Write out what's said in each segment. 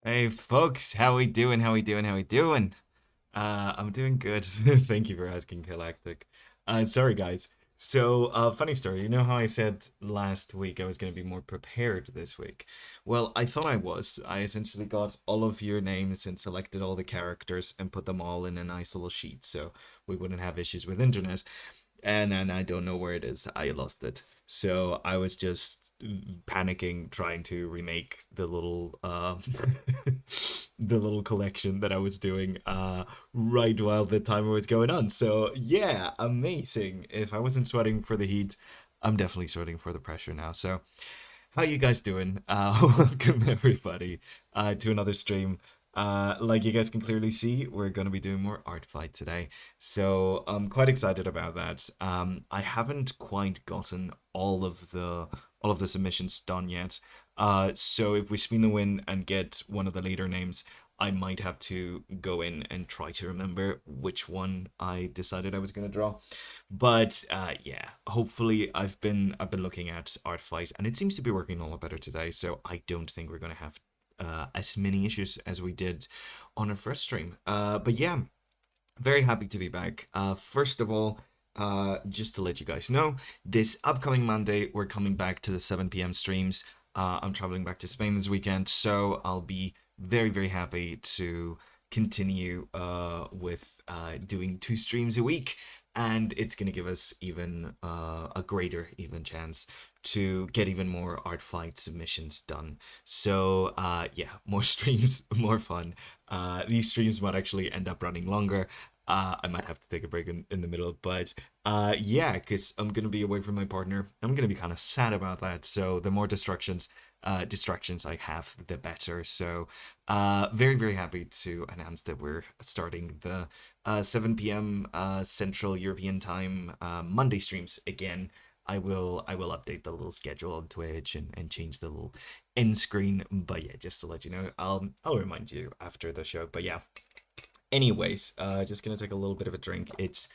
Hey folks, how we doing? How we doing? How we doing? I'm doing good. Thank you for asking, Galactic. Sorry guys. Funny story. You know how I said last week I was going to be more prepared this week? Well, I thought I was. I essentially got all of your names and selected all the characters and put them all in a nice little sheet so we wouldn't have issues with internet. And then I don't know where it is. I lost it. So I was just panicking, trying to remake the little the little collection that I was doing right while the timer was going on. So yeah, amazing. If I wasn't sweating for the heat, I'm definitely sweating for the pressure now. So how you guys doing? Welcome everybody to another stream. Like you guys can clearly see, we're going to be doing more art fight today, so I'm quite excited about that. I haven't quite gotten all of the submissions done yet. So if we spin the win and get one of the leader names, I might have to go in and try to remember which one I decided I was going to draw. But yeah, hopefully I've been looking at ArtFight and it seems to be working a lot better today. So I don't think we're gonna have as many issues as we did on our first stream. But yeah, very happy to be back. First of all, just to let you guys know, this upcoming Monday we're coming back to the 7 p.m. streams. I'm traveling back to Spain this weekend, so I'll be very happy to continue with doing 2 streams a week, and it's gonna give us even a greater even chance to get even more art fight submissions done. So yeah, more streams, more fun. These streams might actually end up running longer. I might have to take a break in the middle, but yeah, because I'm gonna be away from my partner. I'm gonna be kind of sad about that. So the more distractions I have, the better. So very happy to announce that we're starting the 7 p.m. Central European Time Monday streams again. I will update the little schedule on Twitch and change the little end screen. But yeah, just to let you know, I'll remind you after the show. But yeah. Anyways, just gonna take a little bit of a drink. It's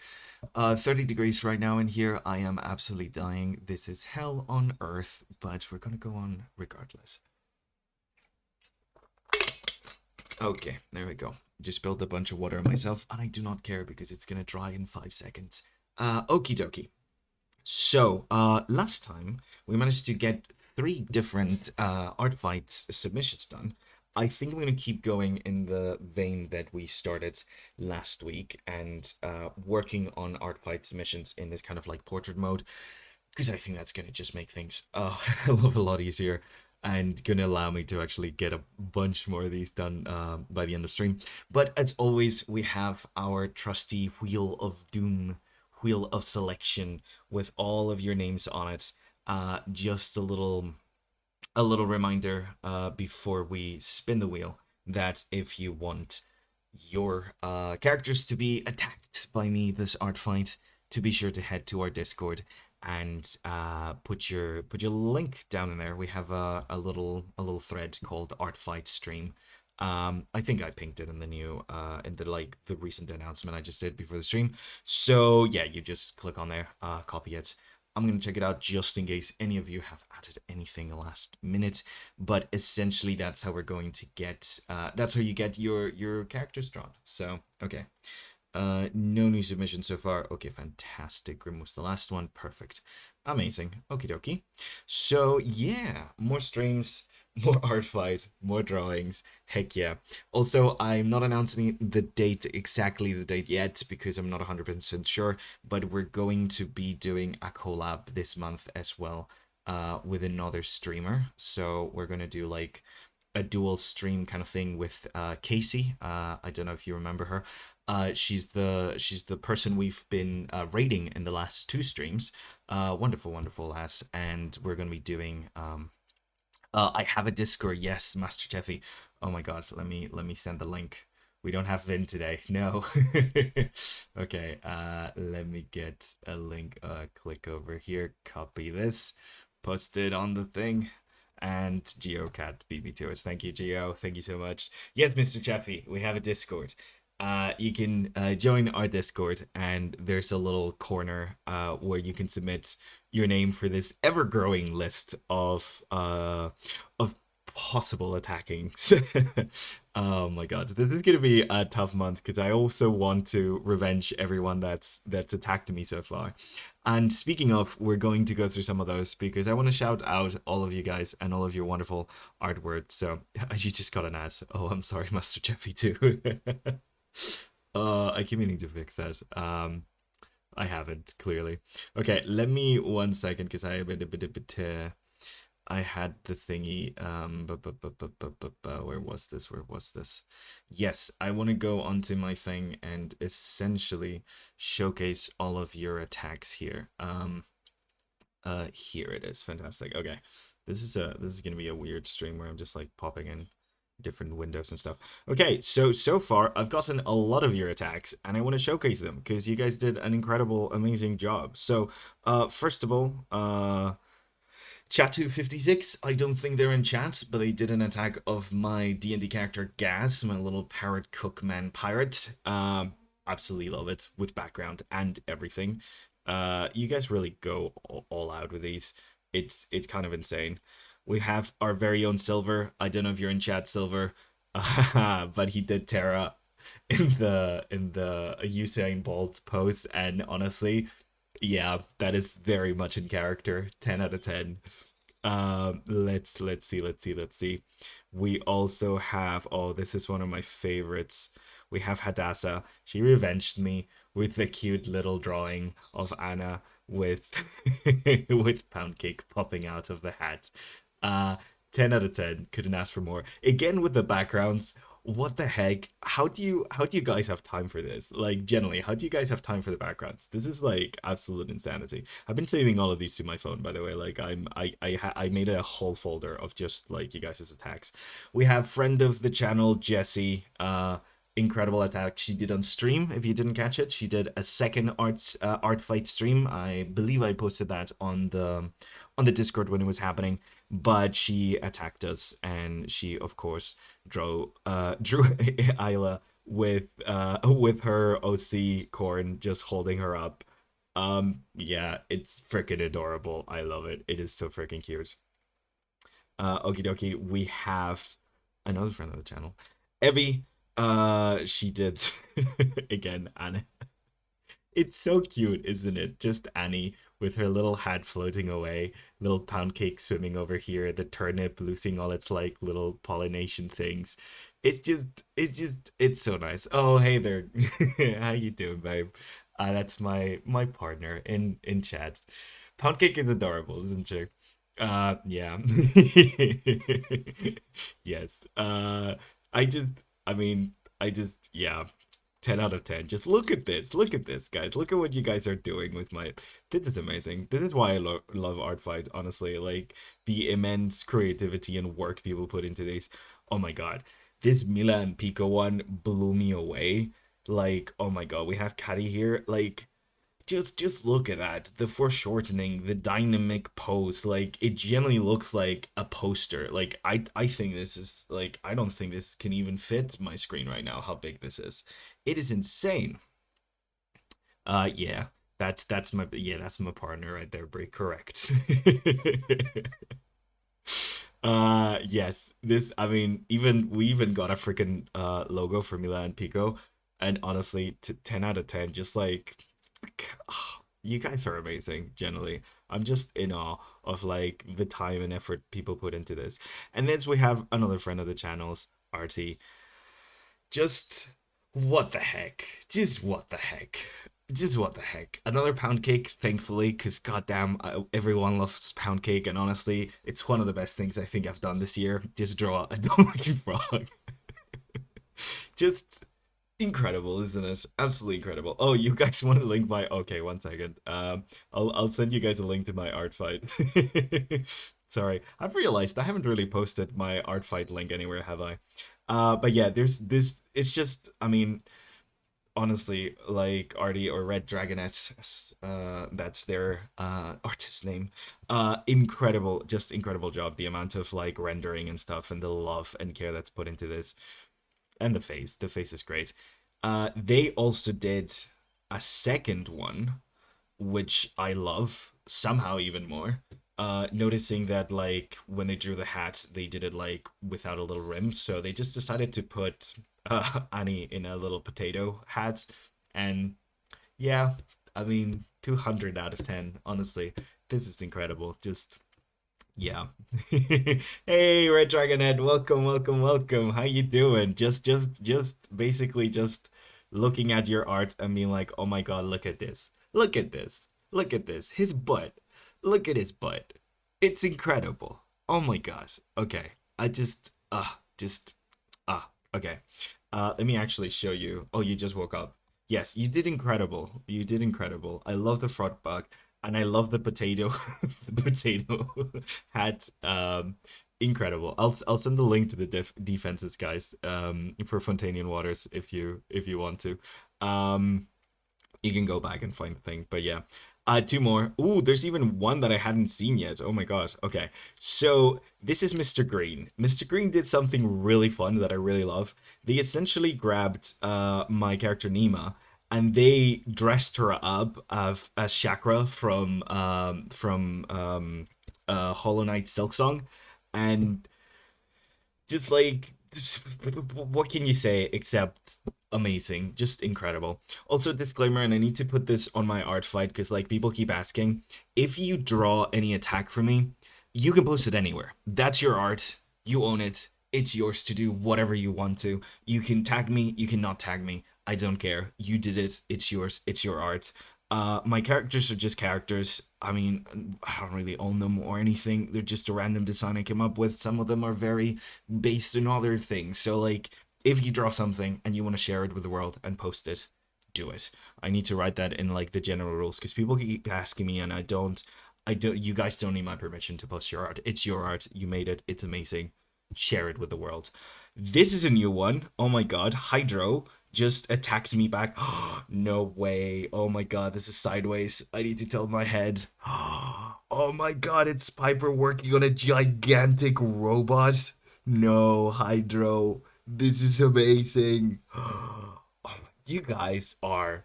30 degrees right now in here. I am absolutely dying. This is hell on earth, but we're gonna go on regardless. Okay, there we go. Just spilled a bunch of water on myself, and I do not care because it's gonna dry in 5 seconds. Okie dokie. So, last time we managed to get 3 different art fights submissions done. I think I'm going to keep going in the vein that we started last week and working on art fight submissions in this kind of like portrait mode because I think that's going to just make things a lot easier and going to allow me to actually get a bunch more of these done by the end of stream. But as always, we have our trusty Wheel of Doom, Wheel of Selection with all of your names on it. Just a little reminder before we spin the wheel that if you want your characters to be attacked by me this art fight, to be sure to head to our Discord and put your link down in there. We have a little thread called Art Fight Stream. I think I pinked it in the new in the like the recent announcement I just did before the stream. So yeah, you just click on there, copy it. I'm gonna check it out just in case any of you have added anything last minute. But essentially, that's how we're going to get. That's how you get your characters drawn. So okay. No new submissions so far. Okay, fantastic. Grim was the last one. Perfect. Amazing. Okie dokie. So yeah, more streams, more art fight, more drawings. Heck yeah. Also, I'm not announcing the date, exactly the date yet, because I'm not 100% sure, but we're going to be doing a collab this month as well, with another streamer. So we're gonna do like a dual stream kind of thing with Casey. I don't know if you remember her. She's the person we've been rating in the last 2 streams. Wonderful lass, and we're gonna be doing. I have a Discord. Yes, Master Jeffy. Oh my God, so let me send the link. We don't have Vin today. No. Okay. Let me get a link. Click over here. Copy this. Post it on the thing. And GeoCat beat me to it. Thank you, Geo. Thank you so much. Yes, Mr. Jeffy, we have a Discord. You can join our Discord, and there's a little corner where you can submit your name for this ever-growing list of possible attacking. Oh my god, this is gonna be a tough month because I also want to revenge everyone that's attacked me so far. And speaking of, we're going to go through some of those because I want to shout out all of you guys and all of your wonderful artwork. So you just got an ad. Oh, I'm sorry, Master Jeffy too. I keep meaning to fix that. I haven't clearly. Okay, let me 1 second because I have a bit. I had the thingy. Where was this? Where was this? Yes, I want to go onto my thing and essentially showcase all of your attacks here. Here it is. Fantastic. Okay, this is gonna be a weird stream where I'm just like popping in different windows and stuff. Okay, so far I've gotten a lot of your attacks, and I want to showcase them because you guys did an incredible, amazing job. So, first of all, Chatu56, I don't think they're in chat, but they did an attack of my D&D character Gaz, my little parrot cookman pirate. Absolutely love it with background and everything. You guys really go all out with these. It's kind of insane. We have our very own Silver. I don't know if you're in chat, Silver, but he did Terra in the Usain Bolt post, and honestly, yeah, that is very much in character. 10 out of 10. Let's see. We also have, oh, this is one of my favorites. We have Hadassah. She revenged me with the cute little drawing of Anna with with pound cake popping out of the hat. Uh 10 out of 10. Couldn't ask for more. Again with the backgrounds. What the heck? How do you guys have time for this? Like generally, how do you guys have time for the backgrounds? This is like absolute insanity. I've been saving all of these to my phone, by the way. Like I made a whole folder of just like you guys' attacks. We have friend of the channel Jessie. Incredible attack she did on stream. If you didn't catch it, she did a second art fight stream. I believe I posted that on the Discord when it was happening. But she attacked us, and she of course drew Isla with her OC Corn just holding her up. Yeah, it's freaking adorable. I love it. It is so freaking cute. Okie dokie, we have another friend of the channel, Evie. She did again, Anna. It's so cute, isn't it? Just Annie with her little hat floating away, little pound cake swimming over here, the turnip losing all its like little pollination things. It's so nice. Oh, hey there. How you doing, babe? That's my partner in chat. Pound cake is adorable, isn't she? Yeah. Yes. I mean, yeah. 10 out of 10. Just look at this. Look at this, guys. Look at what you guys are doing with my. This is amazing. This is why I love ArtFight, honestly. Like, the immense creativity and work people put into these. Oh my god. This Mila and Pico one blew me away. Like, oh my god. We have Caddy here. Like, just look at that, the foreshortening, the dynamic pose. Like it generally looks like a poster. Like I think this is like, I don't think this can even fit my screen right now, how big this is. It is insane. Yeah, that's my partner right there, Brie. Correct. Yes, this, I mean, even we even got a freaking logo for Milan Pico, and honestly, 10 out of 10. Just like, you guys are amazing. Generally, I'm just in awe of like the time and effort people put into this. And then we have another friend of the channels, RT. Just what the heck? Just what the heck? Just what the heck? Another pound cake, thankfully, because goddamn, everyone loves pound cake, and honestly, it's one of the best things I think I've done this year. Just draw a dumb-looking frog. Just incredible, isn't it? Absolutely incredible. Oh, you guys want to link my? Okay, 1 second. I'll send you guys a link to my art fight. Sorry, I've realized I haven't really posted my art fight link anywhere, have I? But yeah, there's this. It's just, I mean, honestly, like Artie or Red Dragonette, that's their artist name. Incredible, just incredible job. The amount of like rendering and stuff, and the love and care that's put into this, and the face is great. They also did a second one, which I love somehow even more. noticing that like when they drew the hat, they did it like without a little rim, so they just decided to put Annie in a little potato hat, and yeah, I mean 200 out of 10. Honestly, this is incredible. Just yeah. Hey, Red Dragon Head, welcome, welcome, welcome. How you doing? Just basically just looking at your art and being like, oh my God, look at this. Look at this. Look at this. His butt. Look at his butt. It's incredible. Oh my gosh. Okay. I just okay. Let me actually show you. Oh, you just woke up. Yes, you did incredible. You did incredible. I love the front bug, and I love the potato, the potato hat. Incredible. I'll send the link to the defenses, guys. For Fontanian Waters, if you want to. You can go back and find the thing. But yeah. Two more. Ooh, there's even one that I hadn't seen yet. Oh my gosh. Okay. So this is Mr. Green. Mr. Green did something really fun that I really love. They essentially grabbed my character Nima and they dressed her up as Chakra from Hollow Knight Silksong. And just like what can you say except amazing, just incredible. Also, disclaimer, and I need to put this on my ArtFight because like people keep asking, if you draw any attack for me, you can post it anywhere. That's your art, you own it, it's yours to do whatever you want to. You can tag me, you cannot tag me, I don't care, you did it, it's yours, it's your art. My characters are just characters. I mean, I don't really own them or anything. They're just a random design I came up with. Some of them are very based on other things. So, like, if you draw something and you want to share it with the world and post it, do it. I need to write that in like the general rules because people keep asking me and I don't. I don't. You guys don't need my permission to post your art. It's your art. You made it. It's amazing. Share it with the world. This is a new one. Oh my god, Hydro just attacked me back. No way. Oh my god, this is sideways. I need to tilt my head. Oh my god, it's Piper working on a gigantic robot. No, Hydro. This is amazing. Oh, you guys are.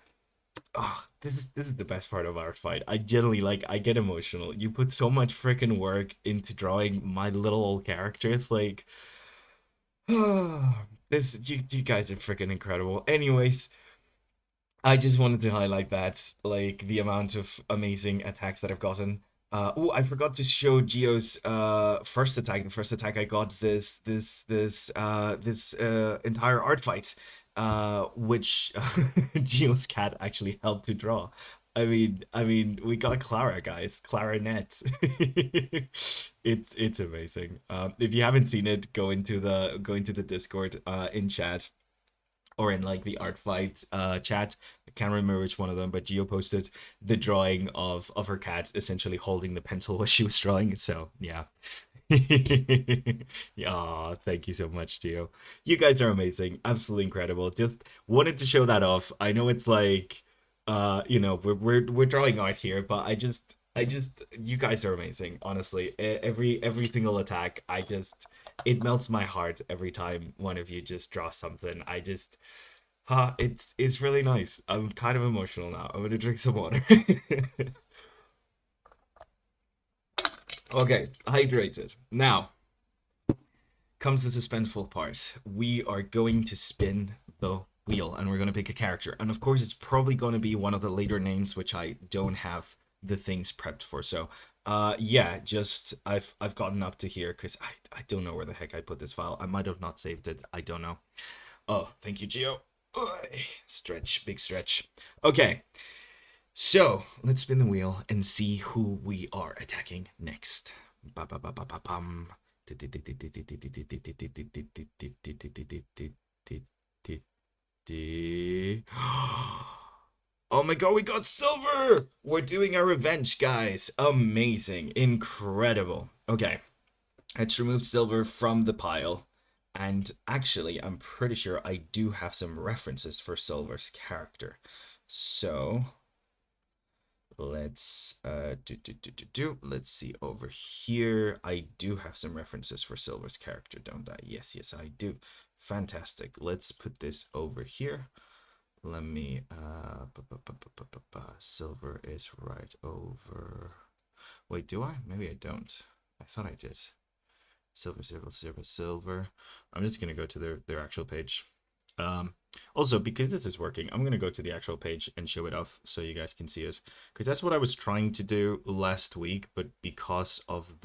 Oh, this is the best part of our fight. I generally like. I get emotional. You put so much freaking work into drawing my little old characters. Like, you guys are freaking incredible. Anyways, I just wanted to highlight that, like the amount of amazing attacks that I've gotten. Oh, I forgot to show Geo's first attack. The first attack I got this entire art fight, which Geo's cat actually helped to draw. I mean, we got Clara, guys. Clarinet. It's amazing. If you haven't seen it, go into the Discord in chat or in like the art fight chat. I can't remember which one of them, but Geo posted the drawing of her cat essentially holding the pencil while she was drawing. So yeah. Yeah, thank you so much, Geo. You guys are amazing, absolutely incredible. Just wanted to show that off. I know it's like we're drawing art here, but I just you guys are amazing, honestly. Every single attack, it melts my heart every time one of you just draws something. It's really nice. I'm kind of emotional now. I'm gonna drink some water. Okay, hydrated. Now comes the suspenseful part. We are going to spin the wheel and we're going to pick a character. And of course, it's probably going to be one of the later names, which I don't have the things prepped for. So, yeah, just I've gotten up to here because I don't know where the heck I put this file. I might have not saved it. I don't know. Oh, thank you, Geo. Stretch, big stretch. Okay, so let's spin the wheel and see who we are attacking next. Ba-ba-ba-ba-ba-bum. Oh my god, we got silver! We're doing our revenge, guys. Amazing. Incredible. Okay, let's remove silver from the pile. And actually, I'm pretty sure I do have some references for Silver's character. So let's let's see over here. I do have some references for Silver's character, don't I? Yes, I do. Fantastic. Let's put this over here. Let me Silver is right over Wait, do I? Maybe I don't. I thought I did. Silver, silver, silver, silver. I'm just gonna go to their actual page. Um, Also, because this is working, I'm gonna go to the actual page and show it off so you guys can see it. Because that's what I was trying to do last week, but because of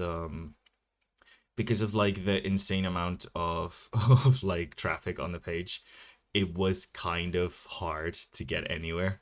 like the insane amount of of like traffic on the page, it was kind of hard to get anywhere.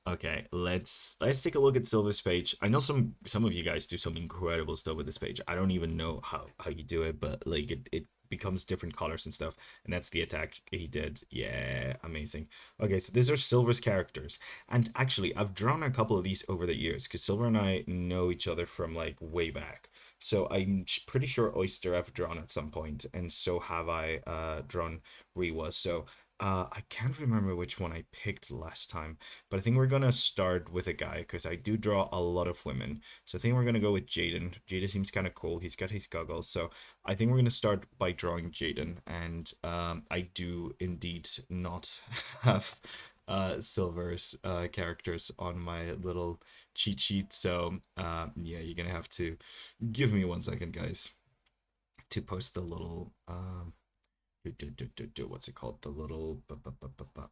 Okay, let's take a look at Silver's page. I know some of you guys do some incredible stuff with this page. I don't even know how you do it, but like it becomes different colors and stuff. And that's the attack he did. Yeah, amazing. Okay, so these are Silver's characters. And actually, I've drawn a couple of these over the years because Silver and I know each other from like way back. So I'm pretty sure Oyster I've drawn at some point, and so have I drawn Rewa. So I can't remember which one I picked last time. But I think we're gonna start with a guy because I do draw a lot of women. So I think we're gonna go with Jaden. Jaden seems kind of cool. He's got his goggles. So I think we're gonna start by drawing Jaden. And I do indeed not have Silver's characters on my little cheat sheet. So yeah, you're gonna have to give me 1 second, guys, to post the little what's it called? The little.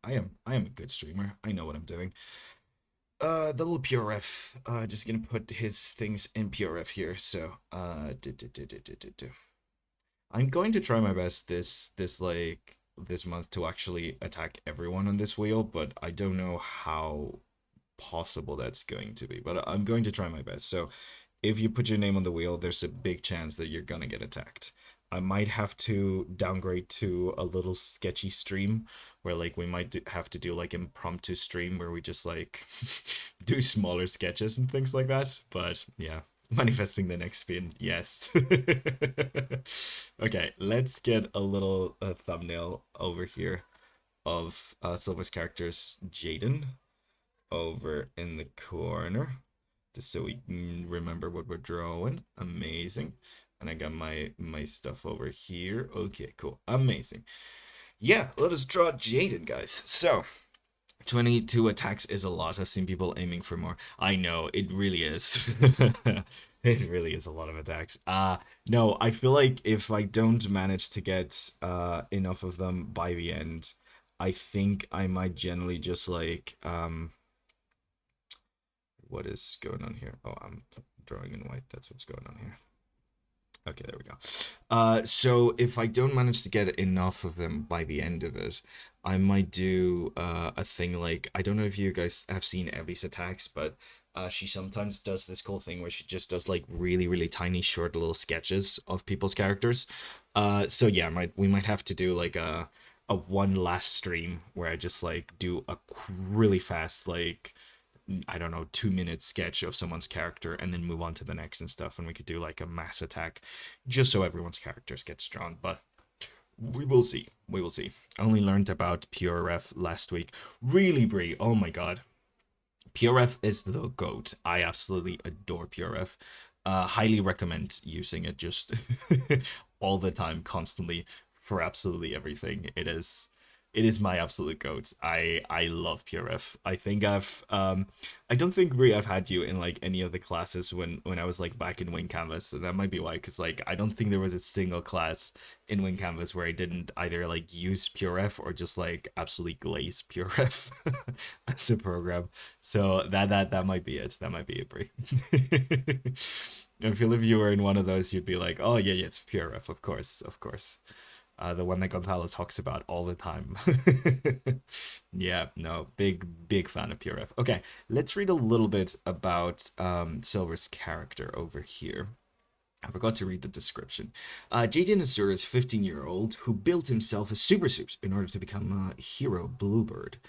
I am a good streamer. I know what I'm doing. The little PRF. Just gonna put his things in PRF here. So I'm going to try my best this month to actually attack everyone on this wheel, but I don't know how possible that's going to be. But I'm going to try my best. So if you put your name on the wheel, there's a big chance that you're gonna get attacked. I might have to downgrade to a little sketchy stream where like we might have to do like impromptu stream where we just like do smaller sketches and things like that. But yeah, manifesting the next spin, yes. Okay, let's get a little thumbnail over here of Silver's characters, Jaden, over in the corner just so we can remember what we're drawing. Amazing. And I got my stuff over here. Okay, cool. Amazing. Yeah, let us draw Jaden, guys. So 22 attacks is a lot. I've seen people aiming for more. I know, it really is. It really is a lot of attacks. No, I feel like if I don't manage to get enough of them by the end, I think I might generally just like what is going on here? Oh, I'm drawing in white. That's what's going on here. Okay, there we go. So if I don't manage to get enough of them by the end of it, I might do a thing like, I don't know if you guys have seen Evie's attacks, but she sometimes does this cool thing where she just does like really, really tiny, short little sketches of people's characters. So yeah, we might have to do like a one last stream where I just like do a really fast like I don't know, 2 minute sketch of someone's character and then move on to the next and stuff. And we could do like a mass attack just so everyone's characters gets drawn. But we will see. We will see. I only learned about PRF last week. Really, Brie. Oh my god. PRF is the GOAT. I absolutely adore PRF. Highly recommend using it just all the time, constantly, for absolutely everything. It is my absolute goat. I love PRF. I think I don't think really I've had you in like any of the classes when I was like back in Wing Canvas. So that might be why, because like I don't think there was a single class in Wing Canvas where I didn't either like use PRF or just like absolutely glaze PRF as a program. So that might be it. That might be it, Brie. I feel if you were in one of those, you'd be like, oh yeah, yeah, it's PRF, of course, of course. The one that Gonzalo talks about all the time. Yeah, no, big fan of PRF. Okay, let's read a little bit about Silver's character over here. I forgot to read the description. Jaden Azur is a 15-year-old who built himself a super suit in order to become a hero Bluebird.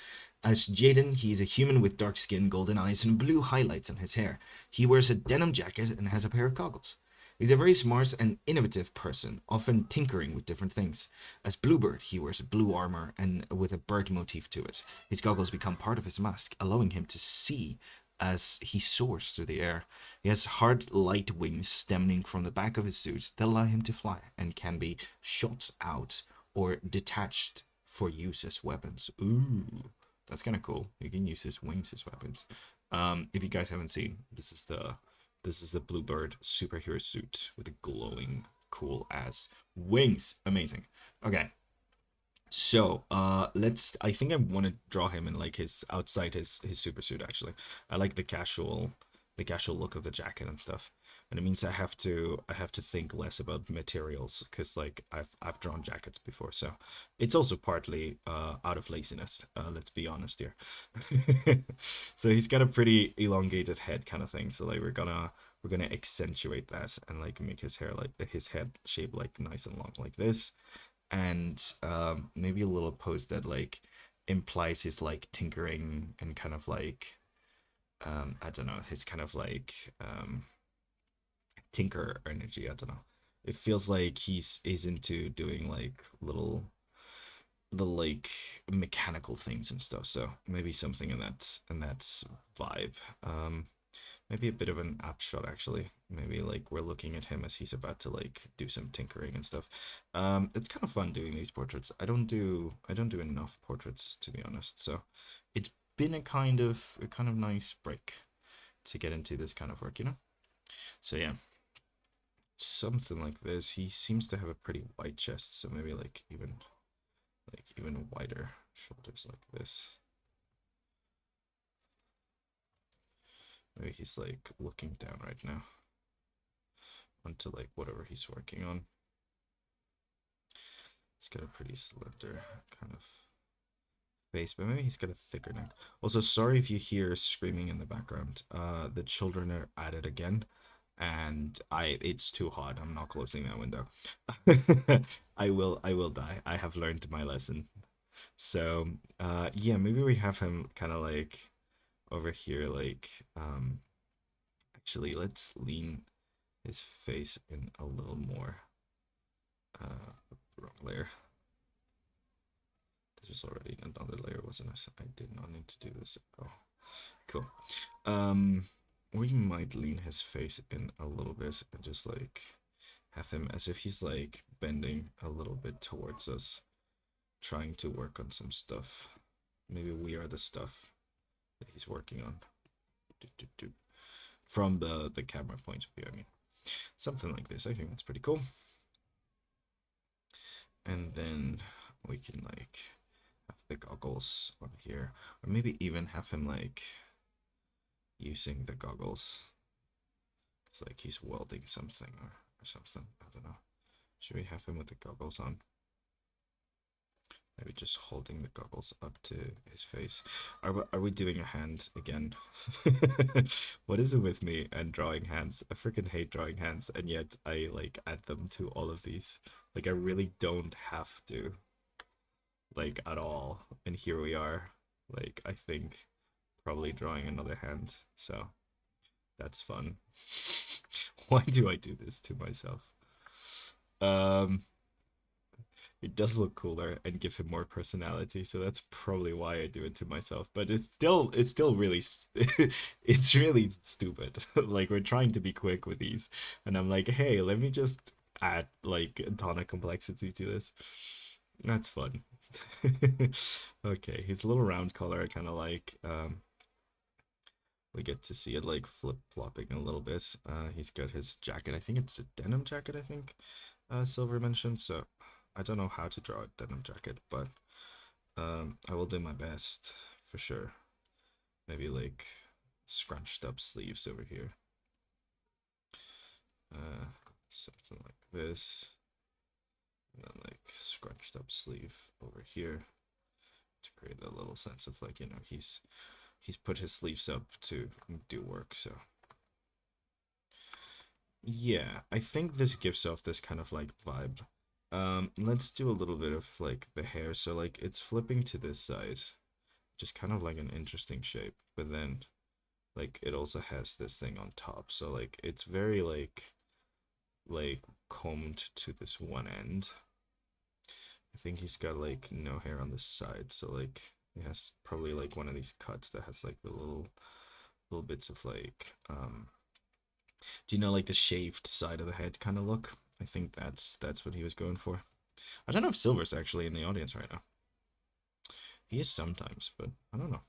As Jaden, he is a human with dark skin, golden eyes, and blue highlights on his hair. He wears a denim jacket and has a pair of goggles. He's a very smart and innovative person, often tinkering with different things. As Bluebird, he wears blue armor and with a bird motif to it. His goggles become part of his mask, allowing him to see as he soars through the air. He has hard, light wings stemming from the back of his suit that allow him to fly and can be shot out or detached for use as weapons. Ooh, that's kind of cool. You can use his wings as weapons. If you guys haven't seen, this is the This is the Bluebird superhero suit with the glowing, cool ass wings. Amazing. Okay, so let's. I think I want to draw him in like his outside his super suit. Actually, I like the casual look of the jacket and stuff. And it means I have to think less about materials because like I've drawn jackets before, so it's also partly out of laziness. Let's be honest here. So he's got a pretty elongated head kind of thing. So like we're gonna accentuate that and like make his hair like his head shape like nice and long like this, and maybe a little pose that like implies his like tinkering and kind of like I don't know, his kind of like tinker energy. I don't know. It feels like he's into doing like little the like mechanical things and stuff. So maybe something in that vibe. Maybe a bit of an app shot actually. Maybe like we're looking at him as he's about to like do some tinkering and stuff. It's kind of fun doing these portraits. I don't do enough portraits to be honest. So it's been a kind of nice break to get into this kind of work, you know? So yeah, something like this. He seems to have a pretty wide chest, so maybe like even wider shoulders like this. Maybe he's like looking down right now onto like whatever he's working on. He's got a pretty slender kind of face, but maybe he's got a thicker neck. Also, sorry if you hear screaming in the background. The children are at it again, and it's too hot. I'm not closing that window. I will die. I have learned my lesson. So, yeah, maybe we have him kind of like over here, like, actually, let's lean his face in a little more. Wrong layer. This was already another layer, wasn't it? I did not need to do this. Oh, cool. Um, we might lean his face in a little bit and just like have him as if he's like bending a little bit towards us, trying to work on some stuff. Maybe we are the stuff that he's working on. Do, do, do. From the camera point of view, I mean. Something like this. I think that's pretty cool. And then we can like have the goggles on here. Or maybe even have him like using the goggles. It's like he's welding something or something. I don't know. Should we have him with the goggles on? Maybe just holding the goggles up to his face. Are we doing a hand again? What is it with me and drawing hands? I freaking hate drawing hands, and yet I like add them to all of these. Like I really don't have to, like at all. And here we are. Like I think probably drawing another hand. So that's fun. Why do I do this to myself? Um, it does look cooler and give him more personality, so that's probably why I do it to myself. But it's still really it's really stupid. Like we're trying to be quick with these, and I'm like, hey, let me just add like a ton of complexity to this. That's fun. Okay, his little round collar I kind of like. We get to see it like flip-flopping a little bit. He's got his jacket. I think it's a denim jacket, I think Silver mentioned. So I don't know how to draw a denim jacket, but I will do my best for sure. Maybe like scrunched up sleeves over here. Something like this. And then like scrunched up sleeve over here to create a little sense of like, you know, he's put his sleeves up to do work, so yeah, I think this gives off this kind of like vibe. Let's do a little bit of like the hair. So like it's flipping to this side, just kind of like an interesting shape, but then like it also has this thing on top. So like it's very like combed to this one end. I think he's got like no hair on this side, so like he has probably like one of these cuts that has like the little bits of like do you know like the shaved side of the head kind of look? I think that's what he was going for. I don't know if Silver's actually in the audience right now. He is sometimes, but I don't know.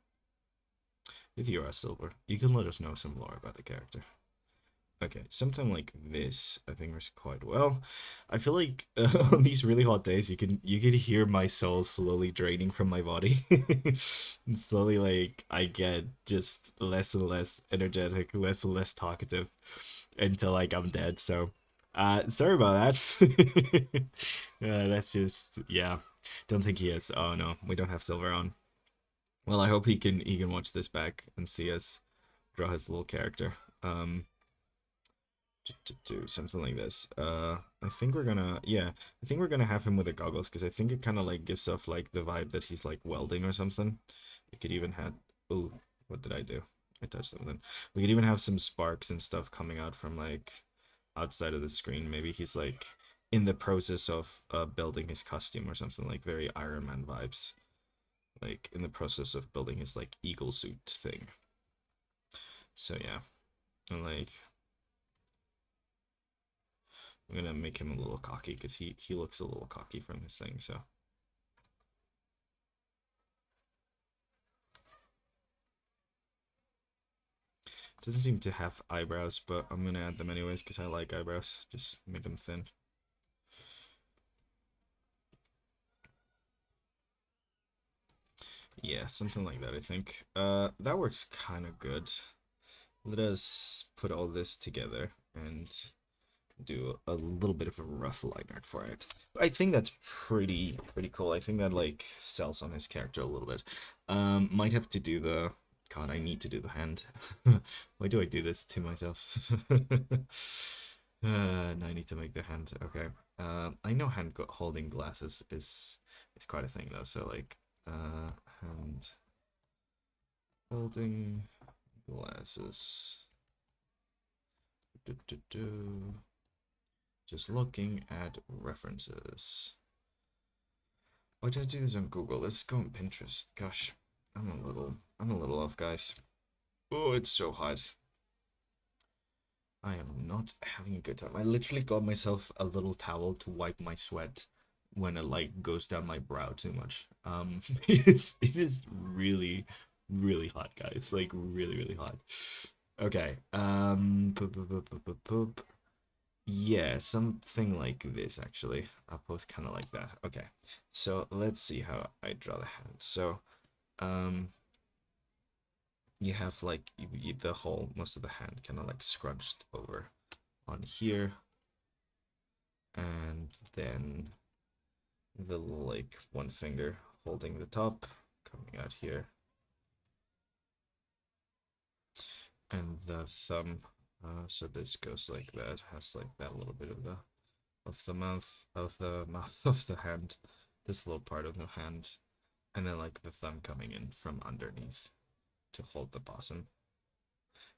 If you are Silver, you can let us know some lore about the character. Okay, something like this I think works quite well. I feel like on these really hot days you can hear my soul slowly draining from my body. And slowly like I get just less and less energetic, less and less talkative until like I'm dead. So sorry about that. That's just yeah. Don't think he is. Oh no, we don't have Silver on. Well, I hope he can watch this back and see us draw his little character. Um do something like this. I think we're gonna, yeah, I think we're gonna have him with the goggles because I think it kind of like gives off like the vibe that he's like welding or something. We could even have, oh, what did I do? I touched something. We could even have some sparks and stuff coming out from like outside of the screen. Maybe he's like in the process of building his costume or something, like very Iron Man vibes. Like in the process of building his like eagle suit thing. So yeah, and like I'm gonna make him a little cocky because he looks a little cocky from his thing. So doesn't seem to have eyebrows, but I'm gonna add them anyways because I like eyebrows. Just make them thin. Yeah, something like that. I think. That works kind of good. Let us put all this together and do a little bit of a rough line art for it. I think that's pretty cool. I think that like sells on his character a little bit. Might have to do the God, I need to do the hand. Why do I do this to myself? Now I need to make the hand. Okay. I know holding glasses is quite a thing though. So like, hand holding glasses. Do, do, do. Just looking at references. Why did I do this on Google? Let's go on Pinterest. Gosh, I'm a little off, guys. Oh, it's so hot. I am not having a good time. I literally got myself a little towel to wipe my sweat when it like goes down my brow too much. It is really, really hot, guys. Like really hot. Okay. Poop, poop, poop, poop, poop, poop. Yeah, something like this actually. I'll post kind of like that. Okay, so let's see how I draw the hand. So, um, you have like the whole most of the hand kind of like scrunched over on here, and then the like one finger holding the top coming out here, and the thumb. So this goes like that. Has like that little bit of the mouth of the hand, this little part of the hand, and then like the thumb coming in from underneath to hold the bottom.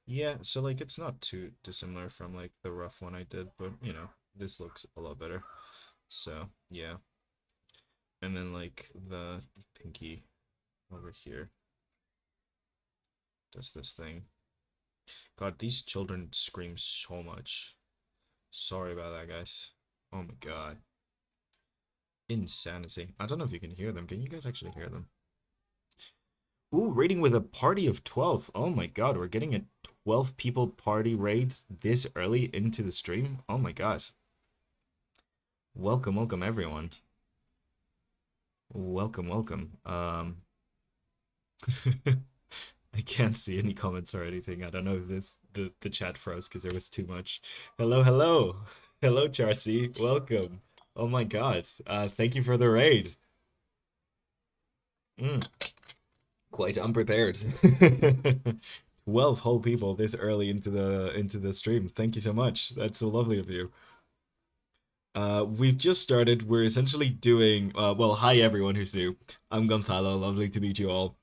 Yeah, so like it's not too dissimilar from like the rough one I did, but you know, this looks a lot better. So yeah, and then like the pinky over here does this thing. God, these children scream so much. Sorry about that, guys. Oh my God. Insanity. I don't know if you can hear them. Can you guys actually hear them? Ooh, raiding with a party of 12. Oh my God, we're getting a 12 people party raid this early into the stream. Oh my God. Welcome, welcome everyone. Welcome, welcome. I can't see any comments or anything. I don't know if the chat froze because there was too much. Hello, hello. Hello, Charcy. Welcome. Oh my God. Thank you for the raid. Mm, quite unprepared. 12 whole people this early into the stream. Thank you so much. That's so lovely of you. We've just started. We're essentially doing, well, hi everyone who's new. I'm Gonzalo. Lovely to meet you all.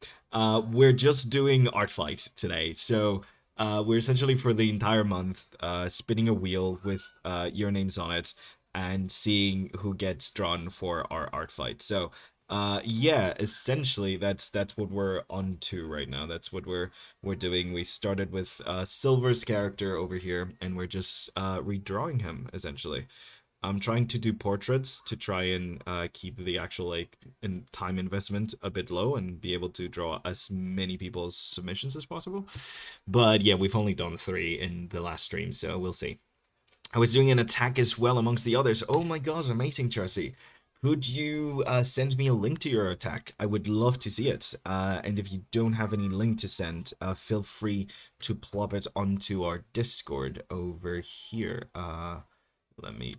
We're just doing ArtFight today. So, we're essentially for the entire month, spinning a wheel with your names on it and seeing who gets drawn for our ArtFight. So, yeah, essentially that's what we're on to right now. That's what we're doing. We started with Silver's character over here, and we're just redrawing him essentially. I'm trying to do portraits to try and keep the actual like time investment a bit low and be able to draw as many people's submissions as possible. But yeah, we've only done 3 in the last stream, so we'll see. I was doing an attack as well amongst the others. Oh my god, amazing, Chelsea. Could you send me a link to your attack? I would love to see it. And if you don't have any link to send, feel free to plop it onto our Discord over here. Let me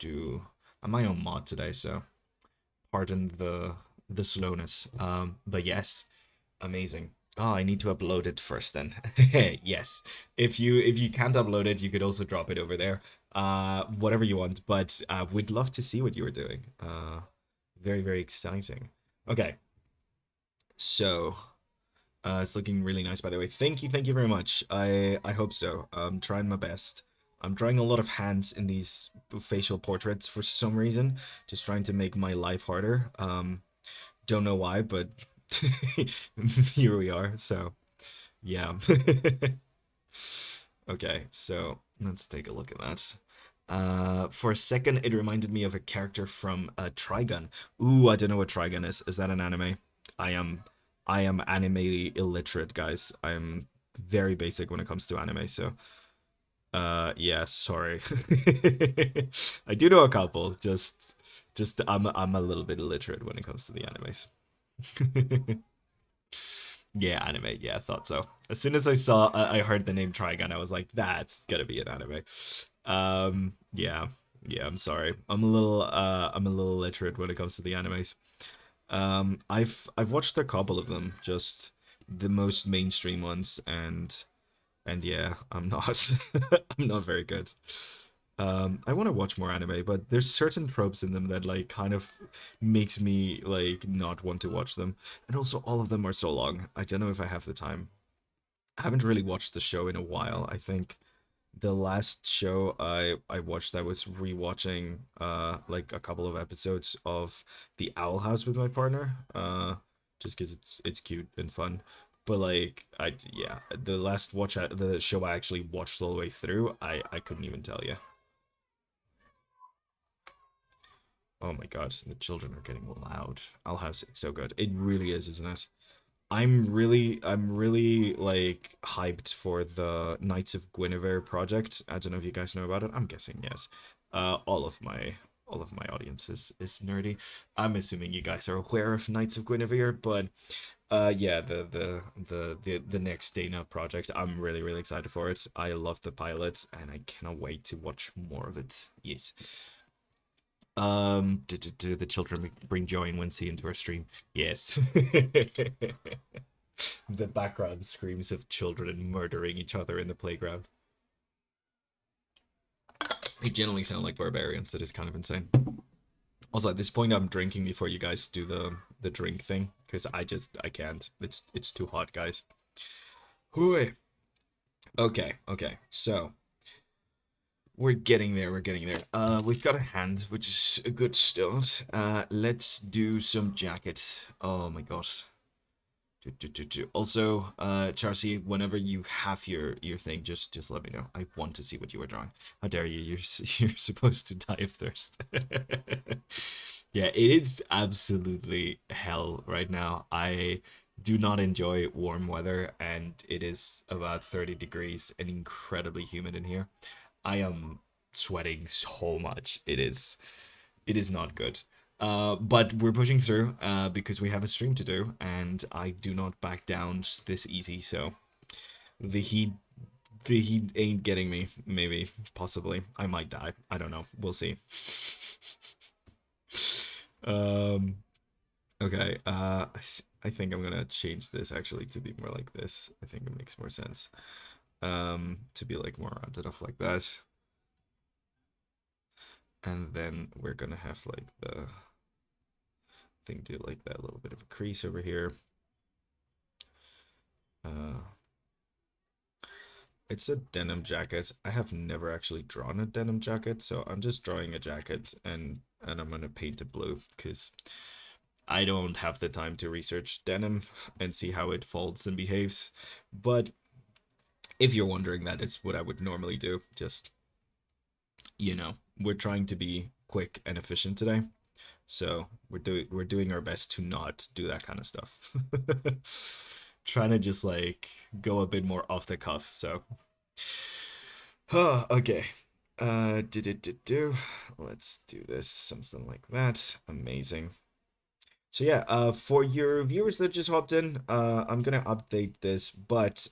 do. I'm my own mod today, so pardon the slowness. But yes, amazing. Oh, I need to upload it first then. Yes. If you can't upload it, you could also drop it over there. Whatever you want, but we'd love to see what you were doing. Very, very exciting. Okay. So, it's looking really nice, by the way. Thank you very much. I hope so. I'm trying my best. I'm drawing a lot of hands in these facial portraits for some reason, just trying to make my life harder. Don't know why, but here we are. So, yeah. Okay, so let's take a look at that. For a second, it reminded me of a character from Trigun. Ooh, I don't know what Trigun is. Is that an anime? I am, I am anime illiterate, guys. I am very basic when it comes to anime. So, yeah, sorry. I do know a couple. Just I'm a little bit illiterate when it comes to the animes. Yeah, anime. Yeah, I thought so. As soon as I heard the name Trigun, I was like, that's gonna be an anime. Yeah, yeah. I'm sorry. I'm a little illiterate when it comes to the animes. I've watched a couple of them, just the most mainstream ones, and yeah, I'm not I'm not very good. I want to watch more anime, but there's certain tropes in them that like kind of makes me like not want to watch them. And also all of them are so long. I don't know if I have the time. I haven't really watched the show in a while. I think the last show I watched, I was rewatching like a couple of episodes of The Owl House with my partner. Just because it's cute and fun. But like yeah, the show I actually watched all the way through, I couldn't even tell you. Oh my god, the children are getting loud. Owl House, it's so good. It really is, isn't it? I'm really like hyped for the Knights of Guinevere project. I don't know if you guys know about it. I'm guessing yes. All of my audience is nerdy. I'm assuming you guys are aware of Knights of Guinevere, but yeah, the next Dana project. I'm really really excited for it. I love the pilot and I cannot wait to watch more of it. Yes. Do the children bring joy and whimsy into our stream? Yes. The background screams of children murdering each other in the playground. They generally sound like barbarians. That is kind of insane. Also, at this point, I'm drinking before you guys do the drink thing because I can't. It's too hot, guys. Hooey. Okay. So we're getting there. We're getting there. We've got a hand, which is a good start. Let's do some jackets. Oh my gosh. Also, Charcy, whenever you have your thing, just let me know. I want to see what you are drawing. How dare you? You're supposed to die of thirst. Yeah, it is absolutely hell right now. I do not enjoy warm weather, and it is about 30 degrees and incredibly humid in here. I am sweating so much. It is not good. But we're pushing through because we have a stream to do, and I do not back down this easy. So the heat, the heat ain't getting me. Maybe, possibly, I might die. I don't know. We'll see. Um. Okay. I think I'm gonna change this actually to be more like this. I think it makes more sense. To be like more rounded off like that, and then we're gonna have like the thing do like that little bit of a crease over here. Uh, it's a denim jacket. I have never actually drawn a denim jacket, so I'm just drawing a jacket and I'm gonna paint it blue because I don't have the time to research denim and see how it folds and behaves. But if you're wondering, that is what I would normally do. Just we're trying to be quick and efficient today. So we're doing our best to not do that kind of stuff. Trying to just like go a bit more off the cuff. So, okay. Do. Let's do this. Something like that. Amazing. So yeah, for your viewers that just hopped in, I'm gonna update this, but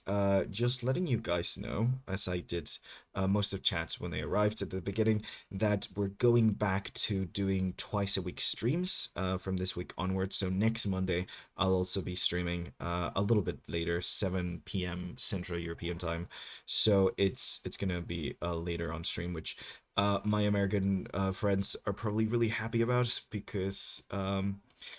just letting you guys know, as I did most of chat when they arrived at the beginning, that we're going back to doing twice a week streams from this week onwards. So next Monday, I'll also be streaming a little bit later, 7 p.m. Central European time. So it's gonna be later on stream, which my American friends are probably really happy about because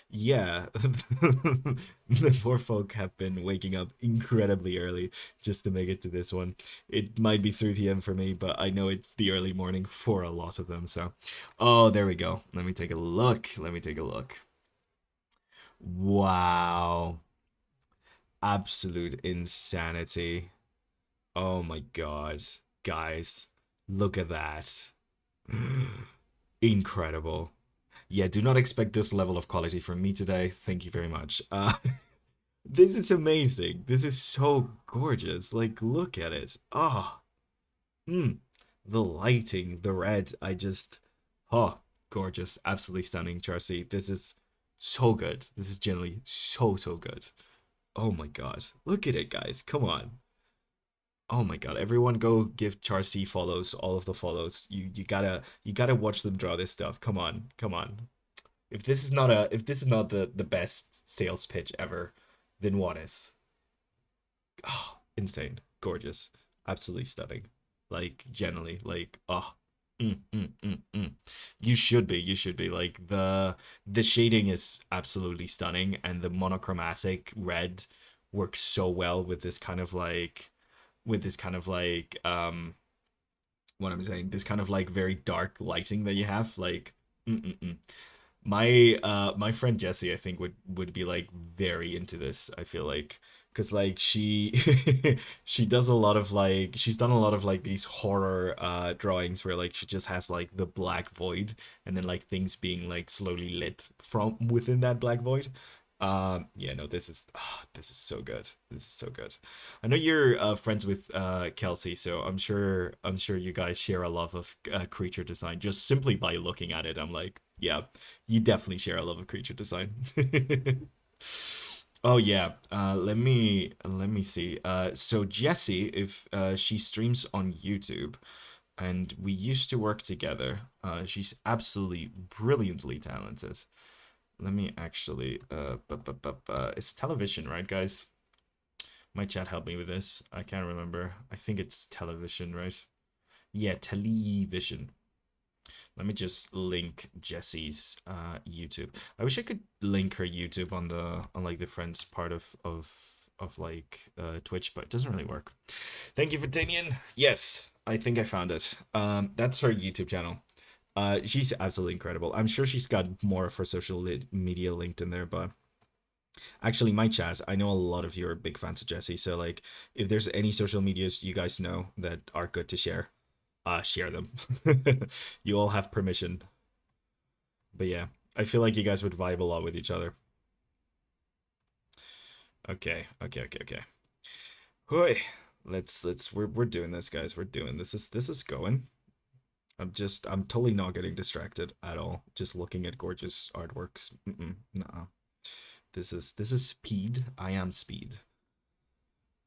yeah, the poor folk have been waking up incredibly early just to make it to this one. It might be 3 p.m. for me, but I know it's the early morning for a lot of them. So, oh, there we go. Let me take a look. Let me take a look. Wow. Absolute insanity. Oh my God. Guys, look at that. Incredible. Yeah, do not expect this level of quality from me today. Thank you very much. This is amazing. This is so gorgeous. Like, look at it. Oh, mm, the lighting, the red. Oh, gorgeous. Absolutely stunning, Charcy. This is so good. This is generally so good. Oh my God. Look at it, guys. Come on. Oh my God. Everyone go give Charcy follows, all of the follows. You gotta watch them draw this stuff. Come on. Come on. If this is not the best sales pitch ever, then what is? Oh, insane, gorgeous, absolutely stunning. Like generally, like you should be like the shading is absolutely stunning, and the monochromatic red works so well with this kind of like what I'm saying, this kind of like very dark lighting that you have, like. Mm-mm-mm. My friend Jessie, I think would be like very into this. I feel like because like she she does a lot of like she's done a lot of like these horror drawings where like she just has like the black void and then like things being like slowly lit from within that black void. Yeah, no, this is so good. This is so good. I know you're friends with Kelsey, so I'm sure you guys share a love of creature design just simply by looking at it. I'm like, yeah, you definitely share a love of creature design. Oh yeah, let me see. So Jessie, if she streams on YouTube, and we used to work together. She's absolutely brilliantly talented. Let me actually it's television, right, guys? My chat helped me with this. I can't remember. I think it's television, right? Yeah, television. Let me just link Jessie's YouTube. I wish I could link her YouTube on like the friends part of like Twitch, but it doesn't really work. Thank you for Danian. Yes, I think I found it. That's her YouTube channel. She's absolutely incredible. I'm sure she's got more of her social media linked in there, but actually, my chat, I know a lot of you are big fans of Jessie, so like, if there's any social medias you guys know that are good to share them. You all have permission. But yeah, I feel like you guys would vibe a lot with each other. Okay. Hoi. We're doing this, guys. We're doing this is going. I'm totally not getting distracted at all. Just looking at gorgeous artworks. Nuh-uh. This is speed. I am speed.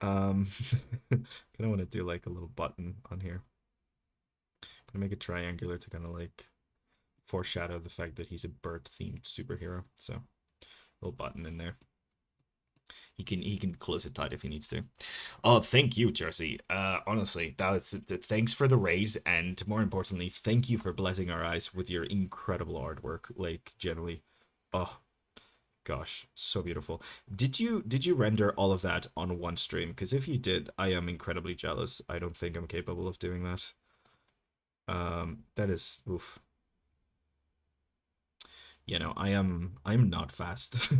Um, kind of want to do like a little button on here. Gonna make it triangular to kind of like foreshadow the fact that he's a bird-themed superhero. So, little button in there. He can close it tight if he needs to. Oh, thank you, Jersey. Honestly, thanks for the raise, and more importantly, thank you for blessing our eyes with your incredible artwork. Like generally, oh gosh, so beautiful. Did you render all of that on one stream? Because if you did, I am incredibly jealous. I don't think I'm capable of doing that. That is oof. I'm not fast.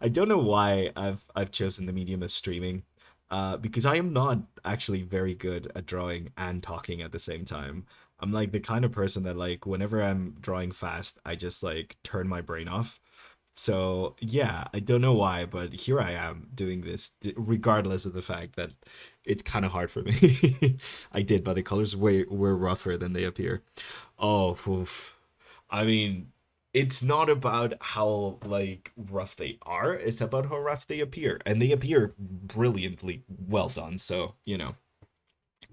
I don't know why I've chosen the medium of streaming, because I am not actually very good at drawing and talking at the same time. I'm like the kind of person that like whenever I'm drawing fast, I just like turn my brain off. So yeah, I don't know why, but here I am doing this, regardless of the fact that it's kind of hard for me. I did, but the colors were rougher than they appear. Oh, oof. I mean, it's not about how like rough they are, it's about how rough they appear. And they appear brilliantly well done, so,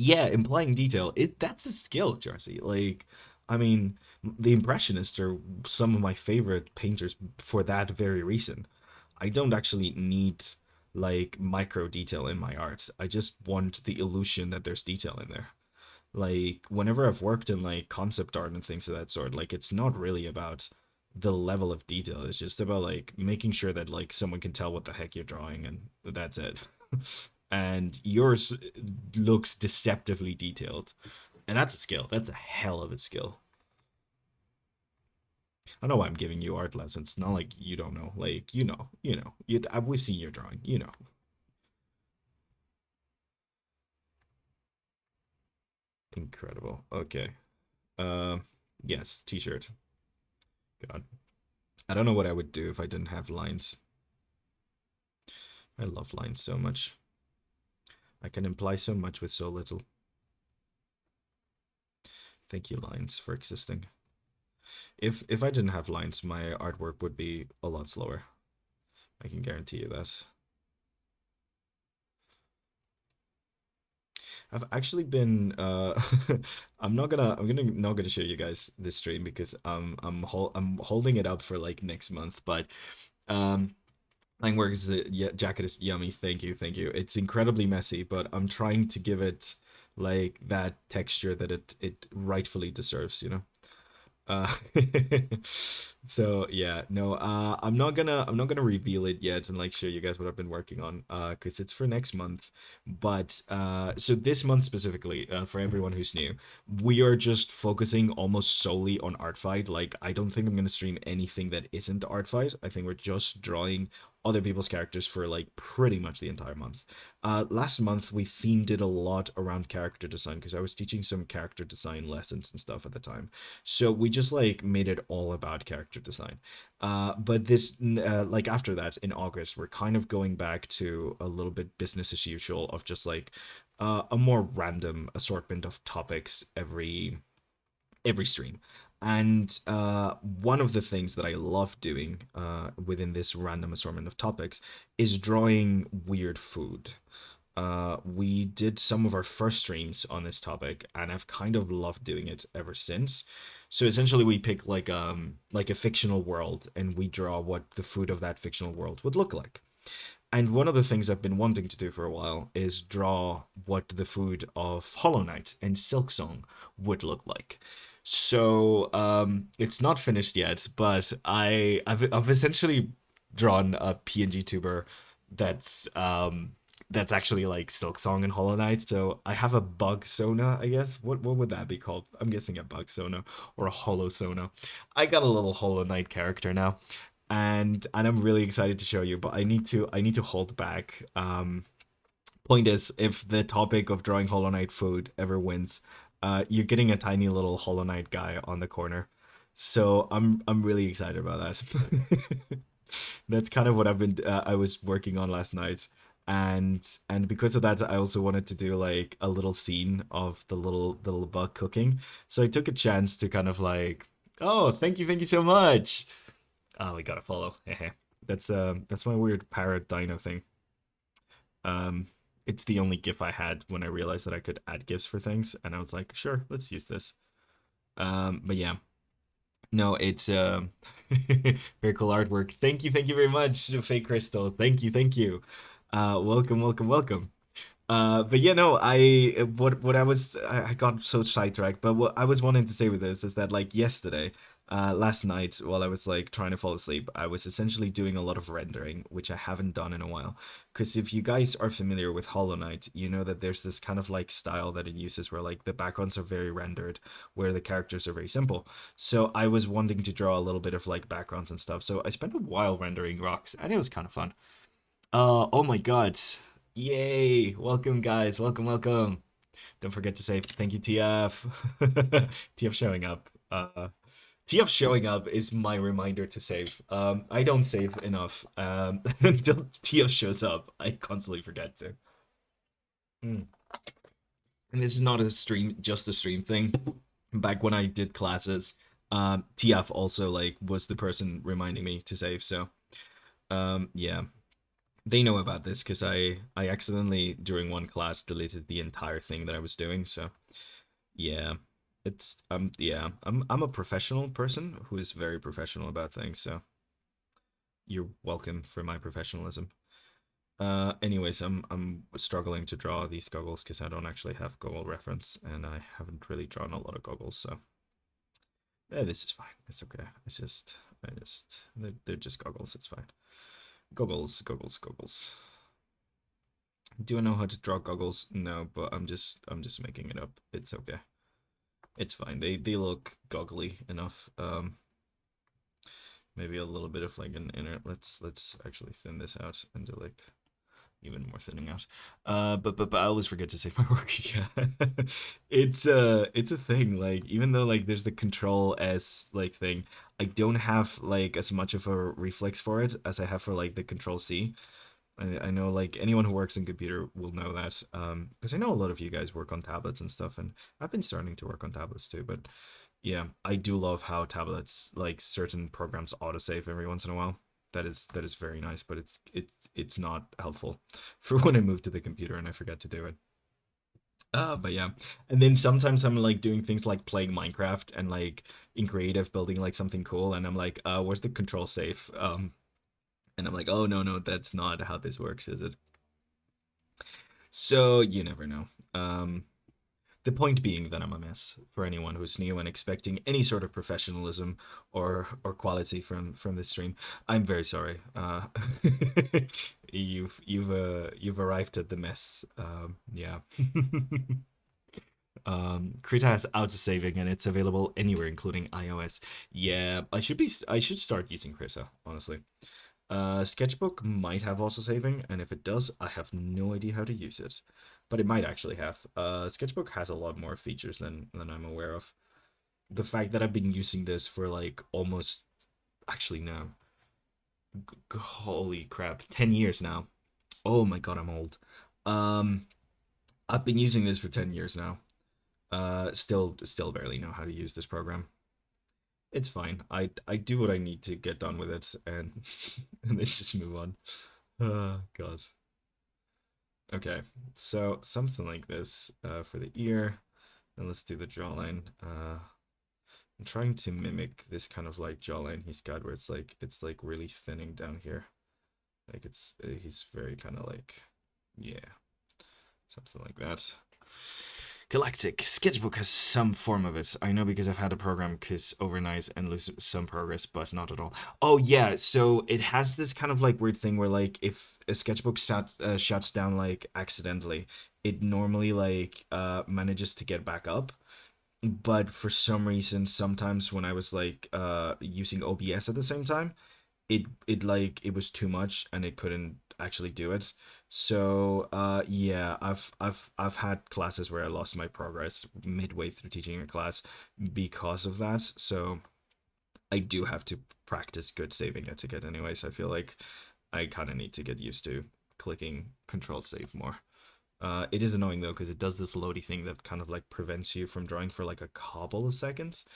yeah, implying detail, that's a skill, Jesse. Like, I mean, the Impressionists are some of my favorite painters for that very reason. I don't actually need like micro detail in my art. I just want the illusion that there's detail in there. Like whenever I've worked in like concept art and things of that sort, like it's not really about the level of detail. It's just about like making sure that like someone can tell what the heck you're drawing and that's it. And yours looks deceptively detailed. And that's a skill. That's a hell of a skill. I know why I'm giving you art lessons. Not like you don't know. Like we've seen your drawing. Incredible. Okay. Uh, yes, t-shirt. God, I don't know what I would do if I didn't have lines. I love lines so much. I can imply so much with so little. Thank you, lines, for existing. If I didn't have lines, my artwork would be a lot slower. I can guarantee you that. I've actually been I'm not gonna show you guys this stream because I'm holding it up for like next month, but um Langwork's jacket is yummy. Thank you, thank you. It's incredibly messy, but I'm trying to give it like that texture that it rightfully deserves, you know? Uh, so yeah, no, I'm not gonna reveal it yet and like show you guys what I've been working on, because it's for next month. But so this month specifically, for everyone who's new, we are just focusing almost solely on ArtFight. Like, I don't think I'm gonna stream anything that isn't ArtFight. I think we're just drawing other people's characters for like pretty much the entire month. Last month we themed it a lot around character design because I was teaching some character design lessons and stuff at the time. So we just like made it all about character design. But like after that in August, we're kind of going back to a little bit business as usual of just like a more random assortment of topics every stream. And one of the things that I love doing within this random assortment of topics is drawing weird food. We did some of our first streams on this topic, and I've kind of loved doing it ever since. So essentially, we pick like a fictional world, and we draw what the food of that fictional world would look like. And one of the things I've been wanting to do for a while is draw what the food of Hollow Knight and Silksong would look like. So it's not finished yet, but I've essentially drawn a PNG tuber that's that's actually like Silksong and Hollow Knight. So I have a bug Sona, I guess. What would that be called? I'm guessing a bug Sona or a Hollow Sona. I got a little Hollow Knight character now, and I'm really excited to show you, but I need to hold back. Point is, if the topic of drawing Hollow Knight food ever wins, you're getting a tiny little Hollow Knight guy on the corner. So I'm really excited about that. That's kind of what I was working on last night. And because of that, I also wanted to do like a little scene of the little bug cooking. So I took a chance to kind of like, oh, thank you so much. Oh, we gotta follow. That's my weird parrot dino thing. Um, it's the only GIF I had when I realized that I could add GIFs for things, and I was like, sure, let's use this. But yeah, no, it's very cool artwork. Thank you very much, Fake Crystal. Thank you. Welcome. But yeah, no, what I got so sidetracked. But what I was wanting to say with this is that like yesterday, last night while I was like trying to fall asleep, I was essentially doing a lot of rendering, which I haven't done in a while. Because if you guys are familiar with Hollow Knight, you know that there's this kind of like style that it uses where like the backgrounds are very rendered, where the characters are very simple. So I was wanting to draw a little bit of like backgrounds and stuff. So I spent a while rendering rocks, and it was kind of fun. Oh my god. Yay. Welcome guys. Welcome. Don't forget to save. Thank you, TF. TF showing up. TF showing up is my reminder to save. I don't save enough. Until TF shows up, I constantly forget to. Mm. And this is not a stream, just a stream thing. Back when I did classes, TF also like was the person reminding me to save. So, yeah, they know about this because I accidentally during one class deleted the entire thing that I was doing. So, yeah, I'm a professional person who is very professional about things. So you're welcome for my professionalism. Anyways, I'm struggling to draw these goggles because I don't actually have goggle reference, and I haven't really drawn a lot of goggles. So yeah, this is fine. It's okay. They're just goggles. It's fine. Goggles, goggles, goggles. Do I know how to draw goggles? No, but I'm just making it up. It's okay. It's fine. They look goggly enough. Maybe a little bit of like an inner. Let's actually thin this out and do like even more thinning out. But I always forget to save my work. Yeah, it's a thing. Like even though like there's the Control S like thing, I don't have like as much of a reflex for it as I have for like the Control C. I know like anyone who works in computer will know that because I know a lot of you guys work on tablets and stuff, and I've been starting to work on tablets too. But yeah, I do love how tablets like certain programs autosave every once in a while. That is very nice, but it's not helpful for when I move to the computer and I forget to do it. But yeah, and then sometimes I'm like doing things like playing Minecraft and like in creative building like something cool, and I'm like, where's the control safe? And I'm like, oh no, that's not how this works, is it? So you never know. The point being that I'm a mess for anyone who's new and expecting any sort of professionalism or quality from this stream. I'm very sorry. You've arrived at the mess. Yeah. Krita has auto saving and it's available anywhere, including iOS. Yeah, I should start using Krita, honestly. Sketchbook might have also saving, and if it does, I have no idea how to use it. But it might actually have. Sketchbook has a lot more features than I'm aware of. The fact that I've been using this for like almost, actually no, holy crap, 10 years now. Oh my god, I'm old. Um, I've been using this for 10 years now. Still barely know how to use this program. It's fine. I do what I need to get done with it, and and then just move on. Oh god. Okay, so something like this for the ear, and let's do the jawline. I'm trying to mimic this kind of like jawline he's got, where it's like really thinning down here. Like he's very kind of like, yeah, something like that. Galactic Sketchbook has some form of it. I know because I've had a program kiss overnight and lose some progress, but not at all. Oh yeah, so it has this kind of like weird thing where like if a sketchbook shuts down like accidentally, it normally like manages to get back up. But for some reason, sometimes when I was like using OBS at the same time, it was too much and it couldn't actually do it. So yeah, I've had classes where I lost my progress midway through teaching a class because of that. So I do have to practice good saving etiquette anyways. I feel like I kind of need to get used to clicking control save more. It is annoying though because it does this loady thing that kind of like prevents you from drawing for like a couple of seconds.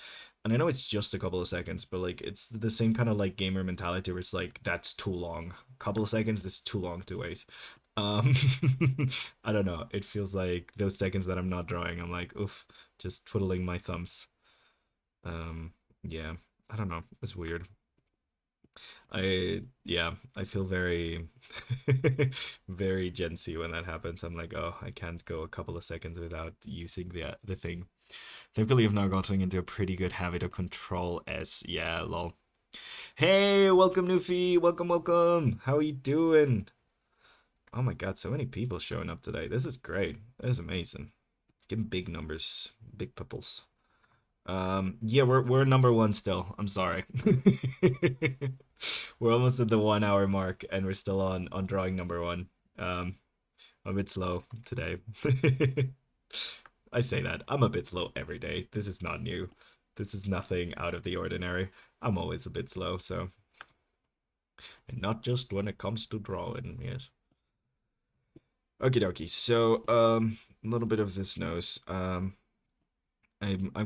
And I know it's just a couple of seconds, but like it's the same kind of like gamer mentality where it's like that's too long. Couple of seconds, that's too long to wait. Um, I don't know. It feels like those seconds that I'm not drawing, I'm like, oof, just twiddling my thumbs. Yeah, I don't know. It's weird. I feel very very Gen Z when that happens. I'm like, oh, I can't go a couple of seconds without using the thing. Thankfully, I've now gotten into a pretty good habit of Control S. Yeah, lol. Hey, welcome, Newfie. Welcome, welcome. How are you doing? Oh my god, so many people showing up today. This is great. This is amazing. Getting big numbers, big pupils. Yeah, we're number one still. I'm sorry. We're almost at the 1 hour mark, and we're still on drawing number one. Um, a bit slow today. I say that. I'm a bit slow every day. This is not new. This is nothing out of the ordinary. I'm always a bit slow, so. And not just when it comes to drawing, yes. Okie dokie. So, a little bit of this nose. I'm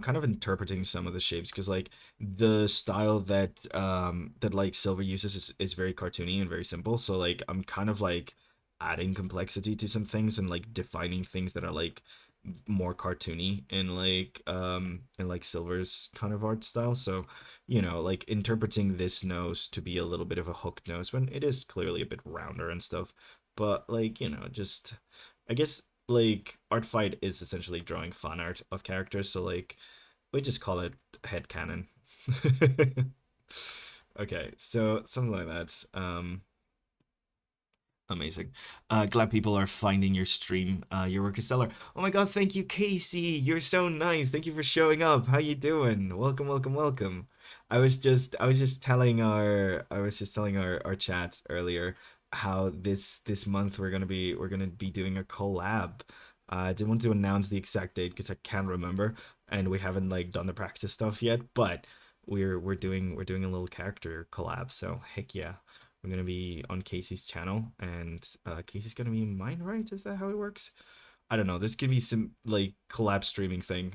kind of interpreting some of the shapes because like the style that like Silver uses is very cartoony and very simple. So like I'm kind of like adding complexity to some things and like defining things that are like more cartoony in like Silver's kind of art style. So, like interpreting this nose to be a little bit of a hooked nose when it is clearly a bit rounder and stuff. But like, just I guess like ArtFight is essentially drawing fan art of characters, so like we just call it headcanon. Okay, so something like that. Amazing. Glad people are finding your stream. Your work is stellar. Oh my god, thank you, Casey. You're so nice. Thank you for showing up. How you doing? Welcome, welcome, welcome. I was just telling our chat earlier how this month we're gonna be doing a collab. I didn't want to announce the exact date because I can't remember, and we haven't like done the practice stuff yet, but we're doing a little character collab, so heck yeah. I'm gonna be on Casey's channel, and Casey's gonna be in mine, right? Is that how it works? I don't know. There's gonna be some like collab streaming thing.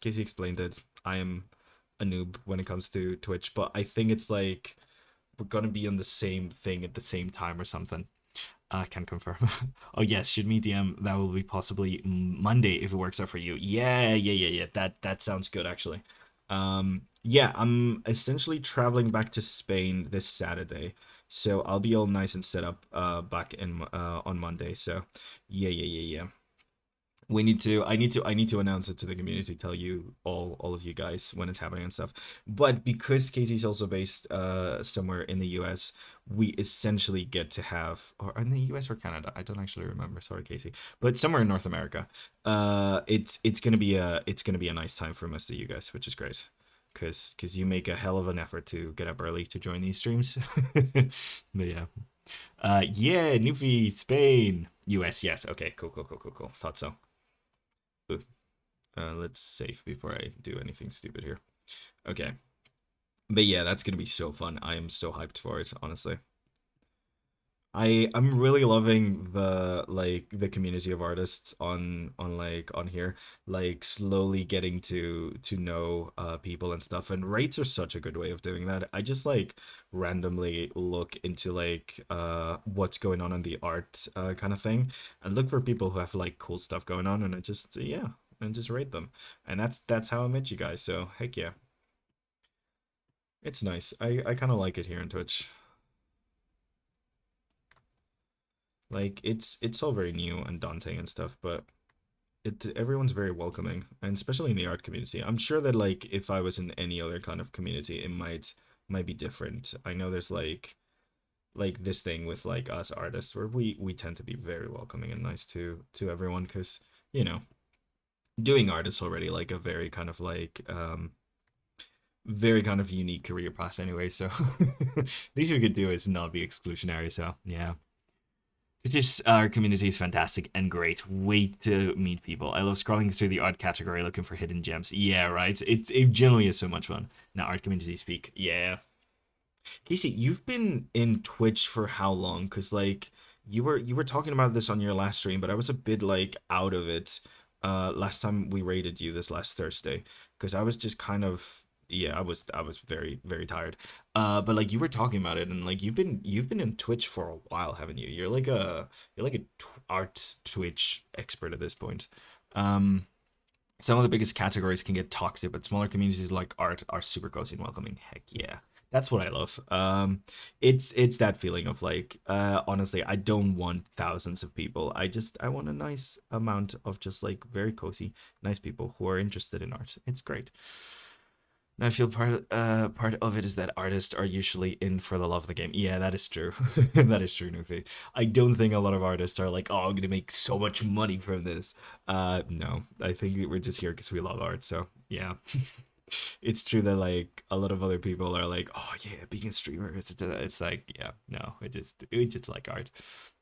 Casey explained it. I am a noob when it comes to Twitch, but I think it's like we're gonna be on the same thing at the same time or something. Can confirm. Oh yes, should me DM. That will be possibly Monday if it works out for you. Yeah, yeah, yeah, yeah. That sounds good actually. Yeah, I'm essentially traveling back to Spain this Saturday, so I'll be all nice and set up back in on Monday. So yeah, yeah, yeah, yeah. I need to announce it to the community, tell you all of you guys when it's happening and stuff. But because Casey's also based somewhere in the US, we essentially get to have, or in the US or Canada, I don't actually remember, sorry Casey, but somewhere in North America. It's gonna be a nice time for most of you guys, which is great. Cause you make a hell of an effort to get up early to join these streams. But yeah. Yeah, Newfie, Spain, US, yes. Okay, cool, cool, cool, cool, cool. Thought so. Let's save before I do anything stupid here. Okay. But yeah, that's gonna be so fun. I am so hyped for it, honestly. I'm really loving the community of artists on here, like slowly getting to know people and stuff. And rates are such a good way of doing that. I just like randomly look into like what's going on in the art kind of thing, and look for people who have like cool stuff going on, and I just yeah, and just rate them. And that's how I met you guys. So heck yeah, it's nice. I kind of like it here in Twitch. Like it's all very new and daunting and stuff, but everyone's very welcoming, and especially in the art community. I'm sure that like if I was in any other kind of community, it might be different. I know there's like this thing with like us artists where we tend to be very welcoming and nice to everyone because you know doing art is already like a very kind of like very kind of unique career path anyway. So least we could do is not be exclusionary. So yeah. Just our community is fantastic and great. Wait to meet people. I love scrolling through the art category looking for hidden gems. Yeah, right. It generally is so much fun. Now art community speak. Yeah. Casey, you've been in Twitch for how long? Cause like you were talking about this on your last stream, but I was a bit like out of it last time we raided you this last Thursday. Cause I was just kind of yeah, I was very, very tired. But like you were talking about it and like you've been in Twitch for a while, haven't you? You're like a art Twitch expert at this point. Um some of the biggest categories can get toxic, but smaller communities like art are super cozy and welcoming. Heck yeah. That's what I love. It's that feeling of like, honestly, I don't want thousands of people. I want a nice amount of just like very cozy, nice people who are interested in art. It's great. And I feel part of it is that artists are usually in for the love of the game. Yeah, that is true. That is true, Nufi. I don't think a lot of artists are like, oh, I'm gonna make so much money from this. No, I think we're just here because we love art. So yeah, it's true that like a lot of other people are like, oh yeah, being a streamer, it's like yeah, no, we just like art.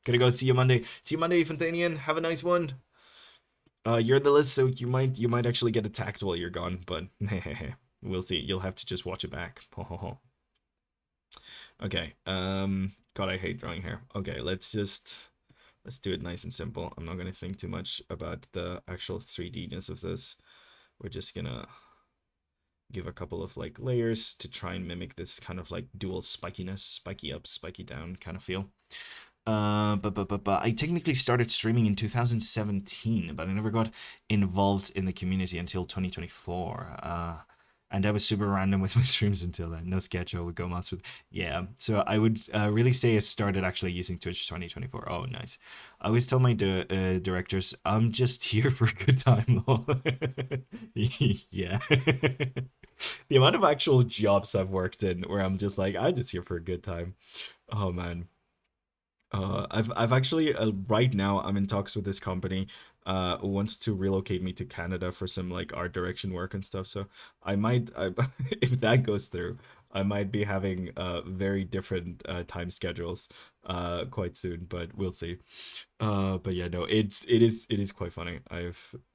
Gonna go see you Monday. See you Monday, Fontanian. Have a nice one. You're in the list, so you might actually get attacked while you're gone, but we'll see. You'll have to just watch it back. Okay. God, I hate drawing here. Okay, let's do it nice and simple. I'm not gonna think too much about the actual 3D-ness of this. We're just gonna give a couple of like layers to try and mimic this kind of like dual spikiness, spiky up, spiky down kind of feel. But I technically started streaming in 2017, but I never got involved in the community until 2024. And I was super random with my streams until then. No schedule would go months with. Yeah, so I would really say I started actually using Twitch 2024. Oh, nice. I always tell my directors, I'm just here for a good time. Lol. Yeah. The amount of actual jobs I've worked in where I'm just like, I'm just here for a good time. Oh man. I've actually right now I'm in talks with this company who wants to relocate me to Canada for some like art direction work and stuff. So if that goes through, I might be having very different time schedules quite soon, but we'll see. But yeah, no, it is quite funny.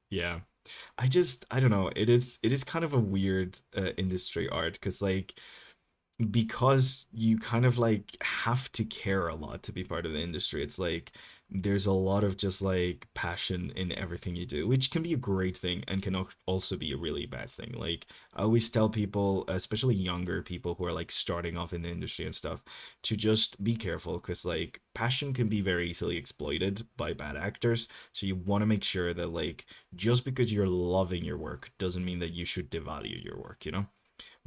Yeah. I don't know. It is kind of a weird industry art because like because you kind of like have to care a lot to be part of the industry. It's like there's a lot of just like passion in everything you do, which can be a great thing and can also be a really bad thing. Like I always tell people, especially younger people who are like starting off in the industry and stuff, to just be careful because like passion can be very easily exploited by bad actors. So you want to make sure that like just because you're loving your work doesn't mean that you should devalue your work, you know?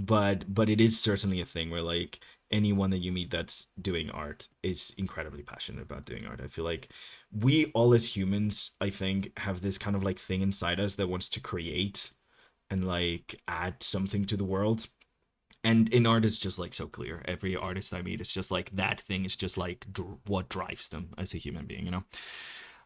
But it is certainly a thing where like anyone that you meet that's doing art is incredibly passionate about doing art. I feel like we all as humans, I think, have this kind of like thing inside us that wants to create and like add something to the world. And in art is just like so clear. Every artist I meet is just like that thing is just like what drives them as a human being, you know?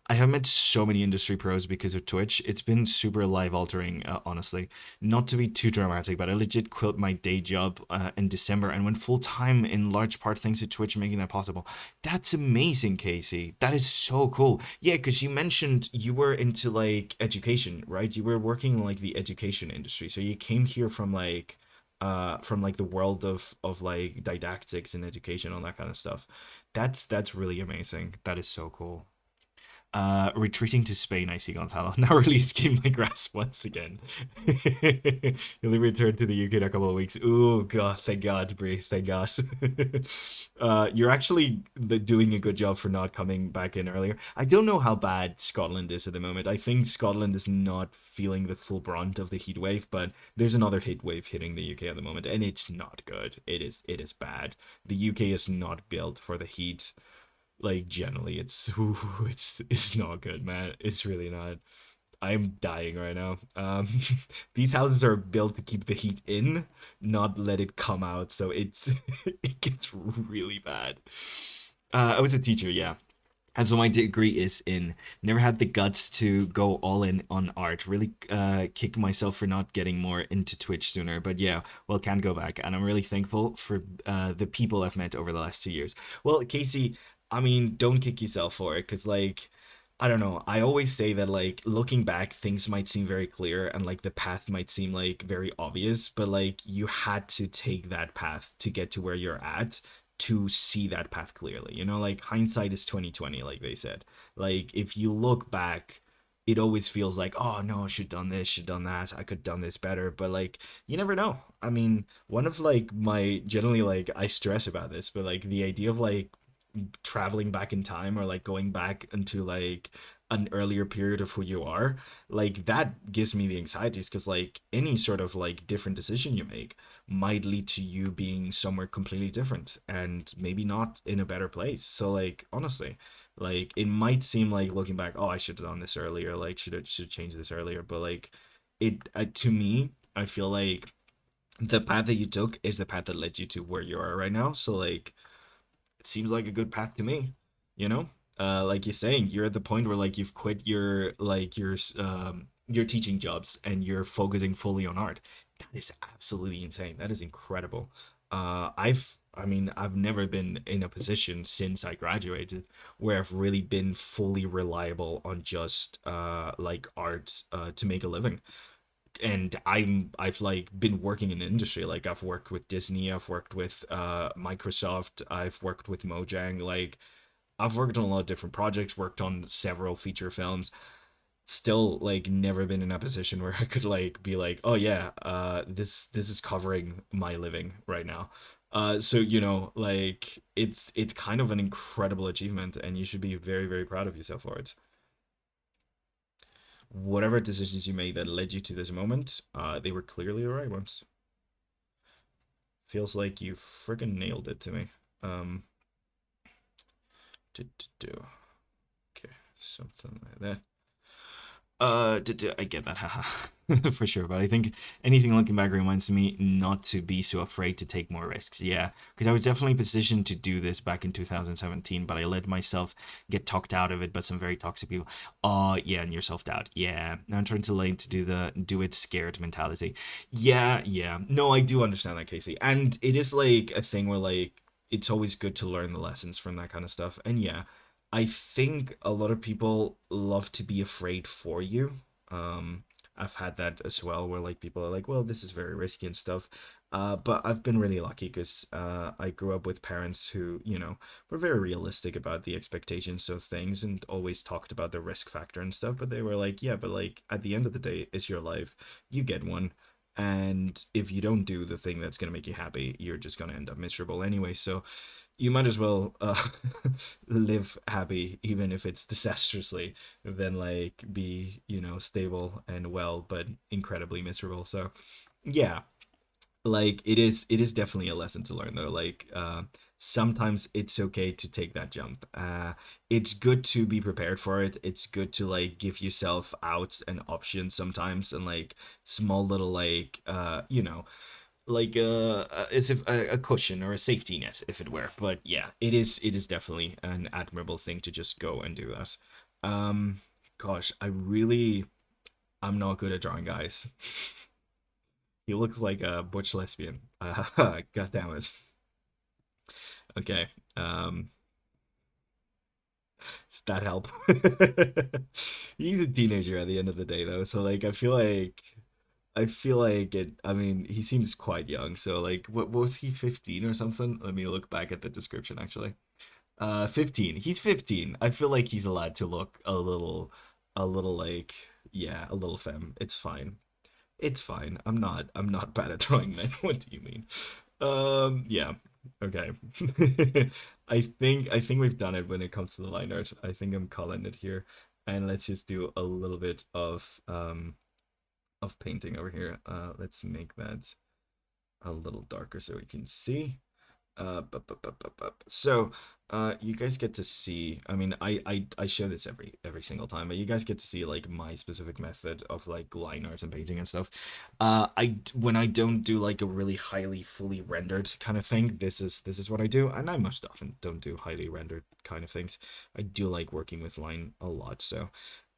I have met so many industry pros because of Twitch. It's been super life altering, honestly. Not to be too dramatic, but I legit quit my day job in December and went full time in large part thanks to Twitch making that possible. That's amazing, Casey. That is so cool. Yeah, because you mentioned you were into like education, right? You were working in like the education industry. So you came here from like the world of like didactics and education, all that kind of stuff. That's really amazing. That is so cool. Retreating to Spain, I see Gonzalo. Now really escaping my grasp once again. You'll return to the UK in a couple of weeks. Oh god, thank God, Brie, thank God. You're actually doing a good job for not coming back in earlier. I don't know how bad Scotland is at the moment. I think Scotland is not feeling the full brunt of the heat wave, but there's another heat wave hitting the UK at the moment, and it's not good. It is bad. The UK is not built for the heat like generally it's not good, man. It's really not. I'm dying right now. These houses are built to keep the heat in, not let it come out, so it's it gets really bad. I was a teacher, yeah. And so my degree is in. Never had the guts to go all in on art. Really kick myself for not getting more into Twitch sooner. But yeah, well, can go back. And I'm really thankful for the people I've met over the last 2 years. Well, Casey, I mean, don't kick yourself for it. Because, like, I don't know. I always say that, like, looking back, things might seem very clear and, like, the path might seem, like, very obvious. But, like, you had to take that path to get to where you're at to see that path clearly. You know, like hindsight is 2020, like they said. Like if you look back, it always feels like, oh no, I should done this, should done that, I could done this better. But like you never know. I mean, one of like my generally like I stress about this, but like the idea of like traveling back in time or like going back into like an earlier period of who you are, like that gives me the anxieties because like any sort of like different decision you make might lead to you being somewhere completely different and maybe not in a better place. So like honestly, like it might seem like looking back, oh, I should have done this earlier, like should change this earlier, but like it to me, I feel like the path that you took is the path that led you to where you are right now. So like it seems like a good path to me, you know? Like you're saying, you're at the point where like you've quit your teaching jobs and you're focusing fully on art. That is absolutely insane. That is incredible. I've never been in a position since I graduated where I've really been fully reliable on just like art to make a living. And I've like been working in the industry. Like I've worked with Disney, I've worked with Microsoft, I've worked with Mojang. Like I've worked on a lot of different projects, worked on several feature films. Still, like, never been in a position where I could like be like, oh yeah, this is covering my living right now. So like it's kind of an incredible achievement, and you should be very very proud of yourself for it. Whatever decisions you made that led you to this moment, they were clearly the right ones. Feels like you freaking nailed it to me. Um, do okay, something like that. I get that, haha, for sure. But I think anything looking back reminds me not to be so afraid to take more risks. Yeah, because I was definitely positioned to do this back in 2017, but I let myself get talked out of it by some very toxic people. Oh, yeah, and your self doubt. Yeah, now I'm trying to learn to do it scared mentality. Yeah, yeah. No, I do understand that, Casey, and it is like a thing where like it's always good to learn the lessons from that kind of stuff. And yeah, I think a lot of people love to be afraid for you. Um, I've had that as well, where like people are like, "Well, this is very risky and stuff." But I've been really lucky because I grew up with parents who, were very realistic about the expectations of things and always talked about the risk factor and stuff. But they were like, "Yeah, but like at the end of the day, it's your life. You get one." And if you don't do the thing that's gonna make you happy, you're just gonna end up miserable anyway. So you might as well live happy even if it's disastrously than like be stable and well but incredibly miserable. So yeah, like it is definitely a lesson to learn though. Like sometimes it's okay to take that jump. It's good to be prepared for it. It's good to like give yourself outs and options sometimes, and like small little like like as if a cushion or a safety net if it were. But yeah, it is definitely an admirable thing to just go and do that. um Gosh, I'm not good at drawing guys. He looks like a butch lesbian. God damn it. Okay. Does that help? He's a teenager at the end of the day though, so like I feel like it. I mean, he seems quite young. So, like, what was he, 15 or something? Let me look back at the description actually. 15. He's 15. I feel like he's allowed to look a little like, yeah, a little femme. It's fine. It's fine. I'm not bad at drawing men. What do you mean? Yeah. Okay. I think we've done it when it comes to the line art. I think I'm calling it here. And let's just do a little bit of painting over here. Let's make that a little darker so we can see. So, you guys get to see. I mean, I show this every single time, but you guys get to see like my specific method of like line art and painting and stuff. When I don't do like a really highly fully rendered kind of thing, this is what I do, and I most often don't do highly rendered kind of things. I do like working with line a lot, so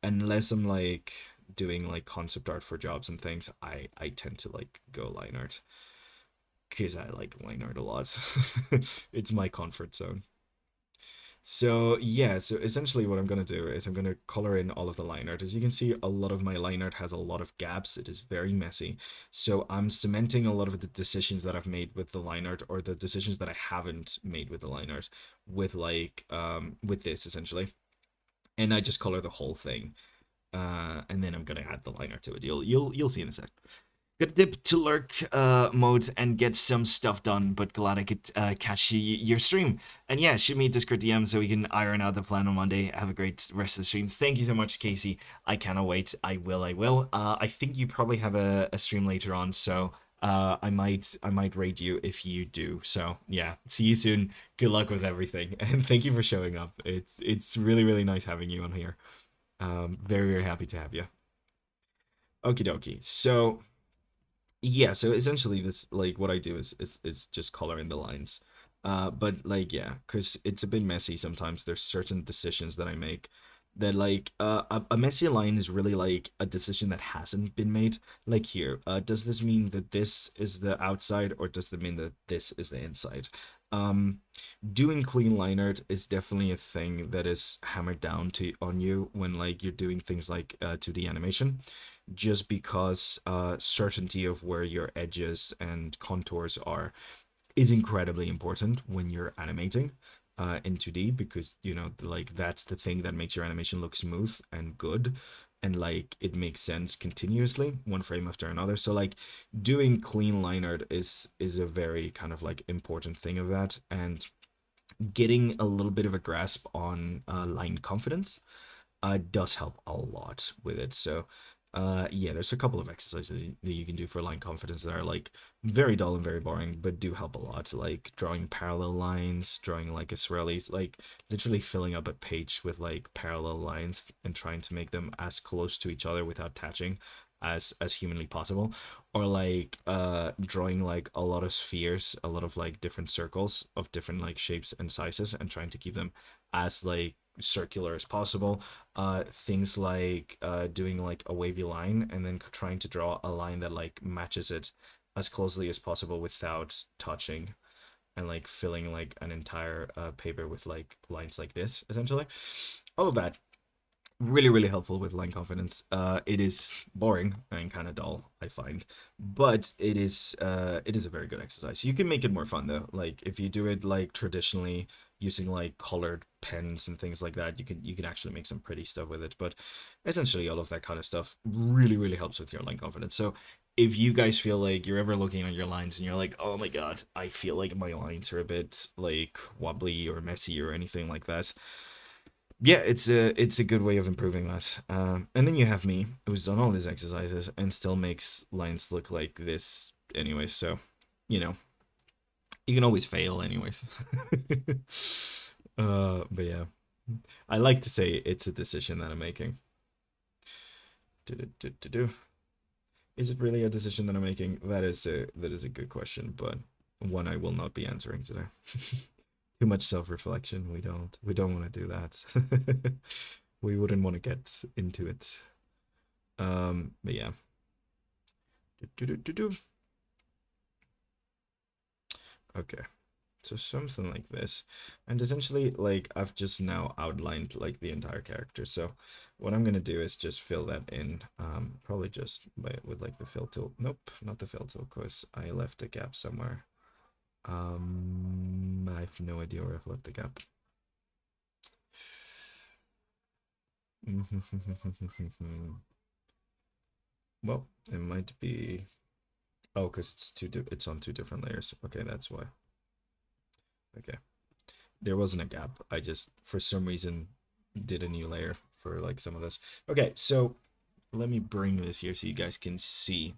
unless I'm like doing like concept art for jobs and things, I tend to like go line art because I like line art a lot. It's my comfort zone. So yeah, so essentially what I'm gonna do is I'm gonna color in all of the line art. As you can see, a lot of my line art has a lot of gaps. It is very messy. So I'm cementing a lot of the decisions that I've made with the line art, or the decisions that I haven't made with the line art, with like with this essentially. And I just color the whole thing. And then I'm gonna add the line art to it. You'll see in a sec. Good dip to lurk mode and get some stuff done, but glad I could catch your stream. And yeah, shoot me a Discord DM so we can iron out the plan on Monday. Have a great rest of the stream. Thank you so much, Casey. I cannot wait. I will. I think you probably have a stream later on, so I might raid you if you do. So yeah, see you soon. Good luck with everything, and thank you for showing up. It's really really nice having you on here. Very very happy to have you. Okie dokie. So yeah, so essentially this like what I do is just color in the lines. But like yeah, because it's a bit messy sometimes. There's certain decisions that I make that like a messy line is really like a decision that hasn't been made. Like here, does this mean that this is the outside, or does it mean that this is the inside? Um, Doing clean line art is definitely a thing that is hammered down to on you when like you're doing things like 2D animation, just because certainty of where your edges and contours are is incredibly important when you're animating in 2D, because you know like that's the thing that makes your animation look smooth and good, and like it makes sense continuously one frame after another. So like doing clean line art is a very kind of like important thing of that, and getting a little bit of a grasp on line confidence does help a lot with it. So, yeah, there's a couple of exercises that you can do for line confidence that are like very dull and very boring, but do help a lot. Like drawing parallel lines, drawing like Israelis, like literally filling up a page with like parallel lines and trying to make them as close to each other without touching as humanly possible, or like drawing like a lot of spheres, a lot of like different circles of different like shapes and sizes, and trying to keep them as like circular as possible. Things like doing like a wavy line and then trying to draw a line that like matches it as closely as possible without touching, and like filling like an entire paper with like lines like this essentially. All of that really really helpful with line confidence. It is boring and kind of dull, I find, but it is a very good exercise. You can make it more fun though, like if you do it like traditionally using like colored pens and things like that, you can actually make some pretty stuff with it. But essentially all of that kind of stuff really really helps with your line confidence. So if you guys feel like you're ever looking at your lines and you're like, oh my god, I feel like my lines are a bit like wobbly or messy or anything like that, yeah, it's a good way of improving that. And then you have me, who's done all these exercises and still makes lines look like this anyway. So, you know, you can always fail anyways. But yeah, I like to say it's a decision that I'm making. Do. Is it really a decision that I'm making? That is a good question, but one I will not be answering today. Too much self-reflection. We don't want to do that. We wouldn't want to get into it. But yeah. Do. Okay. So something like this. And essentially, like, I've just now outlined, like, the entire character. So what I'm going to do is just fill that in, probably just with, like, the fill tool. Nope, not the fill tool, because I left a gap somewhere. I have no idea where I've left the gap. Well, it might be... Oh, because it's on two different layers. Okay, that's why. Okay. There wasn't a gap. I just, for some reason, did a new layer for like some of this. Okay, so let me bring this here so you guys can see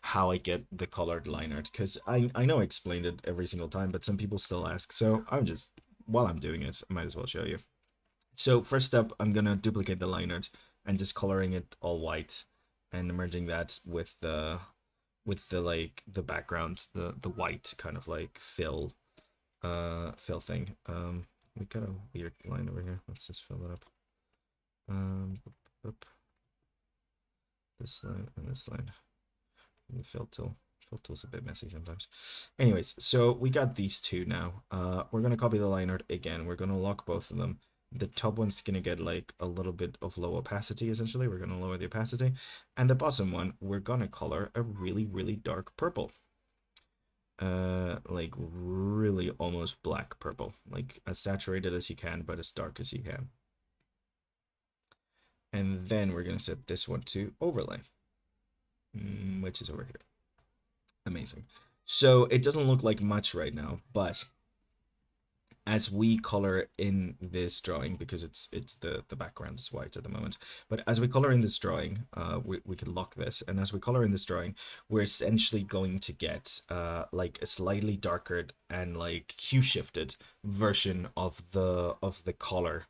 how I get the colored line art, because I know I explained it every single time, but some people still ask. So I'm just, while I'm doing it, I might as well show you. So first step, I'm gonna duplicate the line art and just coloring it all white and merging that with the like the background, the white kind of like fill thing. We got a weird line over here. Let's just fill it up. Up. This line and this line. And the fill tool. Fill tool's a bit messy sometimes. Anyways, so we got these two now. We're gonna copy the line art again. We're gonna lock both of them. The top one's gonna get like a little bit of low opacity, essentially. We're gonna lower the opacity. And the bottom one, we're gonna color a really, really dark purple. Like really almost black purple, like as saturated as you can, but as dark as you can. And then we're gonna set this one to overlay, which is over here. Amazing. So it doesn't look like much right now, but as we color in this drawing, because it's the background is white at the moment, but as we color in this drawing, we can lock this, and as we color in this drawing, we're essentially going to get like a slightly darker and like hue shifted version of the color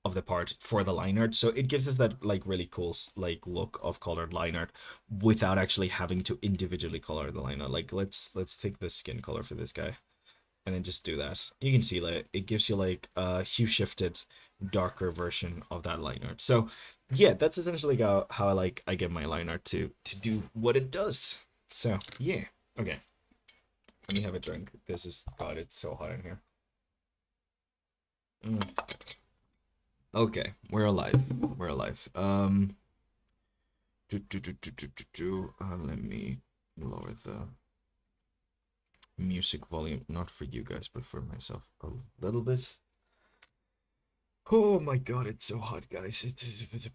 of the part for the line art. So it gives us that like really cool like look of colored line art without actually having to individually color the line art. Like let's take the skin color for this guy. and then just do that. You can see like it gives you like a hue shifted darker version of that line art. So yeah, that's essentially how I like I get my line art to do what it does. So yeah. Okay. Let me have a drink. This is God, it's so hot in here. Mm. Okay, we're alive. We're alive. Let me lower the music volume, not for you guys, but for myself a little bit. Oh my God, it's so hot, guys. It's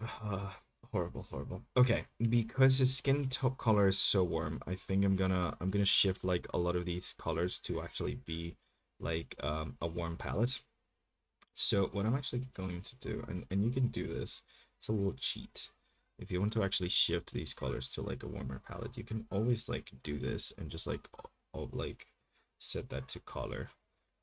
horrible, horrible. Okay, because his skin color is so warm, I think I'm gonna shift like a lot of these colors to actually be like a warm palette. So what I'm actually going to do, and you can do this, it's a little cheat. If you want to actually shift these colors to like a warmer palette, you can always like do this and just like like set that to color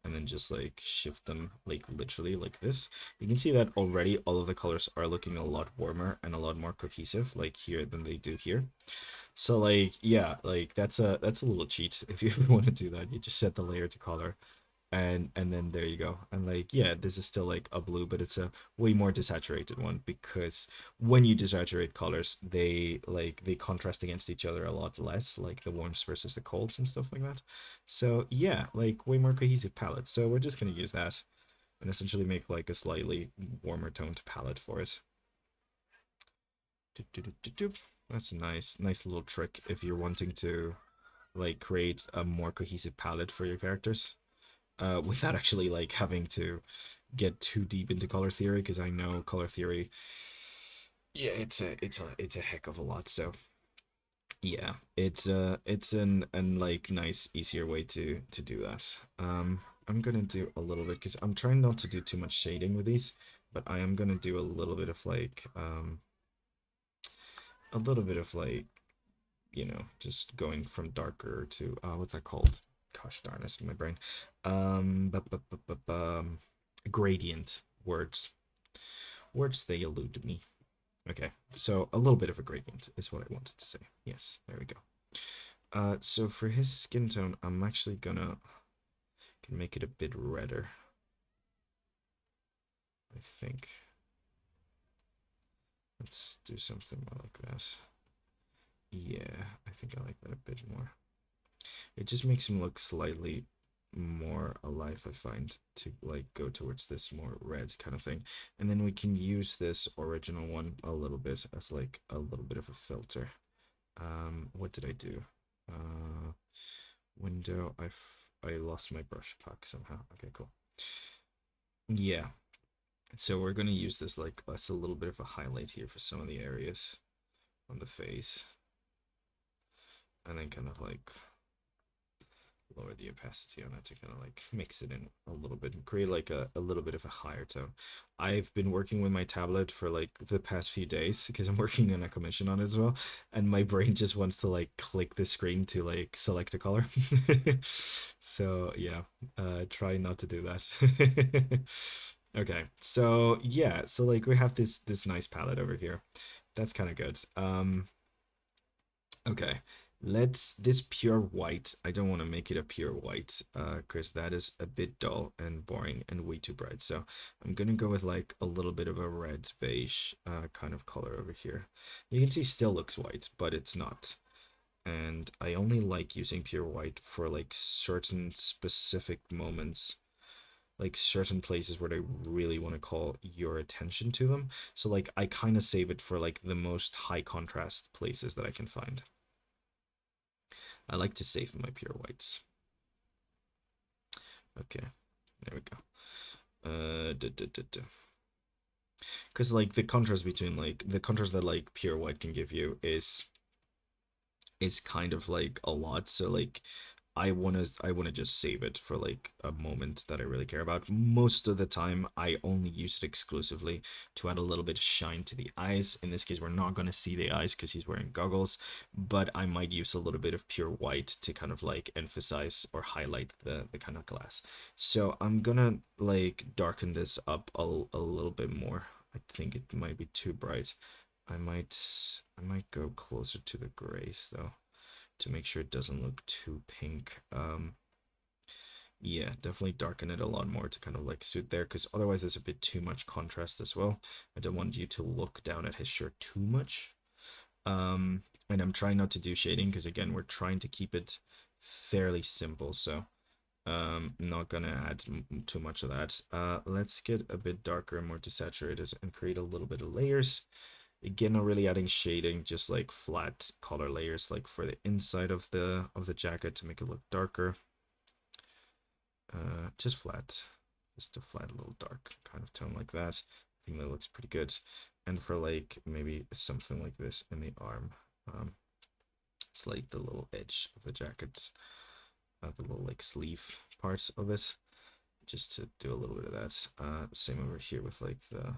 and then just like shift them like literally like this. You can see that already all of the colors are looking a lot warmer and a lot more cohesive like here than they do here. So like yeah, like that's a little cheat. If you want to do that, you just set the layer to color and then there you go. And like yeah, this is still like a blue, but it's a way more desaturated one because when you desaturate colors, they contrast against each other a lot less, like the warms versus the colds and stuff like that. So yeah, like way more cohesive palette. So we're just gonna use that and essentially make like a slightly warmer toned palette for it. That's a nice little trick if you're wanting to like create a more cohesive palette for your characters without actually like having to get too deep into color theory, because I know color theory, yeah, it's a heck of a lot. So yeah, it's an like nice easier way to do that. I'm gonna do a little bit because I'm trying not to do too much shading with these, but I am gonna do a little bit of like a little bit of like just going from darker to what's that called? Gosh darn, it's in my brain. Gradient words. Words they elude me. Okay, so a little bit of a gradient is what I wanted to say. Yes, there we go. So for his skin tone, I'm actually gonna can make it a bit redder. I think. Let's do something more like that. Yeah, I think I like that a bit more. It just makes him look slightly more alive, I find, to like go towards this more red kind of thing. And then we can use this original one a little bit as like a little bit of a filter. What did I do? Uh, window, I lost my brush pack somehow. Okay, cool. Yeah, so we're gonna use this like as a little bit of a highlight here for some of the areas on the face. And then kind of like lower the opacity on it to kind of like mix it in a little bit and create like a little bit of a higher tone. I've been working with my tablet for like the past few days because I'm working on a commission on it as well, and my brain just wants to like click the screen to like select a color. So yeah, try not to do that. Okay, so yeah, so like we have this nice palette over here. That's kind of good. Okay, let's this pure white. I don't want to make it a pure white because that is a bit dull and boring and way too bright. So I'm gonna go with like a little bit of a red beige kind of color over here. You can see still looks white, but it's not. And I only like using pure white for like certain specific moments, like certain places where I really want to call your attention to them. So like I kind of save it for like the most high contrast places that I can find. I like to save my pure whites. Okay, there we go. Because like the contrast between like the contrast that like pure white can give you is kind of like a lot. So like I wanna just save it for like a moment that I really care about. Most of the time I only use it exclusively to add a little bit of shine to the eyes. In this case, we're not gonna see the eyes because he's wearing goggles, but I might use a little bit of pure white to kind of like emphasize or highlight the kind of glass. So I'm gonna like darken this up a little bit more. I think it might be too bright. I might go closer to the grays though to make sure it doesn't look too pink. Yeah, definitely darken it a lot more to kind of like suit there, because otherwise there's a bit too much contrast as well. I don't want you to look down at his shirt too much. And I'm trying not to do shading because again, we're trying to keep it fairly simple. So not gonna add too much of that. Let's get a bit darker and more desaturated and create a little bit of layers. Again, not really adding shading, just like flat color layers, like for the inside of the jacket to make it look darker. Just flat, just a flat little dark kind of tone like that. I think that looks pretty good. And for like maybe something like this in the arm, it's like the little edge of the jacket, the little like sleeve parts of it, just to do a little bit of that. Same over here with like the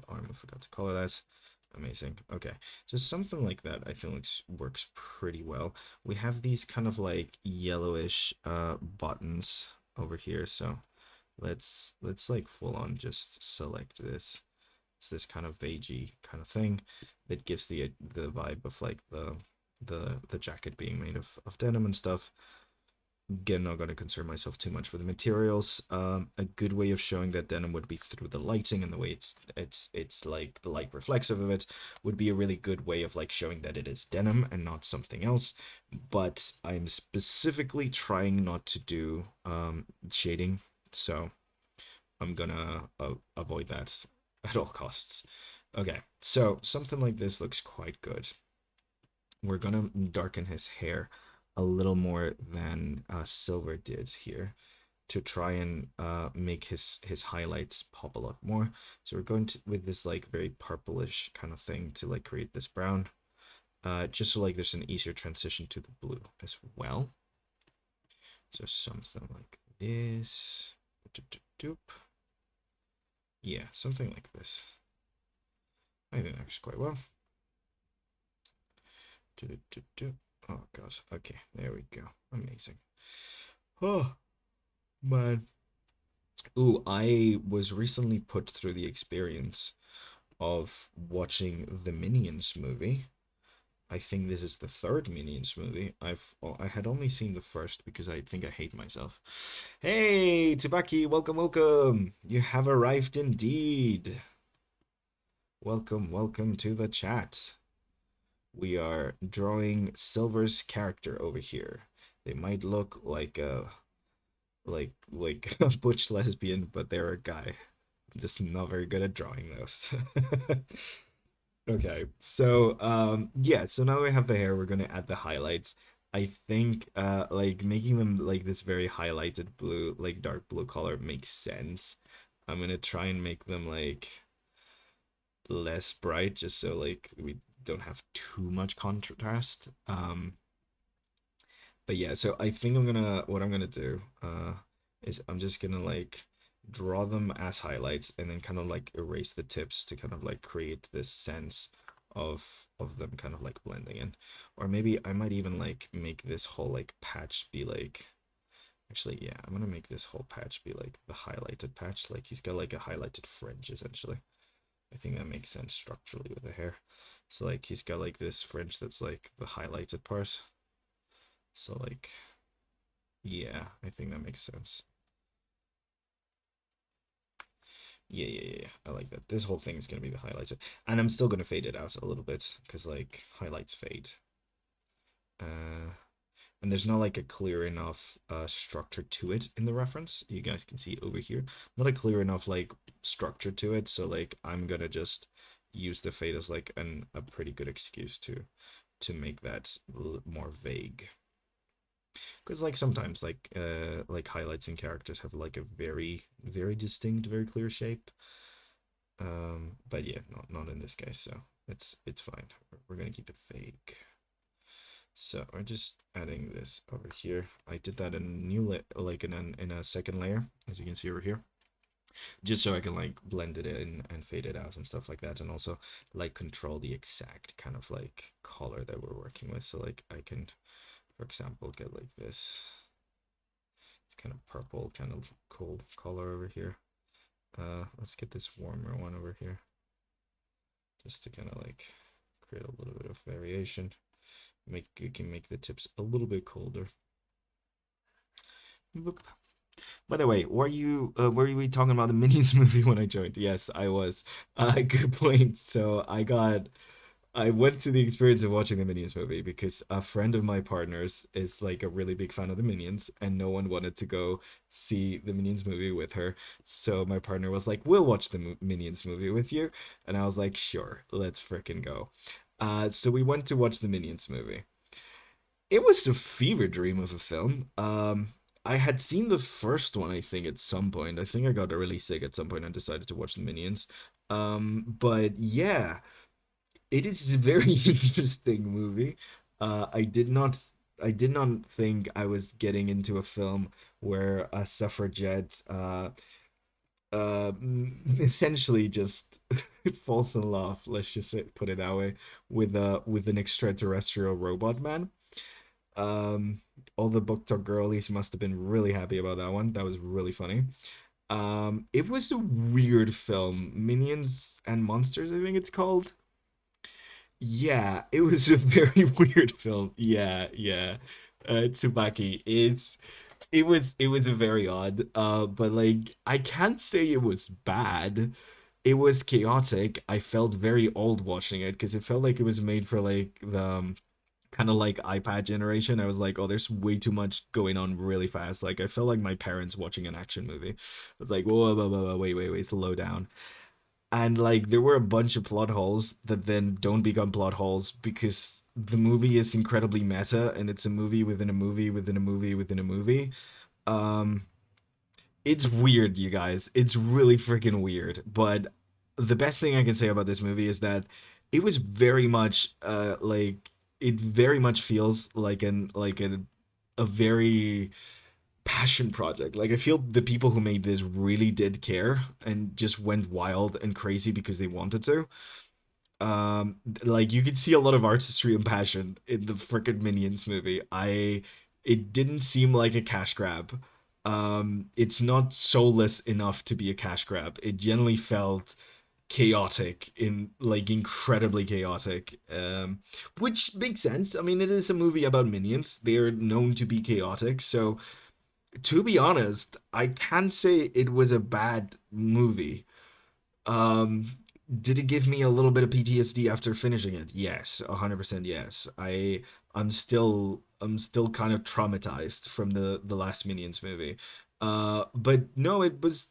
arm. I forgot to color that. Amazing. Okay, so something like that I feel like works pretty well. We have these kind of like yellowish buttons over here, so let's like full on just select this. It's this kind of veggie kind of thing that gives the vibe of like the jacket being made of denim and stuff. Again, not going to concern myself too much with the materials. A good way of showing that denim would be through the lighting, and the way it's like the light reflexive of it would be a really good way of like showing that it is denim and not something else. But I'm specifically trying not to do shading, so I'm gonna avoid that at all costs. Okay, so something like this looks quite good. We're gonna darken his hair a little more than Silver did here to try and make his highlights pop a lot more. So we're going to with this like very purplish kind of thing to like create this brown, just so like there's an easier transition to the blue as well. So something like this. Yeah, something like this. I think that works quite well. Oh gosh. Okay, there we go. Amazing. Oh man. Ooh, I was recently put through the experience of watching the Minions movie. I think this is the third Minions movie. I had only seen the first because I think I hate myself. Hey, Tubaki, welcome, welcome. You have arrived indeed. Welcome, welcome to the chat. We are drawing Silver's character over here. They might look like like a butch lesbian, but they're a guy. I'm just not very good at drawing those. Okay, so yeah, so now we have the hair, we're gonna add the highlights. I think like making them like this very highlighted blue, like dark blue color makes sense. I'm gonna try and make them like less bright just so like we don't have too much contrast. But yeah, so I think what I'm gonna do is I'm just gonna like draw them as highlights and then kind of like erase the tips to kind of like create this sense of them kind of like blending in. Or maybe I might even like make this whole like patch be like, actually yeah, I'm gonna make this whole patch be like the highlighted patch. Like he's got like a highlighted fringe essentially. I think that makes sense structurally with the hair. So like he's got like this fringe that's like the highlighted part. So like, yeah, I think that makes sense. Yeah. I like that. This whole thing is gonna be the highlighter, and I'm still gonna fade it out a little bit because like highlights fade. Uh, and there's not like a clear enough structure to it in the reference. You guys can see over here, not a clear enough like structure to it. So like I'm gonna just use the fade as like a pretty good excuse to make that more vague. Because like sometimes like highlights and characters have like a very distinct, very clear shape. But yeah, not in this case, so it's fine. We're gonna keep it fake. So we're just adding this over here. I did that in a new like in a second layer, as you can see over here, just so I can like blend it in and fade it out and stuff like that, and also like control the exact kind of like color that we're working with. So like I can, for example, get like this kind of purple, kind of cool color over here. Let's get this warmer one over here, just to kind of like create a little bit of variation. You can make the tips a little bit colder. Boop. By the way, were we talking about the Minions movie when I joined? Yes, I was. Good point. So I went to the experience of watching the Minions movie because a friend of my partner's is like a really big fan of the Minions, and no one wanted to go see the Minions movie with her. So my partner was like, "We'll watch the Minions movie with you," and I was like, "Sure, let's fricking go." So we went to watch the Minions movie. It was a fever dream of a film. I had seen the first one, I think, at some point. I think I got really sick at some point and decided to watch the Minions. But yeah, it is a very interesting movie. I did not think I was getting into a film where a suffragette essentially just falls in love, let's just put it that way, with an extraterrestrial robot man. Um, all the book talk girlies must have been really happy about that one. That was really funny. It was a weird film. Minions and Monsters, I think it's called. Yeah, it was a very weird film. Yeah, yeah. Tsubaki. It was a very odd. But like I can't say it was bad. It was chaotic. I felt old watching it because it felt like it was made for like the kind of like iPad generation. I was like, oh, there's way too much going on really fast. Like I felt like my parents watching an action movie. I was like, whoa, whoa, whoa, whoa, wait, slow down. And like there were a bunch of plot holes that then don't become plot holes because the movie is incredibly meta and it's a movie within a movie within a movie within a movie. Um, it's weird, you guys. It's really freaking weird. But the best thing I can say about this movie is that it was very much like it very much feels like a very passion project. Like I feel the people who made this really did care and just went wild and crazy because they wanted to. Like you could see a lot of artistry and passion in the freaking Minions movie. It didn't seem like a cash grab. It's not soulless enough to be a cash grab. It generally felt chaotic, in like incredibly chaotic, which makes sense. I mean, it is a movie about minions. They're known to be chaotic, so to be honest, I can't say it was a bad movie. Um, did it give me a little bit of PTSD after finishing it? Yes, 100% yes. I'm still kind of traumatized from the last Minions movie. But no, it was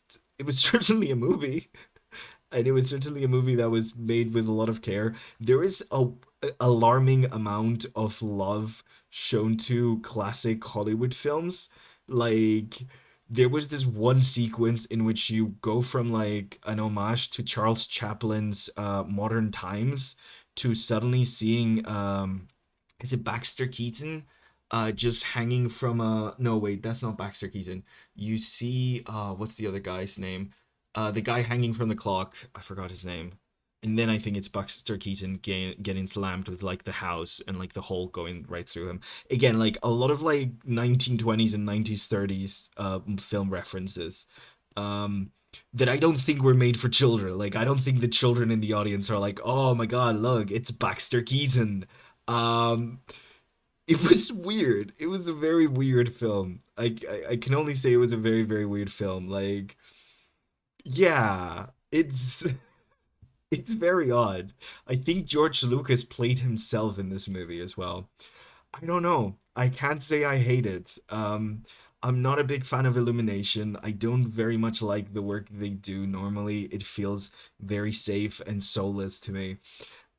certainly a movie. And it was certainly a movie that was made with a lot of care. There is a alarming amount of love shown to classic Hollywood films. Like there was this one sequence in which you go from like an homage to Charles Chaplin's Modern Times to suddenly seeing is it Baxter Keaton just hanging from a no wait, that's not Baxter Keaton. You see what's the other guy's name? The guy hanging from the clock, I forgot his name. And then I think it's Baxter Keaton getting slammed with like the house and like the hole going right through him. Again, like a lot of like 1920s and 90s 30s film references. Um that I don't think were made for children. Like I don't think the children in the audience are like, "Oh my god, look, it's Baxter Keaton." Um it was weird. It was a very weird film. I can only say it was a very very weird film. Like yeah, it's very odd. I think George Lucas played himself in this movie as well. I don't know. I can't say I hate it. I'm not a big fan of Illumination. I don't very much like the work they do normally. It feels very safe and soulless to me.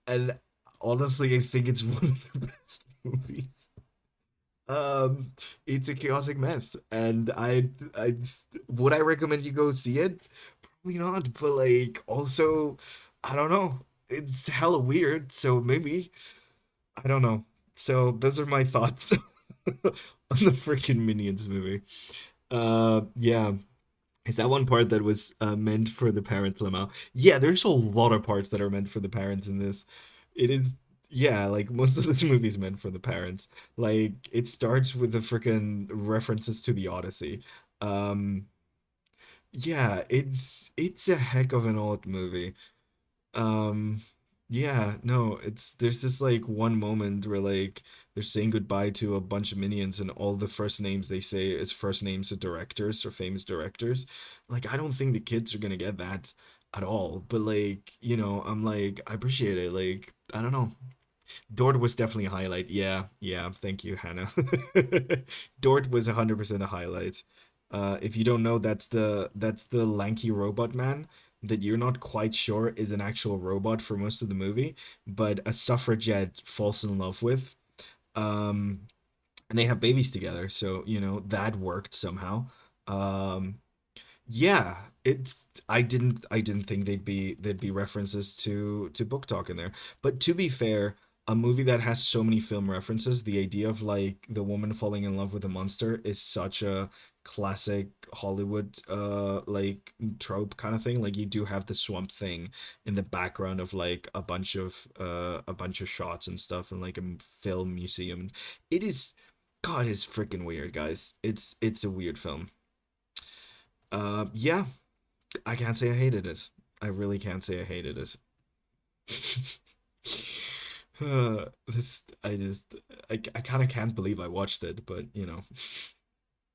And honestly, I think it's one of the best movies. Um, it's a chaotic mess, and I would I recommend you go see it? Probably not, but like also, I don't know. It's hella weird, so maybe I don't know. So those are my thoughts on the freaking Minions movie. Yeah. Is that one part that was meant for the parents, Lamau? Yeah, there's a lot of parts that are meant for the parents in this. It is, yeah, like most of this movie is meant for the parents. Like it starts with the freaking references to the Odyssey. Um, yeah, it's a heck of an old movie. Um, yeah, no, it's there's this like one moment where like they're saying goodbye to a bunch of minions, and all the first names they say is first names of directors or famous directors. Like, I don't think the kids are gonna get that at all. But like, I'm like, I appreciate it. Like, I don't know. Dort was definitely a highlight. Yeah, yeah. Thank you, Hannah. Dort was 100% a highlight. If you don't know, that's the lanky robot man that you're not quite sure is an actual robot for most of the movie, but a suffragette falls in love with. Um, and they have babies together, so that worked somehow. Um, yeah, it's I didn't think there'd be references to book talk in there. But to be fair, a movie that has so many film references, the idea of like the woman falling in love with a monster is such a classic Hollywood like trope kind of thing. Like you do have the swamp thing in the background of like a bunch of shots and stuff and like a film museum. It is God, it's freaking weird, guys. It's a weird film. Yeah, I can't say I hated it. I really can't say I hated it. This, I kind of can't believe I watched it, but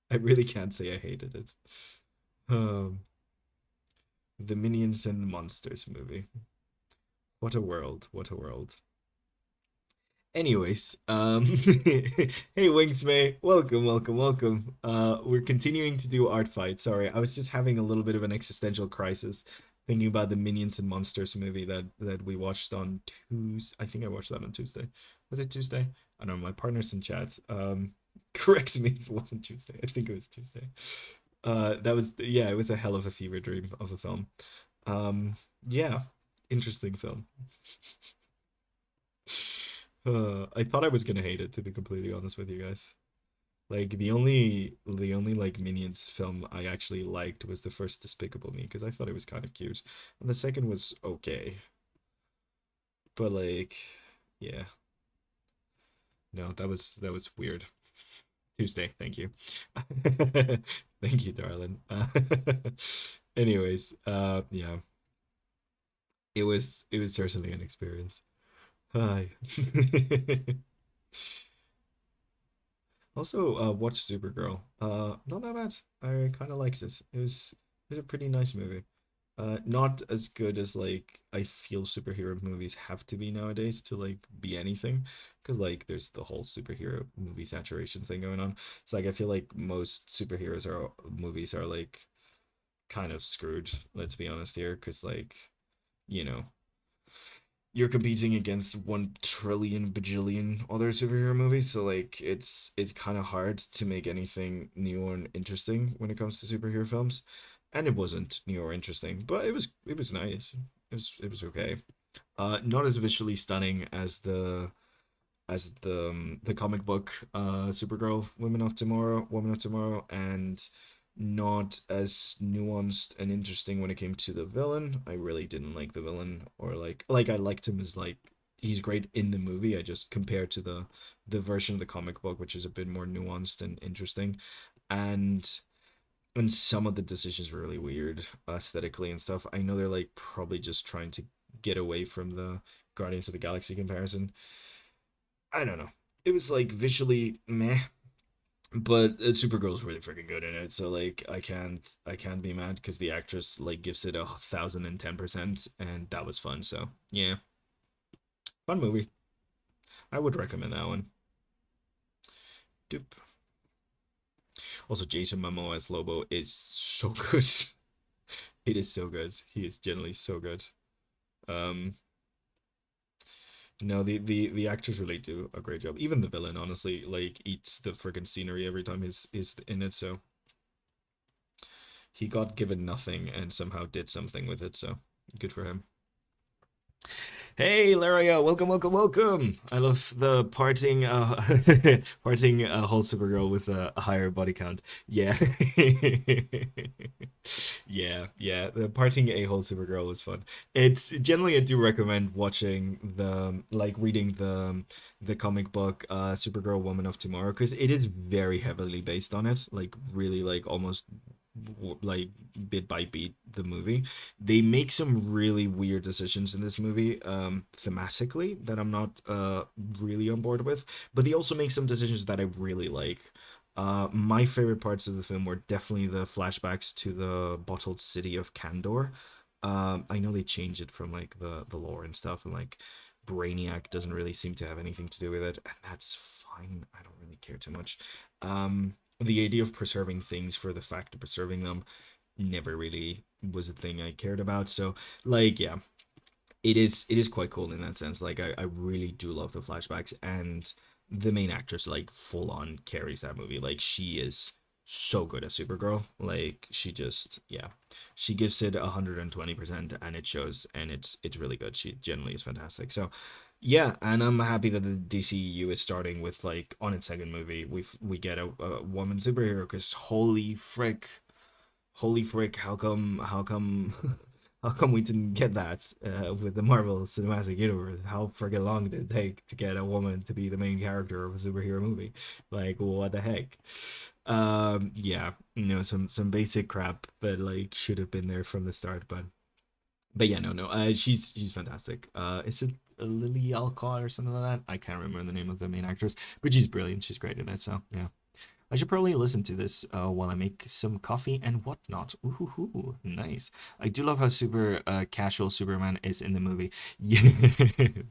I really can't say I hated it. Um, the Minions and Monsters movie. What a world! What a world! Anyways, hey Wings mate, welcome, welcome, welcome. We're continuing to do Art Fight. Sorry, I was just having a little bit of an existential crisis, thinking about the Minions and Monsters movie that we watched on Tuesday. I think I watched that on Tuesday. Was it Tuesday? I don't know. My partner's in chat. Correct me if it wasn't Tuesday. I think it was Tuesday. That was yeah, it was a hell of a fever dream of a film. Yeah, interesting film. I thought I was gonna hate it, to be completely honest with you guys. Like the only like Minions film I actually liked was the first Despicable Me because I thought it was kind of cute, and the second was okay, but like, yeah, no, that was weird. Tuesday, thank you, thank you, darling. Anyways, yeah, it was certainly an experience. Hi. Also, watch Supergirl. Not that bad. I kind of liked it. It was a pretty nice movie. Not as good as like I feel superhero movies have to be nowadays to like be anything, because like there's the whole superhero movie saturation thing going on. It's like I feel like most superheroes are movies are like kind of screwed. Let's be honest here, because like you know you're competing against 1 trillion bajillion other superhero movies, so like it's kind of hard to make anything new and interesting when it comes to superhero films. And it wasn't new or interesting, but it was nice. It was okay. Not as visually stunning as the comic book Supergirl Woman of Tomorrow, and not as nuanced and interesting when it came to the villain. I really didn't like the villain, or like I liked him as like he's great in the movie. I just compared to the version of the comic book, which is a bit more nuanced and interesting, and some of the decisions were really weird aesthetically and stuff. I know they're like probably just trying to get away from the Guardians of the Galaxy comparison. I don't know. It was like visually meh, but Supergirl's really freaking good in it. So like I can't be mad because the actress like gives it 1,010%, and that was fun. So yeah, fun movie. I would recommend that one. Doop. Also, Jason Momoa as Lobo is so good. It is so good. He is generally so good. Um, no, the actors really do a great job. Even the villain, honestly, like eats the freaking scenery every time he's in it. So he got given nothing and somehow did something with it. So good for him. Hey, Laria, welcome, welcome, welcome. I love the parting, parting whole Supergirl with a higher body count. Yeah, yeah, yeah. The parting a-hole Supergirl was fun. It's generally I do recommend watching like reading the comic book, Supergirl Woman of Tomorrow, because it is very heavily based on it. Like really, like almost like bit by bit the movie. They make some really weird decisions in this movie, thematically, that I'm not really on board with, but they also make some decisions that I really like. My favorite parts of the film were definitely the flashbacks to the bottled city of Kandor. I know they changed it from like the lore and stuff, and like Brainiac doesn't really seem to have anything to do with it, and that's fine. I don't really care too much. The idea of preserving things for the fact of preserving them never really was a thing I cared about. So like yeah, it is quite cool in that sense. Like I really do love the flashbacks, and the main actress like full on carries that movie. Like she is so good at Supergirl. Like she just yeah, she gives it 120% and it shows, and it's really good. She generally is fantastic. So yeah, and I'm happy that the DCU is starting with like on its second movie we get a woman superhero, because holy frick, how come how come we didn't get that with the Marvel Cinematic Universe? How friggin' long did it take to get a woman to be the main character of a superhero movie? Like, what the heck? Yeah, some basic crap that like should have been there from the start, but yeah, no, she's fantastic. Is it Lily Alcott or something like that? I can't remember the name of the main actress, but she's brilliant. She's great in it. So yeah. I should probably listen to this while I make some coffee and whatnot. Ooh, nice. I do love how super casual Superman is in the movie. Yeah,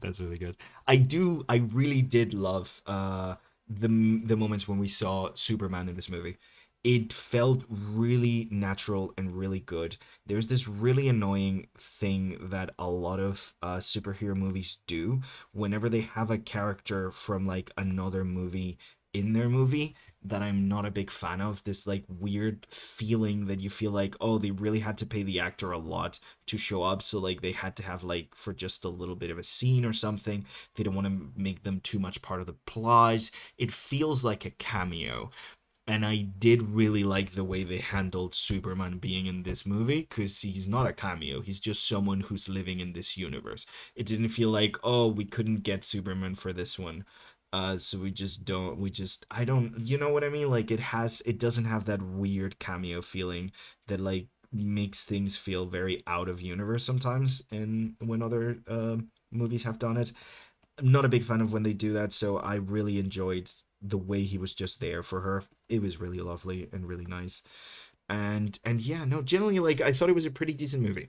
that's really good. I really did love the moments when we saw Superman in this movie. It felt really natural and really good. There's this really annoying thing that a lot of superhero movies do whenever they have a character from like another movie in their movie that I'm not a big fan of. This like weird feeling that you feel like, oh, they really had to pay the actor a lot to show up. So like they had to have like for just a little bit of a scene or something. They don't want to make them too much part of the plot. It feels like a cameo. And I did really like the way they handled Superman being in this movie, because he's not a cameo. He's just someone who's living in this universe. It didn't feel like, oh, we couldn't get Superman for this one. So I don't, you know what I mean? Like it doesn't have that weird cameo feeling that like makes things feel very out of universe sometimes. And when other movies have done it, I'm not a big fan of when they do that, so I really enjoyed the way he was just there for her. It was really lovely and really nice. And yeah, no, generally like I thought it was a pretty decent movie.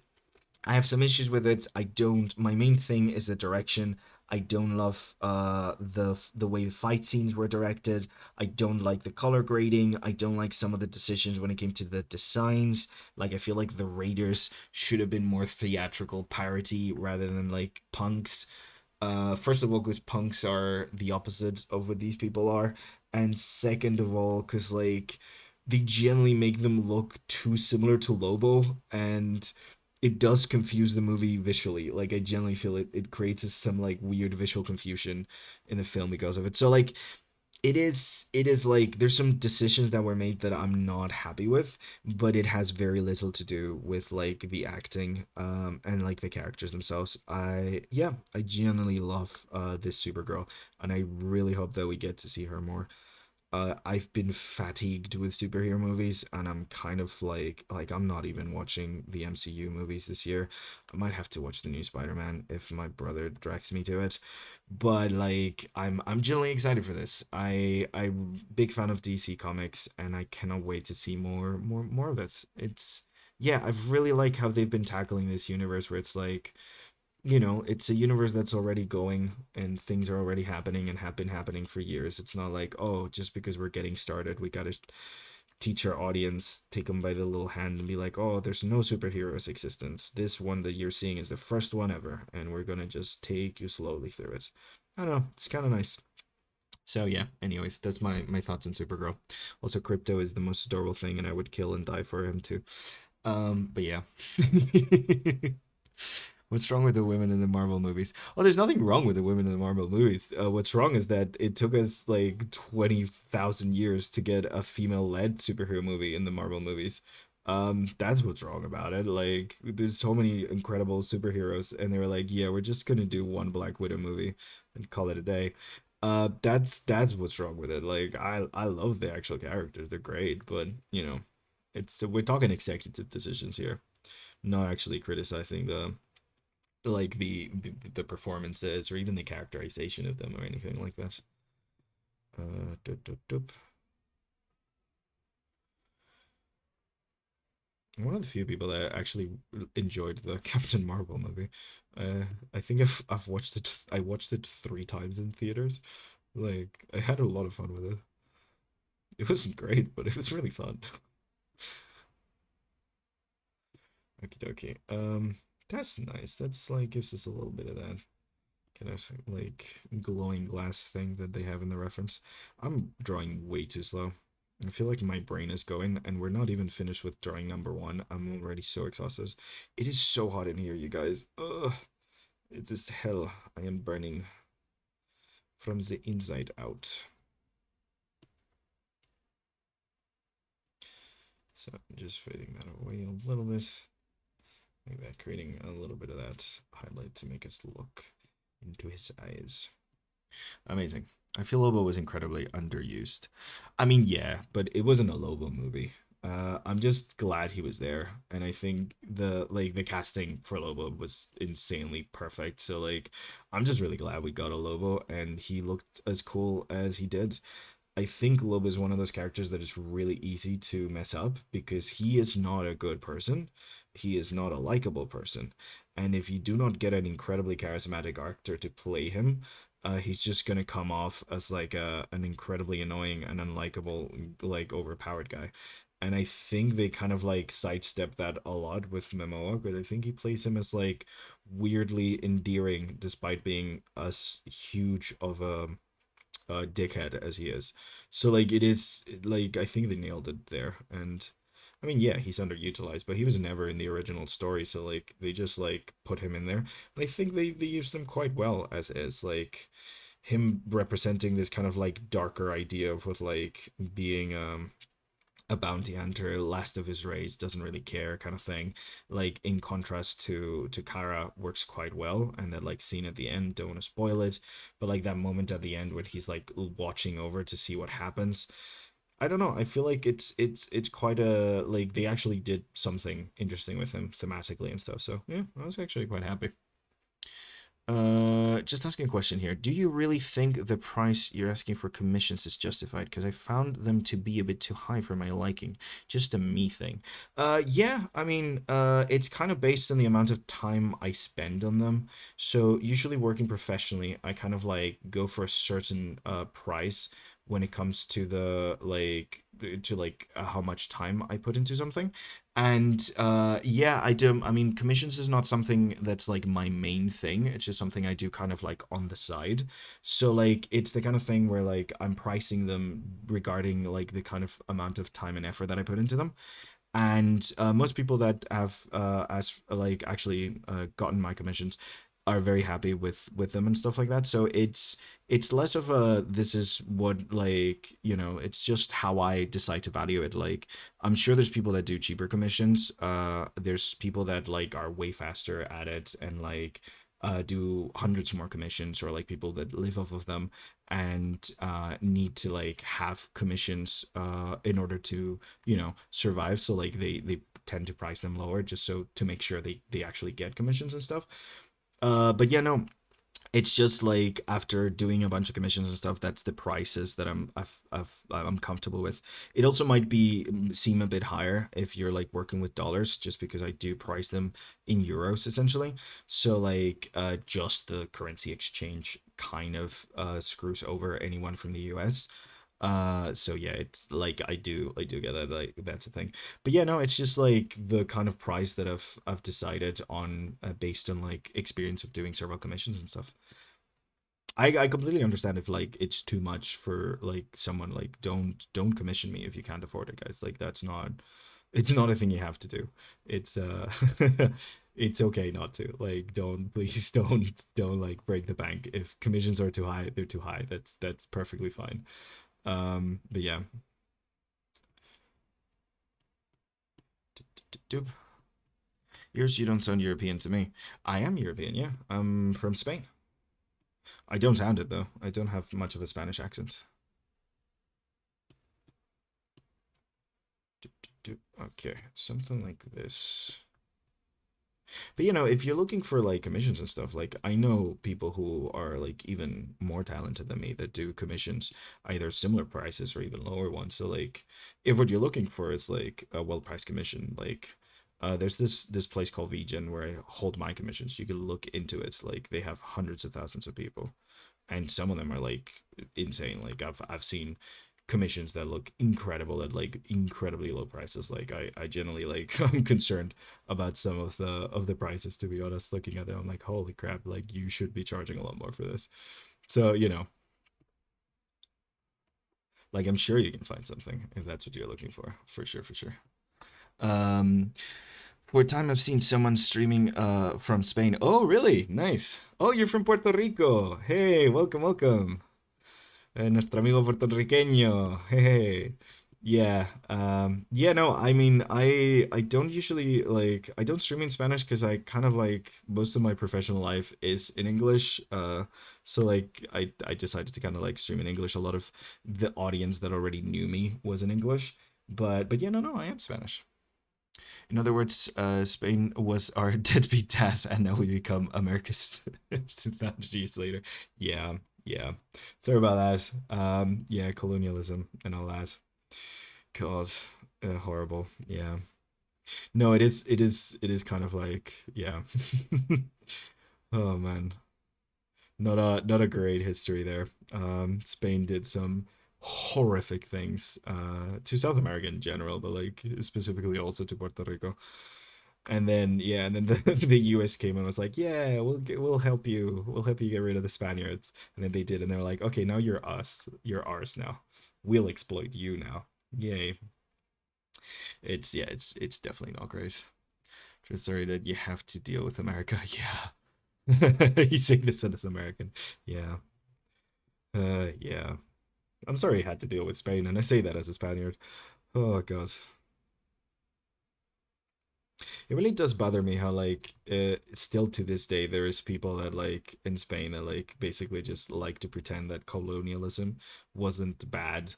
I have some issues with it. I don't. My main thing is the direction. I don't love the way the fight scenes were directed. I don't like the color grading. I don't like some of the decisions when it came to the designs. Like I feel like the Raiders should have been more theatrical parody rather than like punks. First of all, because punks are the opposite of what these people are, and second of all, because like they generally make them look too similar to Lobo, and it does confuse the movie visually. Like I generally feel it creates some like weird visual confusion in the film because of it. So like it is like there's some decisions that were made that I'm not happy with, but it has very little to do with like the acting and like the characters themselves. I genuinely love this Supergirl, and I really hope that we get to see her more. I've been fatigued with superhero movies, and I'm kind of like I'm not even watching the MCU movies this year. I might have to watch the new Spider-Man if my brother drags me to it. But like I'm genuinely excited for this. I'm big fan of DC Comics, and I cannot wait to see more of it. It's yeah, I've really like how they've been tackling this universe where it's like it's a universe that's already going and things are already happening and have been happening for years. It's not like, oh, just because we're getting started, we got to teach our audience, take them by the little hand and be like, oh, there's no superheroes existence. This one that you're seeing is the first one ever, and we're going to just take you slowly through it. I don't know. It's kind of nice. So yeah, anyways, that's my thoughts on Supergirl. Also, Crypto is the most adorable thing, and I would kill and die for him too. But yeah. What's wrong with the women in the Marvel movies? Oh, there's nothing wrong with the women in the Marvel movies. What's wrong is that it took us like 20,000 years to get a female-led superhero movie in the Marvel movies. That's what's wrong about it. Like, there's so many incredible superheroes, and they were like, "Yeah, we're just gonna do one Black Widow movie and call it a day." That's what's wrong with it. Like, I love the actual characters; they're great, but It's we're talking executive decisions here, not actually criticizing the performances or even the characterization of them or anything like that. Doop, doop, doop. One of the few people that actually enjoyed the Captain Marvel movie. I think I've watched it. I watched it 3 times in theaters. Like I had a lot of fun with it. It wasn't great, but it was really fun. Okie dokie. That's nice. That's like gives us a little bit of that kind of like glowing glass thing that they have in the reference. I'm drawing way too slow. I feel like my brain is going, and we're not even finished with drawing number one. I'm already so exhausted. It is so hot in here, you guys. Ugh, it is hell. I am burning from the inside out. So I'm just fading that away a little bit, like that, creating a little bit of that highlight to make us look into his eyes. Amazing. I feel Lobo was incredibly underused. I mean, yeah, but it wasn't a Lobo movie. I'm just glad he was there, and I think the casting for Lobo was insanely perfect. So like, I'm just really glad we got a Lobo, and he looked as cool as he did. I think Lobo is one of those characters that is really easy to mess up because he is not a good person. He is not a likable person. And if you do not get an incredibly charismatic actor to play him, he's just gonna come off as like an incredibly annoying and unlikable, like overpowered guy. And I think they kind of like sidestep that a lot with Momoa, because I think he plays him as like weirdly endearing despite being as huge of a dickhead as he is. So like it is like I think they nailed it there. And I mean, yeah, he's underutilized, but he was never in the original story, so like they just like put him in there. And I think they used him quite well as is. Like him representing this kind of like darker idea of what like being a bounty hunter, last of his race, doesn't really care kind of thing. Like in contrast to Kara works quite well, and that like scene at the end, don't want to spoil it, but like that moment at the end when he's like watching over to see what happens. I don't know. I feel like it's quite a like they actually did something interesting with him thematically and stuff. So yeah, I was actually quite happy. Just asking a question here. Do you really think the price you're asking for commissions is justified? Because I found them to be a bit too high for my liking. Just a me thing. Yeah, I mean, it's kind of based on the amount of time I spend on them. So usually working professionally, I kind of like go for a certain price when it comes to the how much time I put into something. And yeah, I do. I mean, commissions is not something that's like my main thing. It's just something I do kind of like on the side. So like it's the kind of thing where like I'm pricing them regarding like the kind of amount of time and effort that I put into them. And most people that have as like actually gotten my commissions are very happy with them and stuff like that. So it's less of a this is what like it's just how I decide to value it. Like I'm sure there's people that do cheaper commissions. There's people that like are way faster at it and like do hundreds more commissions, or like people that live off of them and need to like have commissions in order to survive. So like they tend to price them lower just so to make sure they actually get commissions and stuff. But yeah, no, it's just like after doing a bunch of commissions and stuff, that's the prices that I'm comfortable with. It also might be seem a bit higher if you're like working with dollars, just because I do price them in euros essentially. So like just the currency exchange kind of screws over anyone from the US. So yeah, it's like I do get that, like that's a thing. But yeah, no, it's just like the kind of price that I've decided on based on like experience of doing several commissions and stuff. I completely understand if like it's too much for like someone. Like don't commission me if you can't afford it, guys. Like that's not, it's not a thing you have to do. It's it's okay not to. Like don't, please don't like break the bank. If commissions are too high, they're too high. That's perfectly fine. But yeah. Doop. Yours, you don't sound European to me. I am European, yeah. I'm from Spain. I don't sound it though. I don't have much of a Spanish accent. Okay, something like this. But you know, if you're looking for like commissions and stuff, like I know people who are like even more talented than me that do commissions either similar prices or even lower ones. So like if what you're looking for is like a well-priced commission, like there's this place called VGen where I hold my commissions. You can look into it. Like they have hundreds of thousands of people, and some of them are like insane. Like I've seen commissions that look incredible at like incredibly low prices. Like I generally like I'm concerned about some of the prices, to be honest. Looking at them, I'm like, holy crap, like you should be charging a lot more for this. So, you know, like I'm sure you can find something if that's what you're looking for sure, for sure. Um for a time I've seen someone streaming from Spain. Oh, really? Nice. Oh, you're from Puerto Rico. Hey, welcome, welcome. Nuestro amigo puertorriqueño. Hey. Yeah. Yeah, no, I mean, I don't usually like I don't stream in Spanish because I kind of like most of my professional life is in English. So like I decided to kind of like stream in English. A lot of the audience that already knew me was in English. But yeah, no, I am Spanish. In other words, Spain was our deadbeat dad, and now we become America's 2,000 years later. Yeah, yeah. Sorry about that. Yeah, colonialism and all that. God, horrible. Yeah. No, it is. It is. It is kind of like, yeah. Oh man, not a great history there. Spain did some horrific things to South America in general, but like specifically also to Puerto Rico. And then yeah, and then the US came and was like, yeah, we'll help you. We'll help you get rid of the Spaniards. And then they did, and they were like, okay, now you're us. You're ours now. We'll exploit you now. Yay. It's yeah, it's definitely not great. Just sorry that you have to deal with America. Yeah. You say this as American. Yeah. Yeah. I'm sorry you had to deal with Spain, and I say that as a Spaniard. Oh God. It really does bother me how like still to this day there is people that like in Spain that like basically just like to pretend that colonialism wasn't bad.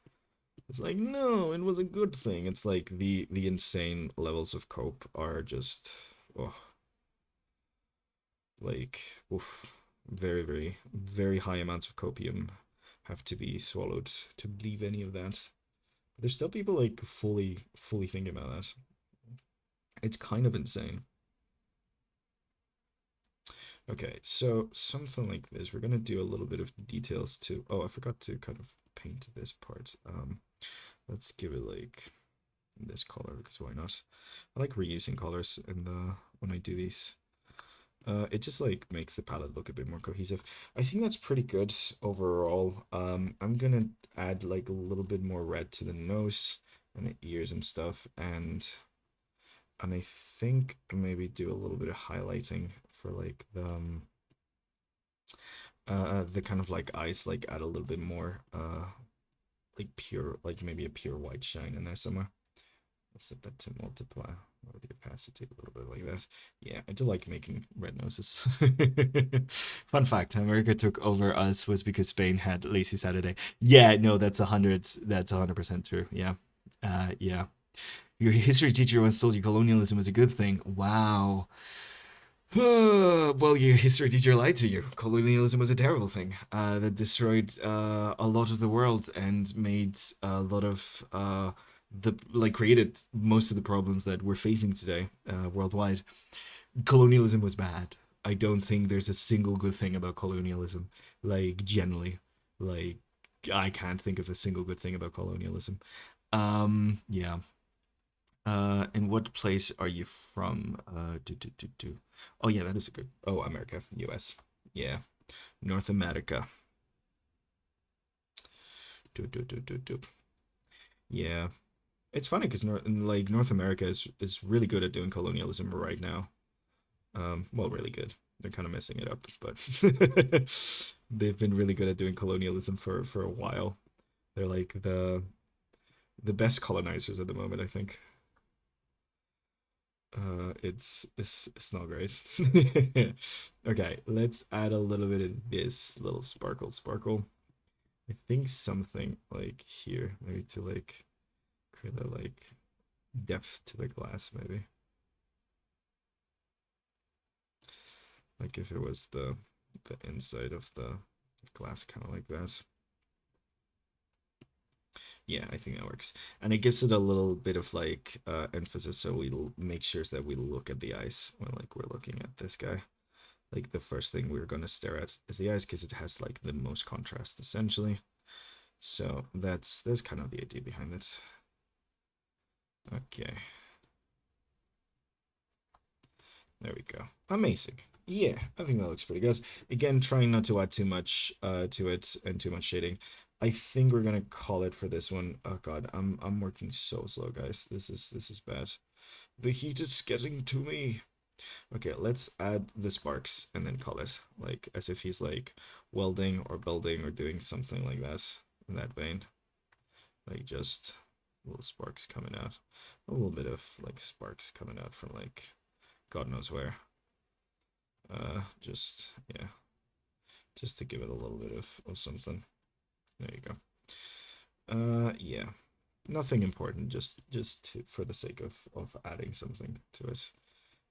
It's like no, it was a good thing. It's like the insane levels of cope are just oh like oof, very very high amounts of copium have to be swallowed to believe any of that. There's still people like fully thinking about that. It's kind of insane. Okay, so something like this. We're gonna do a little bit of details too. Oh, I forgot to kind of paint this part. Let's give it like this color because why not? I like reusing colors in the when I do these. It just like makes the palette look a bit more cohesive. I think that's pretty good overall. I'm gonna add like a little bit more red to the nose and the ears and stuff, and I think maybe do a little bit of highlighting for like the kind of like eyes, like add a little bit more like pure, like maybe a pure white shine in there somewhere. I'll set that to multiply or the opacity a little bit like that. Yeah, I do like making red noses. Fun fact, America took over us was because Spain had Lazy Saturday. Yeah, no, that's 100% true. Yeah. Yeah. Your history teacher once told you colonialism was a good thing. Wow. Well, your history teacher lied to you. Colonialism was a terrible thing that destroyed a lot of the world and made a lot of the like created most of the problems that we're facing today worldwide. Colonialism was bad. I don't think there's a single good thing about colonialism. Like generally, like I can't think of a single good thing about colonialism. Yeah. In what place are you from? Oh yeah, that is a good. Oh, America, U.S. Yeah, North America. Do. Yeah, it's funny because North America is really good at doing colonialism right now. Well, really good. They're kind of messing it up, but they've been really good at doing colonialism for a while. They're like the best colonizers at the moment, I think. It's not great. Okay, let's add a little bit of this little sparkle. I think something like here, maybe to like create a like. depth to the glass, maybe. Like if it was the inside of the glass, kind of like that. Yeah, I think that works. And it gives it a little bit of like emphasis, so we'll make sure that we look at the eyes when like we're looking at this guy. Like the first thing we're gonna stare at is the eyes because it has like the most contrast essentially. So that's kind of the idea behind it. Okay. There we go. Amazing. Yeah, I think that looks pretty good. Again, trying not to add too much to it and too much shading. I think we're gonna call it for this one. Oh god, I'm working so slow, guys. This is bad. The heat is getting to me. Okay, let's add the sparks and then call it like as if he's like welding or building or doing something like that in that vein. Like just little sparks coming out. A little bit of like sparks coming out from like God knows where. Just yeah, just to give it a little bit of something. There you go. Yeah, nothing important. Just for the sake of adding something to it.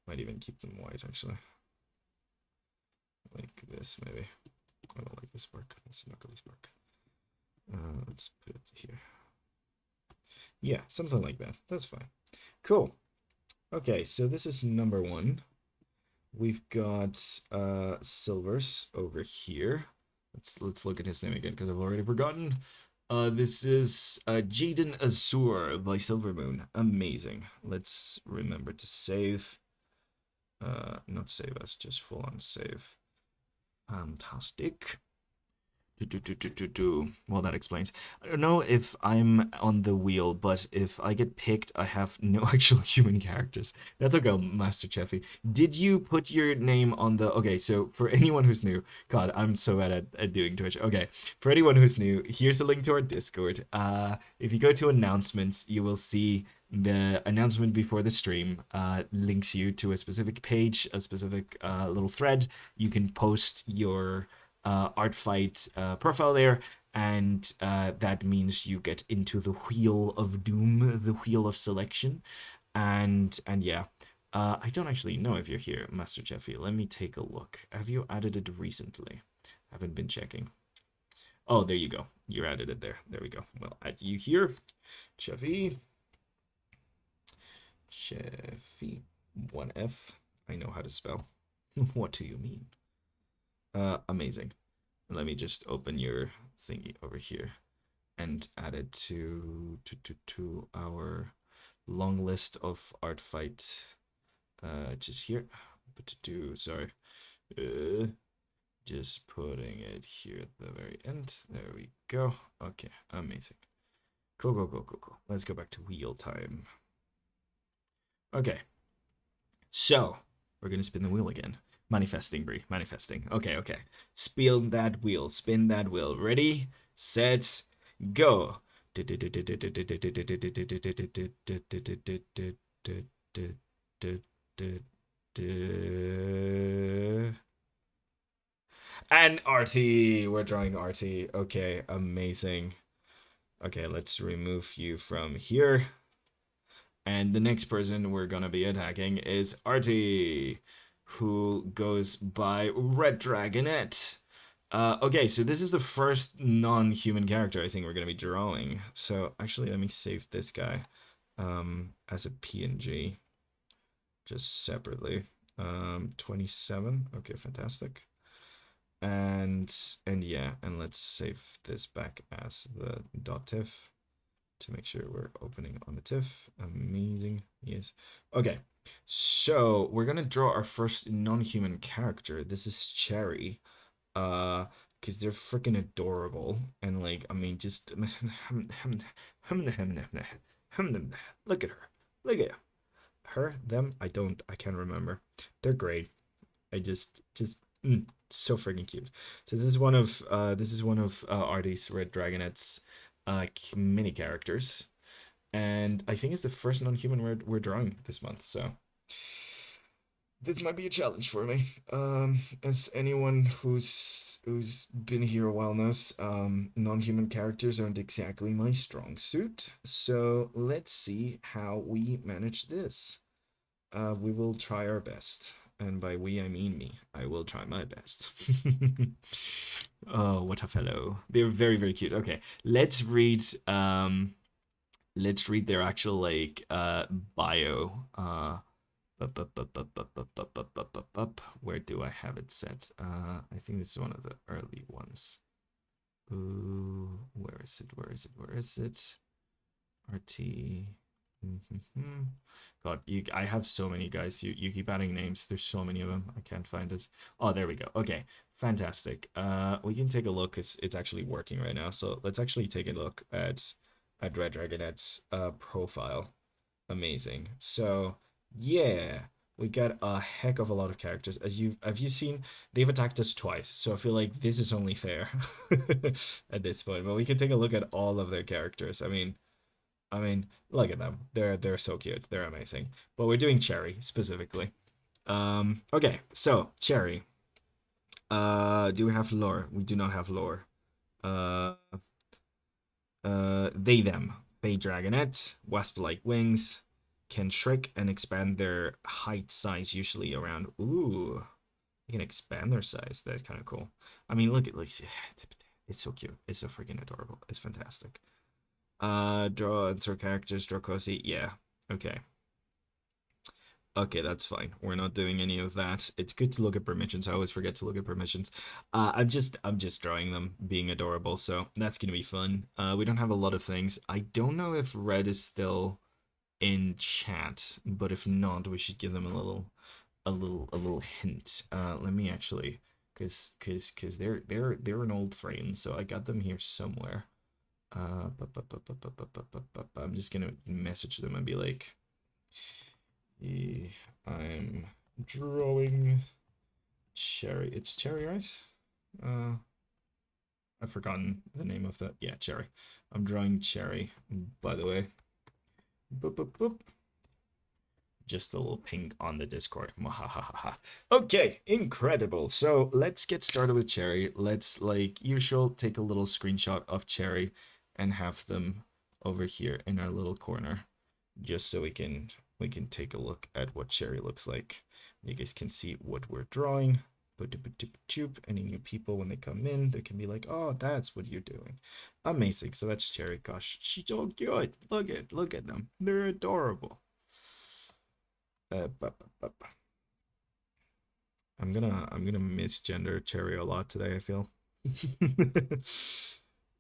Might even keep them white actually. Like this maybe. I don't like this spark. That's an ugly spark. Let's put it here. Yeah, something like that. That's fine. Cool. Okay, so this is number one. We've got Silvers over here. Let's look at his name again because I've already forgotten. This is Jaden Azur by Silvermoon. Amazing. Let's remember to save. Not save us, just full on save. Fantastic. Well, that explains. I don't know if I'm on the wheel, but if I get picked, I have no actual human characters. That's okay, Master Cheffy. Did you put your name on the... Okay, so for anyone who's new... God, I'm so bad at doing Twitch. Okay, for anyone who's new, here's a link to our Discord. If you go to announcements, you will see the announcement before the stream links you to a specific page, a specific little thread. You can post your ArtFight profile there, and that means you get into the wheel of doom, the wheel of selection, and yeah. I don't actually know if you're here, Master Jeffy. Let me take a look. Have you added it recently? Haven't been checking. Oh, there you go. You added it there. There we go. Well, add you here, Jeffy. Jeffy. 1F. I know how to spell. What do you mean? Amazing. Let me just open your thingy over here and add it to our long list of ArtFight. Just here. Sorry. Just putting it here at the very end. There we go. Okay, amazing. Cool. Let's go back to wheel time. Okay. So, we're gonna spin the wheel again. Manifesting, Brie. Manifesting. Okay. Spin that wheel. Spin that wheel. Ready, set, go. And RT. We're drawing RT. Okay, amazing. Okay, let's remove you from here. And the next person we're gonna be attacking is Artie, who goes by Red Dragonette. Okay, so this is the first non-human character I think we're gonna be drawing. So actually, let me save this guy as a PNG, just separately. 27. Okay, fantastic. And yeah, and let's save this back as the .tiff to make sure we're opening on the TIFF. Amazing. Yes. Okay. So we're gonna draw our first non-human character. This is Cherry. Because they're freaking adorable. And like, I mean, just look at her. Look at her. Them. I can't remember. They're great. I just so freaking cute. So this is one of Artie's Red Dragonette's mini characters, and I think it's the first non-human we're drawing this month. So This might be a challenge for me. As anyone who's been here a while knows, non-human characters aren't exactly my strong suit. So let's see how we manage this. We will try our best, and by we I mean me. I will try my best. Oh, what a fellow! They're very very cute. Okay, let's read their actual like bio. Where do I have it set? I think this is one of the early ones. Ooh, where is it? Where is it? Where is it? RT. Mm-hmm. God, I have so many guys. You keep adding names. There's so many of them. I can't find it. Oh, there we go. Okay, fantastic. We can take a look because it's actually working right now. So let's actually take a look at Red Dragonette's profile. Amazing. So yeah, we got a heck of a lot of characters. As you've have you seen, they've attacked us twice. So I feel like this is only fair at this point. But we can take a look at all of their characters. I mean, look at them. They're so cute. They're amazing. But we're doing Cherry specifically. Okay, so Cherry. Do we have lore? We do not have lore. Uh, they them. Fey Dragonette, Wasp-like wings, can shrink and expand their height size usually around. Ooh, they can expand their size. That's kind of cool. I mean, look at like it's so cute. It's so freaking adorable. It's fantastic. Draw insert characters, draw cozy. Yeah. Okay. Okay, that's fine. We're not doing any of that. It's good to look at permissions. I always forget to look at permissions. I'm just drawing them being adorable, so that's gonna be fun. We don't have a lot of things. I don't know if Red is still in chat, but if not, we should give them a little hint. Let me actually, cause they're an old frame, so I got them here somewhere. I'm just gonna message them and be like, I'm drawing Cherry. It's Cherry, right? I've forgotten the name of that. Yeah, Cherry. I'm drawing Cherry, by the way. Boop, boop, boop. Just a little ping on the Discord. Okay, incredible. So let's get started with Cherry. Let's, like usual, take a little screenshot of Cherry and have them over here in our little corner, just so we can take a look at what Cherry looks like. You guys can see what we're drawing. Any new people, when they come in, they can be like, oh, that's what you're doing. Amazing. So that's Cherry. Gosh, she's so good. Look at them. They're adorable. I'm gonna misgender Cherry a lot today, I feel.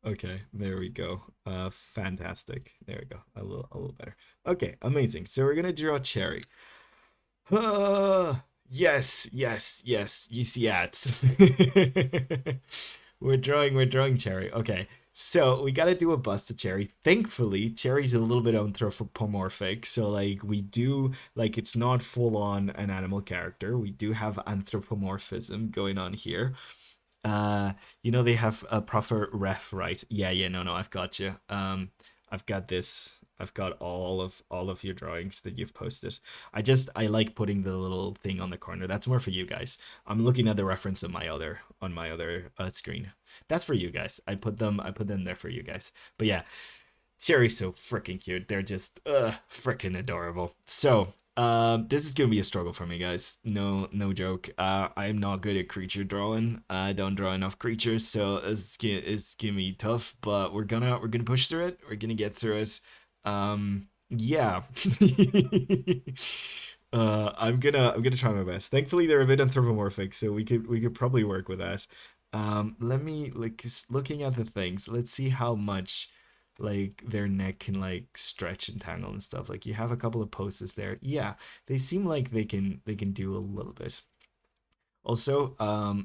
Okay, there we go. Fantastic. There we go. A little better. Okay, amazing. So we're gonna draw Cherry. Yes. You see ads. We're drawing Cherry. Okay. So we gotta do a bust to Cherry. Thankfully, Cherry's a little bit anthropomorphic. So like we do like it's not full on an animal character. We do have anthropomorphism going on here. Uh, they have a proper ref, right? Yeah, no, I've got you. I've got this. I've got all of your drawings that you've posted. I like putting the little thing on the corner. That's more for you guys. I'm looking at the reference on my other screen. That's for you guys. I put them there for you guys. But yeah, Cherry's so freaking cute. They're just freaking adorable. So this is gonna be a struggle for me, guys. No joke. I'm not good at creature drawing. I don't draw enough creatures, so it's gonna be tough. But we're gonna push through it. We're gonna get through it. Yeah. I'm gonna try my best. Thankfully, they're a bit anthropomorphic, so we could probably work with that. Let me like looking at the things. Let's see how much like their neck can like stretch and tangle and stuff. Like you have a couple of poses there. Yeah, they seem like they can do a little bit. Also,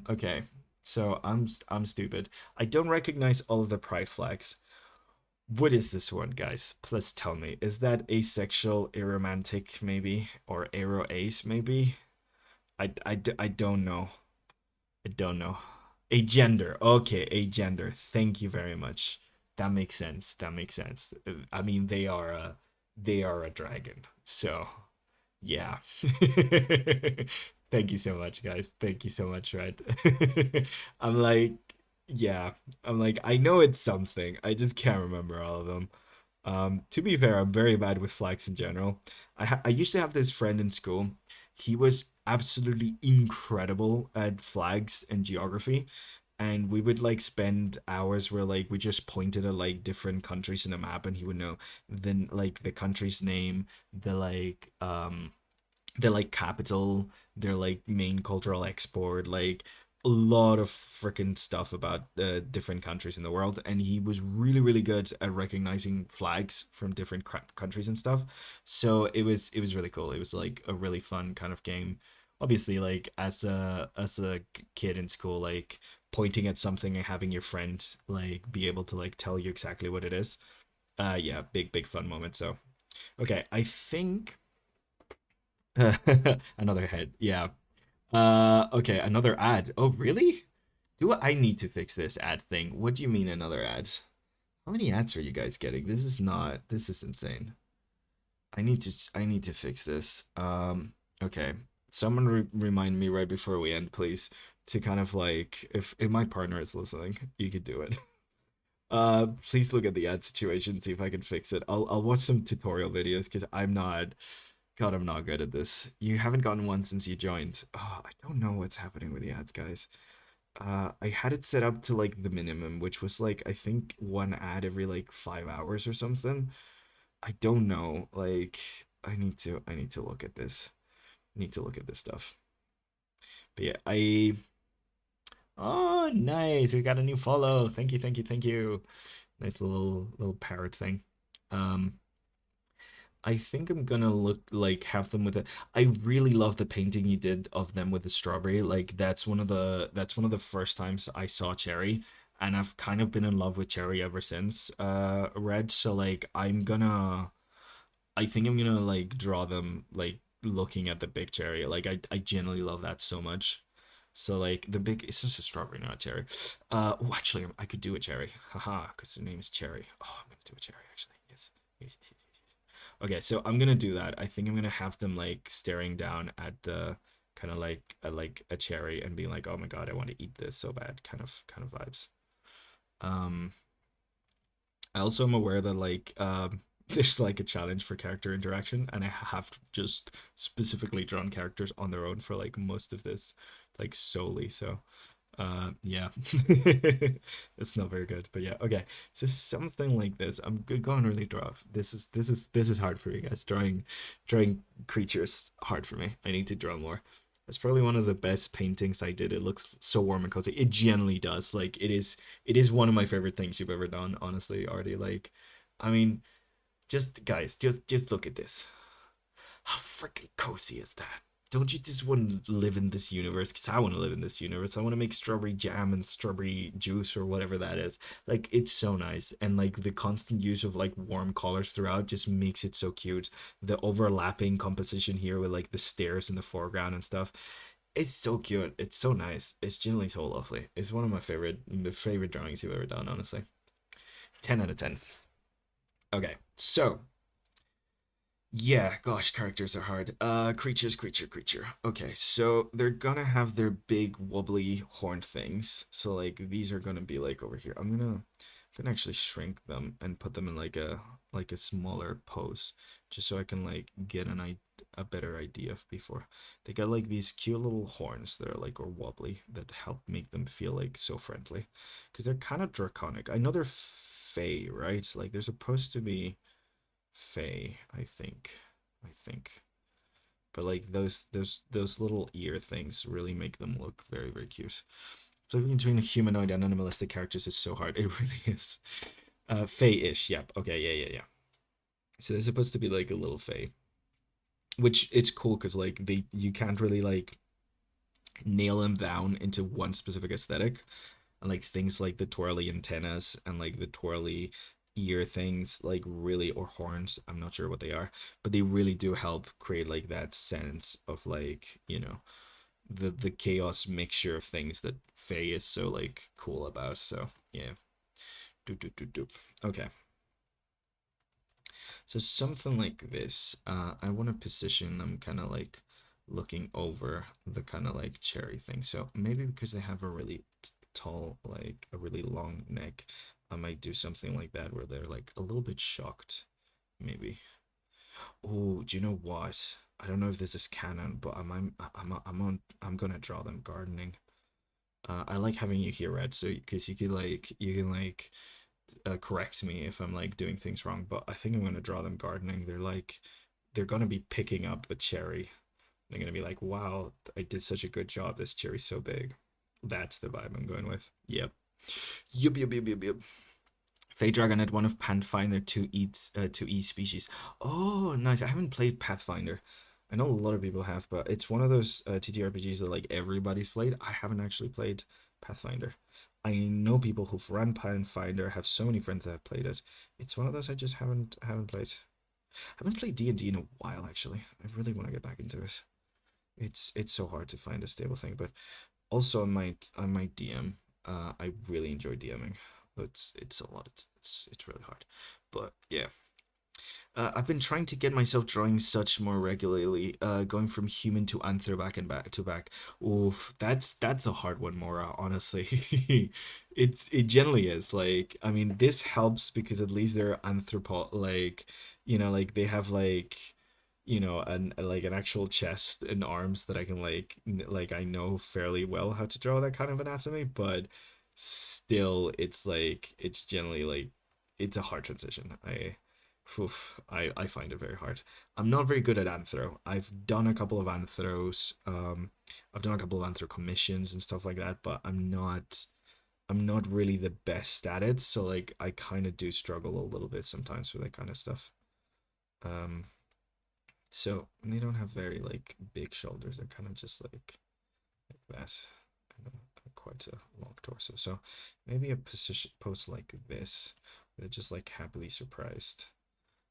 okay. So I'm stupid. I don't recognize all of the pride flags. What is this one, guys? Please tell me. Is that asexual, aromantic, maybe? Or aro ace, maybe? I don't know. I don't know. A gender. Okay, a gender. Thank you very much. That makes sense. That makes sense. I mean, they are a dragon. So, Yeah. Thank you so much, guys. Thank you so much, right? I'm like, yeah. I'm like, I know it's something. I just can't remember all of them. To be fair, I'm very bad with flags in general. I used to have this friend in school. He was absolutely incredible at flags and geography, and we would like spend hours where like we just pointed at like different countries in a map, and he would know then like the country's name, the their like capital, their like main cultural export, like a lot of freaking stuff about different countries in the world. And he was really, really good at recognizing flags from different countries and stuff. So it was really cool. It was like a really fun kind of game. Obviously, like as a kid in school, like pointing at something and having your friend like be able to like tell you exactly what it is. Yeah, big fun moment. So okay, I think another head. Yeah. Okay, another ad. Oh, really? Do I need to fix this ad thing? What do you mean another ad? How many ads are you guys getting? This is insane. I need to fix this. Okay. Someone remind me right before we end, please, to kind of like if my partner is listening, you could do it. Please look at the ad situation, see if I can fix it. I'll watch some tutorial videos because God, I'm not good at this. You haven't gotten one since you joined. Oh, I don't know what's happening with the ads, guys. I had it set up to like the minimum, which was like I think one ad every like 5 hours or something. I don't know. Like I need to look at this. Need to look at this stuff. But yeah, I oh nice. We got a new follow. Thank you, thank you, thank you. Nice little parrot thing. Um I think I'm gonna look like have them with it. I really love the painting you did of them with the strawberry. Like that's one of the first times I saw Cherry, and I've kind of been in love with Cherry ever since. Red. So like I think I'm gonna like draw them like looking at the big cherry. Like I genuinely love that so much. So like the big, it's just a strawberry, not a cherry. Oh, actually, I could do a cherry, haha, because the name is Cherry. Oh, I'm gonna do a cherry actually. Yes. Yes, yes, yes, yes, yes. Okay, so I'm gonna do that. I think I'm gonna have them like staring down at the kind of like a cherry and being like, oh my god, I want to eat this so bad, kind of vibes. Um, I also am aware that like there's like a challenge for character interaction, and I have just specifically drawn characters on their own for like most of this, like solely. So yeah, it's not very good, but yeah, okay. So something like this. I'm going really rough. This is hard for you guys. Drawing creatures hard for me. I need to draw more. It's probably one of the best paintings I did. It looks so warm and cozy. It genuinely does. Like it is one of my favorite things you've ever done, honestly, Artie. Like, I mean, just guys, just look at this. How freaking cozy is that? Don't you just want to live in this universe? Because I want to live in this universe. I want to make strawberry jam and strawberry juice or whatever that is. Like, it's so nice. And, like, the constant use of, like, warm colors throughout just makes it so cute. The overlapping composition here with, like, the stairs in the foreground and stuff. It's so cute. It's so nice. It's genuinely so lovely. It's one of my favorite drawings you've ever done, honestly. 10 out of 10. Okay, so yeah, gosh, characters are hard. Creatures, creature. Okay, so they're gonna have their big wobbly horn things. So like these are gonna be like over here. I'm gonna actually shrink them and put them in like a smaller pose, just so I can like get a better idea of before. They got like these cute little horns that are like or wobbly that help make them feel like so friendly, because they're kind of draconic. I know they're fey, right? Like they're supposed to be Faye, I think. I think. But like those little ear things really make them look very, very cute. Flipping between humanoid and animalistic characters is so hard. It really is. Faye-ish, yep. Okay, yeah. So they're supposed to be like a little Faye. Which it's cool because like they you can't really like nail them down into one specific aesthetic. And like things like the twirly antennas and like the twirly ear things like really or horns, I'm not sure what they are, but they really do help create like that sense of like the chaos mixture of things that Faye is so like cool about. So yeah, doop doop doop doop. Okay, So something like this. I want to position them kind of like looking over the kind of like cherry thing. So maybe because they have a really tall, like a really long neck, I might do something like that where they're like a little bit shocked, maybe. Oh, do you know what? I don't know if this is canon, but I'm gonna draw them gardening. I like having you here, Red, so because you can like correct me if I'm like doing things wrong, but I think I'm gonna draw them gardening. They're gonna be picking up the cherry. They're gonna be like, wow, I did such a good job. This cherry's so big. That's the vibe I'm going with. Yep. Yup. Fey Dragonette, one of Pathfinder 2E species. Oh, nice. I haven't played Pathfinder. I know a lot of people have, but it's one of those TTRPGs that like everybody's played. I haven't actually played Pathfinder. I know people who've run Pathfinder, have so many friends that have played it. It's one of those I just haven't played. I haven't played D&D in a while actually. I really want to get back into it. It's so hard to find a stable thing, but also I might DM. I really enjoy DMing. It's a lot. It's really hard, but yeah. I've been trying to get myself drawing such more regularly, going from human to anthro back and back to back. Oof, that's a hard one, Mora. Honestly, it generally is. Like, I mean, this helps because at least they're anthropo, like, like they have like, an actual chest and arms that I can like I know fairly well how to draw that kind of anatomy, but still, it's generally like it's a hard transition. I find it very hard. I'm not very good at anthro. I've done a couple of anthros. I've done a couple of anthro commissions and stuff like that, but I'm not really the best at it. So like I kind of do struggle a little bit sometimes with that kind of stuff. Um, so they don't have very like big shoulders. They're kind of just like that. And quite a long torso. So maybe a position post like this. They're just like happily surprised.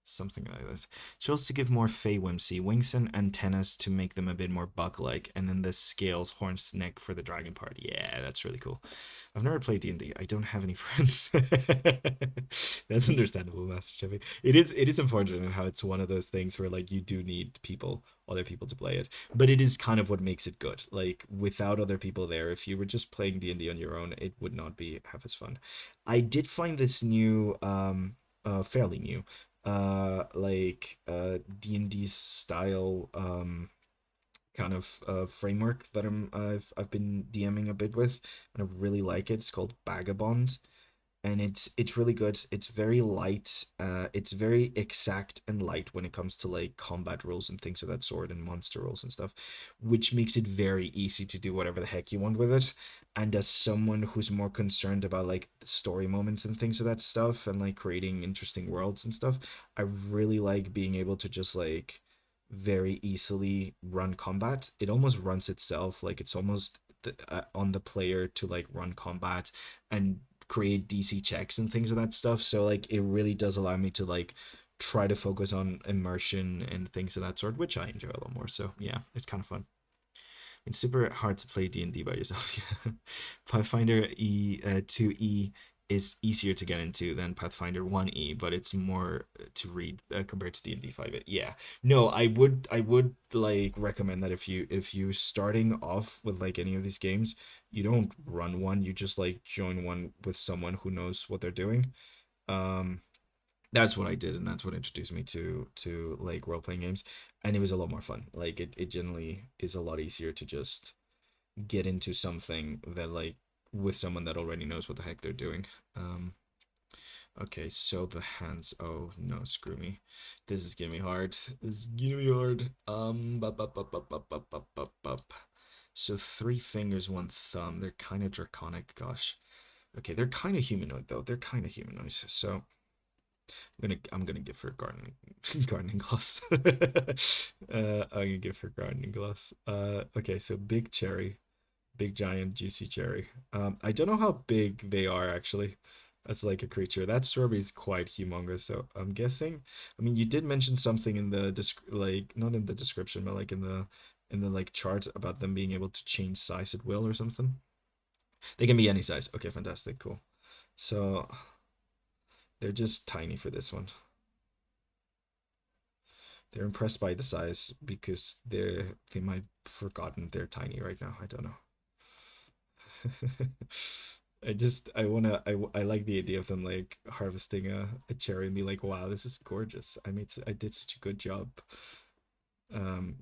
Something like that. Chose to give more Fey whimsy, wings and antennas to make them a bit more bug-like, and then the scales, horns, neck for the dragon part. Yeah, that's really cool. I've never played D&D. I don't have any friends. That's understandable, Master Chevy. It is unfortunate how it's one of those things where like you do need other people to play it, but it is kind of what makes it good. Like without other people there, if you were just playing D&D on your own, it would not be half as fun. I did find this new, fairly new D&D style kind of framework that I've been DMing a bit with, and I really like it. It's called Vagabond, and it's really good. It's very light. It's very exact and light when it comes to like combat rules and things of that sort, and monster rules and stuff, which makes it very easy to do whatever the heck you want with it. And as someone who's more concerned about like the story moments and things of that stuff, and like creating interesting worlds and stuff, I really like being able to just like very easily run combat. It almost runs itself. Like it's almost on the player to like run combat and create DC checks and things of that stuff. So like it really does allow me to like try to focus on immersion and things of that sort, which I enjoy a lot more. So yeah, it's kind of fun. It's super hard to play D&D by yourself. Yeah. Pathfinder 2E is easier to get into than Pathfinder 1E, but it's more to read compared to D&D 5. Yeah. No, I would like recommend that if you're starting off with like any of these games, you don't run one, you just like join one with someone who knows what they're doing. Um that's what I did, and that's what introduced me to like role playing games, and it was a lot more fun. Like it generally is a lot easier to just get into something that like with someone that already knows what the heck they're doing. Um, okay, so the hands. Oh no, screw me. This is gonna be hard. This is gonna be hard. So three fingers, one thumb. They're kind of draconic. Gosh. Okay, they're kind of humanoid though. They're kind of humanoid. So I'm gonna give her gardening gardening gloss. I'm gonna give her gardening gloss. Okay, so big cherry, big giant juicy cherry. I don't know how big they are actually. As like a creature, that strawberry is quite humongous. So I'm guessing. I mean, you did mention something in the like not in the description, but like in the like chart about them being able to change size at will or something. They can be any size. Okay, fantastic, cool. So they're just tiny for this one. They're impressed by the size because they might have forgotten they're tiny right now. I don't know. I like the idea of them like harvesting a cherry and be like, wow, this is gorgeous. I did such a good job.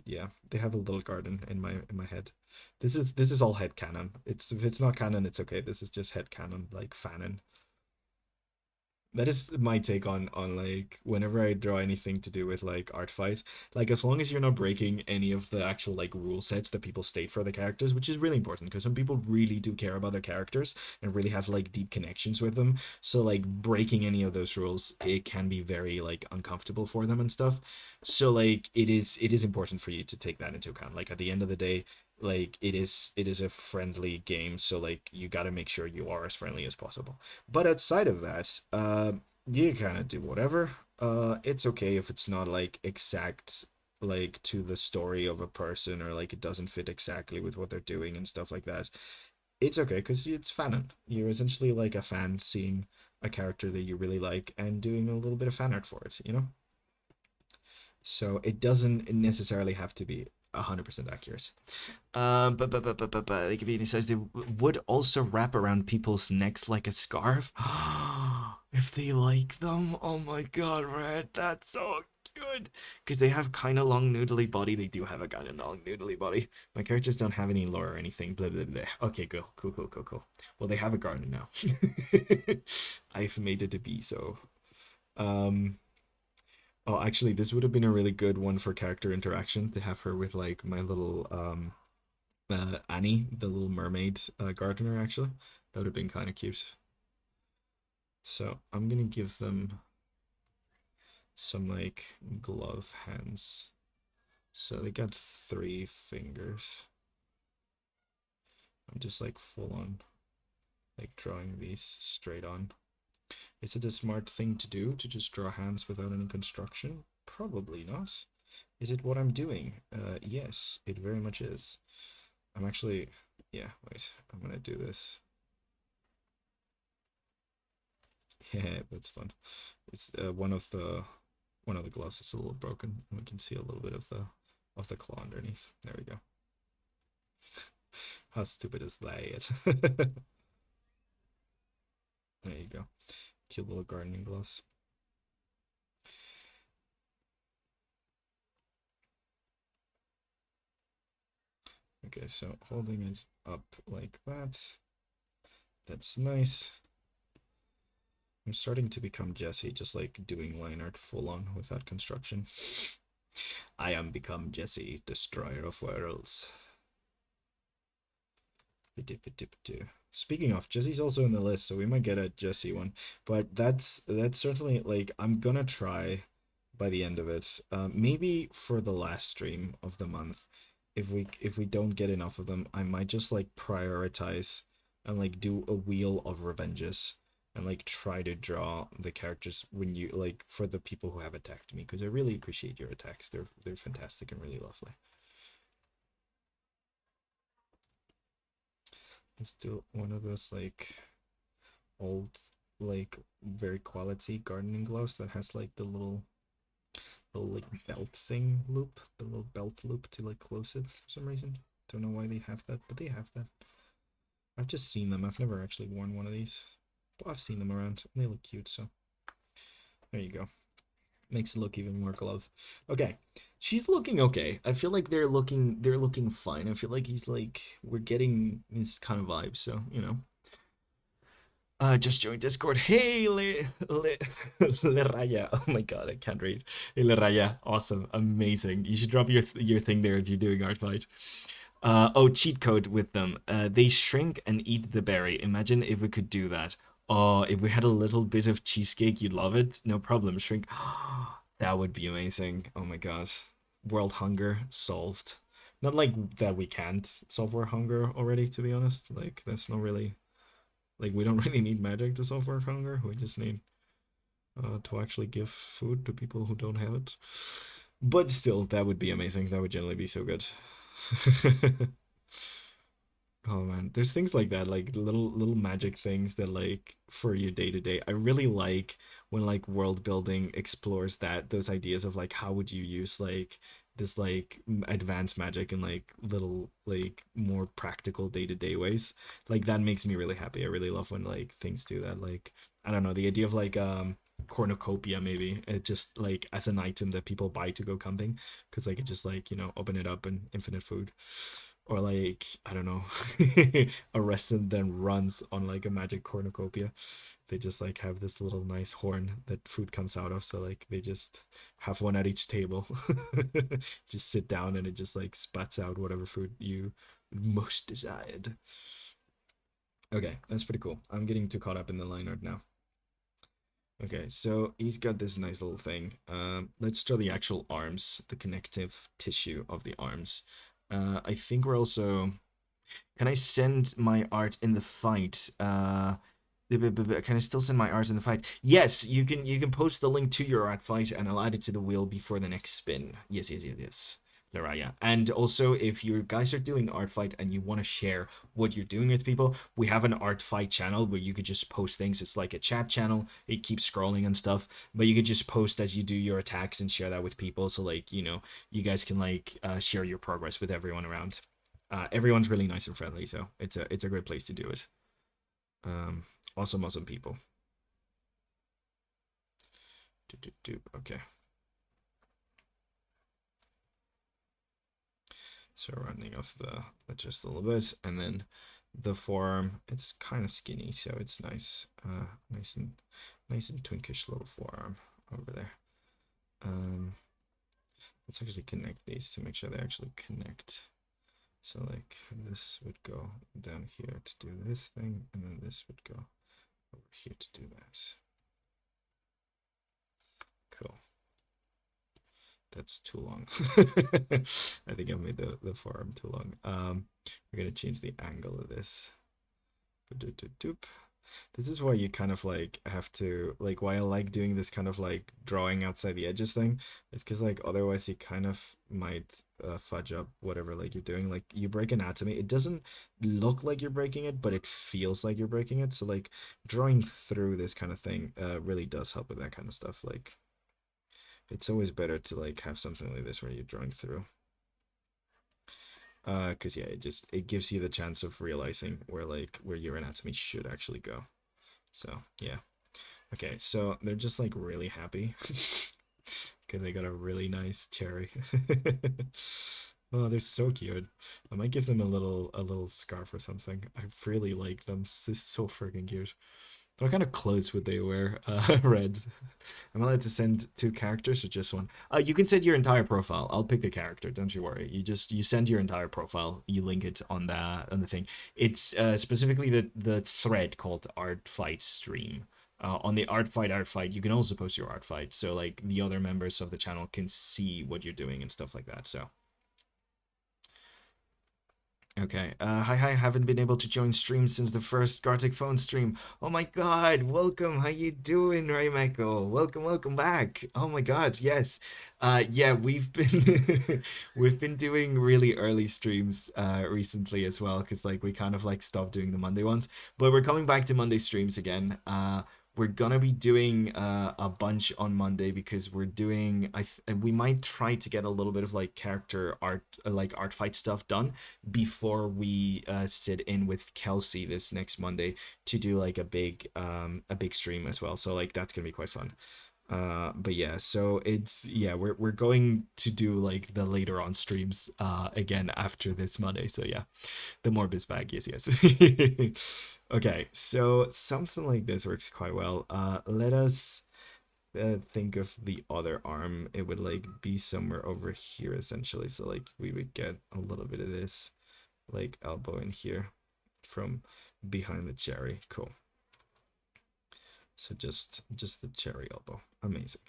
Yeah, they have a little garden in my head. This is all head canon. It's if it's not canon, it's okay. This is just head canon, like fanon. That is my take on like whenever I draw anything to do with like art fight, like as long as you're not breaking any of the actual like rule sets that people state for the characters, which is really important because some people really do care about their characters and really have like deep connections with them. So like breaking any of those rules, it can be very like uncomfortable for them and stuff. So like it is important for you to take that into account. Like at the end of the day, like it is a friendly game, so like you got to make sure you are as friendly as possible. But outside of that, you kind of do whatever. It's okay if it's not like exact like to the story of a person or like it doesn't fit exactly with what they're doing and stuff like that. It's okay because it's fanon. You're essentially like a fan seeing a character that you really like and doing a little bit of fan art for it, you know? So it doesn't necessarily have to be 100% accurate. But the comedian says they would also wrap around people's necks like a scarf. If they like them, oh my god, Red, that's so good. Because they have kind of long noodly body. They do have a kind of long noodly body. My characters don't have any lore or anything. Blah blah blah. Okay, cool. Well, they have a garden now. I've made it to be so. Um. Oh, actually, this would have been a really good one for character interaction to have her with like my little Annie, the little mermaid gardener, actually. That would have been kind of cute. So I'm gonna give them some like glove hands. So they got 3 fingers. I'm just like full on like drawing these straight on. Is it a smart thing to do to just draw hands without any construction? Probably not. Is it what I'm doing? Yes, it very much is. I'm actually, yeah, wait, I'm gonna do this. Yeah, that's fun. It's one of the gloves is a little broken, and we can see a little bit of the claw underneath. There we go. How stupid is that? There you go. Cute little gardening gloves. Okay, so holding it up like that. That's nice. I'm starting to become Jesse, just like doing line art full on without construction. I am become Jesse, destroyer of worlds. Speaking of, Jesse's also in the list, so we might get a Jesse one. But that's certainly like I'm gonna try by the end of it. Maybe for the last stream of the month, if we don't get enough of them, I might just like prioritize and like do a wheel of revenges and like try to draw the characters when you like for the people who have attacked me because I really appreciate your attacks. They're fantastic and really lovely. Let's do one of those like old like very quality gardening gloves that has like the little like belt thing loop, the little belt loop to like close it for some reason. Don't know why they have that, but they have that. I've just seen them. I've never actually worn one of these, but I've seen them around and they look cute. So there you go. Makes it look even more glove. Okay, she's looking okay. I feel like they're looking fine. I feel like he's like we're getting this kind of vibe. So just joined Discord. Hey, Le Raya. Oh my god, I can't read. Hey, Le Raya. Awesome. Amazing. You should drop your thing there if you're doing ArtFight. Oh, cheat code with them. They shrink and eat the berry. Imagine if we could do that. Oh, if we had a little bit of cheesecake, you'd love it. No problem. Shrink. That would be amazing. Oh my god. World hunger solved. Not like that we can't solve world hunger already, to be honest. Like, that's not really like we don't really need magic to solve world hunger. We just need to actually give food to people who don't have it. But still, that would be amazing. That would generally be so good. Oh man, there's things like that, like little magic things that like for your day to day. I really like when like world building explores those ideas of like how would you use like this like advanced magic in like little like more practical day to day ways. Like that makes me really happy. I really love when like things do that. Like I don't know, the idea of like cornucopia maybe it just like as an item that people buy to go camping because they could just like open it up and infinite food, or like I don't know, a resident then runs on like a magic cornucopia. They just like have this little nice horn that food comes out of, so like they just have one at each table. Just sit down and it just like spats out whatever food you most desired. Okay, that's pretty cool. I'm getting too caught up in the line art now. Okay, so he's got this nice little thing. Let's draw the actual arms, the connective tissue of the arms. I think we're also. Can I send my art in the fight? Can I still send my art in the fight? Yes, you can. You can post the link to your art fight, and I'll add it to the wheel before the next spin. Yes, yes, yes, yes. Laraya. And also, if you guys are doing art fight and you want to share what you're doing with people, we have an art fight channel where you could just post things. It's like a chat channel. It keeps scrolling and stuff, but you could just post as you do your attacks and share that with people. So like you guys can like share your progress with everyone around. Everyone's really nice and friendly, so it's a great place to do it. Um, awesome people. Okay, so rounding off the just a little bit, and then the forearm. It's kind of skinny, so it's nice, nice and twinkish little forearm over there. Um, let's actually connect these to make sure they actually connect. So like this would go down here to do this thing, and then this would go over here to do that. Cool. That's too long. I think I made the forearm too long. We're gonna change the angle of this. This is why you kind of like have to like why I like doing this kind of like drawing outside the edges thing. It's because like otherwise you kind of might fudge up whatever like you're doing. Like you break anatomy, it doesn't look like you're breaking it, but it feels like you're breaking it. So like drawing through this kind of thing really does help with that kind of stuff. Like it's always better to like have something like this where you're drawing through. Because yeah, it gives you the chance of realizing where your anatomy should actually go. So yeah. Okay, so they're just like really happy because they got a really nice cherry. Oh, they're so cute. I might give them a little scarf or something. I really like them. This is so freaking cute. What kind of clothes would they wear? Red. I'm allowed to send two characters or just one? You can send your entire profile. I'll pick the character. Don't you worry. You send your entire profile. You link it on the thing. It's specifically the thread called ArtFight stream. On the ArtFight, you can also post your ArtFight, so like the other members of the channel can see what you're doing and stuff like that. So okay. Hi. Haven't been able to join stream since the first Gartic phone stream. Oh my God. Welcome. How you doing, Raymeko? Welcome back. Oh my God. Yes. Yeah, we've been we've been doing really early streams recently as well because like we kind of like stopped doing the Monday ones, but we're coming back to Monday streams again. We're gonna be doing a bunch on Monday because we're doing we might try to get a little bit of like character art like art fight stuff done before we sit in with Kelsey this next Monday to do like a big stream as well. So like that's gonna be quite fun. But yeah, so we're going to do like the later on streams again after this Monday. So yeah, the Morbus bag, yes. Okay, so something like this works quite well. Let us think of the other arm. It would like be somewhere over here essentially. So like we would get a little bit of this like elbow in here from behind the cherry. Cool. So just the cherry elbow. Amazing.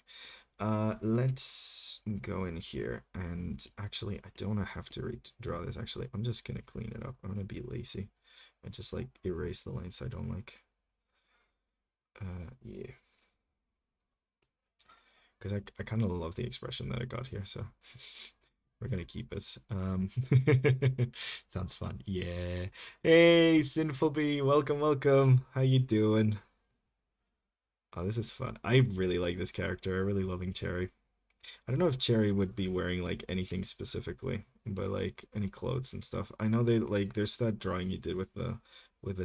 Let's go in here and actually I don't have to redraw this actually. I'm just gonna clean it up. I'm gonna be lazy and just like erase the lines I don't like. Yeah. Because I kind of love the expression that I got here, so We're gonna keep it. Sounds fun. Yeah. Hey, Sinful Bee, welcome, welcome. How you doing? Oh, this is fun. I really like this character. I really loving Cherry. I don't know if Cherry would be wearing like anything specifically, but like any clothes and stuff. I know they like there's that drawing you did with the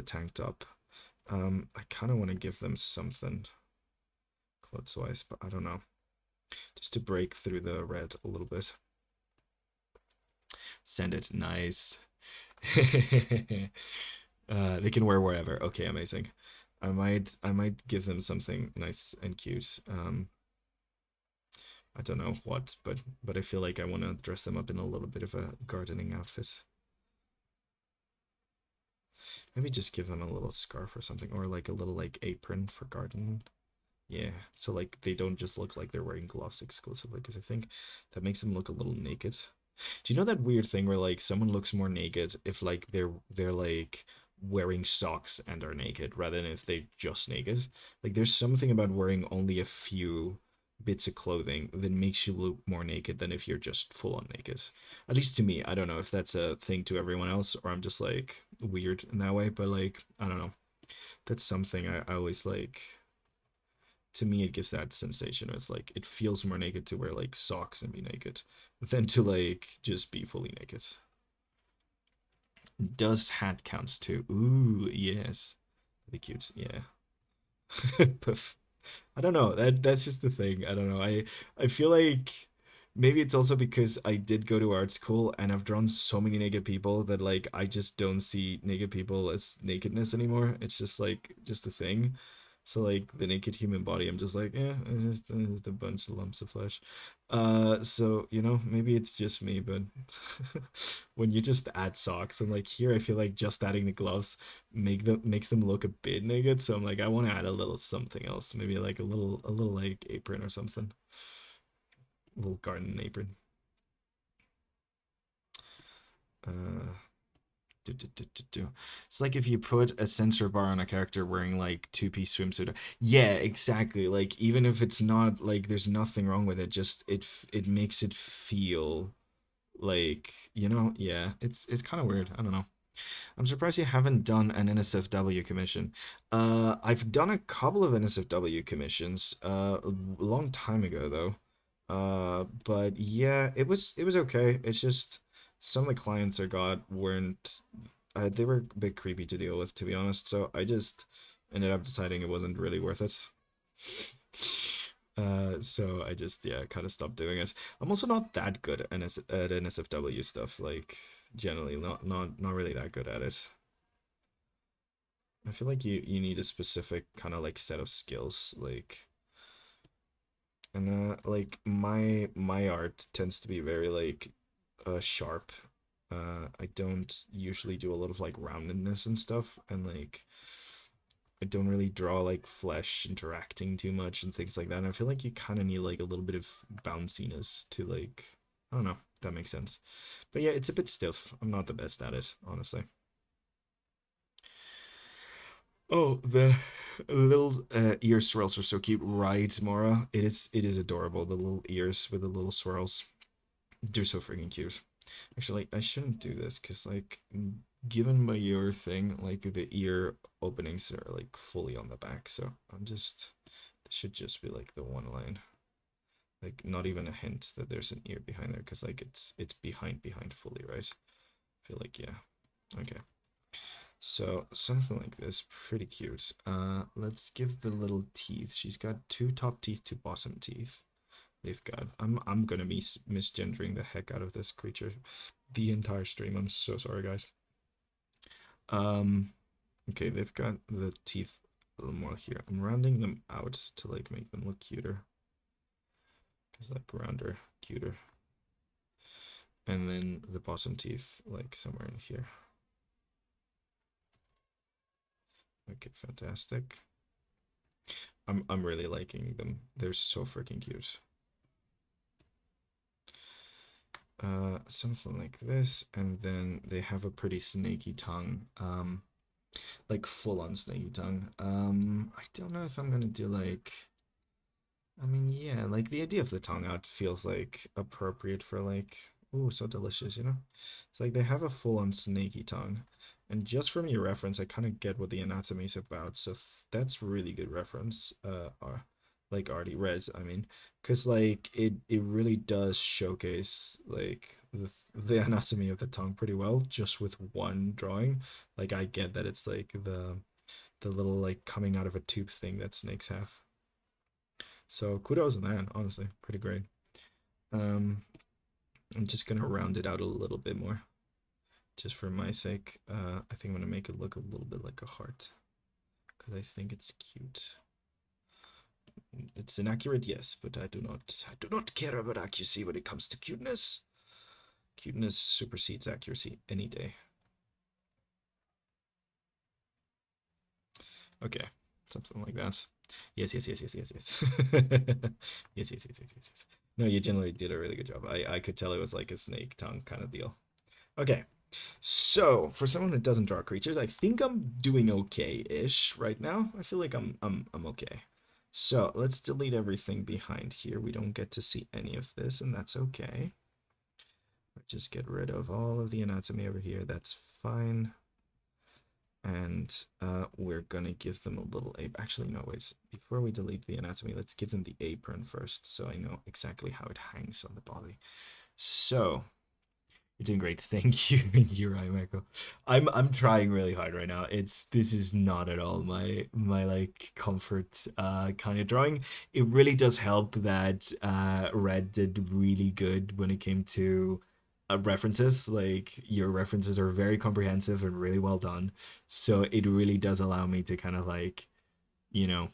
tank top. I kind of want to give them something clothes wise, but I don't know. Just to break through the red a little bit. Send it. Nice. They can wear wherever. Okay, amazing. I might give them something nice and cute. I don't know what, but I feel like I want to dress them up in a little bit of a gardening outfit. Maybe just give them a little scarf or something, or like a little like apron for gardening. Yeah, so like they don't just look like they're wearing gloves exclusively, because I think that makes them look a little naked. Do you know that weird thing where like someone looks more naked if like they're like wearing socks and are naked rather than if they just naked? Like there's something about wearing only a few bits of clothing that makes you look more naked than if you're just full on naked. At least to me. I don't know if that's a thing to everyone else or I'm just like weird in that way, but like I don't know. That's something I always like. To me it gives that sensation. It's like it feels more naked to wear like socks and be naked than to like just be fully naked. Does hat counts too? Ooh, yes. That'd be cute. Yeah. Puff. I don't know. That's just the thing. I don't know. I feel like maybe it's also because I did go to art school and I've drawn so many naked people that like I just don't see naked people as nakedness anymore. It's just like just a thing. So like the naked human body, I'm just like, yeah, it's just a bunch of lumps of flesh. So you know, maybe it's just me, but when you just add socks and like here, I feel like just adding the gloves makes them look a bit naked. So I'm like, I want to add a little something else, maybe like a little like apron or something, a little garden apron. Uh, It's like if you put a sensor bar on a character wearing like two-piece swimsuit. Yeah, exactly. Like even if it's not like there's nothing wrong with it, just it makes it feel like, yeah, it's kind of weird. I don't know. I'm surprised you haven't done an NSFW commission. I've done a couple of NSFW commissions, a long time ago though. But yeah, it was okay. It's just some of the clients I got weren't, they were a bit creepy to deal with, to be honest. So I just ended up deciding it wasn't really worth it. So I just yeah kind of stopped doing it. I'm also not that good at NSFW stuff. Like generally, not really that good at it. I feel like you need a specific kind of like set of skills. Like my art tends to be very like sharp. I don't usually do a lot of like roundedness and stuff, and like I don't really draw like flesh interacting too much and things like that. And I feel like you kind of need like a little bit of bounciness to like, I don't know if that makes sense. But yeah, it's a bit stiff. I'm not the best at it, honestly. Oh, the little ear swirls are so cute, right, Mora? It is adorable. The little ears with the little swirls. They're so freaking cute. Actually, I shouldn't do this because like given my ear thing, like the ear openings are like fully on the back. So I'm just this should just be like the one line. Like not even a hint that there's an ear behind there because like it's behind fully, right? I feel like yeah. Okay. So something like this, pretty cute. Let's give the little teeth. She's got two top teeth, two bottom teeth. They've got. I'm gonna be misgendering the heck out of this creature, the entire stream. I'm so sorry, guys. Um, okay, they've got the teeth a little more here. I'm rounding them out to like make them look cuter, cause like rounder, cuter, and then the bottom teeth like somewhere in here. Okay, fantastic. I'm really liking them. They're so freaking cute. Something like this, and then they have a pretty snaky tongue. Like full on snaky tongue. I don't know if I'm gonna do like. I mean, yeah, like the idea of the tongue out feels like appropriate for like Ooh, so delicious, you know? It's like they have a full-on snaky tongue. And just from your reference, I kind of get what the anatomy is about. So that's really good reference. Like already read, I mean, because like it really does showcase like the anatomy of the tongue pretty well just with one drawing. Like I get that it's like the little like coming out of a tube thing that snakes have. So kudos on that, honestly, pretty great. Um, I'm just gonna round it out a little bit more, just for my sake. I think I'm gonna make it look a little bit like a heart, because I think it's cute. It's inaccurate, yes, but I do not care about accuracy when it comes to cuteness. Cuteness supersedes accuracy any day. Okay, something like that. Yes, yes, yes, yes, yes, yes. Yes, yes, yes, yes, yes, yes. No, you generally did a really good job. I could tell it was like a snake tongue kind of deal. Okay, so for someone who doesn't draw creatures, I think I'm doing okay-ish right now. I feel like I'm okay. So let's delete everything behind here. We don't get to see any of this, and that's okay. Just get rid of all of the anatomy over here. That's fine. And we're gonna give them a little ape. Actually, no, wait. Before we delete the anatomy, let's give them the apron first, so I know exactly how it hangs on the body. So you're doing great. Thank you. Thank you, Ryan Michael. I'm trying really hard right now. This is not at all my like comfort kind of drawing. It really does help that Red did really good when it came to references. Like your references are very comprehensive and really well done. So it really does allow me to kind of like, you know,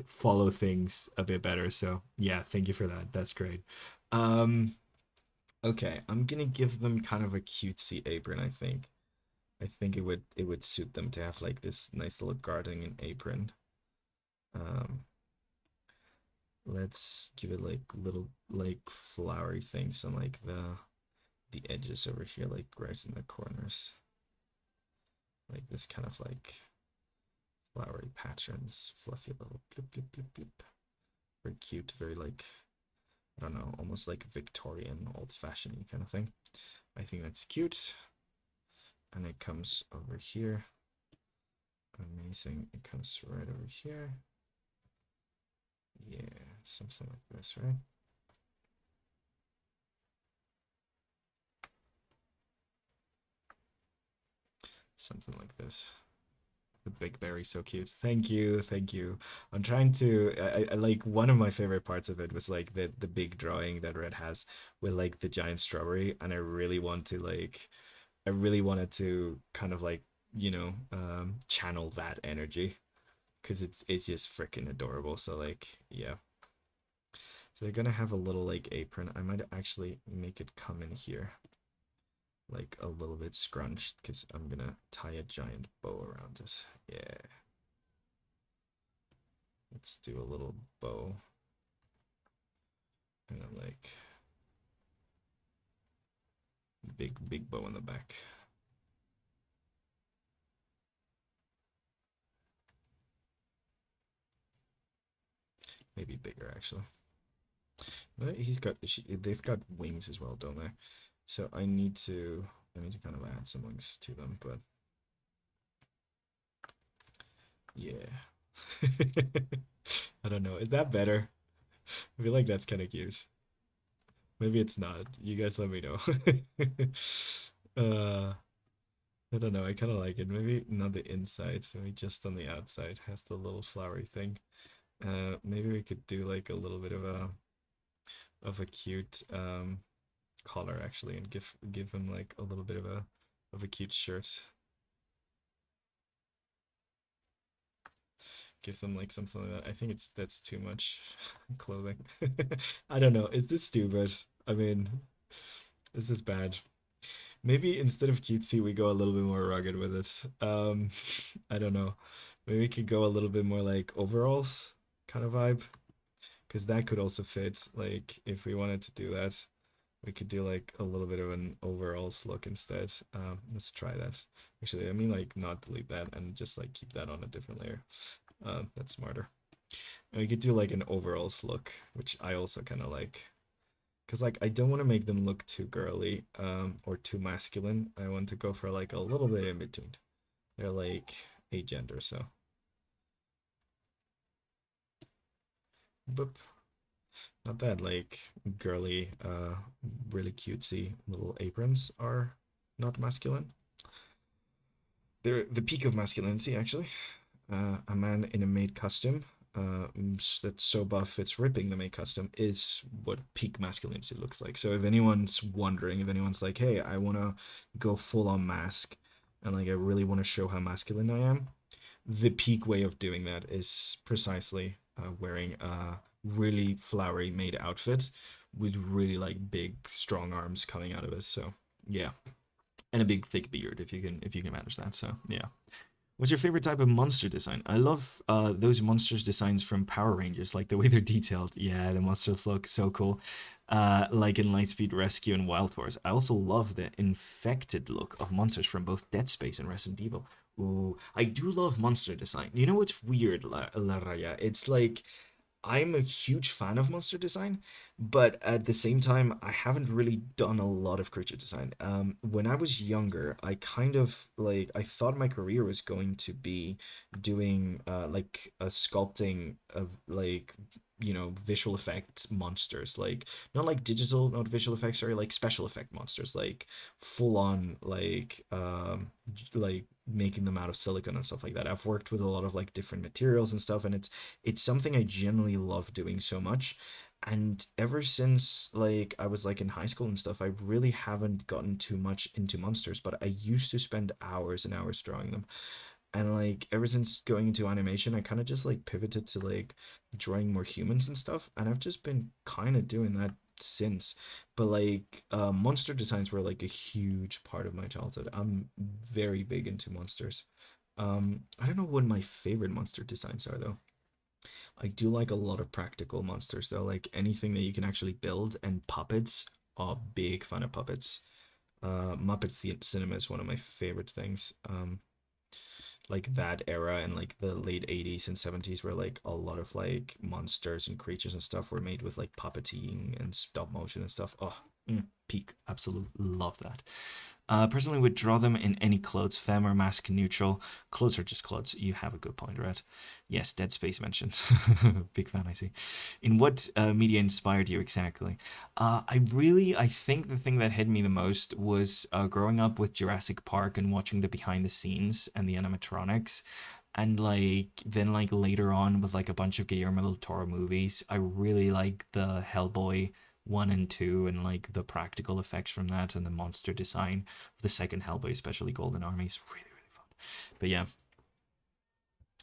follow things a bit better. So yeah, thank you for that. That's great. Um Okay, I'm gonna give them kind of a cutesy apron, I think. I think it would suit them to have like this nice little gardening apron. Um, let's give it like little like flowery things on like the edges over here, like right in the corners. Like this kind of like flowery patterns, fluffy little blip blip blip blip. Very cute, very like I don't know, almost like Victorian, old-fashioned kind of thing. I think that's cute. And it comes over here. Amazing. It comes right over here. Yeah, something like this, right? Something like this. The big berry, so cute. Thank you, thank you. I'm trying to. I like one of my favorite parts of it was like the big drawing that Red has with like the giant strawberry, and I really want to like, I really wanted to kind of like channel that energy because it's just freaking adorable. So like yeah. So they're gonna have a little like apron. I might actually make it come in here like a little bit scrunched because I'm gonna tie a giant bow around it. Yeah. Let's do a little bow. And then like big bow in the back. Maybe bigger actually. But they've got wings as well, don't they? So I need to kind of add some wings to them, but yeah. I don't know. Is that better? I feel like that's kind of cute. Maybe it's not. You guys let me know. uh, I don't know. I kind of like it. Maybe not the inside, maybe just on the outside has the little flowery thing. Maybe we could do like a little bit of a cute collar actually, and give him like a little bit of a cute shirt. Give them like something like that. I think that's too much clothing. I don't know. Is this stupid? I mean, is this bad? Maybe instead of cutesy, we go a little bit more rugged with it. I don't know. Maybe we could go a little bit more like overalls kind of vibe, because that could also fit. Like if we wanted to do that, we could do like a little bit of an overalls look instead. Let's try that. Actually, I mean like not delete that and just like keep that on a different layer. That's smarter. And we could do like an overalls look, which I also kind of like. Because like I don't want to make them look too girly, or too masculine. I want to go for like a little bit in between. They're like a gender, so boop. Not that like girly, really cutesy little aprons are not masculine. They're the peak of masculinity, actually. A man in a maid costume, that's so buff it's ripping the maid costume, is what peak masculinity looks like. So if anyone's wondering, if anyone's like, hey, I want to go full on mask and like I really want to show how masculine I am, the peak way of doing that is precisely wearing a really flowery made outfit with really like big strong arms coming out of it. So yeah, and a big thick beard if you can manage that. So yeah. What's your favorite type of monster design? I love those monsters designs from Power Rangers, like the way they're detailed. Yeah, the monsters look so cool. Like in Lightspeed Rescue and Wild Force. I also love the infected look of monsters from both Dead Space and Resident Evil. Ooh, I do love monster design. You know what's weird, Laraya? It's like I'm a huge fan of monster design, but at the same time, I haven't really done a lot of creature design. When I was younger, I kind of like I thought my career was going to be doing like a sculpting of like visual effects monsters, like not like digital, not visual effects, sorry, like special effect monsters, like full on like making them out of silicon and stuff like that. I've worked with a lot of like different materials and stuff, and it's something I genuinely love doing so much. And ever since like I was like in high school and stuff, I really haven't gotten too much into monsters, but I used to spend hours and hours drawing them. And like ever since going into animation, I kind of just like pivoted to like drawing more humans and stuff, and I've just been kind of doing that since. But like monster designs were like a huge part of my childhood. I'm very big into monsters. I don't know what my favorite monster designs are though. I do like a lot of practical monsters though, like anything that you can actually build, and puppets. Oh, big fan of puppets. Cinema is one of my favorite things. Like that era and like the late 80s and 70s where like a lot of like monsters and creatures and stuff were made with like puppeting and stop motion and stuff. Oh, peak. Absolute love that. Personally, would draw them in any clothes, femme or mask neutral. Clothes are just clothes. You have a good point, right? Yes, Dead Space mentioned. Big fan, I see. In what media inspired you exactly? I think the thing that hit me the most was growing up with Jurassic Park and watching the behind the scenes and the animatronics. And like then like later on with like a bunch of Guillermo del Toro movies, I really like the Hellboy 1 and 2 and like the practical effects from that and the monster design of the second Hellboy, especially Golden Army, is really really fun. But yeah,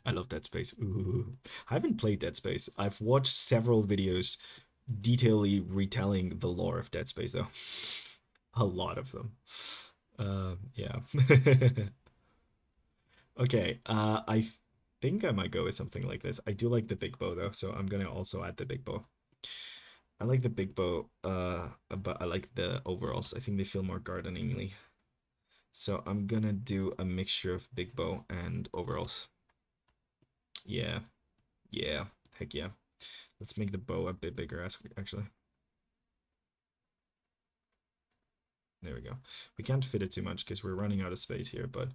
I love Dead Space. Ooh. I haven't played Dead Space. I've watched several videos detailedly retelling the lore of Dead Space though. A lot of them. Yeah. Okay. I think I might go with something like this. I do like the big bow though, so I'm gonna also add the big bow. I like the big bow, but I like the overalls. I think they feel more gardeningly. So I'm gonna do a mixture of big bow and overalls. Yeah, yeah, heck yeah. Let's make the bow a bit bigger, actually. There we go. We can't fit it too much because we're running out of space here, but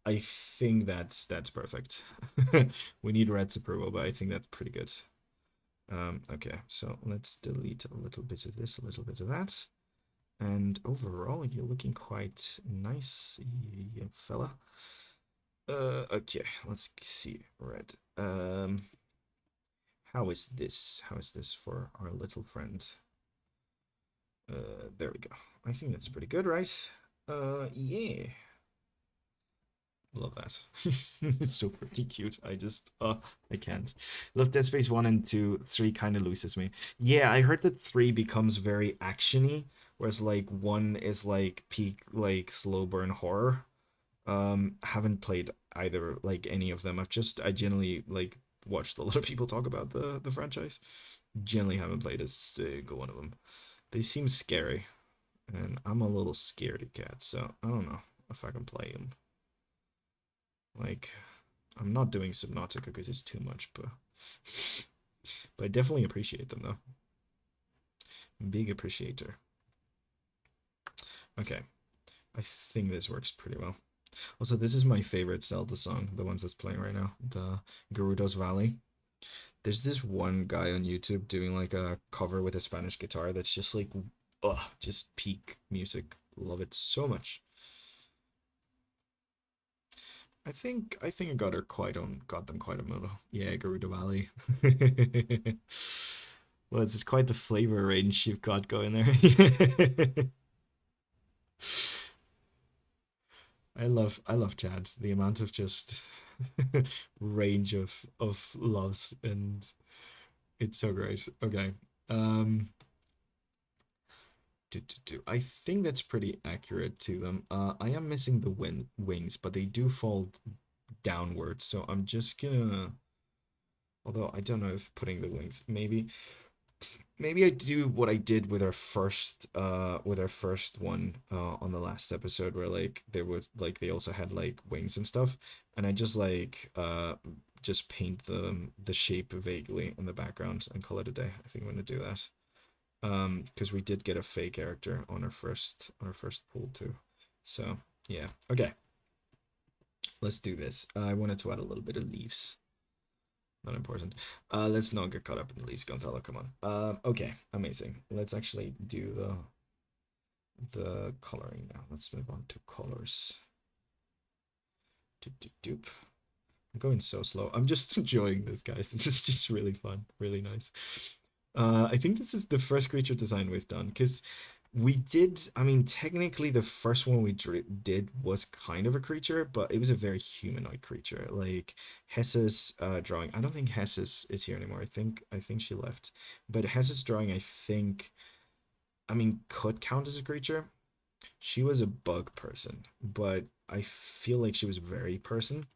I think that's perfect. We need Red's approval, but I think that's pretty good. Okay, so let's delete a little bit of this, a little bit of that. And overall, you're looking quite nice, young fella. Okay, let's see. Red. How is this? How is this for our little friend? There we go. I think that's pretty good, right? Yeah. Love that. It's so freaking cute. I can't. Love Dead Space 1 and 2. 3 kind of loses me. Yeah, I heard that 3 becomes very actiony, whereas like 1 is like peak like slow burn horror. Haven't played either like any of them. I generally like watched a lot of people talk about the franchise. Generally haven't played a single one of them. They seem scary, and I'm a little scaredy cat, so I don't know if I can play them. Like, I'm not doing Subnautica because it's too much, but I definitely appreciate them though. Big appreciator. Okay, I think this works pretty well. Also, this is my favorite Zelda song, the ones that's playing right now, the Gerudo's Valley. There's this one guy on YouTube doing like a cover with a Spanish guitar that's just like, ugh, just peak music. Love it so much. I think I got her quite on, got them quite a moto. Yeah, Gerudo Valley. Well, it's quite the flavor range you've got going there. I love Chad. The amount of just range of loves, and it's so great. Okay. Um I think that's pretty accurate to them. I am missing the wings, but they do fall downwards, so I'm just gonna, although I don't know if putting the wings, maybe I do what I did with our first one on the last episode, where like there was like they also had like wings and stuff, and I just paint the shape vaguely in the background and call it a day. I think I'm gonna do that. Because we did get a fake character on our first pull too. So yeah. Okay, let's do this. I wanted to add a little bit of leaves. Not important. Let's not get caught up in the leaves, Gonzalo. Come on. Okay, amazing. Let's actually do the coloring now. Let's move on to colors. Doop, doop, doop. I'm going so slow. I'm just enjoying this, guys. This is just really fun, really nice. I think this is the first creature design we've done, because we did, I mean, technically the first one we did was kind of a creature, but it was a very humanoid creature. Like Hessa's drawing. I don't think Hessa's is here anymore. I think she left. But Hessa's drawing, I mean, could count as a creature. She was a bug person, but I feel like she was very person.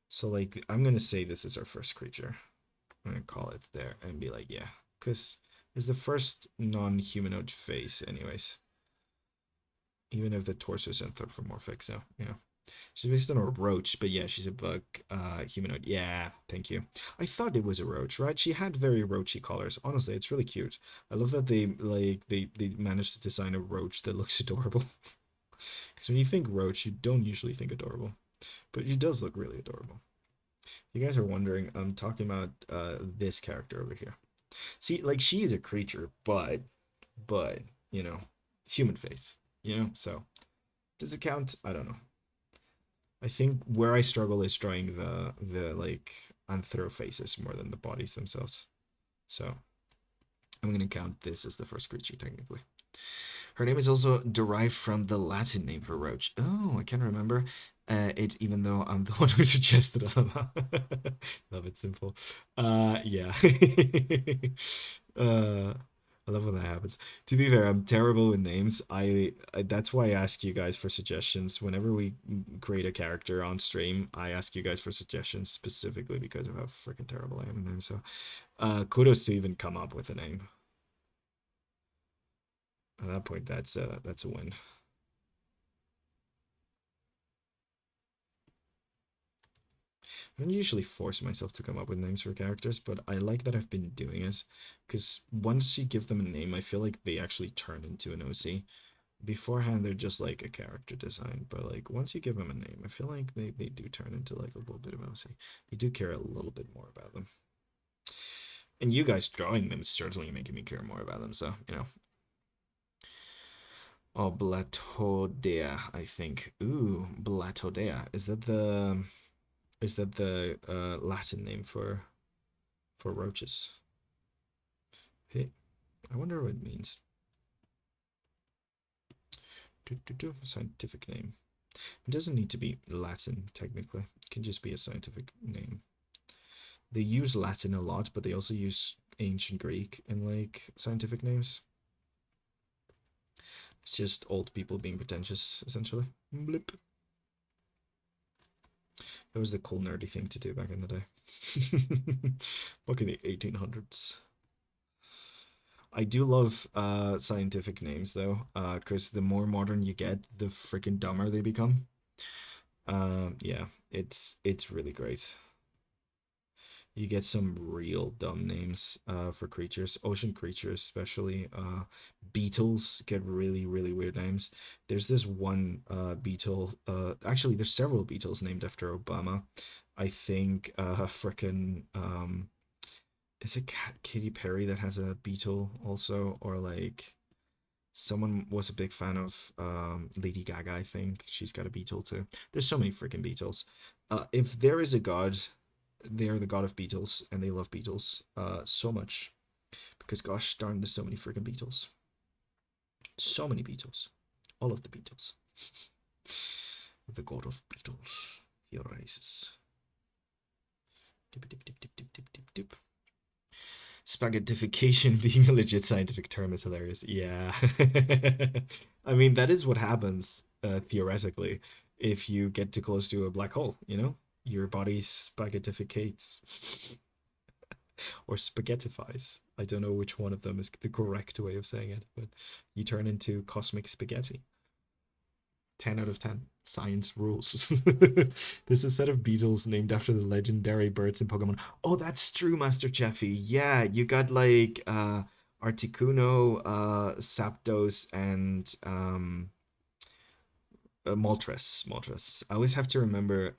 So like I'm gonna say this is our first creature. I'm gonna call it there and be like, yeah, because it's the first non-humanoid face, anyways. Even if the torso is anthropomorphic, so yeah. She's based on a roach, but yeah, she's a bug humanoid. Yeah, thank you. I thought it was a roach, right? She had very roachy colors. Honestly, it's really cute. I love that they managed to design a roach that looks adorable. Because when you think roach, you don't usually think adorable, but she does look really adorable. If you guys are wondering, I'm talking about this character over here. See, like she is a creature, but you know, human face. So does it count? I don't know. I think where I struggle is drawing the like anthro faces more than the bodies themselves. So I'm gonna count this as the first creature technically. Her name is also derived from the Latin name for roach. Oh, I can't remember it, even though I'm the one who suggested it. Love it simple. Yeah. I love when that happens. To be fair, I'm terrible with names. That's why I ask you guys for suggestions whenever we create a character on stream. I ask you guys for suggestions specifically because of how freaking terrible I am in names. So, kudos to even come up with a name. At that point, that's a win. I don't usually force myself to come up with names for characters, but I like that I've been doing it, because once you give them a name, I feel like they actually turn into an OC. Beforehand, they're just like a character design, but like once you give them a name, I feel like they do turn into like a little bit of OC. You do care a little bit more about them. And you guys drawing them is certainly making me care more about them, so, Oh, Blatodea, I think. Ooh, Blatodea. Is that the Latin name for roaches? Hey, I wonder what it means. Scientific name. It doesn't need to be Latin, technically. It can just be a scientific name. They use Latin a lot, but they also use ancient Greek in like scientific names. It's just old people being pretentious, essentially. Blip. It was the cool nerdy thing to do back in the day. Back in the 1800s. I do love scientific names though, because the more modern you get, the freaking dumber they become. Yeah, it's really great. You get some real dumb names for creatures, ocean creatures especially. Beetles get really, really weird names. There's this one beetle, actually, there's several beetles named after Obama. I think frickin' is it Katy Perry that has a beetle also, or like someone was a big fan of Lady Gaga, I think. She's got a beetle too. There's so many freaking Beatles. If there is a god, they're the god of Beatles, and they love Beatles so much. Because gosh darn, there's so many freaking Beatles. So many Beatles. All of the Beatles. The god of Beatles. He arises. Dip, dip, dip, dip, dip, dip, dip, dip. Spaghettification being a legit scientific term is hilarious. Yeah. I mean, that is what happens, theoretically, if you get too close to a black hole, you know? Your body spaghettificates or spaghettifies. I don't know which one of them is the correct way of saying it, but you turn into cosmic spaghetti. 10 out of 10. Science rules. There's a set of beetles named after the legendary birds in Pokemon. Oh, that's true, Master Jeffy. Yeah, you got like Articuno, Zapdos, and Moltres. Moltres. I always have to remember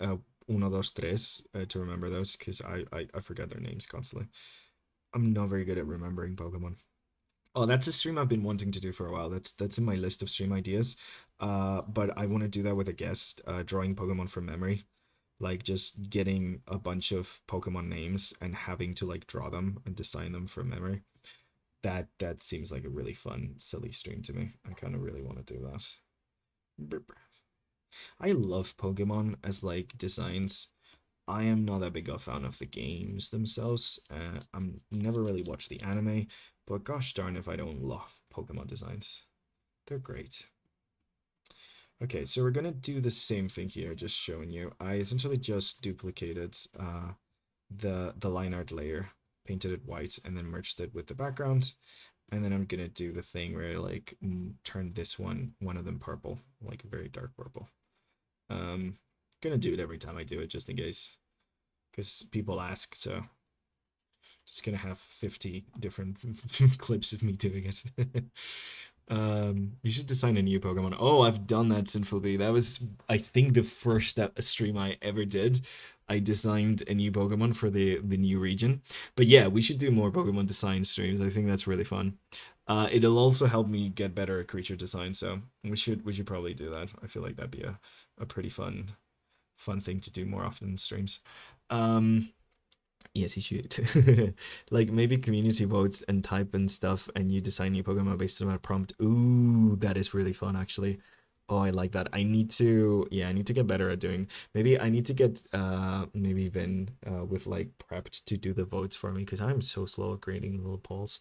uno, dos, tres to remember those because I forget their names constantly. I'm not very good at remembering Pokemon. Oh, that's a stream I've been wanting to do for a while. That's in my list of stream ideas. But I want to do that with a guest, drawing Pokemon from memory. Like just getting a bunch of Pokemon names and having to like draw them and design them from memory. That seems like a really fun, silly stream to me. I kind of really want to do that. I love Pokemon as like designs. I am not that big a fan of the games themselves. I'm never really watched the anime, but gosh darn if I don't love Pokemon designs. They're great. Okay, so we're gonna do the same thing here, just showing you. I essentially just duplicated the line art layer, painted it white, and then merged it with the background. And then I'm gonna do the thing where I like turn this one of them purple, like a very dark purple. Gonna do it every time I do it, just in case, because people ask. So just gonna have 50 different clips of me doing it. You should design a new Pokemon. Oh, I've done that, Sinful B. That was, I think, the first stream I ever did. I designed a new Pokemon for the new region. But yeah, we should do more Pokemon design streams. I think that's really fun. It'll also help me get better at creature design, so we should probably do that. I feel like that'd be a pretty fun thing to do more often in streams. Yes, you should. Like maybe community votes and type and stuff, and you design your Pokemon based on a prompt. Ooh, that is really fun, actually. Oh, I like that. I need to, yeah, I need to get better at doing. Maybe I need to get maybe Vin with like prepped to do the votes for me because I'm so slow at creating little polls.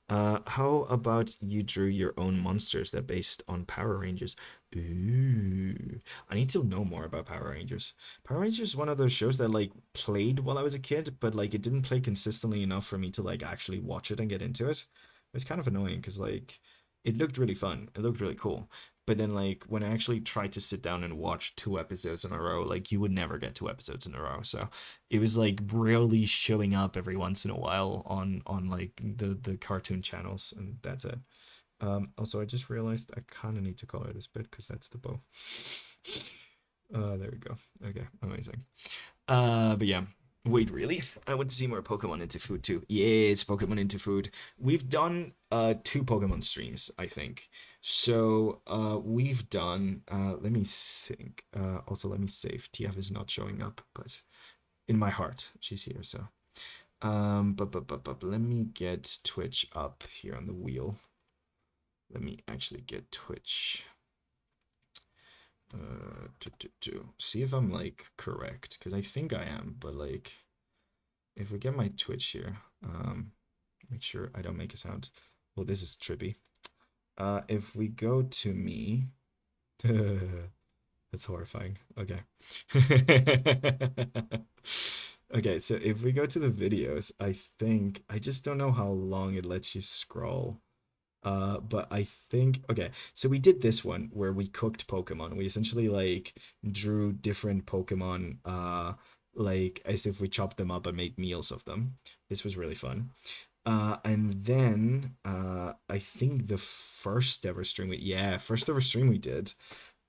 How about you drew your own monsters that based on Power Rangers? Ooh, I need to know more about Power Rangers. Power Rangers is one of those shows that like played while I was a kid, but like it didn't play consistently enough for me to like actually watch it and get into it. It's kind of annoying because like it looked really fun. It looked really cool. But then like when I actually tried to sit down and watch 2 episodes in a row, like you would never get 2 episodes in a row. So it was like rarely showing up every once in a while on like the cartoon channels, and that's it. Also, I just realized I kind of need to color this bit because that's the bow. There we go. Okay, amazing. But yeah. Wait, really? I want to see more Pokemon into food too. Yes, Pokemon into food. We've done 2 Pokemon streams, I think. So we've done let me think. Also let me save. TF is not showing up, but in my heart, she's here, so but let me get Twitch up here on the wheel. Let me actually get Twitch. See if I'm like correct, because I think I am, but like if we get my Twitch here, make sure I don't make a sound. Well, this is trippy. If we go to me, that's horrifying. Okay. Okay, so if we go to the videos, I think I just don't know how long it lets you scroll. But I think okay, so we did this one where we cooked Pokemon. We essentially like drew different Pokemon like as if we chopped them up and made meals of them. This was really fun. And then I think the first ever stream we did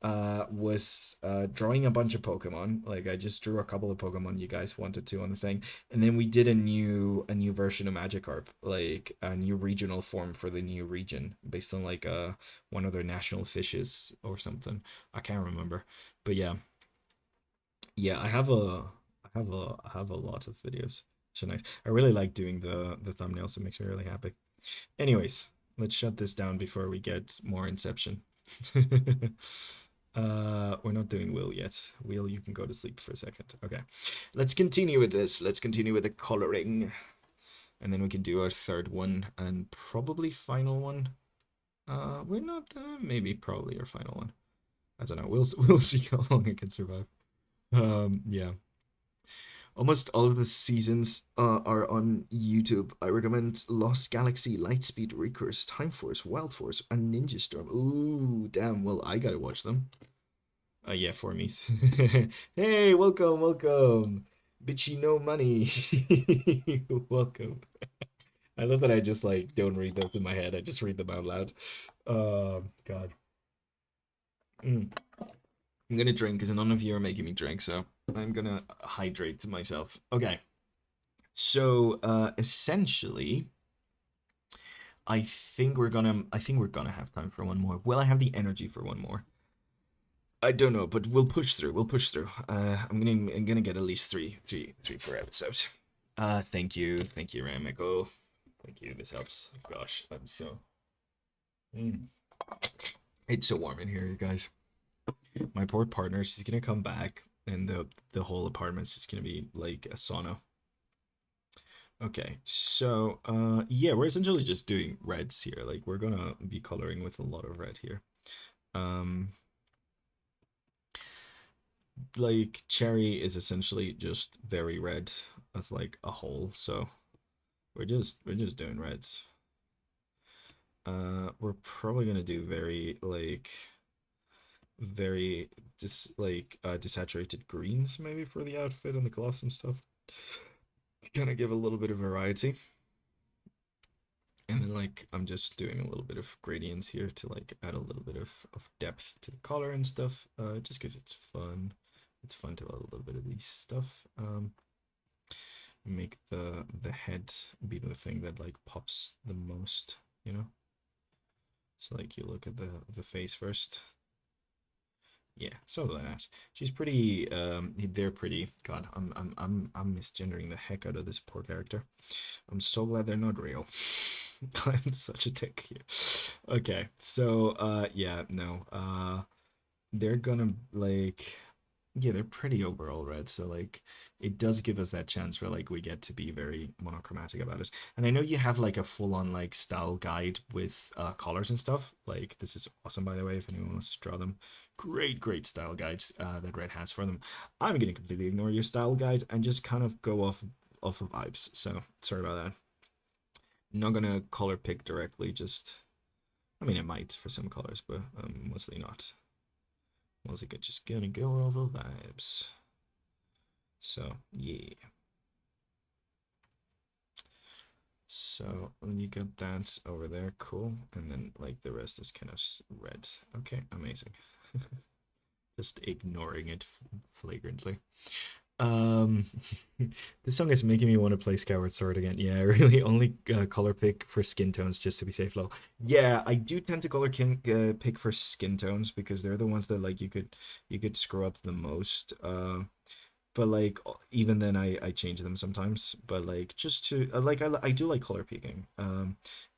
was drawing a bunch of Pokemon. Like I just drew a couple of Pokemon you guys wanted to on the thing, and then we did a new version of Magikarp, like a new regional form for the new region based on like one of their national fishes or something. I can't remember, but yeah, yeah. I have a lot of videos. So nice. I really like doing the thumbnails. It makes me really happy. Anyways, let's shut this down before we get more Inception. We're not doing Will yet. Will, you can go to sleep for a second. Okay. Let's continue with this. Let's continue with the coloring. And then we can do our third one and probably final one. We're not maybe probably our final one. I don't know. We'll see how long it can survive. Yeah. Almost all of the seasons are on YouTube. I recommend Lost Galaxy, Lightspeed, Recurse, Time Force, Wild Force, and Ninja Storm. Ooh, damn. Well, I gotta watch them. Yeah, for me. Hey, welcome, welcome. Bitchy no money. Welcome. I love that I just like don't read those in my head. I just read them out loud. God. Mm. I'm gonna drink because none of you are making me drink, so I'm gonna hydrate myself. Okay. So, essentially, I think we're gonna have time for one more. Will I have the energy for one more? I don't know, but we'll push through. We'll push through. I'm gonna get at least three, 4 episodes. Thank you, Ramiko. Thank you. This helps. Gosh, I'm so. Mm. It's so warm in here, you guys. My poor partner, she's gonna come back, and the whole apartment's just gonna be like a sauna. Okay, so yeah, we're essentially just doing reds here. Like we're gonna be coloring with a lot of red here. Um, like cherry is essentially just very red as like a whole, so we're just doing reds. We're probably gonna do very desaturated greens maybe for the outfit and the gloves and stuff to kind of give a little bit of variety. And then like I'm just doing a little bit of gradients here to like add a little bit of depth to the color and stuff, just because it's fun. It's fun to add a little bit of these stuff. Make the head be the thing that like pops the most, you know? So like you look at the face first. Yeah, so that. She's pretty they're pretty. God, I'm misgendering the heck out of this poor character. I'm so glad they're not real. I'm such a dick here. Okay, so yeah, no. They're gonna like yeah, they're pretty overall red, so like it does give us that chance where like we get to be very monochromatic about it. And I know you have like a full-on like style guide with colors and stuff. Like this is awesome, by the way, if anyone wants to draw them. Great style guides that Red has for them. I'm gonna completely ignore your style guide and just kind of go off of vibes. So sorry about that. Not gonna color pick directly, just I mean, it might for some colors, but mostly not. Mostly just gonna go over vibes. So, yeah. So, you got that over there, cool. And then, like, the rest is kind of red. Okay, amazing. Just ignoring it flagrantly. Um, this song is making me want to play Skyward Sword again. Yeah, I really only color pick for skin tones just to be safe low. Yeah, I do tend to pick for skin tones because they're the ones that like you could screw up the most. But like even then I change them sometimes, but like just to like I do like color picking.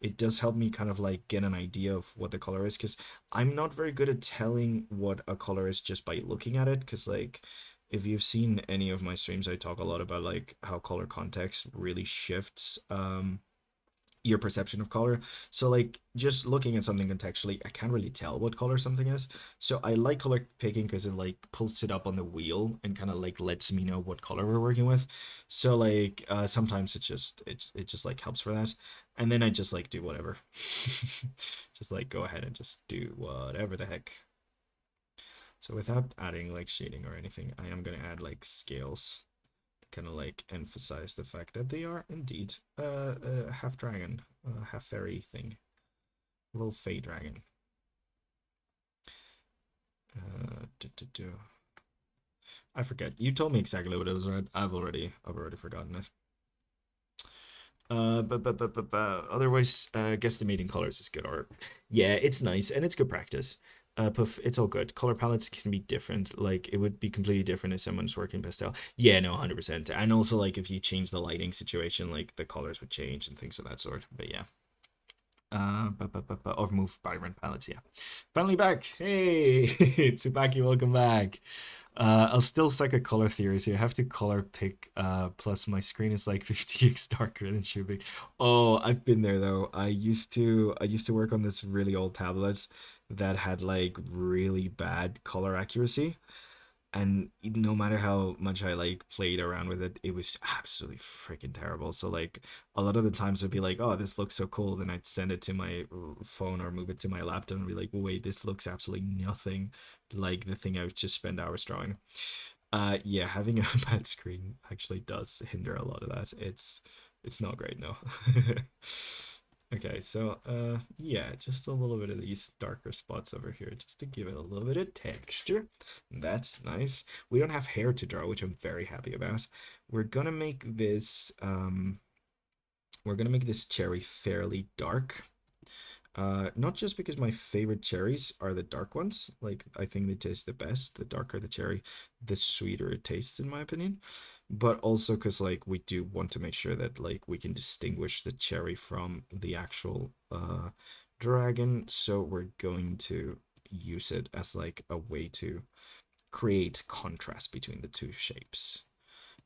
It does help me kind of like get an idea of what the color is because I'm not very good at telling what a color is just by looking at it because like if you've seen any of my streams, I talk a lot about like how color context really shifts your perception of color. So like just looking at something contextually, I can't really tell what color something is. So I like color picking because it like pulls it up on the wheel and kind of like lets me know what color we're working with. So like sometimes it just like helps for that. And then I just like do whatever. Just like go ahead and just do whatever the heck. So without adding like shading or anything, I am gonna add like scales kind of like emphasize the fact that they are indeed half dragon, half fairy thing, a little fey dragon. I forget. You told me exactly what it was, right? I've already forgotten it. But otherwise, guesstimating colors is good art. Yeah, it's nice and it's good practice. It's all good. Color palettes can be different. Like it would be completely different if someone's working pastel. Yeah, no, 100%. And also like if you change the lighting situation, like the colors would change and things of that sort. But yeah. Or move vibrant palettes. Yeah. Finally back. Hey, Tsubaki, welcome back. I'll still suck at color theory, so you have to color pick. Plus, my screen is like 50x darker than should be. Oh, I've been there though. I used to work on this really old tablets that had like really bad color accuracy, and no matter how much I like played around with it, it was absolutely freaking terrible. So like a lot of the times I'd be like, "Oh, this looks so cool," then I'd send it to my phone or move it to my laptop and be like, "Wait, this looks absolutely nothing like the thing I just spent hours drawing." Yeah, having a bad screen actually does hinder a lot of that. It's not great, no. Okay, so yeah, just a little bit of these darker spots over here just to give it a little bit of texture. That's nice. We don't have hair to draw, which I'm very happy about. We're gonna make this cherry fairly dark. Not just because my favorite cherries are the dark ones. Like I think they taste the best. The darker the cherry, the sweeter it tastes, in my opinion. But also because like we do want to make sure that like we can distinguish the cherry from the actual dragon. So we're going to use it as like a way to create contrast between the two shapes.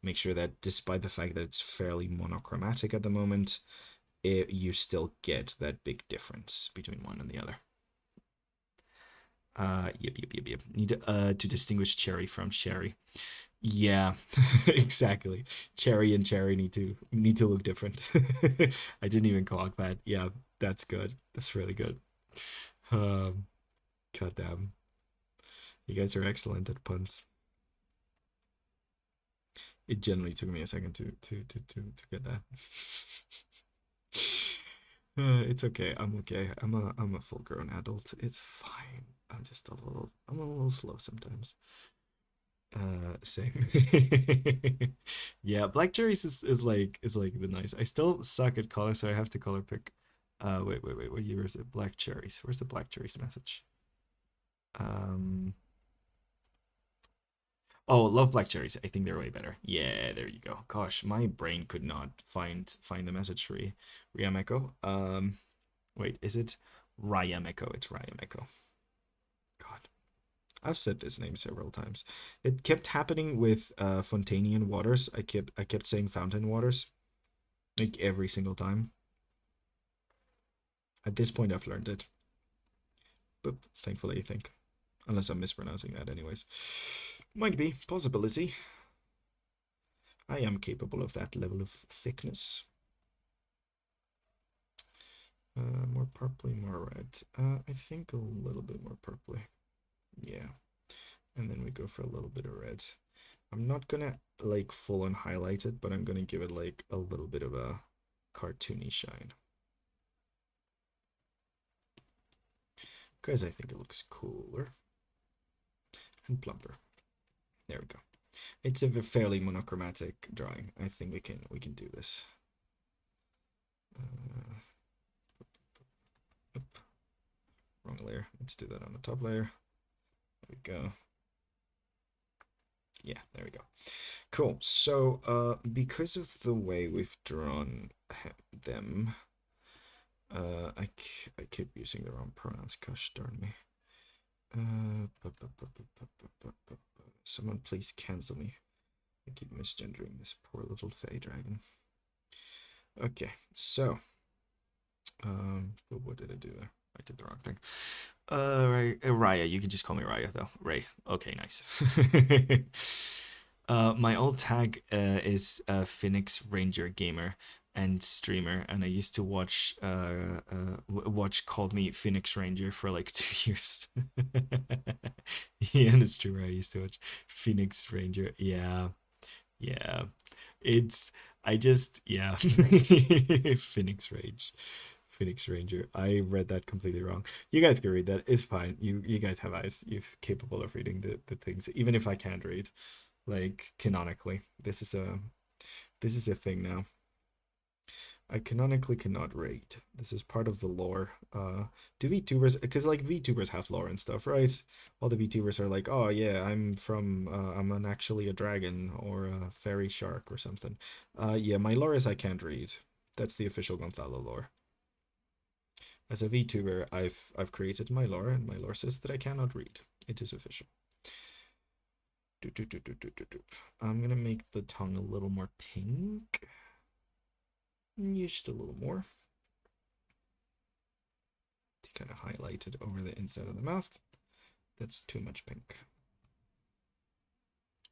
Make sure that despite the fact that it's fairly monochromatic at the moment, you still get that big difference between one and the other. Yep. Need to distinguish cherry from sherry. Yeah, exactly. Cherry and cherry need to look different. I didn't even clock that. Yeah, that's good. That's really good. Um, God damn. You guys are excellent at puns. It generally took me a second to get that. It's okay. I'm okay. I'm a full grown adult. It's fine. I'm a little slow sometimes. Same. Yeah, black cherries is like the nice. I still suck at color, so I have to color pick. Wait. What year is it? Black cherries. Where's the black cherries message? Um. Oh, love black cherries. I think they're way better. Yeah, there you go. Gosh, my brain could not find the message for Ryameko. Wait, is it Ryameko? It's Ryameko. God, I've said this name several times. It kept happening with Fontanian waters. I kept saying fountain waters like every single time. At this point, I've learned it, but thankfully, I think, unless I'm mispronouncing that, anyways, might be possibility. I am capable of that level of thickness. More purpley, more red. I think a little bit more purpley. Yeah, and then we go for a little bit of red. I'm not gonna like full on highlight it, but I'm gonna give it like a little bit of a cartoony shine. Because I think it looks cooler and plumper. There we go. It's a fairly monochromatic drawing. I think we can do this. Wrong layer. Let's do that on the top layer. There we go. Yeah, there we go. Cool. So, because of the way we've drawn them, I keep using the wrong pronouns. Gosh darn me. Someone please cancel me. I keep misgendering this poor little fey dragon. Okay, so, what did I do there? I did the wrong thing. Right, Raya. You can just call me Raya though. Ray. Okay, nice. My old tag is Phoenix Ranger Gamer and streamer, and I used to watch Called Me Phoenix Ranger for like 2 years. Yeah, and it's true. I used to watch Phoenix Ranger. Yeah, yeah. It's I just yeah. Phoenix Rage. Phoenix Ranger. I read that completely wrong. You guys can read that. It's fine. You guys have eyes. You're capable of reading the things, even if I can't read. Like canonically. This is a thing now. I canonically cannot rate. This is part of the lore. Do VTubers, because like VTubers have lore and stuff, right? All the VTubers are like, oh yeah, I'm actually a dragon or a fairy shark or something. Yeah, my lore is I can't read. That's the official Gonzalo lore. As a VTuber, I've created my lore, and my lore says that I cannot read. It is official. I'm gonna make the tongue a little more pink. Just a little more. To kind of highlight it over the inside of the mouth. That's too much pink.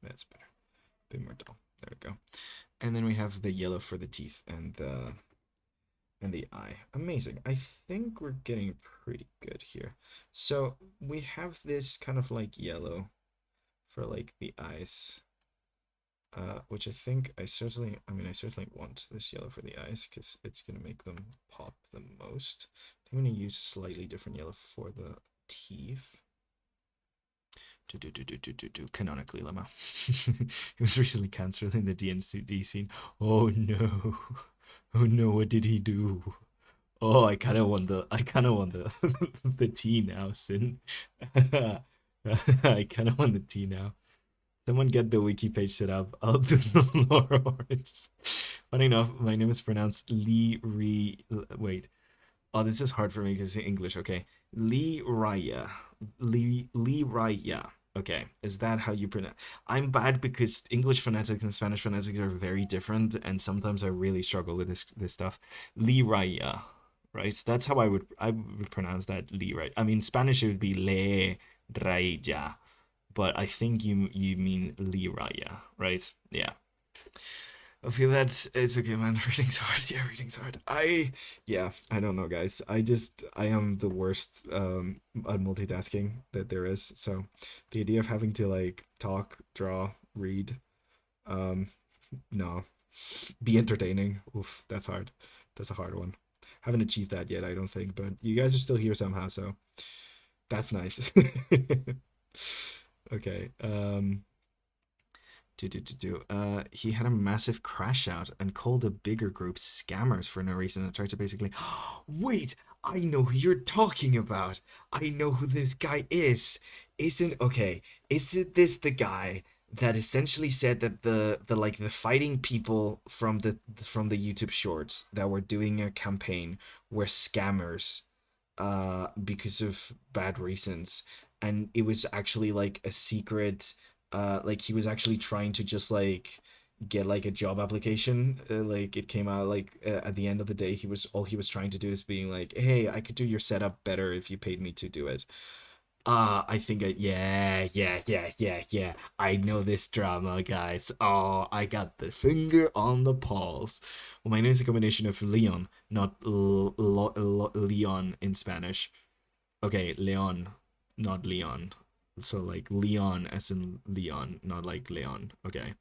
That's better. A bit more dull. There we go. And then we have the yellow for the teeth and the eye. Amazing. I think we're getting pretty good here. So we have this kind of like yellow for like the eyes. Which I certainly want this yellow for the eyes because it's gonna make them pop the most. I'm gonna use a slightly different yellow for the teeth. Canonically, Lemma. He was recently cancelled in the DNCD scene. Oh no. Oh no, what did he do? Oh, I kinda want the the tea now, Sin. I kinda want the tea now. Someone get the wiki page set up. I'll do the lore orange. Funny enough, my name is pronounced Lee Re. Wait. Oh, this is hard for me because it's English. Okay. Lee Raya. Lee Raya. Okay. Is that how you pronounce? I'm bad because English phonetics and Spanish phonetics are very different, and sometimes I really struggle with this stuff. Lee Raya. Right? That's how I would pronounce that. Lee Raya. I mean, Spanish it would be Le Raya, but I think you mean Lee Raya, right? Yeah. I feel that it's okay, man. Reading's hard. Yeah, reading's hard. Yeah, I don't know, guys. I am the worst at multitasking that there is. So the idea of having to like talk, draw, read, um, no, be entertaining. Oof, that's hard. That's a hard one. Haven't achieved that yet, I don't think, but you guys are still here somehow, so that's nice. Okay. He had a massive crash out and called a bigger group scammers for no reason and tried to basically. Wait, I know who you're talking about. I know who this guy is. Isn't okay? Isn't this the guy that essentially said that the fighting people from the YouTube Shorts that were doing a campaign were scammers, because of bad reasons, and it was actually like a secret, like he was actually trying to just like get like a job application, like it came out like, at the end of the day he was trying to do is being like, hey, I could do your setup better if you paid me to do it. Yeah. I know this drama, guys. Oh, I got the finger on the pulse. Well, my name is a combination of Leon, not Leon in Spanish. Okay, Leon, not Leon. So like Leon as in Leon, not like Leon. Okay,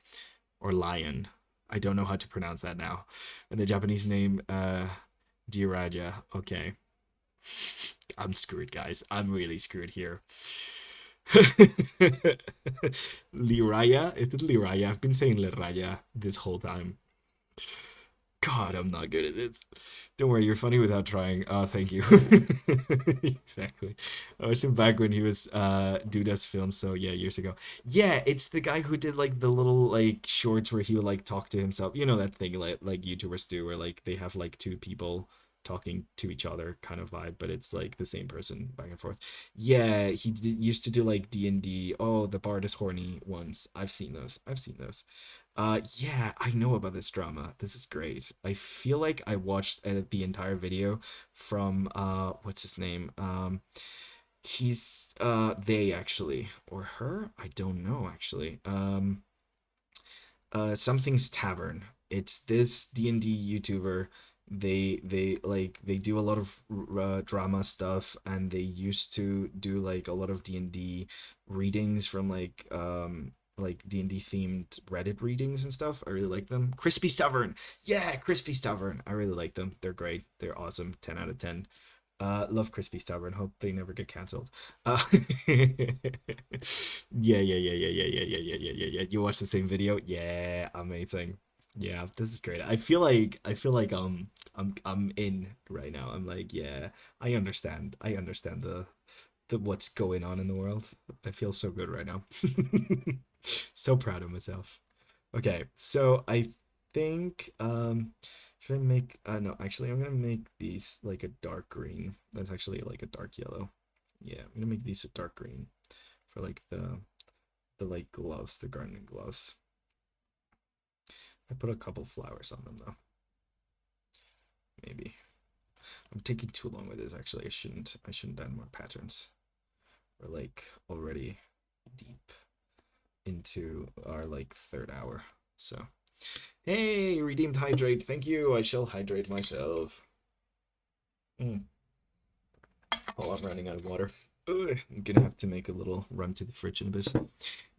or lion. I don't know how to pronounce that now. And the Japanese name, Diraja. Okay. I'm screwed, guys. I'm really screwed here. Liraya? Is it Liraya? I've been saying Liraya this whole time. God, I'm not good at this. Don't worry, you're funny without trying. Oh, thank you. Exactly. I was him back when he was Duda's film, so yeah, years ago. Yeah, it's the guy who did like the little like shorts where he would like talk to himself. You know that thing like YouTubers do where like they have like two people talking to each other kind of vibe, but it's like the same person back and forth. Yeah, used to do like D&D. Oh, the Bard is horny ones. I've seen those. I've seen those. Yeah, I know about this drama. This is great. I feel like I watched the entire video from what's his name? He's they actually or her? I don't know actually. Something's Tavern. It's this D&D YouTuber. They do a lot of drama stuff, and they used to do like a lot of D&D readings from like D&D themed Reddit readings and stuff. I really like them. Crispy Stubborn, yeah, Crispy Stubborn. I really like them. They're great. They're awesome. 10 out of 10. Love Crispy Stubborn. Hope they never get canceled. Yeah. You watch the same video? Yeah, amazing. Yeah, this is great. I feel like I'm in right now. I'm like, yeah, I understand. I understand the what's going on in the world. I feel so good right now. So proud of myself. Okay, so I think should I make no, actually I'm gonna make these like a dark green. That's actually like a dark yellow. Yeah, I'm gonna make these a dark green for like the like gloves, the gardening gloves. I put a couple flowers on them though. Maybe. I'm taking too long with this actually. I shouldn't add more patterns. We're like already deep into our like third hour. So hey, redeemed hydrate. Thank you. I shall hydrate myself. Mm. Oh, I'm running out of water. Ugh, I'm gonna have to make a little run to the fridge in a bit.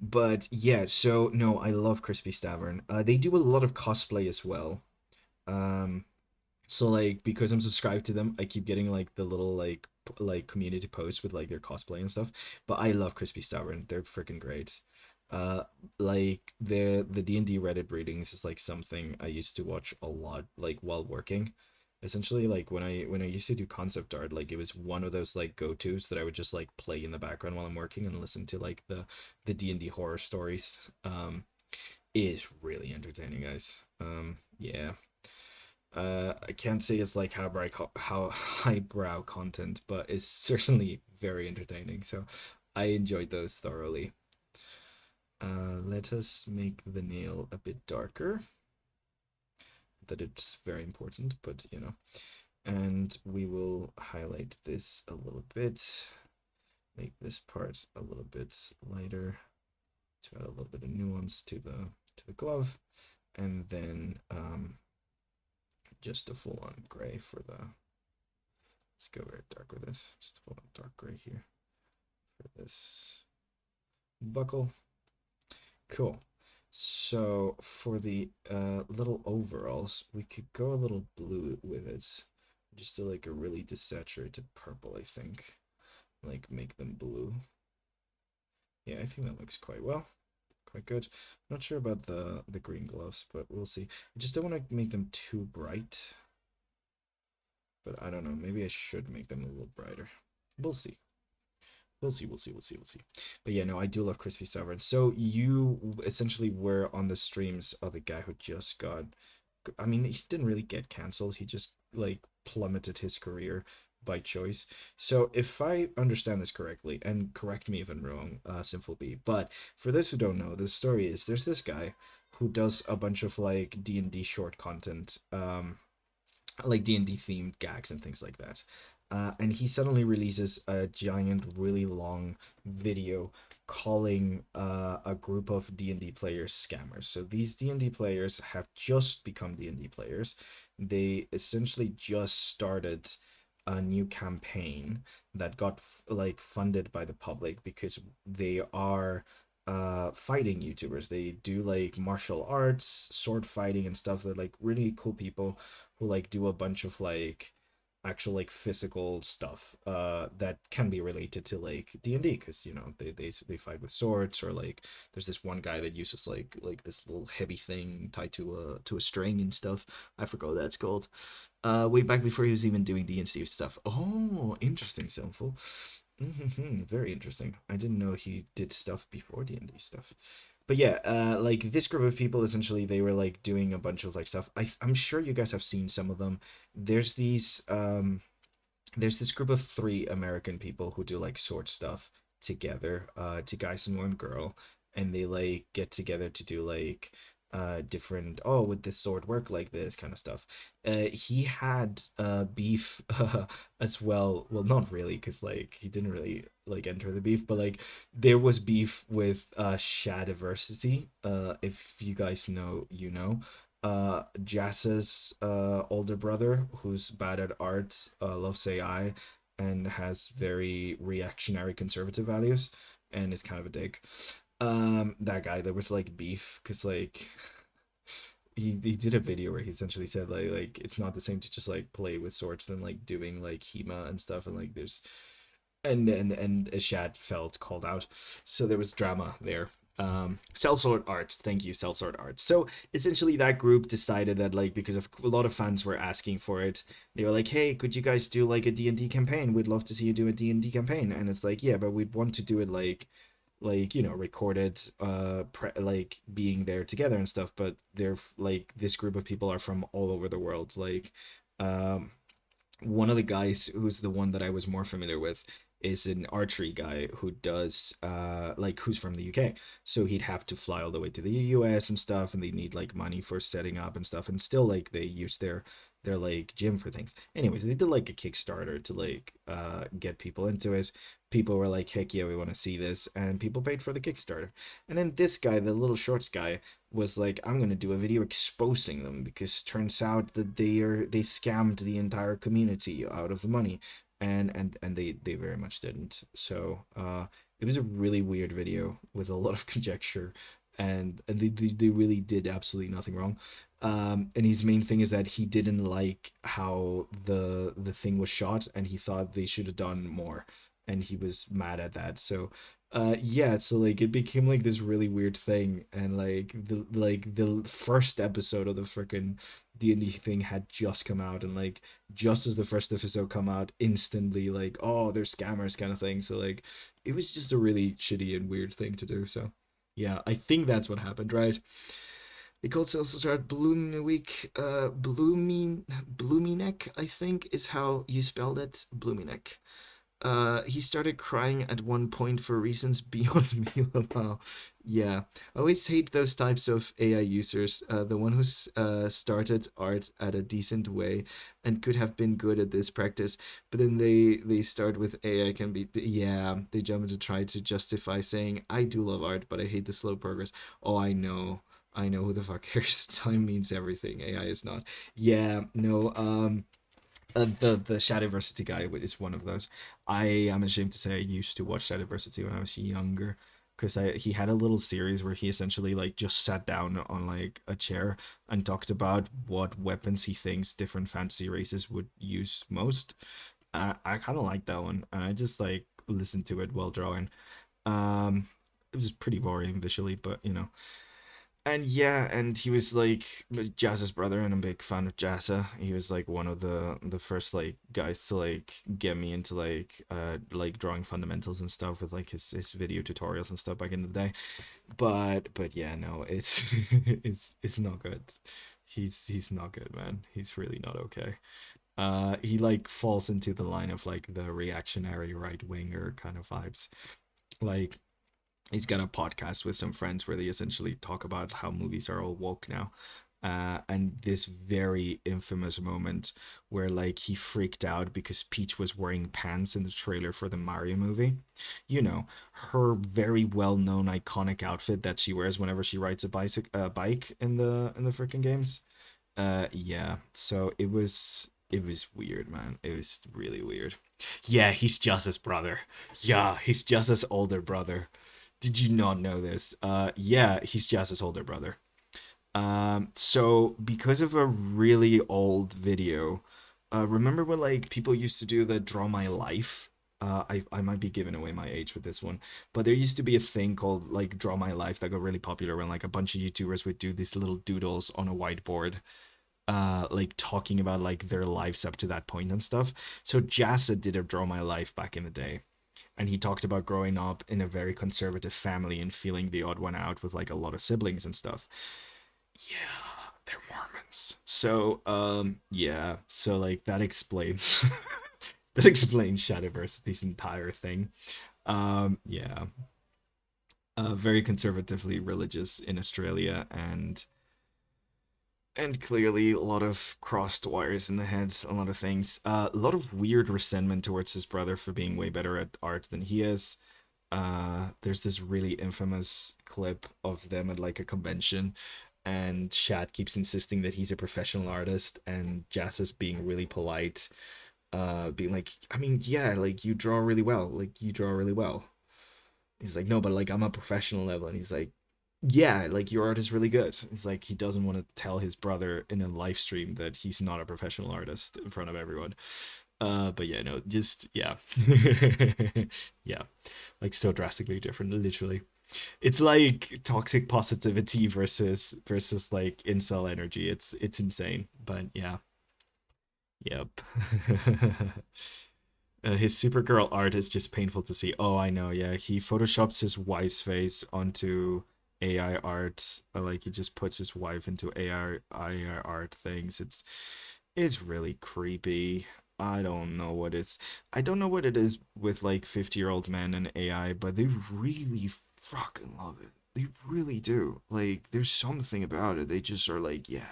But yeah, so no, I love Crispy Stavern. They do a lot of cosplay as well. Um, so like because I'm subscribed to them, I keep getting like the little like community posts with like their cosplay and stuff. But I love Crispy Stubborn. They're freaking great. Uh like the D&D Reddit readings is like something I used to watch a lot like while working. Essentially like when I used to do concept art, like it was one of those like go-tos that I would just like play in the background while I'm working and listen to like the D&D horror stories. It is really entertaining, guys. Yeah. I can't say it's like how highbrow content, but it's certainly very entertaining. So I enjoyed those thoroughly. Let us make the nail a bit darker. That it's very important, but you know. And we will highlight this a little bit. Make this part a little bit lighter to add a little bit of nuance to the glove, and then just a full-on gray for the. Let's go very dark with this. Just a full-on dark gray here for this buckle. Cool. So for the little overalls, we could go a little blue with it. Just do like a really desaturated purple, I think. Like make them blue. Yeah, I think that looks quite well. Quite good. Not sure about the green gloves, but we'll see. I just don't want to make them too bright. But I don't know. Maybe I should make them a little brighter. We'll see. We'll see. But yeah, no, I do love Crispy Sovereign. So you essentially were on the streams of the guy who just got. I mean, he didn't really get canceled. He just like plummeted his career by choice. So if I understand this correctly, and correct me if I'm wrong, Sinful B. But for those who don't know, the story is there's this guy who does a bunch of like D&D short content. Like D&D themed gags and things like that. And he suddenly releases a giant, really long video calling a group of D&D players scammers. So these D&D players have just become D&D players. They essentially just started a new campaign that got like funded by the public because they are fighting YouTubers. They do like martial arts, sword fighting and stuff. They're like really cool people who like do a bunch of like actual like physical stuff that can be related to like D&D because you know they fight with swords, or like there's this one guy that uses like this little heavy thing tied to a string and stuff. I forgot what that's called. Way back before he was even doing D&D stuff. Oh, interesting, Simple. Very interesting. I didn't know he did stuff before D&D stuff. But yeah, like this group of people essentially they were like doing a bunch of like stuff. I'm sure you guys have seen some of them. There's these there's this group of three American people who do like sword stuff together, two guys and one girl, and they like get together to do like different, oh, would this sword work like this kind of stuff. He had beef as well. Well, not really, because like he didn't really like enter the beef, but like there was beef with Shadiversity. If you guys know, you know. Jass's older brother, who's bad at art, loves AI, and has very reactionary conservative values, and is kind of a dick. That guy, there was like beef because like he did a video where he essentially said like it's not the same to just like play with swords than like doing like HEMA and stuff, and like there's and Ashad felt called out, so there was drama there. Sellsword Arts, thank you, Sellsword Arts. So essentially, that group decided that like because of a lot of fans were asking for it, they were like, "Hey, could you guys do like a D&D campaign? We'd love to see you do a D&D campaign." And it's like, "Yeah, but we'd want to do it like you know recorded like being there together and stuff, but they're like this group of people are from all over the world, like um one of the guys who's the one that I was more familiar with is an archery guy who does like who's from the UK. So he'd have to fly all the way to the US and stuff, and they need like money for setting up and stuff, and still like they use their like gym for things. Anyways, they did like a Kickstarter to like get people into it. People were like, heck yeah, we want to see this, and people paid for the Kickstarter. And then this guy, the little shorts guy, was like, I'm gonna do a video exposing them because turns out that they scammed the entire community out of the money, and they very much didn't. So it was a really weird video with a lot of conjecture, and they really did absolutely nothing wrong. And his main thing is that he didn't like how the thing was shot, and he thought they should have done more, and he was mad at that. So yeah, so like it became like this really weird thing, and like the first episode of the freaking D&D thing had just come out, and like just as the first episode come out, instantly like, oh, they're scammers kind of thing. So like it was just a really shitty and weird thing to do. So yeah, I think that's what happened, right? They called sales start Bloom Week, Bloomy I think is how you spelled it, Bloomy. He started crying at one point for reasons beyond me. Wow. Yeah, I always hate those types of AI users. The one who's started art at a decent way and could have been good at this practice, but then they start with AI can be yeah. They jump to try to justify saying I do love art, but I hate the slow progress. Oh, I know. I know who the fuck cares. Time means everything. AI is not. Yeah, no. The Shadowversity guy is one of those. I am ashamed to say I used to watch Shadowversity when I was younger, because I he had a little series where he essentially like just sat down on like a chair and talked about what weapons he thinks different fantasy races would use most. I kind of like that one, and I just like listened to it while drawing. Um, it was pretty boring visually, but you know. And yeah, and he was like Jazz's brother, and I'm a big fan of Jazza. He was like one of the first like guys to like get me into like drawing fundamentals and stuff with like his video tutorials and stuff back in the day. But yeah, no, it's it's not good. He's not good, man. He's really not okay. He like falls into the line of like the reactionary right winger kind of vibes. Like he's got a podcast with some friends where they essentially talk about how movies are all woke now. And this very infamous moment where like he freaked out because Peach was wearing pants in the trailer for the Mario movie. You know, her very well-known iconic outfit that she wears whenever she rides a bike in the freaking games. Yeah. So it was weird, man. It was really weird. Yeah, he's just his brother. Yeah, he's just his older brother. Did you not know this? Yeah, he's Jazz's older brother. So because of a really old video, remember when like people used to do the draw my life? I might be giving away my age with this one, but there used to be a thing called like draw my life that got really popular when like a bunch of YouTubers would do these little doodles on a whiteboard, like talking about like their lives up to that point and stuff. So Jassa did a draw my life back in the day, and he talked about growing up in a very conservative family and feeling the odd one out with like a lot of siblings and stuff. Yeah, they're Mormons. So yeah, so like that explains that explains Shadowversity's entire thing. Yeah. Very conservatively religious in Australia, and clearly a lot of crossed wires in the heads, a lot of things. A lot of weird resentment towards his brother for being way better at art than he is. There's this really infamous clip of them at like a convention, and Shad keeps insisting that he's a professional artist, and Jazz is being really polite, being like, I mean, yeah, like you draw really well, like you draw really well. He's like, no, but like I'm a professional level. And he's like, yeah, like your art is really good. It's like he doesn't want to tell his brother in a live stream that he's not a professional artist in front of everyone. But yeah, no, just yeah. Yeah. Like so drastically different, literally. It's like toxic positivity versus like incel energy. It's insane. But yeah. Yep. His Supergirl art is just painful to see. Oh, I know. Yeah, he photoshops his wife's face onto AI art. Like he just puts his wife into AI art things. It's really creepy. I don't know what it's. I don't know what it is with like 50-year-old men and AI, but they really fucking love it. They really do. Like, there's something about it. They just are like, yeah.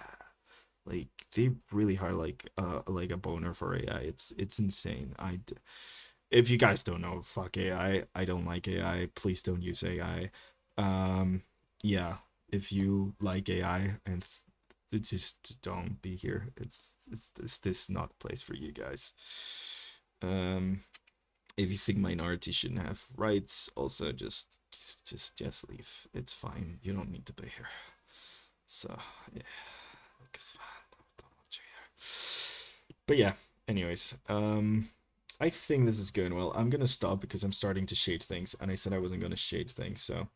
Like they really are like a boner for AI. It's insane. If you guys don't know, fuck AI. I don't like AI. Please don't use AI. Yeah, if you like AI and just don't be here. It's this not the place for you guys. Um, if you think minorities shouldn't have rights, also just leave. It's fine. You don't need to be here. So yeah, it's fine. Don't want you here. But yeah, anyways, I think this is going well. I'm gonna stop because I'm starting to shade things, and I said I wasn't gonna shade things, so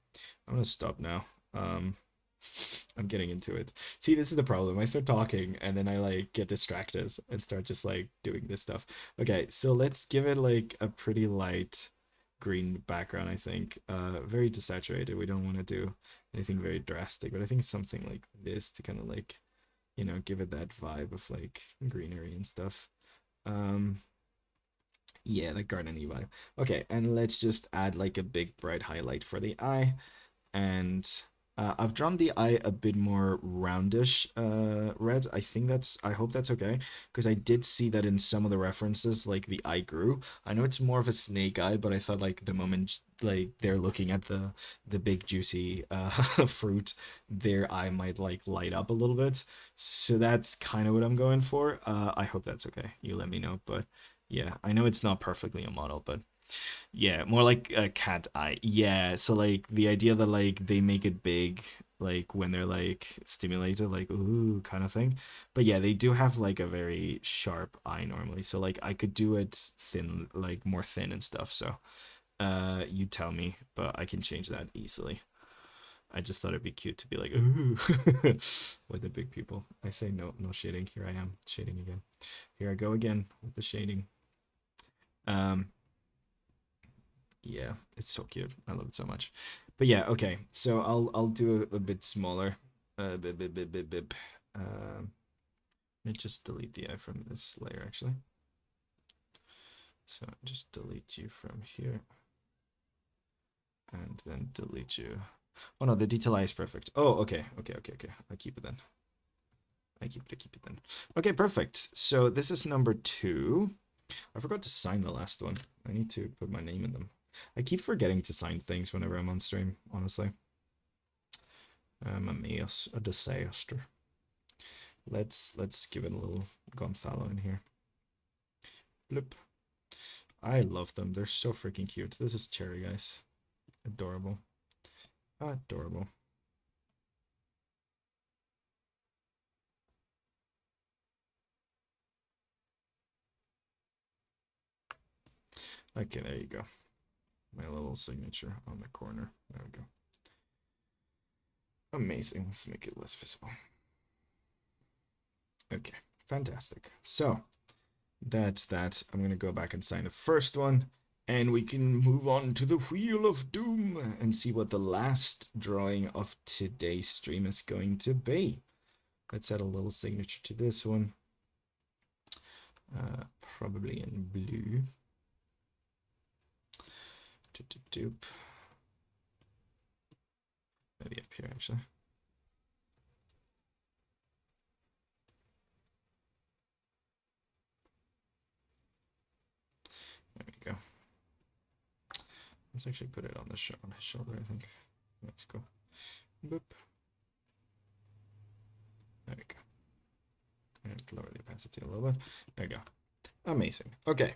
I'm gonna stop now. Um, I'm getting into it. See, this is the problem. I start talking, and then I like get distracted and start just like doing this stuff. Okay, so let's give it like a pretty light green background, I think. Very desaturated. We don't want to do anything very drastic, but I think something like this to kind of like, give it that vibe of like greenery and stuff. Um, yeah, the garden vibe. Okay, and let's just add like a big bright highlight for the eye. And I've drawn the eye a bit more roundish red. I hope that's okay, because I did see that in some of the references, like the eye grew. I know it's more of a snake eye, but I thought like the moment like they're looking at the big juicy fruit, their eye might like light up a little bit. So that's kind of what I'm going for. I hope that's okay. You let me know, but yeah, I know it's not perfectly a model, but yeah, more like a cat eye. Yeah, so like the idea that like they make it big like when they're like stimulated, like ooh kind of thing. But yeah, they do have like a very sharp eye normally. So like I could do it thin, like more thin and stuff. So you tell me, but I can change that easily. I just thought it'd be cute to be like ooh with the big people. I say no shading. Here I am shading again. Here I go again with the shading. Um Yeah, it's so cute. I love it so much. But yeah, okay. So I'll do a bit smaller. Bip. Let me just delete the eye from this layer actually. So just delete you from here and then delete you. Oh no, the detail eye is perfect. Oh, okay. I keep it then. I keep it then. Okay, perfect. So this is number 2. I forgot to sign the last one. I need to put my name in them. I keep forgetting to sign things whenever I'm on stream, honestly. A disaster. Let's give it a little Gonzalo in here. Bloop. I love them. They're so freaking cute. This is Cherry, guys. Adorable. Adorable. Okay, there you go. My little signature on the corner. There we go. Amazing. Let's make it less visible. Okay, fantastic. So that's that. I'm gonna go back and sign the first one, and we can move on to the Wheel of Doom and see what the last drawing of today's stream is going to be. Let's add a little signature to this one. Probably in blue. Doop. Maybe up here actually. There we go. Let's actually put it on his shoulder, I think. Let's go. Boop. There we go. And lower the opacity a little bit. There we go. Amazing. Okay.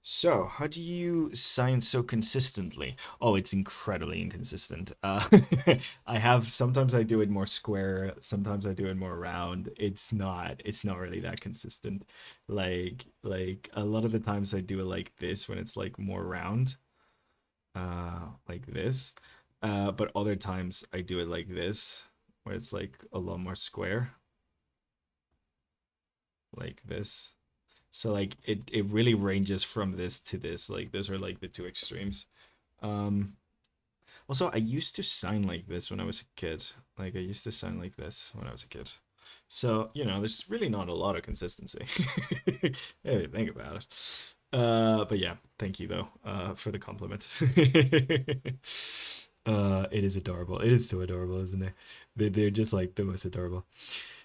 So, how do you sign so consistently? Oh, it's incredibly inconsistent. I have sometimes I do it more square, sometimes I do it more round. It's not really that consistent. Like a lot of the times I do it like this when it's like more round, like this. But other times I do it like this, where it's like a lot more square, like this. So like it really ranges from this to this. Like those are like the two extremes. Um Also, I used to sign like this when I was a kid. Like I used to sign like this when I was a kid. So, there's really not a lot of consistency. If you think about it. But yeah, thank you though, for the compliment. It is adorable. It is so adorable, isn't it? They're just like the most adorable.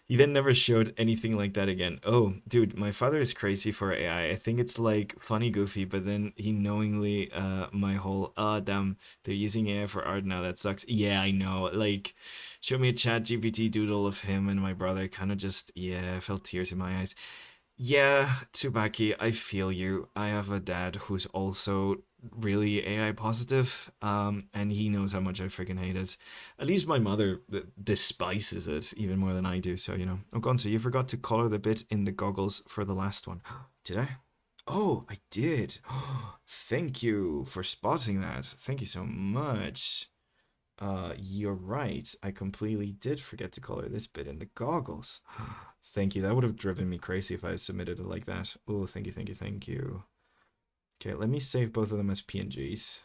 He then never showed anything like that again. Oh, dude, my father is crazy for AI. I think it's like funny, goofy, but then he knowingly, my whole, damn, they're using AI for art now. That sucks. Yeah, I know. Like, show me a chat GPT doodle of him and my brother. Kind of just, yeah, I felt tears in my eyes. Yeah, Tsubaki, I feel you. I have a dad who's also really AI positive, and he knows how much I freaking hate it. At least my mother despises it even more than I do, so Oh, Gonzo, you forgot to color the bit in the goggles for the last one. Did I? Oh, I did. Thank you for spotting that. Thank you so much. You're right. I completely did forget to color this bit in the goggles. Thank you. That would have driven me crazy if I had submitted it like that. Oh, thank you, thank you, thank you. Okay, let me save both of them as PNGs.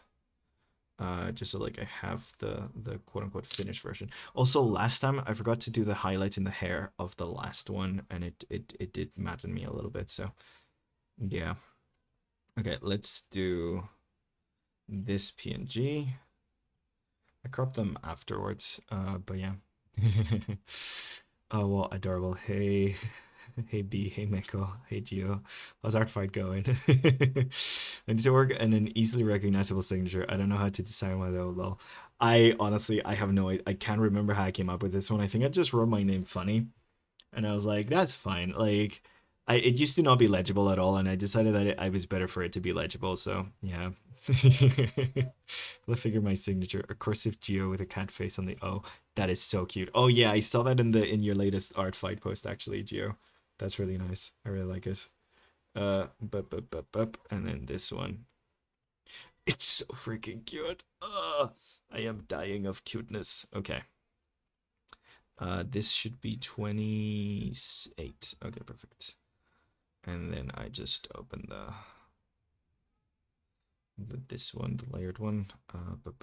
Just so like I have the quote unquote finished version. Also, last time I forgot to do the highlight in the hair of the last one, and it did madden me a little bit. So yeah. Okay, let's do this PNG. I cropped them afterwards, but yeah. Oh, well, adorable. Hey, hey B, hey Meko, hey Gio. How's ArtFight going? I need to work in an easily recognizable signature. I don't know how to design one though, lol. I honestly, I have no idea. I can't remember how I came up with this one. I think I just wrote my name funny, and I was like, that's fine. Like, it used to not be legible at all, and I decided that I was better for it to be legible. So yeah. Let's figure my signature. A cursive geo with a cat face on the O. That is so cute. Oh yeah, I saw that in your latest ArtFight post actually, Geo. That's really nice. I really like it. And then this one. It's so freaking cute. I am dying of cuteness. Okay. This should be 28. Okay, perfect. And then I just open this one, the layered one. But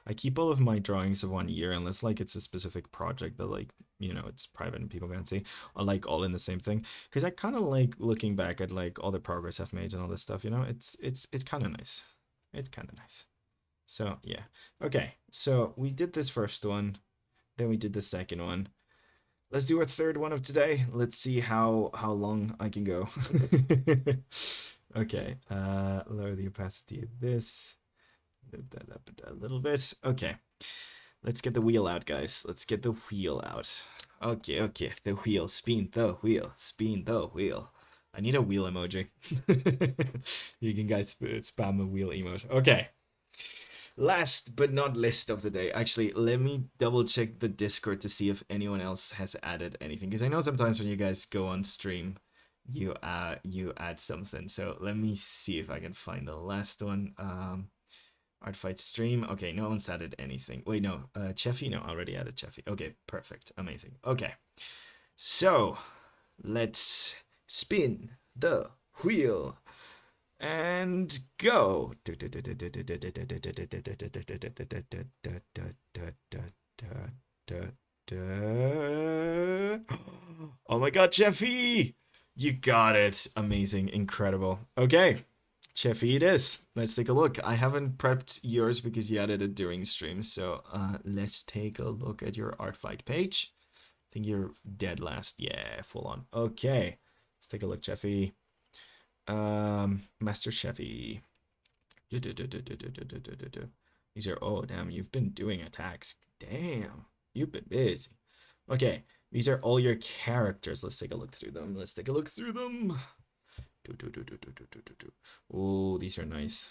I keep all of my drawings of 1 year unless like it's a specific project that like it's private and people can't see, or like all in the same thing. Because I kind of like looking back at like all the progress I've made and all this stuff. It's kind of nice. It's kind of nice. So yeah. Okay. So we did this first one, then we did the second one. Let's do our third one of today. Let's see how long I can go. Okay, lower the opacity of this. Lift that up a little bit. Okay, let's get the wheel out, guys. Let's get the wheel out. Okay, okay, the wheel. Spin the wheel. Spin the wheel. I need a wheel emoji. You can guys spam a wheel emote. Okay. Last but not least of the day. Actually, let me double check the Discord to see if anyone else has added anything. Because I know sometimes when you guys go on stream, you add something. So let me see if I can find the last one. ArtFight stream. Okay, no one's added anything. Wait, no. Cheffy? No, already added Cheffy. Okay, perfect. Amazing. Okay. So let's spin the wheel and go. Oh my god, Jeffy! You got it. Amazing. Incredible. Okay. Jeffy it is. Let's take a look. I haven't prepped yours because you added it during stream. So let's take a look at your ArtFight page. I think you're dead last. Yeah, full on. Okay. Let's take a look, Jeffy. Master Chevy. These are, oh damn, you've been doing attacks. Damn, you've been busy. Okay, these are all your characters. Let's take a look through them. Let's take a look through them. Oh, these are nice.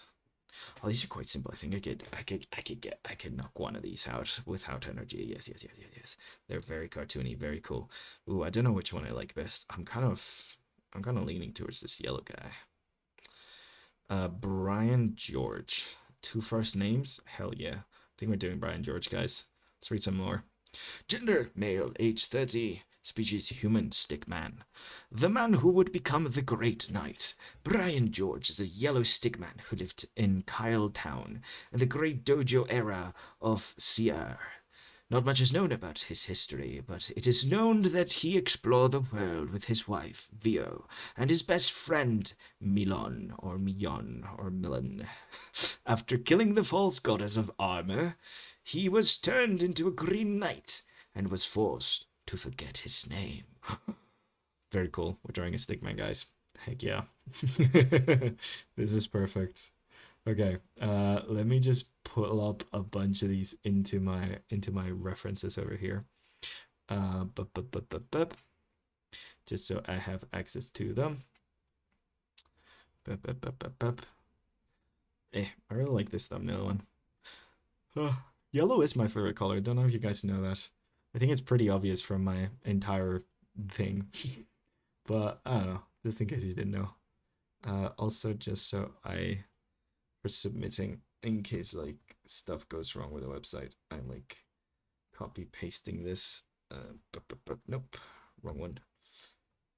Oh, these are quite simple. I think I could knock one of these out without energy. Yes. They're very cartoony, very cool. Ooh, I don't know which one I like best. I'm kind of leaning towards this yellow guy. Brian George. Two first names? Hell yeah. I think we're doing Brian George, guys. Let's read some more. Gender, male, age 30. Species, human, stickman. The man who would become the great knight. Brian George is a yellow stickman who lived in Kyle Town in the great dojo era of Sierra. Not much is known about his history, but it is known that he explored the world with his wife, Vio, and his best friend, Milon, or Mion, or Milon. After killing the false goddess of armor, he was turned into a green knight and was forced to forget his name. Very cool. We're drawing a stickman, guys. Heck yeah. This is perfect. Okay, let me just pull up a bunch of these into my references over here. Just so I have access to them. I really like this thumbnail one. Yellow is my favorite color. Don't know if you guys know that. I think it's pretty obvious from my entire thing, but I don't know. Just in case you didn't know. Also, just so for submitting, in case like stuff goes wrong with the website, I'm like copy pasting this. Nope, wrong one.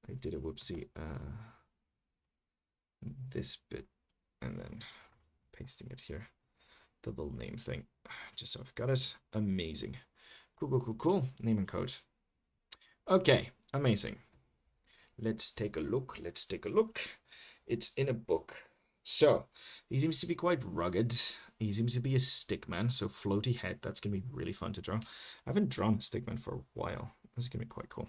I did a whoopsie. This bit, and then pasting it here. The little name thing, just so I've got it. Amazing. Cool. Name and code. Okay, amazing. Let's take a look. It's in a book. So, he seems to be quite rugged. He seems to be a stickman, so floaty head. That's going to be really fun to draw. I haven't drawn a stickman for a while. This is going to be quite cool.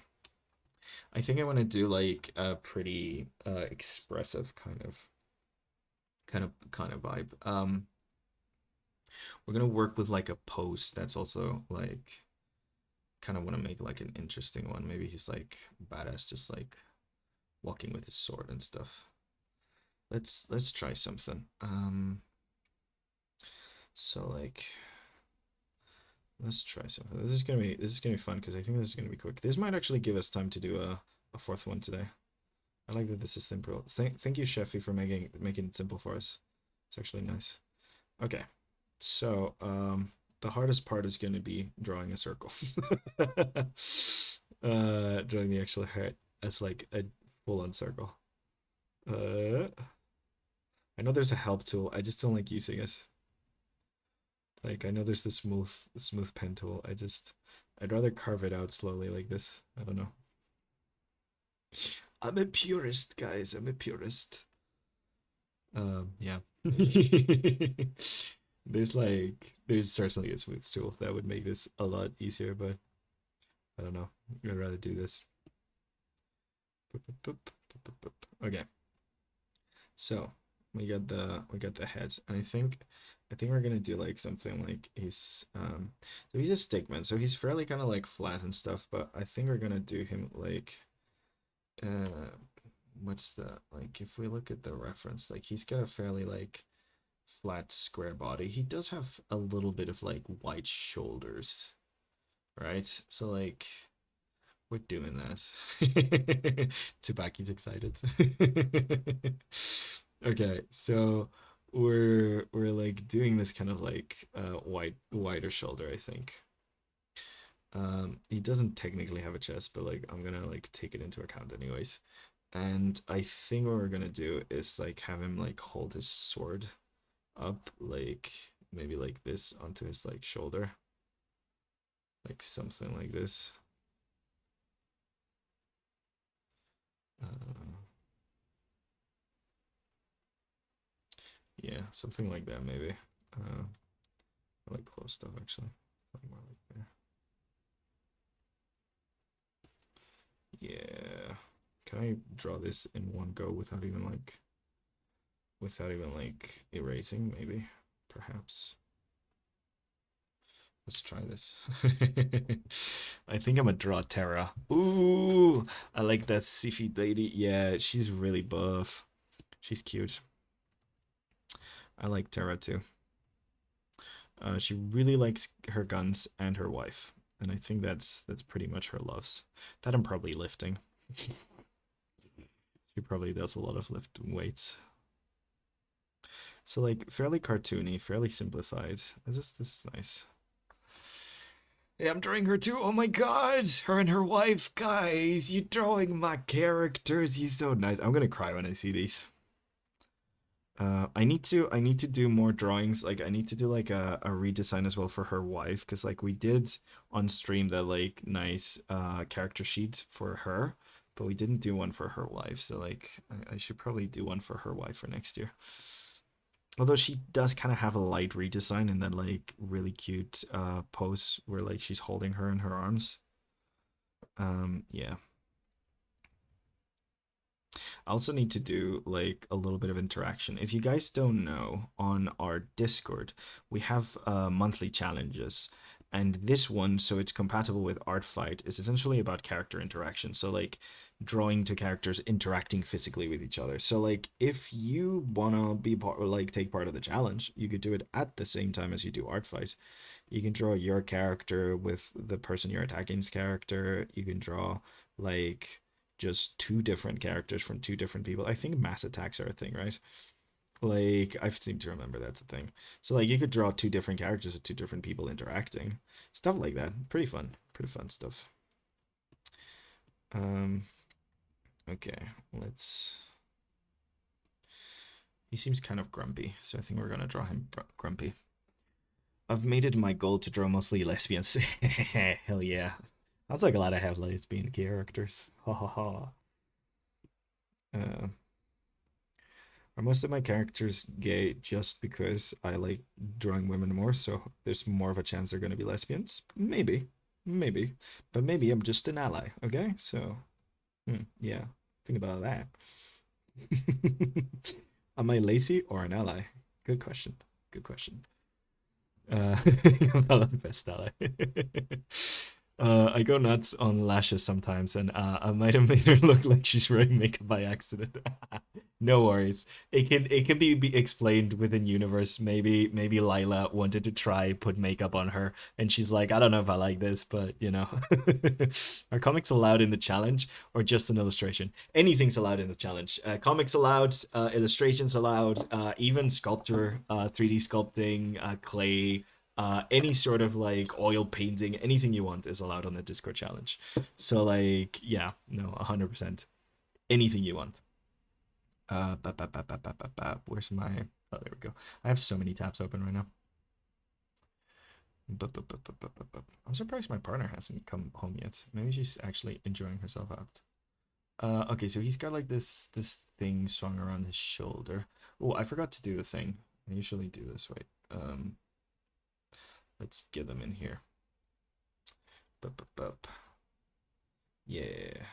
I think I want to do like a pretty expressive kind of vibe. We're going to work with like a pose that's also like kind of want to make like an interesting one. Maybe he's like badass, just like walking with his sword and stuff. Let's try something. So like let's try something. This is gonna be fun because I think this is gonna be quick. This might actually give us time to do a fourth one today. I like that this is simple. Thank you, Sheffy, for making it simple for us. It's actually nice. Okay, so the hardest part is gonna be drawing a circle. Drawing the actual head as like a full-on circle. I know there's a help tool. I just don't like using it. Like I know there's the smooth pen tool. I'd rather carve it out slowly like this. I don't know. I'm a purist, guys. I'm a purist. Yeah. There's certainly a smooth tool that would make this a lot easier, but I don't know. I'd rather do this. Okay. So we got the heads, and I think we're gonna do like something like so he's a stickman, so he's fairly kind of like flat and stuff, but I think we're gonna do him like what's the like if we look at the reference, like he's got a fairly like flat square body. He does have a little bit of like wide shoulders, right? So like we're doing that. Tsubaki's excited. Okay, so we're like doing this kind of like wider shoulder, I think. He doesn't technically have a chest, but like I'm gonna like take it into account anyways. And I think what we're gonna do is like have him like hold his sword up, like maybe like this onto his like shoulder, like something like this. Yeah, something like that maybe. I like close stuff actually. More like there. Yeah. Can I draw this in one go without even like erasing maybe? Perhaps. Let's try this. I think I'm gonna draw Terra. Ooh, I like that Sifi lady. Yeah, she's really buff. She's cute. I like Tara too. She really likes her guns and her wife, and I think that's pretty much her loves. That I'm probably lifting. She probably does a lot of lifting weights. So like fairly cartoony, fairly simplified. This is nice. Yeah, I'm drawing her too. Oh my god, her and her wife, guys. You drawing my characters. You so nice. I'm gonna cry when I see these. I need to do more drawings. Like I need to do like a redesign as well for her wife, because like we did on stream that like nice character sheet for her, but we didn't do one for her wife. So like I should probably do one for her wife for next year. Although she does kind of have a light redesign in that like really cute pose where like she's holding her in her arms. Yeah. I also need to do like a little bit of interaction. If you guys don't know, on our Discord, we have monthly challenges. And this one, so it's compatible with ArtFight, is essentially about character interaction. So like drawing to characters interacting physically with each other. So like if you wanna be part or like take part of the challenge, you could do it at the same time as you do ArtFight. You can draw your character with the person you're attacking's character. You can draw like just two different characters from two different people. I think mass attacks are a thing, right? Like I seem to remember that's a thing. So like you could draw two different characters of two different people interacting. Stuff like that. Pretty fun. Pretty fun stuff. Um okay, let's he seems kind of grumpy, so I think we're gonna draw him grumpy. I've made it my goal to draw mostly lesbians. Hell yeah. That's like a lot of have lesbian characters. Ha ha ha. Uh, are most of my characters gay just because I like drawing women more, so there's more of a chance they're going to be lesbians? Maybe. Maybe. But maybe I'm just an ally, okay? So, yeah. Think about that. Am I lazy or an ally? Good question. Good question. I'm not the best ally. I go nuts on lashes sometimes, and I might have made her look like she's wearing makeup by accident. No worries. It can be explained within universe. Maybe Lila wanted to try put makeup on her, and she's like, I don't know if I like this, but you know, are comics allowed in the challenge or just an illustration? Anything's allowed in the challenge. Comics allowed, illustrations allowed, even sculpture, 3D sculpting, clay, any sort of like oil painting, anything you want is allowed on the Discord challenge. So like, yeah, no, 100%, anything you want. Where's my? Oh, there we go. I have so many tabs open right now. I'm surprised my partner hasn't come home yet. Maybe she's actually enjoying herself out. Okay, so he's got like this thing swung around his shoulder. Oh, I forgot to do the thing. I usually do this. Wait. Let's get them in here. Yeah.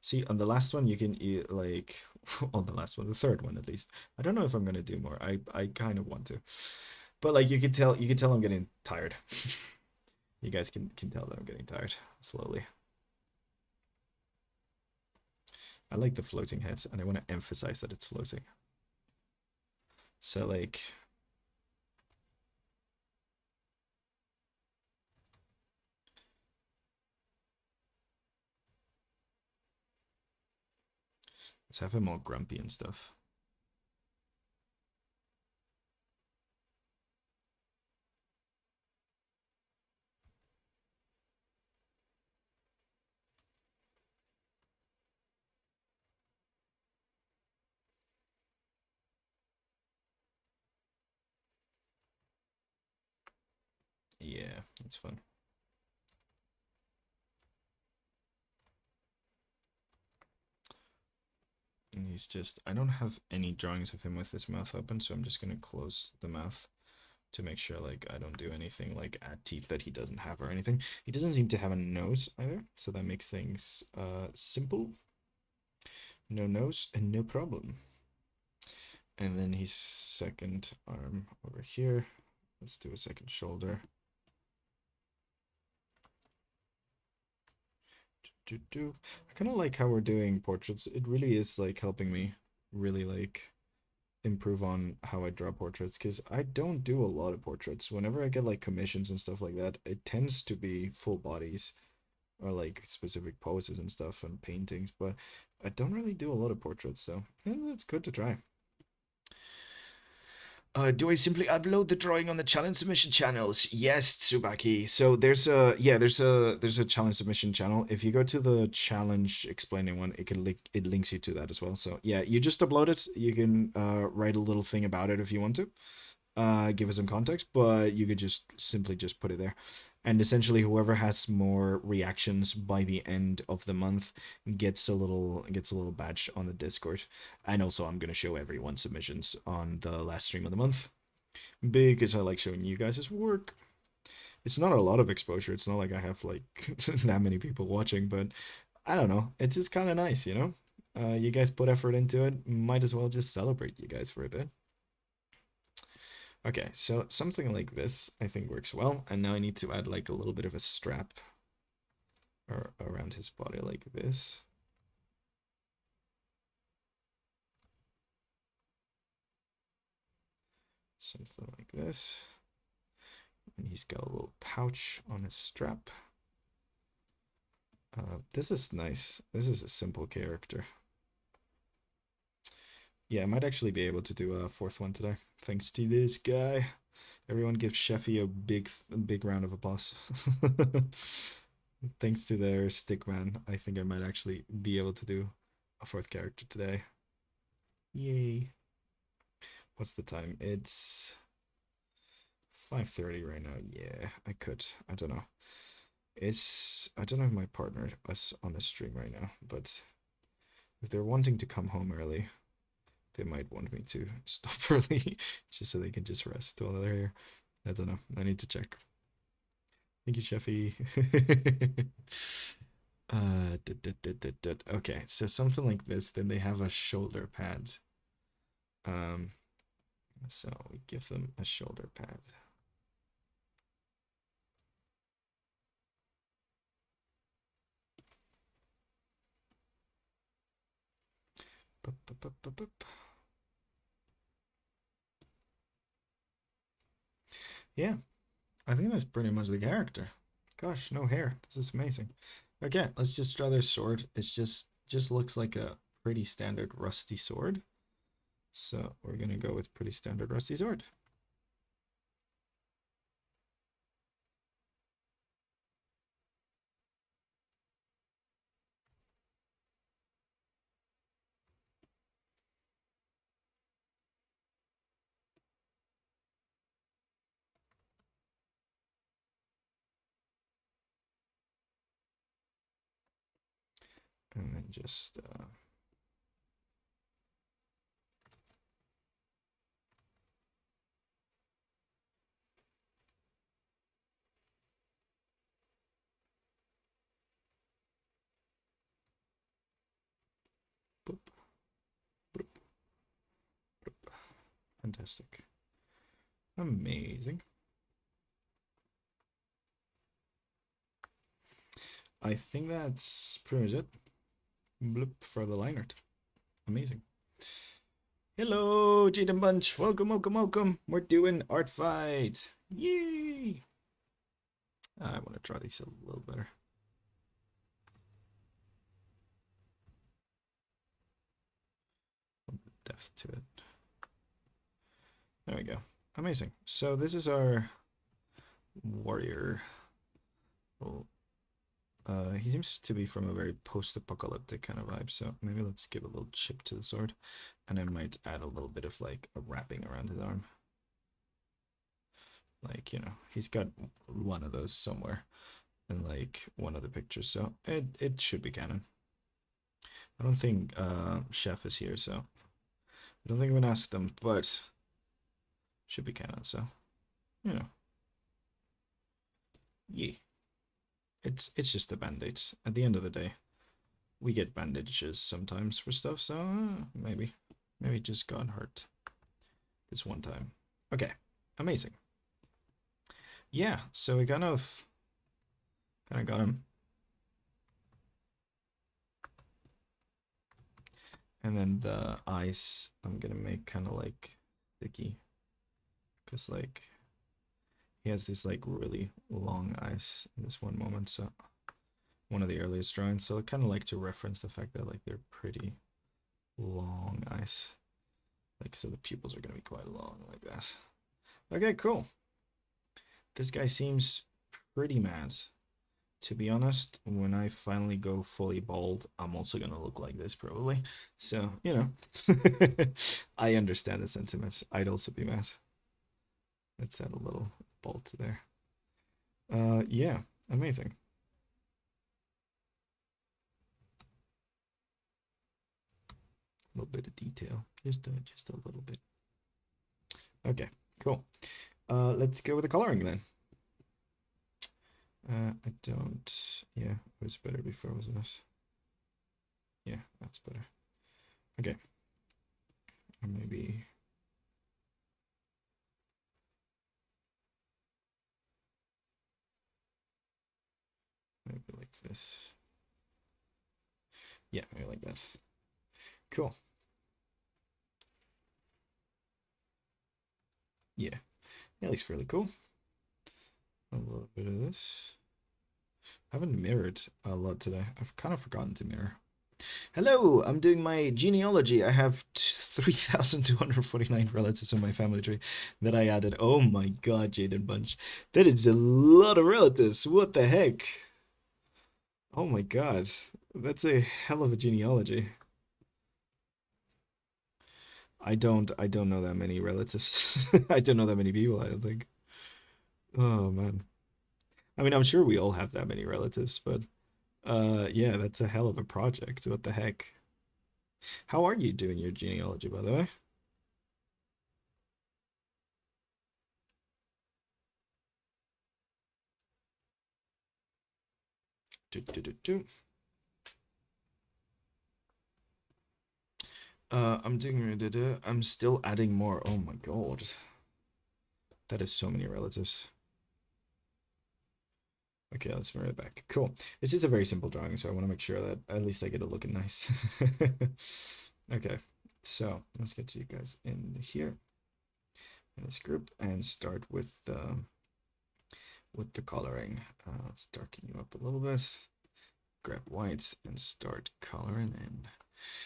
See, on the last one, you can like on the last one, the third one at least. I don't know if I'm gonna do more. I kind of want to, but like you can tell I'm getting tired. You guys can tell that I'm getting tired slowly. I like the floating head, and I want to emphasize that it's floating. So like, let's have him all grumpy and stuff. Yeah, it's fun. And he's just, I don't have any drawings of him with his mouth open, so I'm just gonna close the mouth to make sure like I don't do anything like add teeth that he doesn't have or anything. He doesn't seem to have a nose either, so that makes things simple. No nose and no problem. And then his second arm over here. Let's do a second shoulder. I kind of like how we're doing portraits. It really is like helping me really like improve on how I draw portraits because I don't do a lot of portraits. Whenever I get like commissions and stuff like that, it tends to be full bodies or like specific poses and stuff and paintings, but I don't really do a lot of portraits, so yeah, it's good to try. Do I simply upload the drawing on the challenge submission channels? Yes, Tsubaki. So there's a challenge submission channel. If you go to the challenge explaining one, it links you to that as well. So yeah, you just upload it. You can write a little thing about it if you want to. Give us some context, but you could just simply just put it there. And essentially, whoever has more reactions by the end of the month gets a little badge on the Discord. And also, I'm gonna show everyone submissions on the last stream of the month because I like showing you guys' work. It's not a lot of exposure. It's not like I have like that many people watching, but I don't know. It's just kind of nice, you know. You guys put effort into it. Might as well just celebrate you guys for a bit. Okay, so something like this I think works well. And now I need to add like a little bit of a strap around his body like this. Something like this. And he's got a little pouch on his strap. This is nice. This is a simple character. Yeah, I might actually be able to do a fourth one today. Thanks to this guy. Everyone give Sheffy a big round of applause. Thanks to their stickman, I think I might actually be able to do a fourth character today. Yay. What's the time? It's 5:30 right now. Yeah, I could. I don't know. I don't know if my partner is on the stream right now, but if they're wanting to come home early, they might want me to stop early just so they can just rest while they're here. I don't know. I need to check. Thank you, Sheffy. Okay, so something like this, then they have a shoulder pad. So we give them a shoulder pad. Boop, boop, boop, boop, boop. Yeah, I think that's pretty much the character. Gosh, no hair. This is amazing. Okay, let's just draw their sword. It's just looks like a pretty standard rusty sword. So we're gonna go with pretty standard rusty sword. And then just boop, boop, boop. Fantastic. Amazing. I think that's pretty much it. Bloop for the line art. Amazing. Hello, Jaden Bunch. Welcome, welcome, welcome. We're doing ArtFight. Yay! I want to try these a little better. Depth to it. There we go. Amazing. So this is our warrior. Well, he seems to be from a very post-apocalyptic kind of vibe, so maybe let's give a little chip to the sword, and I might add a little bit of like a wrapping around his arm. Like, you know, he's got one of those somewhere in like one of the pictures, so it should be canon. I don't think Chef is here, so I don't think I'm gonna ask them, but should be canon, so you know. Yeah. It's just the band-aids. At the end of the day, we get bandages sometimes for stuff, so maybe it just got hurt this one time. Okay, amazing. Yeah, so we kind of got him. And then the eyes, I'm gonna make kind of like sticky, because like he has this like really long eyes in this one moment. So one of the earliest drawings. So I kind of like to reference the fact that like they're pretty long eyes. Like so the pupils are gonna be quite long like that. Okay, cool. This guy seems pretty mad. To be honest, when I finally go fully bald, I'm also gonna look like this probably. So, you know, I understand the sentiment. I'd also be mad. Let's add a little bald to there. Yeah, amazing. A little bit of detail, just a little bit. Okay, cool. Let's go with the coloring then. I don't. Yeah, it was better before, wasn't it? Yeah, that's better. Okay. Or maybe like this. Yeah, maybe like that. Cool. Yeah, that looks fairly cool. A little bit of this. I haven't mirrored a lot today. I've kind of forgotten to mirror. Hello, I'm doing my genealogy. I have 3,249 relatives in my family tree that I added. Oh my god, Jaden Bunch. That is a lot of relatives. What the heck? Oh my god. That's a hell of a genealogy. I don't know that many relatives. I don't know that many people, I don't think. Oh man. I mean, I'm sure we all have that many relatives, but yeah, that's a hell of a project. What the heck? How are you doing your genealogy, by the way? Do, do, do, do. I'm doing. I'm still adding more. Oh my god, that is so many relatives. Okay, let's mirror it back. Cool. It's just a very simple drawing, so I want to make sure that at least I get it looking nice. Okay, so let's get you guys in here in this group and start with the coloring. Let's darken you up a little bit. Grab whites and start coloring in.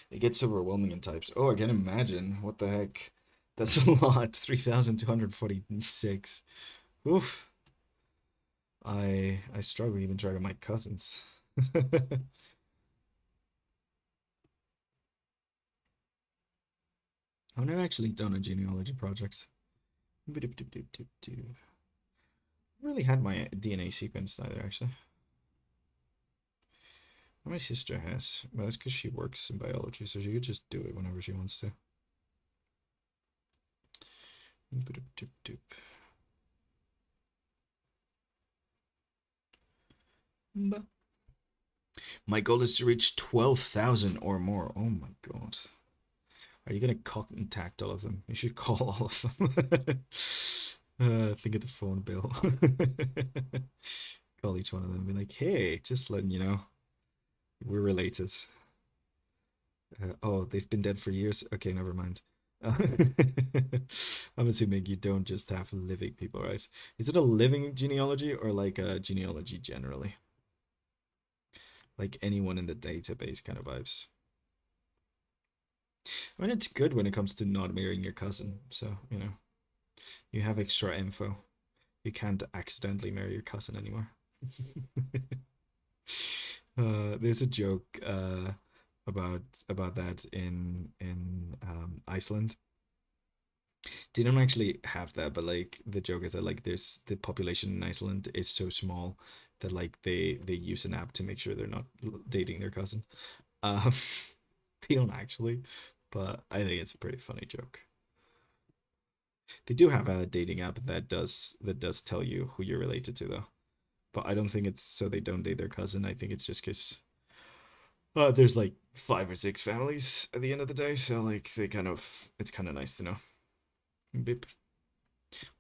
It gets overwhelming in types. Oh, I can imagine. What the heck? That's a lot. 3,246. Oof. I struggle even trying to my cousins. I've never actually done a genealogy project. Really had my DNA sequence either, actually. My sister has. Well, that's because she works in biology, so she could just do it whenever she wants to. My goal is to reach 12,000 or more. Oh my god. Are you gonna contact all of them? You should call all of them. Think of the phone bill. Call each one of them and be like, hey, just letting you know, we're related. Oh, they've been dead for years. Okay, never mind. I'm assuming you don't just have living people, right? Is it a living genealogy or like a genealogy generally? Like anyone in the database kind of vibes. I mean, it's good when it comes to not marrying your cousin. So, you know, you have extra info. You can't accidentally marry your cousin anymore. There's a joke about that in Iceland. They don't actually have that, but like the joke is that like there's the population in Iceland is so small that like they use an app to make sure they're not dating their cousin. Um, they don't actually, but I think it's a pretty funny joke. They do have a dating app that does tell you who you're related to though, but I don't think it's so they don't date their cousin. I think it's just because there's like 5 or 6 families at the end of the day, so like it's kind of nice to know. Beep.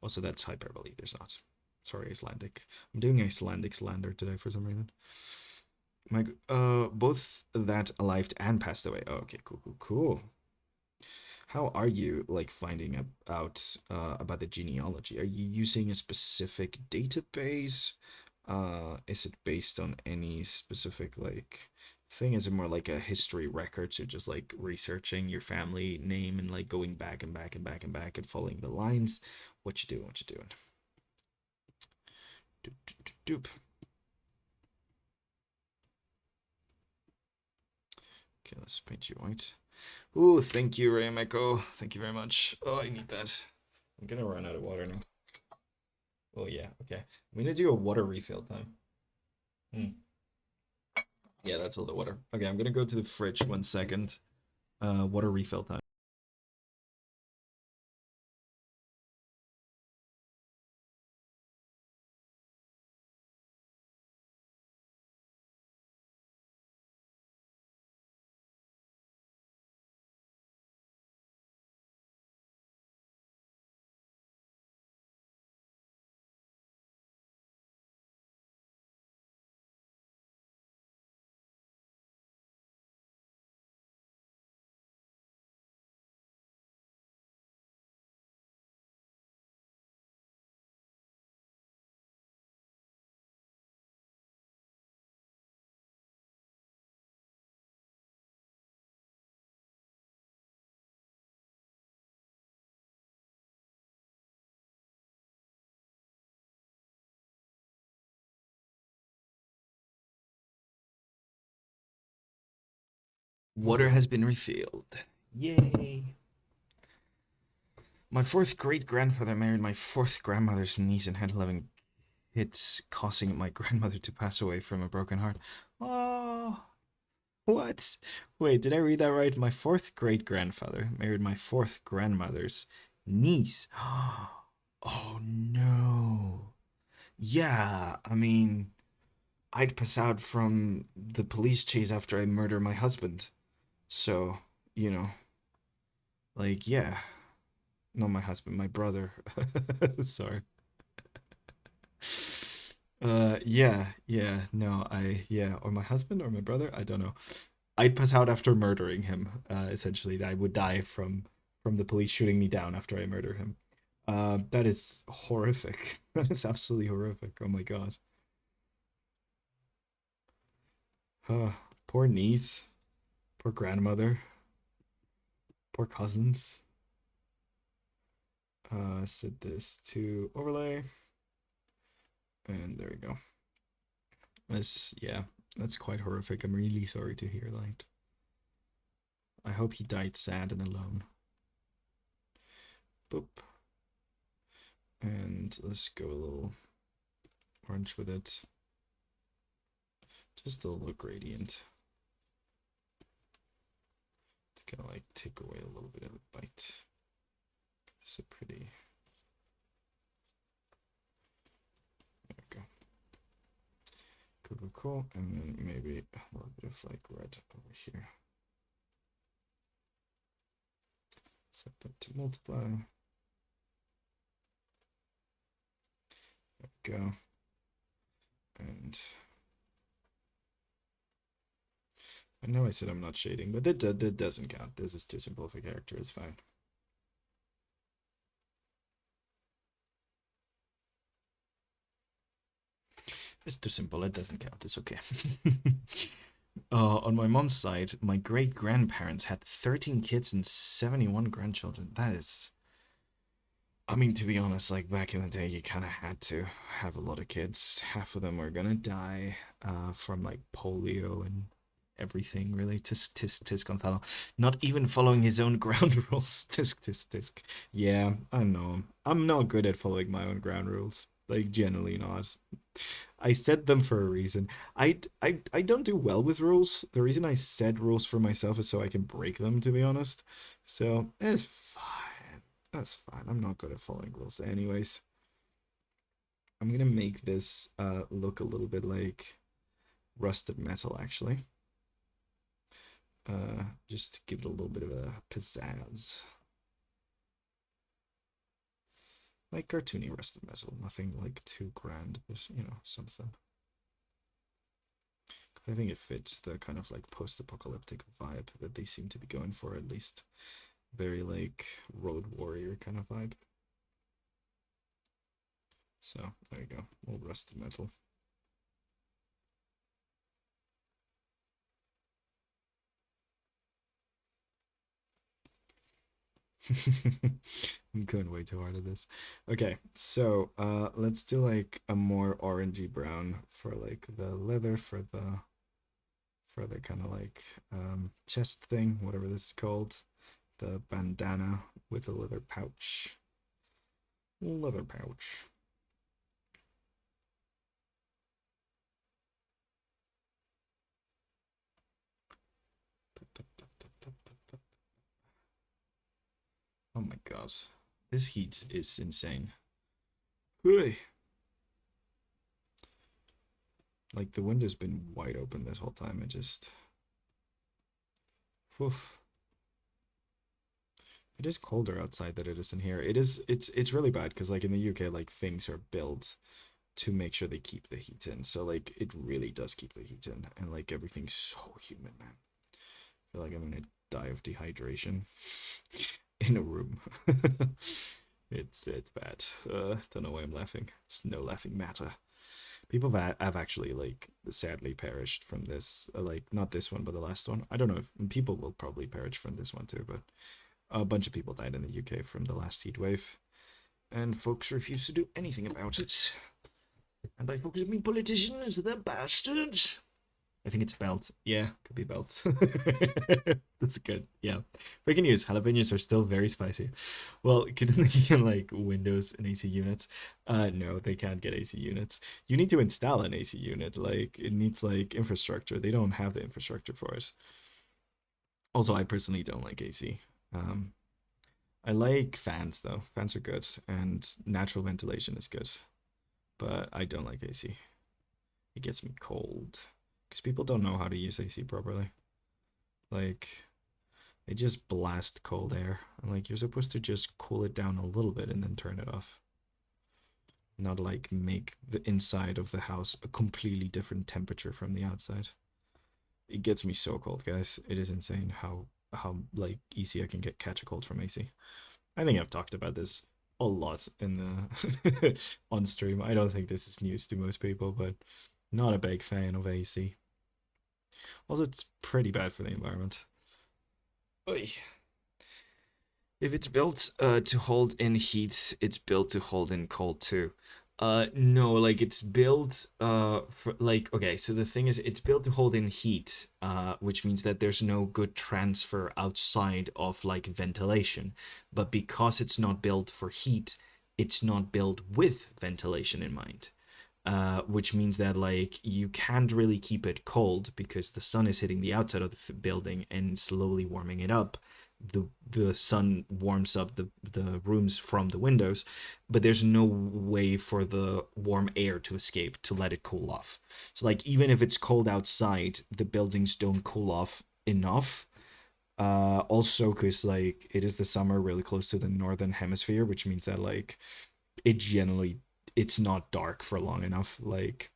Also, that's hyperbole. There's not. Sorry, Icelandic. I'm doing Icelandic slander today for some reason. Both that alive and passed away. Oh, okay, cool, cool, cool. How are you like finding out about the genealogy? Are you using a specific database? Is it based on any specific like thing? Is it more like a history record? So just like researching your family name and like going back and back and back and back and following the lines? What you doing? What you doing? Doop, doop, doop, doop. Okay, let's paint you white. Ooh, thank you, Raymeko. Thank you very much. Oh, I need that. I'm gonna run out of water now. Oh yeah, okay. I'm gonna do a water refill time. Hmm. Yeah, that's all the water. Okay, I'm gonna go to the fridge 1 second. Water refill time. Water has been refilled. Yay! My fourth great grandfather married my fourth grandmother's niece and had 11 kids, causing my grandmother to pass away from a broken heart. Oh, what? Wait, did I read that right? My fourth great grandfather married my fourth grandmother's niece. Oh no. Yeah, I mean, I'd pass out from the police chase after I murder my husband. So, you know, like, yeah. Not my husband, my brother. Sorry. Yeah, or my husband or my brother, I don't know. I'd pass out after murdering him. Essentially, I would die from the police shooting me down after I murder him. That is horrific. That is absolutely horrific. Oh my god. Poor niece, poor grandmother, poor cousins. Set this to overlay, and there we go. Yeah, that's quite horrific. I'm really sorry to hear that. I hope he died sad and alone. Boop. And let's go a little orange with it. Just a little gradient to kind of like take away a little bit of the bite. It's a pretty. There we go. Cool, cool, cool. And then maybe a little bit of like red over here. Set that to multiply. There we go. And I know I said I'm not shading, but that doesn't count. This is too simple of a character. It's fine. It's too simple. It doesn't count. It's okay. On my mom's side, my great grandparents had 13 kids and 71 grandchildren. That is, I mean, to be honest, like back in the day, you kind of had to have a lot of kids. Half of them are gonna die from like polio and everything, really. Tisk, tisk, tisk, Gonzalo. Not even following his own ground rules. Tisk, tisk, tisk. Yeah, I know. I'm not good at following my own ground rules. Like, generally not. I set them for a reason. I don't do well with rules. The reason I set rules for myself is so I can break them, to be honest. So it's fine. That's fine. I'm not good at following rules anyways. I'm gonna make this look a little bit like rusted metal actually. Just to give it a little bit of a pizzazz. Like cartoony rusted metal. Nothing like too grand, but you know, something. I think it fits the kind of like post-apocalyptic vibe that they seem to be going for, at least. Very like road warrior kind of vibe. So there you go, old rusted metal. I'm going way too hard at this. Okay, so let's do like a more orangey brown for like the leather for the kind of like chest thing, whatever this is called. The bandana with a leather pouch. Leather pouch. Oh my god. This heat is insane. Hey. Like the window's been wide open this whole time. It just oof. It is colder outside than it is in here. It's really bad because like in the UK like things are built to make sure they keep the heat in. So like it really does keep the heat in and like everything's so humid, man. I feel like I'm gonna die of dehydration in a room. It's bad. Don't know why I'm laughing. It's no laughing matter. People have actually like sadly perished from this. Like not this one, but the last one. I don't know if people will probably perish from this one too, but a bunch of people died in the UK from the last heat wave, and folks refuse to do anything about it. And by folks, I mean politicians. They're bastards. I think it's belt. Yeah, could be belt. That's good. Yeah. Breaking news: jalapenos are still very spicy. Well, can they get like Windows and AC units? No, they can't get AC units. You need to install an AC unit. Like it needs like infrastructure. They don't have the infrastructure for it. Also, I personally don't like AC. Um, I like fans though. Fans are good, and natural ventilation is good. But I don't like AC. It gets me cold because people don't know how to use AC properly. Like they just blast cold air. And like you're supposed to just cool it down a little bit and then turn it off. Not like make the inside of the house a completely different temperature from the outside. It gets me so cold, guys. It is insane how like easy I can get catch a cold from AC. I think I've talked about this a lot in the on stream. I don't think this is news to most people, but not a big fan of AC. Also, it's pretty bad for the environment. Oy. If it's built to hold in heat, it's built to hold in cold too. No, like it's built for like okay, so the thing is it's built to hold in heat, which means that there's no good transfer outside of like ventilation. But because it's not built for heat, it's not built with ventilation in mind. Which means that like you can't really keep it cold because the sun is hitting the outside of the building and slowly warming it up. The sun warms up the rooms from the windows, but there's no way for the warm air to escape to let it cool off. So like even if it's cold outside, the buildings don't cool off enough. Also because like it is the summer really close to the northern hemisphere, which means that like it generally it's not dark for long enough. It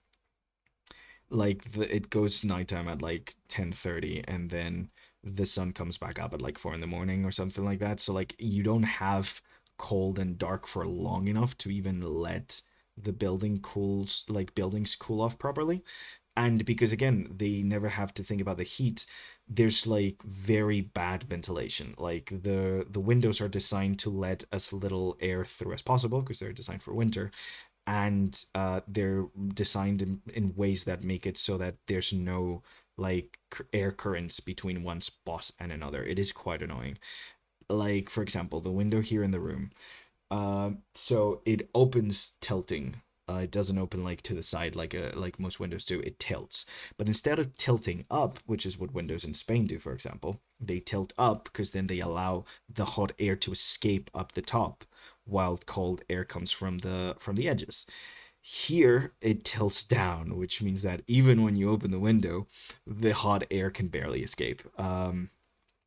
goes nighttime at like 10:30 and then the sun comes back up at like 4 in the morning or something like that. So like you don't have cold and dark for long enough to even let the buildings cool off properly. And because again they never have to think about the heat, there's like very bad ventilation. Like the windows are designed to let as little air through as possible because they're designed for winter, and they're designed in ways that make it so that there's no like air currents between one spot and another. It is quite annoying. Like for example, the window here in the room, so it opens tilting. It doesn't open like to the side like most windows do. It tilts, but instead of tilting up, which is what windows in Spain do, for example, they tilt up because then they allow the hot air to escape up the top, while cold air comes from the edges. Here it tilts down, which means that even when you open the window, the hot air can barely escape.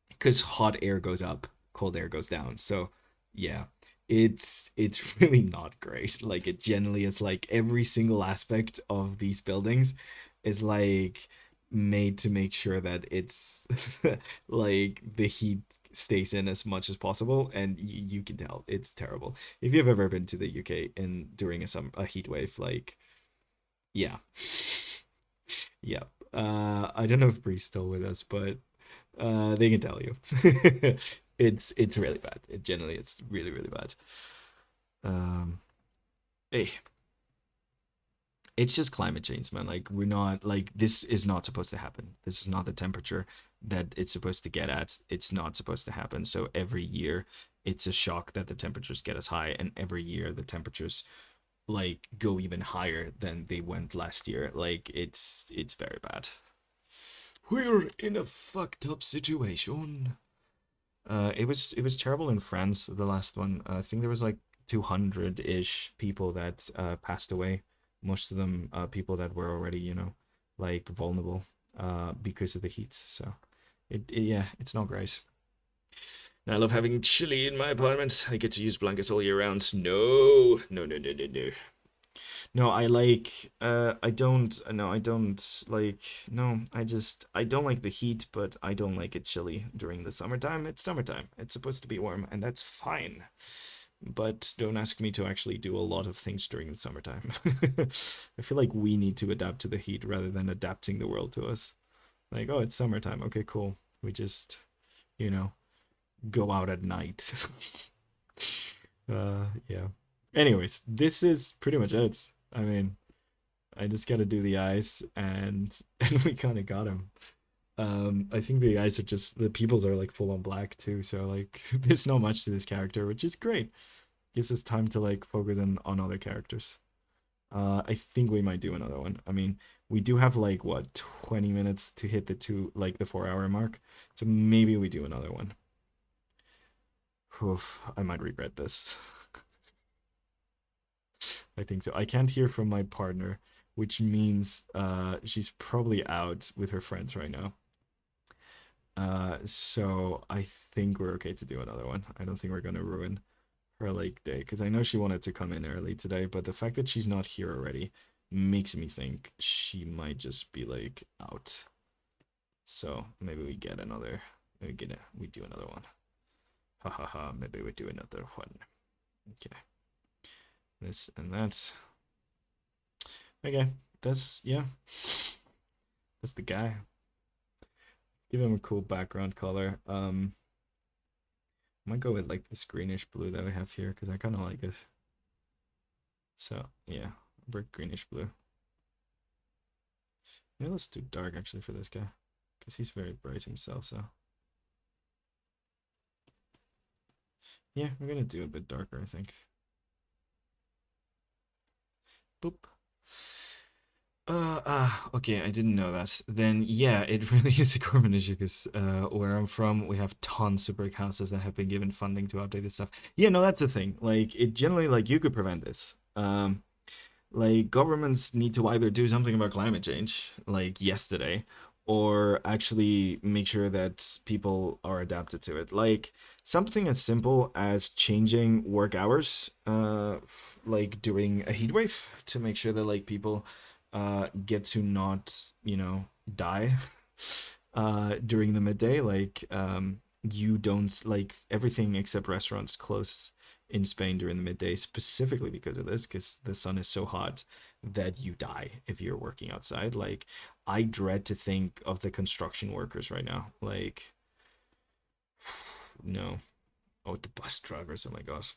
Because hot air goes up, cold air goes down. So yeah, it's really not great. Like it generally is like every single aspect of these buildings is like made to make sure that it's like the heat stays in as much as possible, and you can tell it's terrible. If you've ever been to the UK in during a heat wave, like yeah, yeah. I don't know if Bree's still with us, but they can tell you. It's really bad. It generally it's really really bad. Um, hey, it's just climate change, man. Like we're not like this is not supposed to happen. This is not the temperature that it's supposed to get at. It's not supposed to happen. So every year it's a shock that the temperatures get as high, and every year the temperatures like go even higher than they went last year. Like it's very bad. We're in a fucked up situation. It was terrible in France, the last one. I think there was like 200-ish people that passed away. Most of them people that were already, like vulnerable because of the heat. So yeah, it's not great. I love having chili in my apartment. I get to use blankets all year round. No, no, no, no, no, no. No, I like I don't like no, I don't like the heat, but I don't like it chilly during the summertime. It's summertime. It's supposed to be warm, and that's fine. But don't ask me to actually do a lot of things during the summertime. I feel like we need to adapt to the heat rather than adapting the world to us. Like, oh, it's summertime. Okay, cool. We just, you know, go out at night. Yeah. Anyways, this is pretty much it. I mean, I just got to do the eyes, and and we kind of got him. I think the eyes are just the pupils are like full on black too, so like there's not much to this character, which is great. Gives us time to like focus on other characters. I think we might do another one. I mean, we do have like what 20 minutes to hit the 4 hour mark, so maybe we do another one. Oof, I might regret this. I think so. I can't hear from my partner, which means she's probably out with her friends right now. So I think we're okay to do another one. I don't think we're gonna ruin her like day because I know she wanted to come in early today, but the fact that she's not here already makes me think she might just be like out. So maybe we get another. We do another one. Ha ha ha. Maybe we do another one. Okay. This and that. Okay. That's yeah. That's the guy. Give him a cool background color. I might go with like this greenish blue that we have here because I kind of like it. So yeah, brick greenish blue. Yeah, let's do dark actually for this guy because he's very bright himself. So yeah, we're gonna do a bit darker, I think. Boop. Okay, I didn't know that. Then yeah, it really is a government issue because where I'm from, we have tons of brick houses that have been given funding to update this stuff. Yeah, no, that's the thing. Like it generally, like you could prevent this. Like governments need to either do something about climate change, like yesterday, or actually make sure that people are adapted to it. Like something as simple as changing work hours, like during a heat wave to make sure that like people get to not, die during the midday. Like you don't like everything except restaurants close in Spain during the midday specifically because of this, because the sun is so hot that you die if you're working outside. Like, I dread to think of the construction workers right now. Like, no. Oh, the bus drivers. Oh my gosh.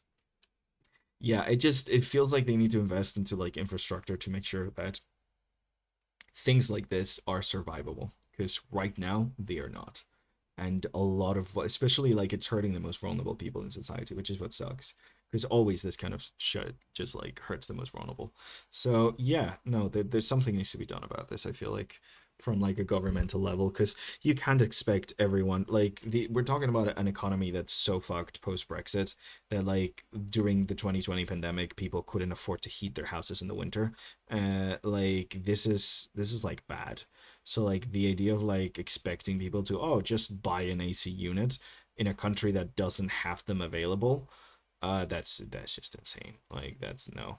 Yeah, it feels like they need to invest into like infrastructure to make sure that things like this are survivable because right now they are not. And a lot of especially like it's hurting the most vulnerable people in society, which is what sucks because always this kind of shit just like hurts the most vulnerable. So yeah, no, there's something needs to be done about this. I feel like from like a governmental level because you can't expect everyone like we're talking about an economy that's so fucked post Brexit that like during the 2020 pandemic people couldn't afford to heat their houses in the winter. Like this is like bad. So like the idea of like expecting people to just buy an AC unit in a country that doesn't have them available, that's just insane. Like that's no.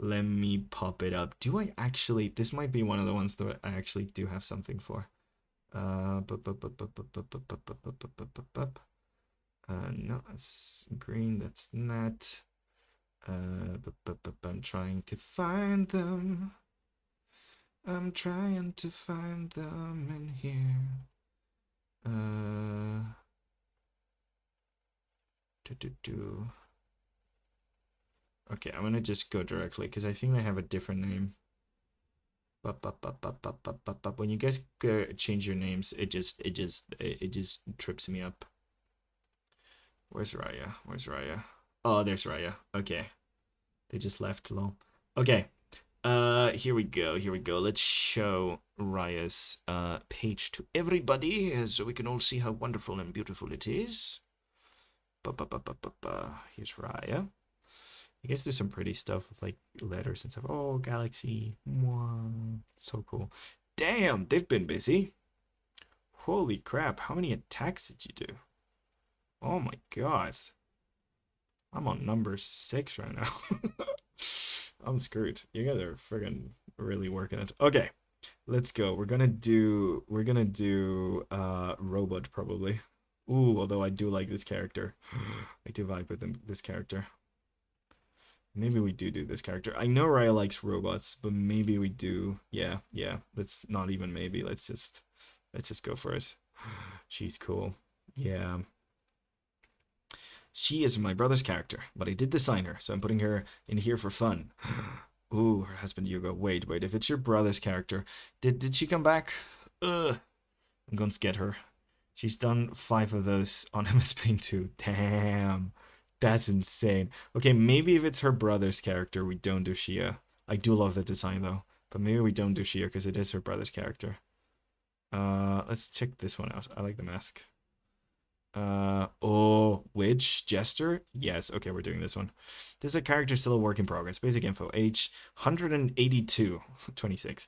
Let me pop it up. Do I actually? This might be one of the ones that I actually do have something for. No, that's green. That's not. I'm trying to find them. I'm trying to find them in here. Okay, I'm gonna just go directly because I think they have a different name. When you guys change your names, it just trips me up. Where's Raya? Where's Raya? Oh, there's Raya. Okay, they just left. Lol. Okay. Here we go. Here we go. Let's show Raya's page to everybody so we can all see how wonderful and beautiful it is. Here's Raya. You guys do some pretty stuff with like letters and stuff. Oh, Galaxy. Mwah. So cool. Damn, they've been busy. Holy crap, how many attacks did you do? Oh my god. I'm on number 6 right now. I'm screwed. You guys are friggin' really working it. Okay, let's go. We're gonna do Robot probably. Ooh, although I do like this character. I do vibe with this character. Maybe we do this character. I know Raya likes robots, but maybe we do. Yeah. Let's not even maybe. Let's just go for it. She's cool. Yeah. She is my brother's character, but I did design her, so I'm putting her in here for fun. Ooh, her husband Hugo. Wait. If it's your brother's character, did she come back? I'm going to get her. She's done 5 of those on MS Paint 2. Damn. That's insane. Okay, maybe if it's her brother's character, we don't do Shia. I do love the design though, but maybe we don't do Shia because it is her brother's character. Let's check this one out. I like the mask. Oh, Witch Jester? Yes, okay, we're doing this one. This is a character still a work in progress. Basic info, age 182, 26.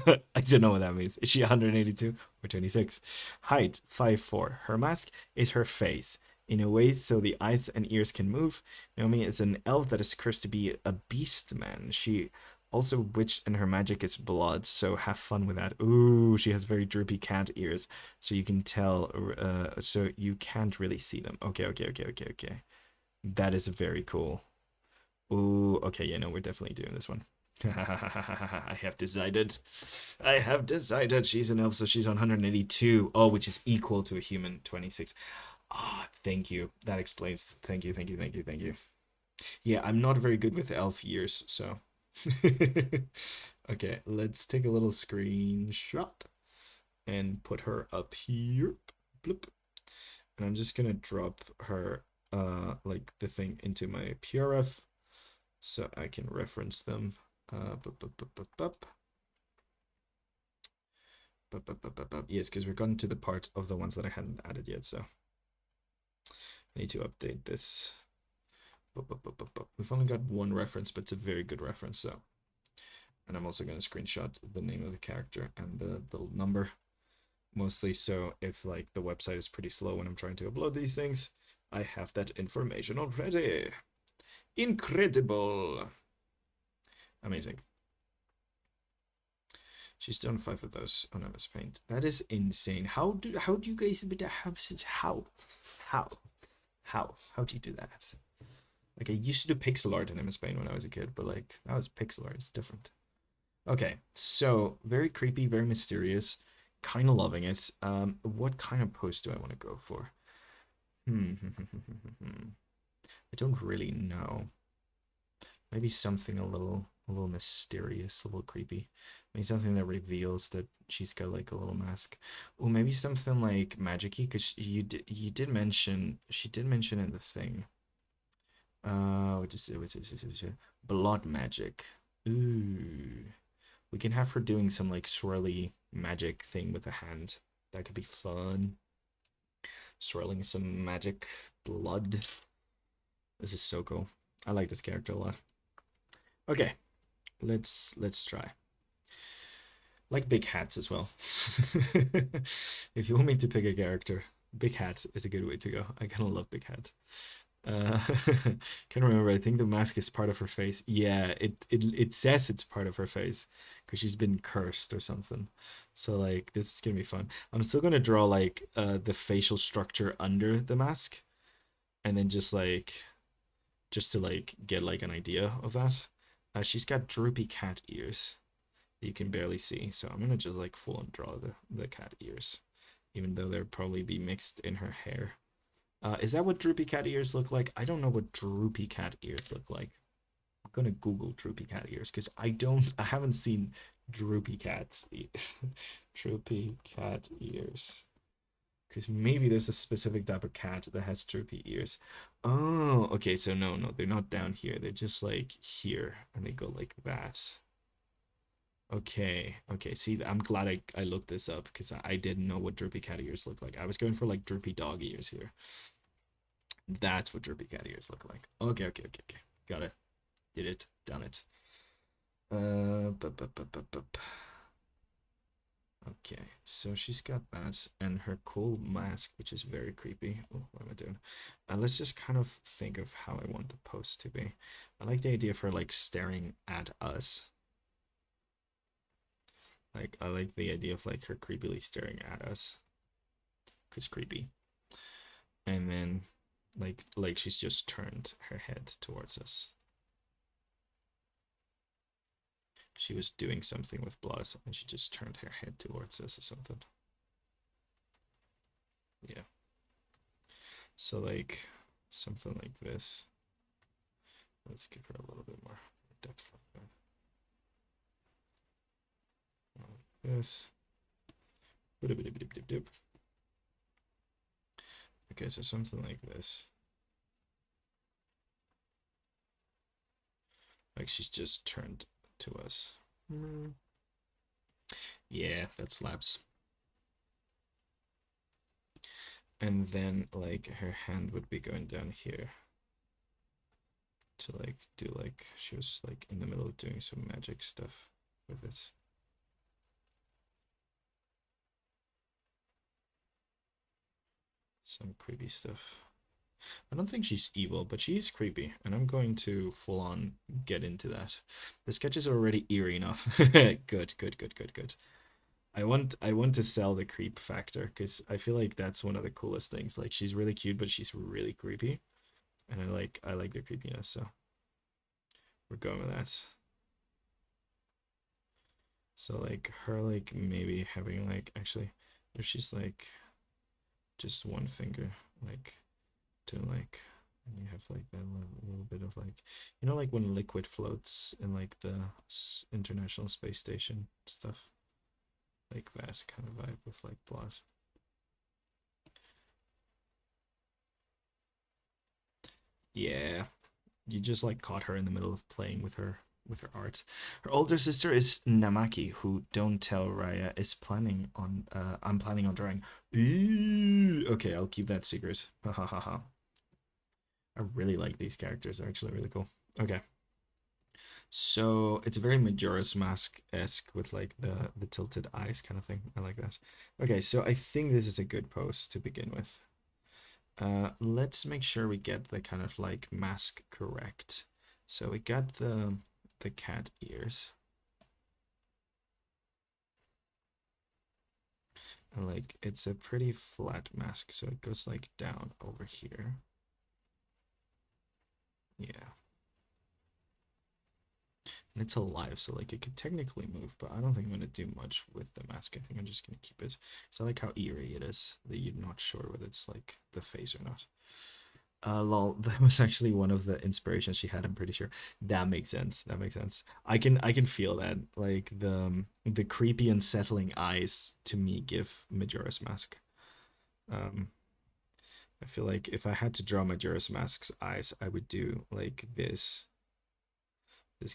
I don't know what that means. Is she 182 or 26? Height 5'4". Her mask is her face in a way so the eyes and ears can move. Naomi is an elf that is cursed to be a beast man. She also witch and her magic is blood, so have fun with that. Ooh, she has very droopy cat ears, so you can tell, so you can't really see them. Okay. That is very cool. Ooh, okay, yeah, no, we're definitely doing this one. I have decided. She's an elf, so she's 182. Oh, which is equal to a human, 26. Ah, thank you. That explains. Thank you. Yeah, I'm not very good with elf years, so. Okay, let's take a little screenshot and put her up here. Bloop. And I'm just gonna drop her like the thing into my PRF so I can reference them. Yes, because we're gotten to the part of the ones that I hadn't added yet, so I need to update this. We've only got one reference, but it's a very good reference, so. And I'm also going to screenshot the name of the character and the little number, mostly so if like the website is pretty slow when I'm trying to upload these things, I have that information already. Incredible. Amazing. She's done 5 of those on MS Paint. That is insane. How do you guys how do you do that? Like I used to do pixel art in MS Paint when I was a kid, but like that was pixel art. It's different. Okay, so very creepy, very mysterious. Kind of loving it. What kind of post do I want to go for? I don't really know. Maybe something a little mysterious, a little creepy. Maybe something that reveals that she's got like a little mask. Or maybe something like magic-y, because she did mention in the thing. What is it? Blood magic. Ooh. We can have her doing some like swirly magic thing with a hand. That could be fun. Swirling some magic blood. This is so cool. I like this character a lot. Okay, let's try. Like big hats as well. If you want me to pick a character, big hat is a good way to go. I kind of love big hat. Can't remember. I think the mask is part of her face. Yeah, it says it's part of her face because she's been cursed or something. So like this is gonna be fun. I'm still gonna draw like the facial structure under the mask, and then just to like get like an idea of that. She's got droopy cat ears that you can barely see. So I'm gonna just like full on draw the cat ears, even though they'll probably be mixed in her hair. Is that what droopy cat ears look like? I don't know what droopy cat ears look like. I'm gonna Google droopy cat ears because I haven't seen droopy cats. Droopy cat ears. Because maybe there's a specific type of cat that has droopy ears. Oh, okay. So no, they're not down here. They're just like here, and they go like that. Okay. See, I'm glad I looked this up because I didn't know what droopy cat ears look like. I was going for like droopy dog ears here. That's what droopy cat ears look like. Okay. Got it. Did it. Done it. Bup. Okay, so she's got that and her cool mask, which is very creepy. Oh, what am I doing? Let's just kind of think of how I want the post to be. I like the idea of her like staring at us. Like I like the idea of like her creepily staring at us, cause creepy. And then like she's just turned her head towards us. She was doing something with blood and she just turned her head towards us or something. Yeah. So like something like this. Let's give her a little bit more depth like that. Like this. Okay, so something like this. Like she's just turned to us. Yeah, that slaps. And then like her hand would be going down here to like do like she was like in the middle of doing some magic stuff with it. Some creepy stuff. I don't think she's evil, but she's creepy, and I'm going to full on get into that. The sketches are already eerie enough. Good. I want to sell the creep factor because I feel like that's one of the coolest things. Like she's really cute, but she's really creepy, and I like the creepiness. So we're going with that. So like her like maybe having like actually if she's like just one finger like to like and you have like that little bit of like like when liquid floats in like the International Space Station stuff like that kind of vibe with like blood. Yeah, you just like caught her in the middle of playing with her art. Her older sister is Namaki, who don't tell Raya is planning on I'm planning on drawing. Ooh, okay, I'll keep that secret. Ha ha ha ha. I really like these characters. They're actually really cool. Okay. So it's very Majora's Mask-esque with like the tilted eyes kind of thing. I like that. Okay, so I think this is a good pose to begin with. Let's make sure we get the kind of like mask correct. So we got the cat ears. And like it's a pretty flat mask, so it goes like down over here. Yeah. And it's alive, so like it could technically move, but I don't think I'm gonna do much with the mask. I think I'm just gonna keep it. So I like how eerie it is that you're not sure whether it's like the face or not. Lol, that was actually one of the inspirations she had, I'm pretty sure. That makes sense. That makes sense. I can feel that. Like the creepy unsettling eyes to me give Majora's Mask. Um I feel like if I had to draw Majora's Mask's eyes, I would do like this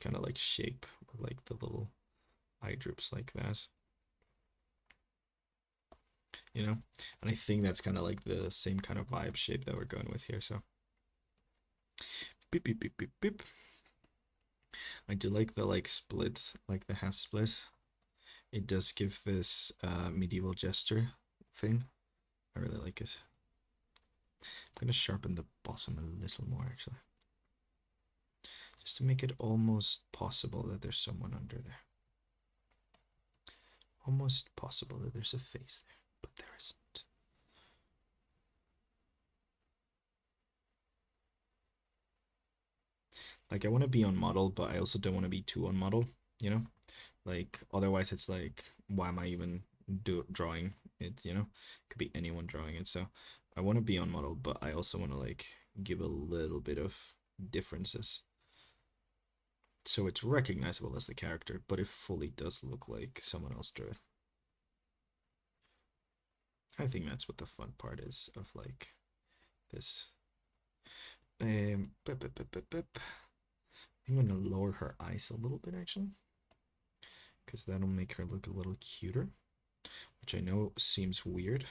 kind of like shape with like the little eye droops like that. And I think that's kind of like the same kind of vibe shape that we're going with here. So beep beep beep beep beep. I do like the like split, like the half split. It does give this medieval gesture thing. I really like it. I'm gonna sharpen the bottom a little more actually. Just to make it almost possible that there's someone under there. Almost possible that there's a face there, but there isn't. Like, I want to be on model, but I also don't want to be too on model, you know? Like, otherwise it's like, why am I even drawing it, you know? Could be anyone drawing it. So I want to be on model, but I also want to like give a little bit of differences. So it's recognizable as the character, but it fully does look like someone else drew it. I think that's what the fun part is of like this. Bup, bup, bup, bup, bup. I think I'm gonna lower her eyes a little bit actually, because that'll make her look a little cuter, which I know seems weird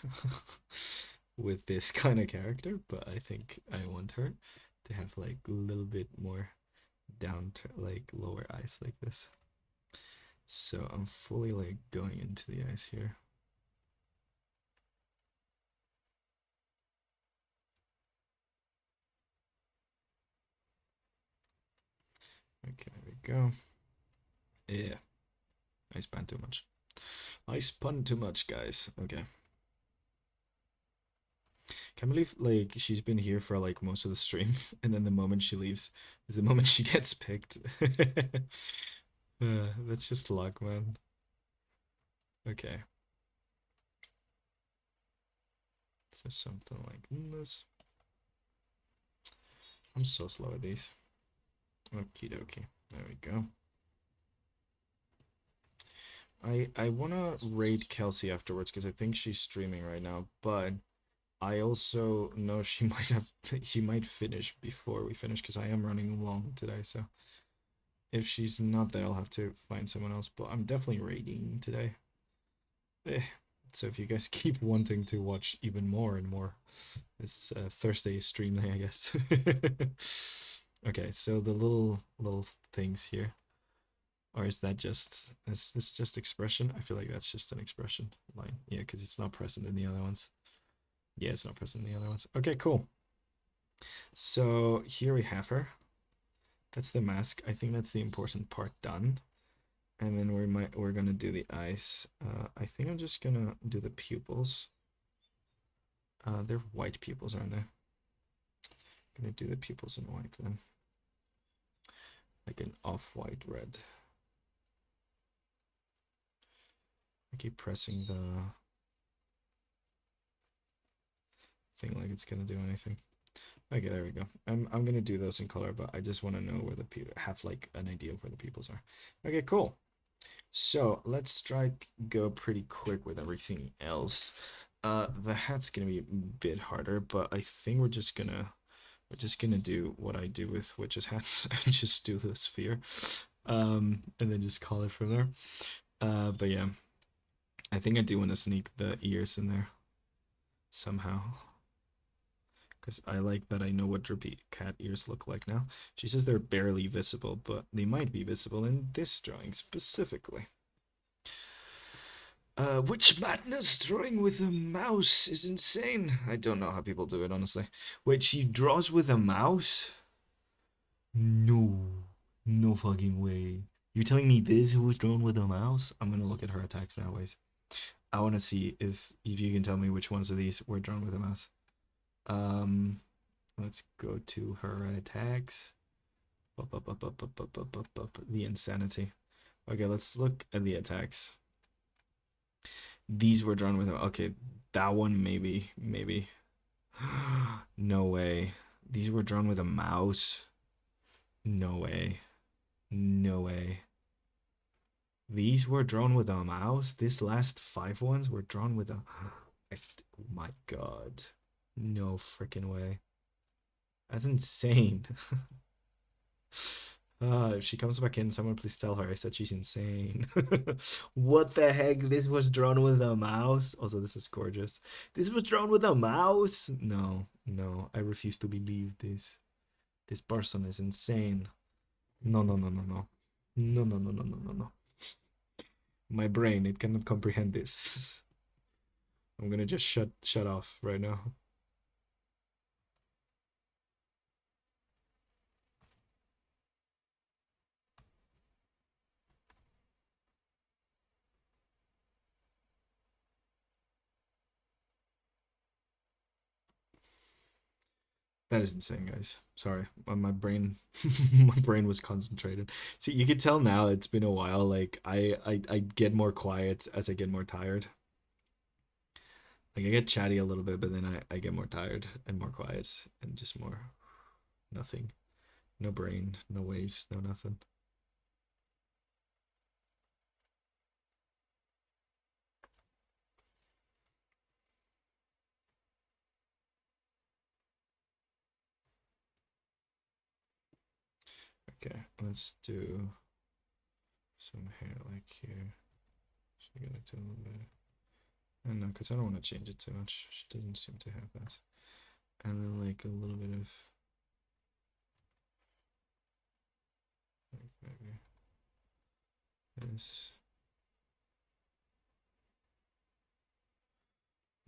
with this kind of character, but I think I want her to have like a little bit more down to like lower eyes like this. So I'm fully like going into the eyes here. Okay, there we go. Yeah, I spun too much. I spun too much, guys. Okay. Can't believe like she's been here for like most of the stream, and then the moment she leaves is the moment she gets picked. That's just luck, man. Okay. So something like this. I'm so slow at these. Okie dokie. There we go. I wanna raid Kelsey afterwards because I think she's streaming right now, but I also know she might finish before we finish because I am running long today, so if she's not there I'll have to find someone else, but I'm definitely raiding today. So if you guys keep wanting to watch even more and more, it's Thursday stream day, I guess. Okay, so the little things here. Or is this just expression? I feel like that's just an expression line. Yeah, because it's not present in the other ones. Yeah, it's not present in the other ones. Okay, cool. So here we have her. That's the mask. I think that's the important part done. And then we're gonna do the eyes. I think I'm just gonna do the pupils. They're white pupils, aren't they? I'm gonna do the pupils in white then. Like an off-white red. I keep pressing the thing like it's gonna do anything. Okay, there we go. I'm gonna do those in color, but I just want to know where the people have like an idea of where the pupils are. Okay, cool. So let's go pretty quick with everything else. The hat's gonna be a bit harder, but I think we're just gonna do what I do with witches hats and just do the sphere, and then just call it from there. But yeah, I think I do want to sneak the ears in there somehow. Because I like that I know what droopy cat ears look like now. She says they're barely visible, but they might be visible in this drawing specifically. Witch madness drawing with a mouse is insane. I don't know how people do it, honestly. Wait, she draws with a mouse? No. No fucking way. You're telling me this was drawn with a mouse? I'm gonna look at her attacks now, wait. I wanna see if you can tell me which ones of these were drawn with a mouse. Let's go to her attacks. The insanity. Okay, let's look at the attacks. These were drawn with okay, that one maybe. No way. These were drawn with a mouse. No way. No way. These were drawn with a mouse. These last 5 ones were drawn with a oh my god. No freaking way. That's insane. If she comes back in, someone please tell her I said she's insane. What the heck? This was drawn with a mouse? Also, this is gorgeous. This was drawn with a mouse? No, no, I refuse to believe this. This person is insane. No, no, no, no, no. No, no, no, no, no, no, no. My brain, it cannot comprehend this. I'm gonna just shut off right now. That is insane, guys. Sorry, my brain, my brain was concentrated. See, you could tell now it's been a while. Like I get more quiet as I get more tired. Like I get chatty a little bit, but then I get more tired and more quiet and just more nothing. No brain, no waves, no nothing. Okay, let's do some hair like here. Should I get it to a little bit? And no, because I don't want to change it too much. She doesn't seem to have that. And then like a little bit of like maybe this.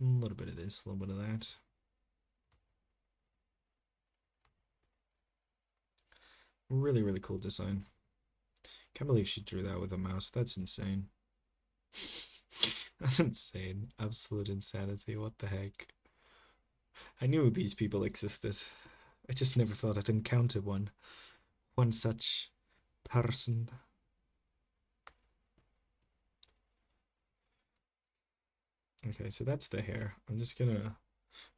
A little bit of this, a little bit of that. Really, really cool design. Can't believe she drew that with a mouse. That's insane. That's insane. Absolute insanity. What the heck? I knew these people existed. I just never thought I'd encounter one. One such person. Okay, so that's the hair. I'm just gonna.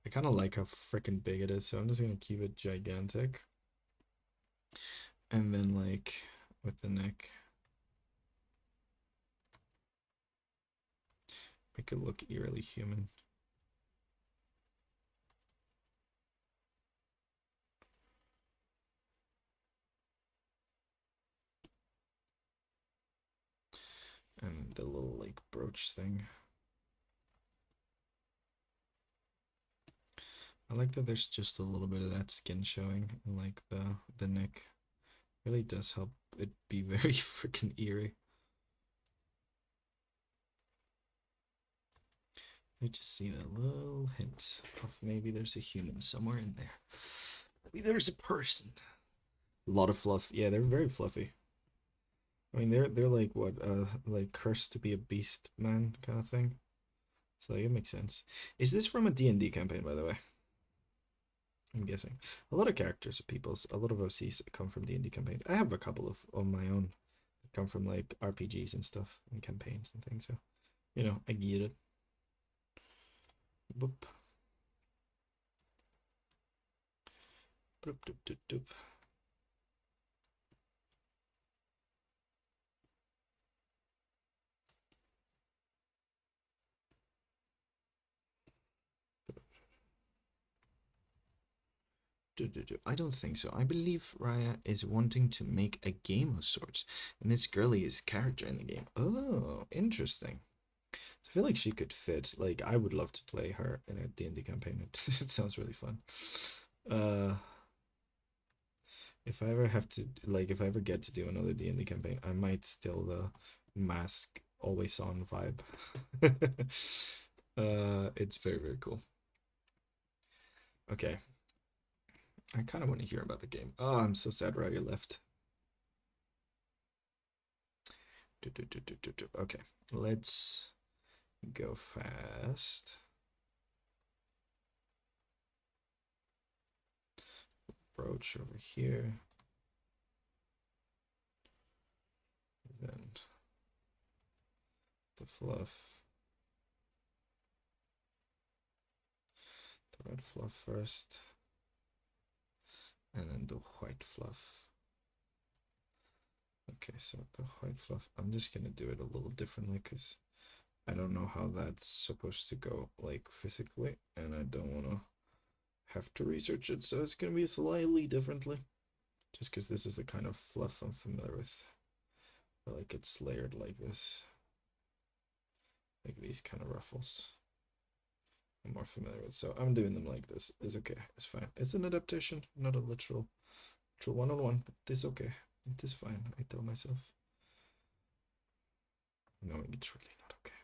I kind of like how freaking big it is, so I'm just gonna keep it gigantic. And then, like, with the neck, make it look eerily human. And the little, like, brooch thing. I like that there's just a little bit of that skin showing in, like, the neck. Really does help it be very freaking eerie. I just see that little hint of maybe there's a human somewhere in there. Maybe there's a person. A lot of fluff. Yeah, they're very fluffy. I mean, they're like what, like cursed to be a beast man kind of thing. So like, it makes sense. Is this from a D&D campaign, by the way? I'm guessing. A lot of characters are people's. A lot of OCs come from D&D campaigns. I have a couple of my own that come from like RPGs and stuff and campaigns and things. So, I get it. Boop. Boop, doop, doop, doop. I don't think so. I believe Raya is wanting to make a game of sorts, and this girlie is character in the game. Oh, interesting. I feel like she could fit. Like, I would love to play her in a D&D campaign. It sounds really fun. Uh, if I ever have to, like, if I ever get to do another D&D campaign, I might steal the mask always on vibe. It's very, very cool. Okay. I kind of want to hear about the game. Oh, I'm so sad Raya left. Okay, let's go fast. Brooch over here. Then the fluff. The red fluff first. And then the white fluff. Okay, so the white fluff, I'm just gonna do it a little differently because I don't know how that's supposed to go like physically, and I don't want to have to research it, so it's gonna be slightly differently. Just because this is the kind of fluff I'm familiar with. I like it's layered like this. Like these kind of ruffles. I'm more familiar with. So I'm doing them like this. It's okay. It's fine. It's an adaptation, not a literal one-on-one. It is okay. It is fine. I tell myself. No, it's really not okay.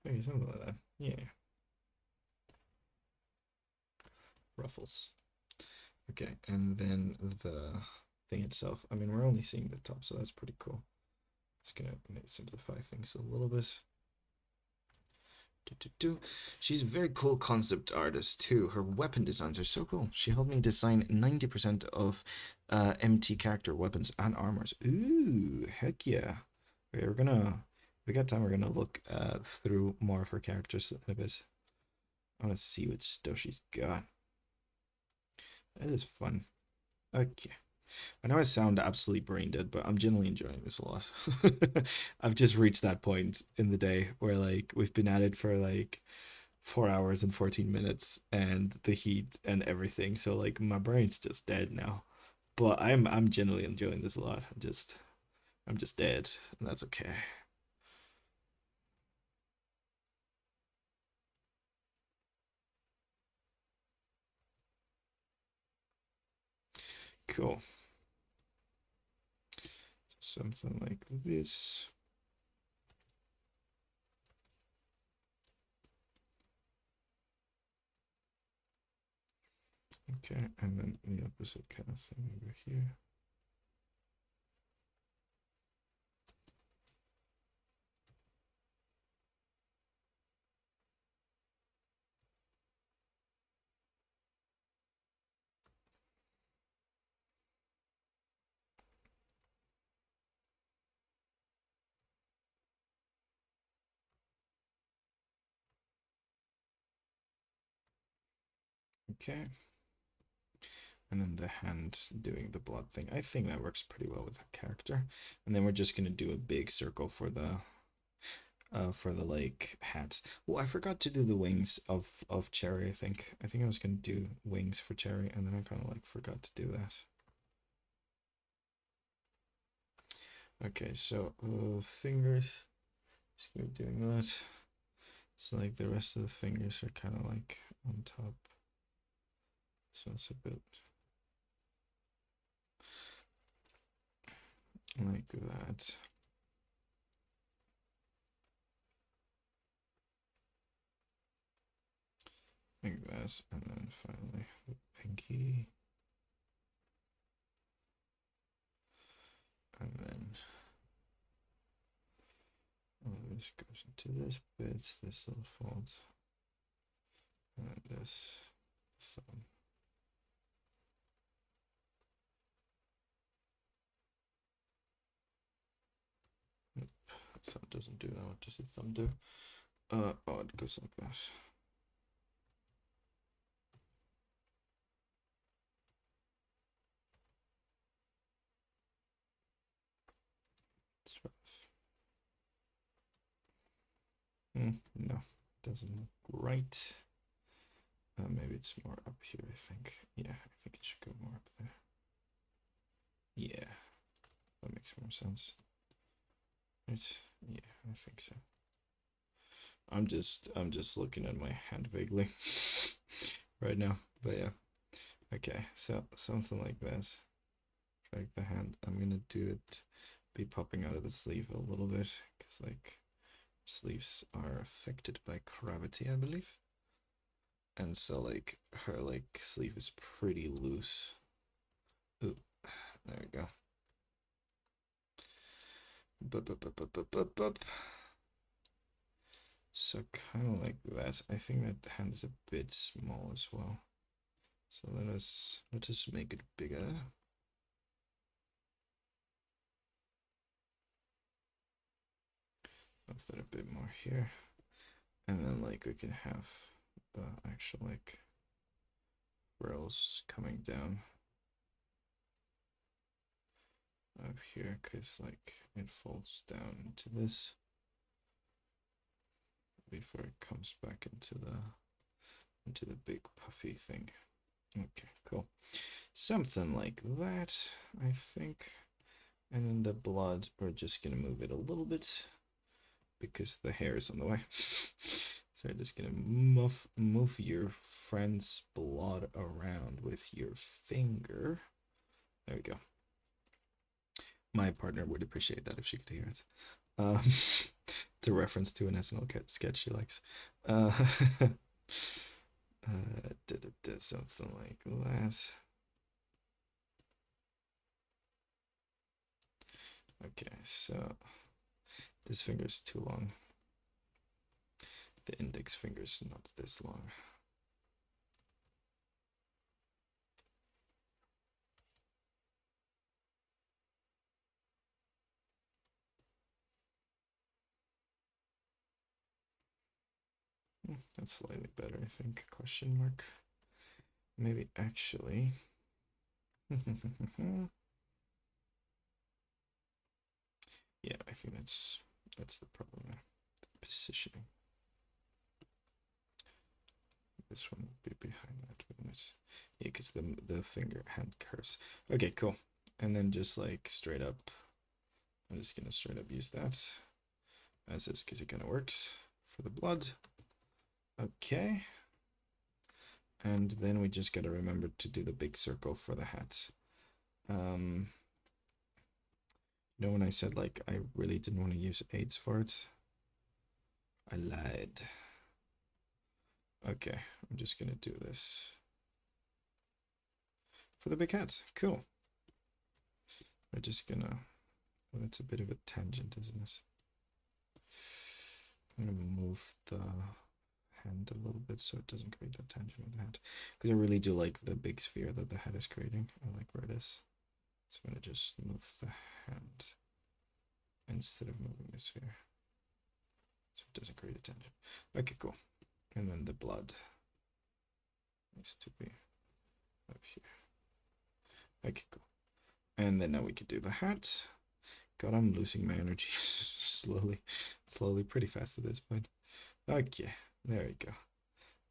Maybe something like that. Yeah. Ruffles. Okay, and then the thing itself. I mean, we're only seeing the top, so that's pretty cool. It's gonna simplify things a little bit. She's a very cool concept artist too. Her weapon designs are so cool. She helped me design 90% of MT character weapons and armors. Ooh, heck yeah. Okay, if we got time, we're gonna look through more of her characters in a bit. I wanna see what stuff she's got. It is fun. Okay. I know I sound absolutely brain dead, but I'm genuinely enjoying this a lot. I've just reached that point in the day where like we've been at it for like 4 hours and 14 minutes and the heat and everything. So like my brain's just dead now. But I'm genuinely enjoying this a lot. I'm just dead, and that's okay. Cool. Something like this. Okay, and then the opposite kind of thing over here. Okay. And then the hand doing the blood thing. I think that works pretty well with that character. And then we're just gonna do a big circle for the like hat. Well, I forgot to do the wings of Cherry, I think. I think I was gonna do wings for Cherry, and then I kind of like forgot to do that. Okay, so fingers. Just keep doing that. So like the rest of the fingers are kind of like on top. So it's a bit like that. Like this, and then finally the pinky. And then all this goes into this bit, this little fold, and this thumb. Nope, thumb doesn't do that. What does the thumb do? Oh, it goes like that. It's rough. No, doesn't look right. Maybe it's more up here, I think. Yeah, I think it should go more up there. Yeah, that makes more sense. Right? Yeah, I think so. I'm just looking at my hand vaguely right now. But yeah. Okay, so something like this. Drag the hand. I'm gonna do it be popping out of the sleeve a little bit, because like sleeves are affected by gravity, I believe. And so like her like sleeve is pretty loose. Ooh, there we go. Bup. So kind of like that. I think that hand is a bit small as well. So let us make it bigger. Move that a bit more here. And then like we can have the actual like frills coming down up here, because like it folds down into this before it comes back into the big puffy thing. Okay, cool. Something like that, I think. And then the blood, we're just gonna move it a little bit because the hair is on the way. So we're just gonna move your friend's blood around with your finger. There we go. My partner would appreciate that if she could hear it. It's a reference to an SNL sketch she likes. Uh, something like that. Okay, so this finger is too long. The index finger's not this long. That's slightly better, I think. Question mark. Maybe actually. Yeah, I think that's the problem there. The positioning. This one will be behind that, wouldn't it? Yeah, because the finger hand curves. Okay, cool. And then just like straight up, I'm just gonna straight up use that as is because it kind of works for the blood. Okay. And then we just gotta remember to do the big circle for the hat. You know when I said like I really didn't want to use AIDS for it? I lied. Okay, I'm just gonna do this for the big hat. Cool. We're just gonna, well, it's a bit of a tangent, isn't it? I'm gonna move the hand a little bit so it doesn't create that tangent with the hat. Because I really do like the big sphere that the hat is creating. I like where it is. So I'm gonna just move the hand instead of moving the sphere. So it doesn't create a tangent. Okay, cool. And then the blood needs to be up here. Okay, cool. And then now we could do the hat. God, I'm losing my energy slowly, pretty fast at this point. Okay, there we go.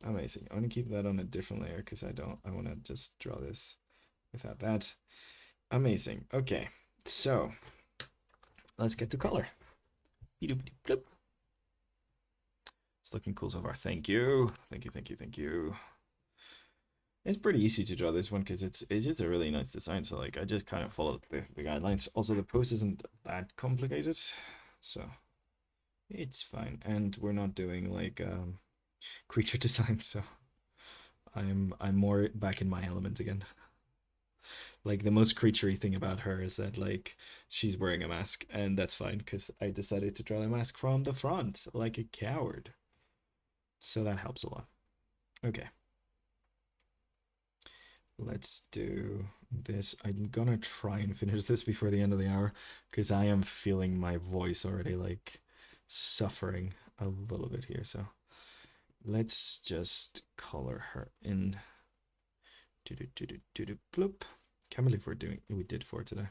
Amazing. I'm gonna keep that on a different layer because I want to just draw this without that. Amazing. Okay, so let's get to color. It's looking cool so far. Thank you. Thank you. It's pretty easy to draw this one because it's just a really nice design. So like I just kind of followed the guidelines. Also the pose isn't that complicated, so it's fine. And we're not doing like creature design, so I'm more back in my element again. Like the most creaturey thing about her is that like she's wearing a mask, and that's fine because I decided to draw the mask from the front like a coward. So that helps a lot. Okay. Let's do this. I'm gonna try and finish this before the end of the hour because I am feeling my voice already like suffering a little bit here. So let's just color her in. Bloop. Can't believe we did 4 today.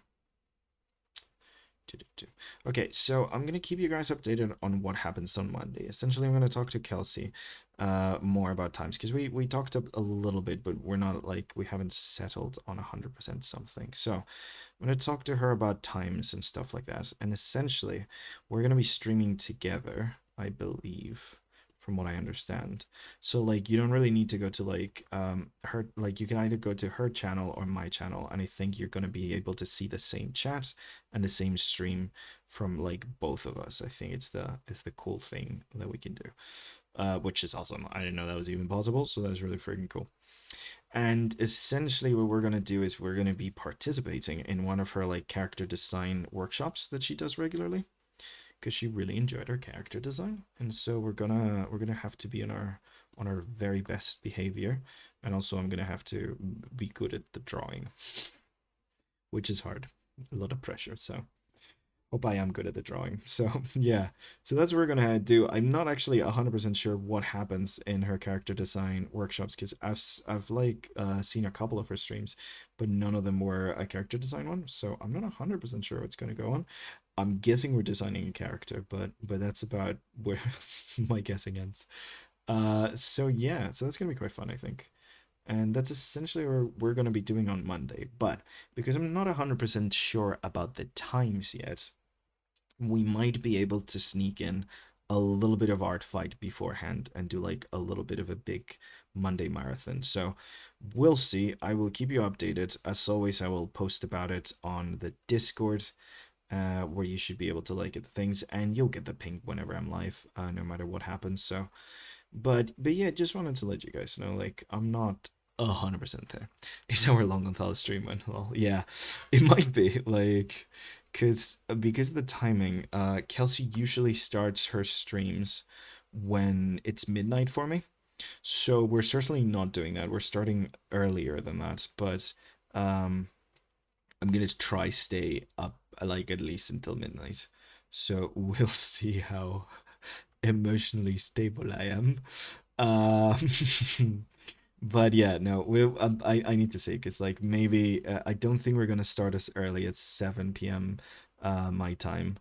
Okay, so I'm gonna keep you guys updated on what happens on Monday. Essentially, I'm gonna talk to Kelsey more about times because we talked a little bit, but we're not like we haven't settled on 100% something. So I'm gonna talk to her about times and stuff like that. And essentially, we're gonna be streaming together, I believe, from what I understand. So like you don't really need to go to like her, like you can either go to her channel or my channel, and I think you're gonna be able to see the same chat and the same stream from like both of us. I think it's the cool thing that we can do. Which is awesome. I didn't know that was even possible, so that was really freaking cool. And essentially what we're going to do is we're going to be participating in one of her like character design workshops that she does regularly because she really enjoyed her character design, and so we're gonna have to be on our very best behavior, and also I'm gonna have to be good at the drawing, which is hard, a lot of pressure. So hope I am good at the drawing. So yeah, so that's what we're gonna do. I'm not actually 100% sure what happens in her character design workshops because I've like seen a couple of her streams, but none of them were a character design one. So I'm not 100% sure what's gonna go on. I'm guessing we're designing a character, but that's about where my guessing ends. So yeah, so that's gonna be quite fun, I think. And that's essentially what we're gonna be doing on Monday. But because I'm not 100% sure about the times yet, we might be able to sneak in a little bit of ArtFight beforehand and do like a little bit of a big Monday marathon. So we'll see. I will keep you updated. As always, I will post about it on the Discord, where you should be able to like get the things, and you'll get the ping whenever I'm live, no matter what happens. So but yeah, just wanted to let you guys know, like I'm not 100% there. It's our long Gonzalez stream, and well, yeah, it might be like because of the timing. Kelsey usually starts her streams when it's midnight for me. So we're certainly not doing that. We're starting earlier than that, but um, I'm gonna try stay up like at least until midnight. So we'll see how emotionally stable I am. But yeah, no, I need to say because like maybe I don't think we're gonna start as early as 7 p.m. My time.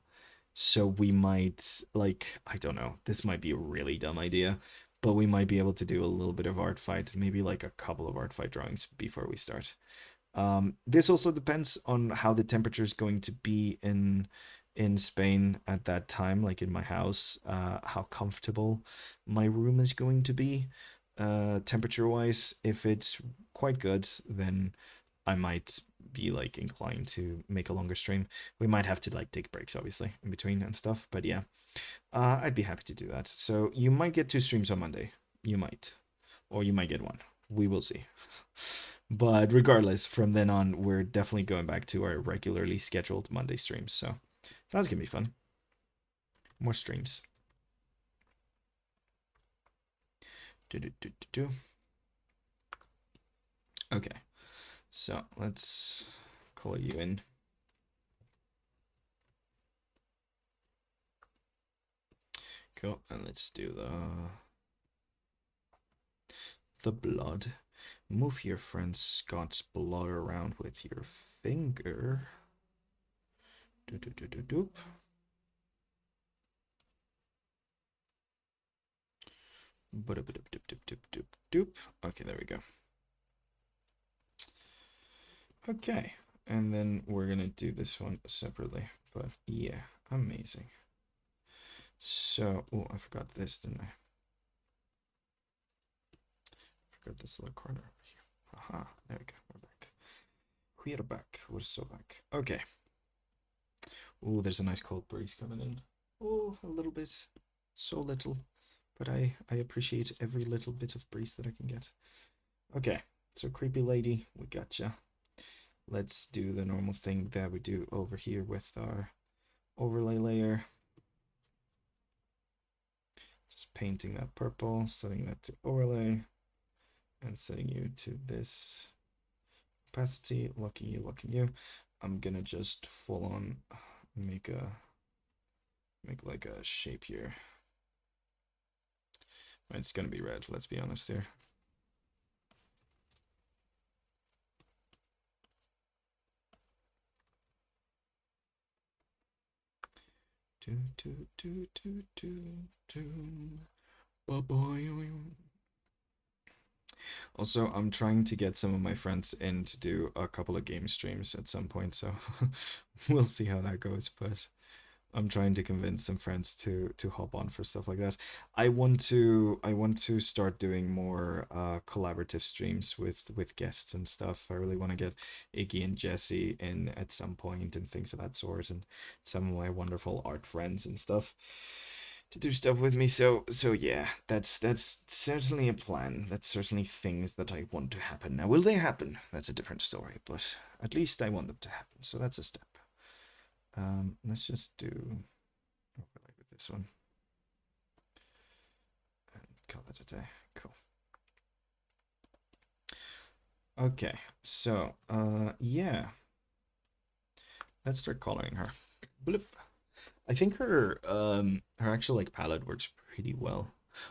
So we might like I don't know. This might be a really dumb idea, but we might be able to do a little bit of art fight, maybe like a couple of art fight drawings before we start. This also depends on how the temperature is going to be in Spain at that time, like in my house, how comfortable my room is going to be, temperature wise. If it's quite good, then I might be like inclined to make a longer stream. We might have to like take breaks, obviously, in between and stuff. But yeah, I'd be happy to do that. So you might get 2 streams on Monday. You might, or you might get one. We will see. But regardless, from then on, we're definitely going back to our regularly scheduled Monday streams. So that's gonna be fun. More streams. Do, do, do, do, do. Okay, so let's call you in. Cool, and let's do the blood. Move your friend Scott's blood around with your finger. Do, do, do, do, doop. Doop. Okay, there we go. Okay, and then we're gonna do this one separately. But yeah, amazing. So, oh, I forgot this, didn't I? Forgot this little corner over here. Aha, there we go. We're back. We're back. We're so back. Okay. Oh, there's a nice cold breeze coming in. Oh, a little bit. So little. But I appreciate every little bit of breeze that I can get. Okay, so creepy lady, we gotcha. Let's do the normal thing that we do over here with our overlay layer. Just painting that purple, setting that to overlay, and setting you to this opacity, locking you. I'm gonna just full on make like a shape here. It's gonna be red, let's be honest here. Also, I'm trying to get some of my friends in to do a couple of game streams at some point, so we'll see how that goes. But I'm trying to convince some friends to hop on for stuff like that. I want to start doing more collaborative streams with guests and stuff. I really want to get Iggy and Jesse in at some point and things of that sort, and some of my wonderful art friends and stuff to do stuff with me. So yeah, that's certainly a plan. That's certainly things that I want to happen. Now, will they happen? That's a different story, but at least I want them to happen. So that's a step. Let's just do overlay with this one and call it a day. Cool. Okay, so yeah, let's start coloring her. Bloop. I think her actual like palette works pretty well.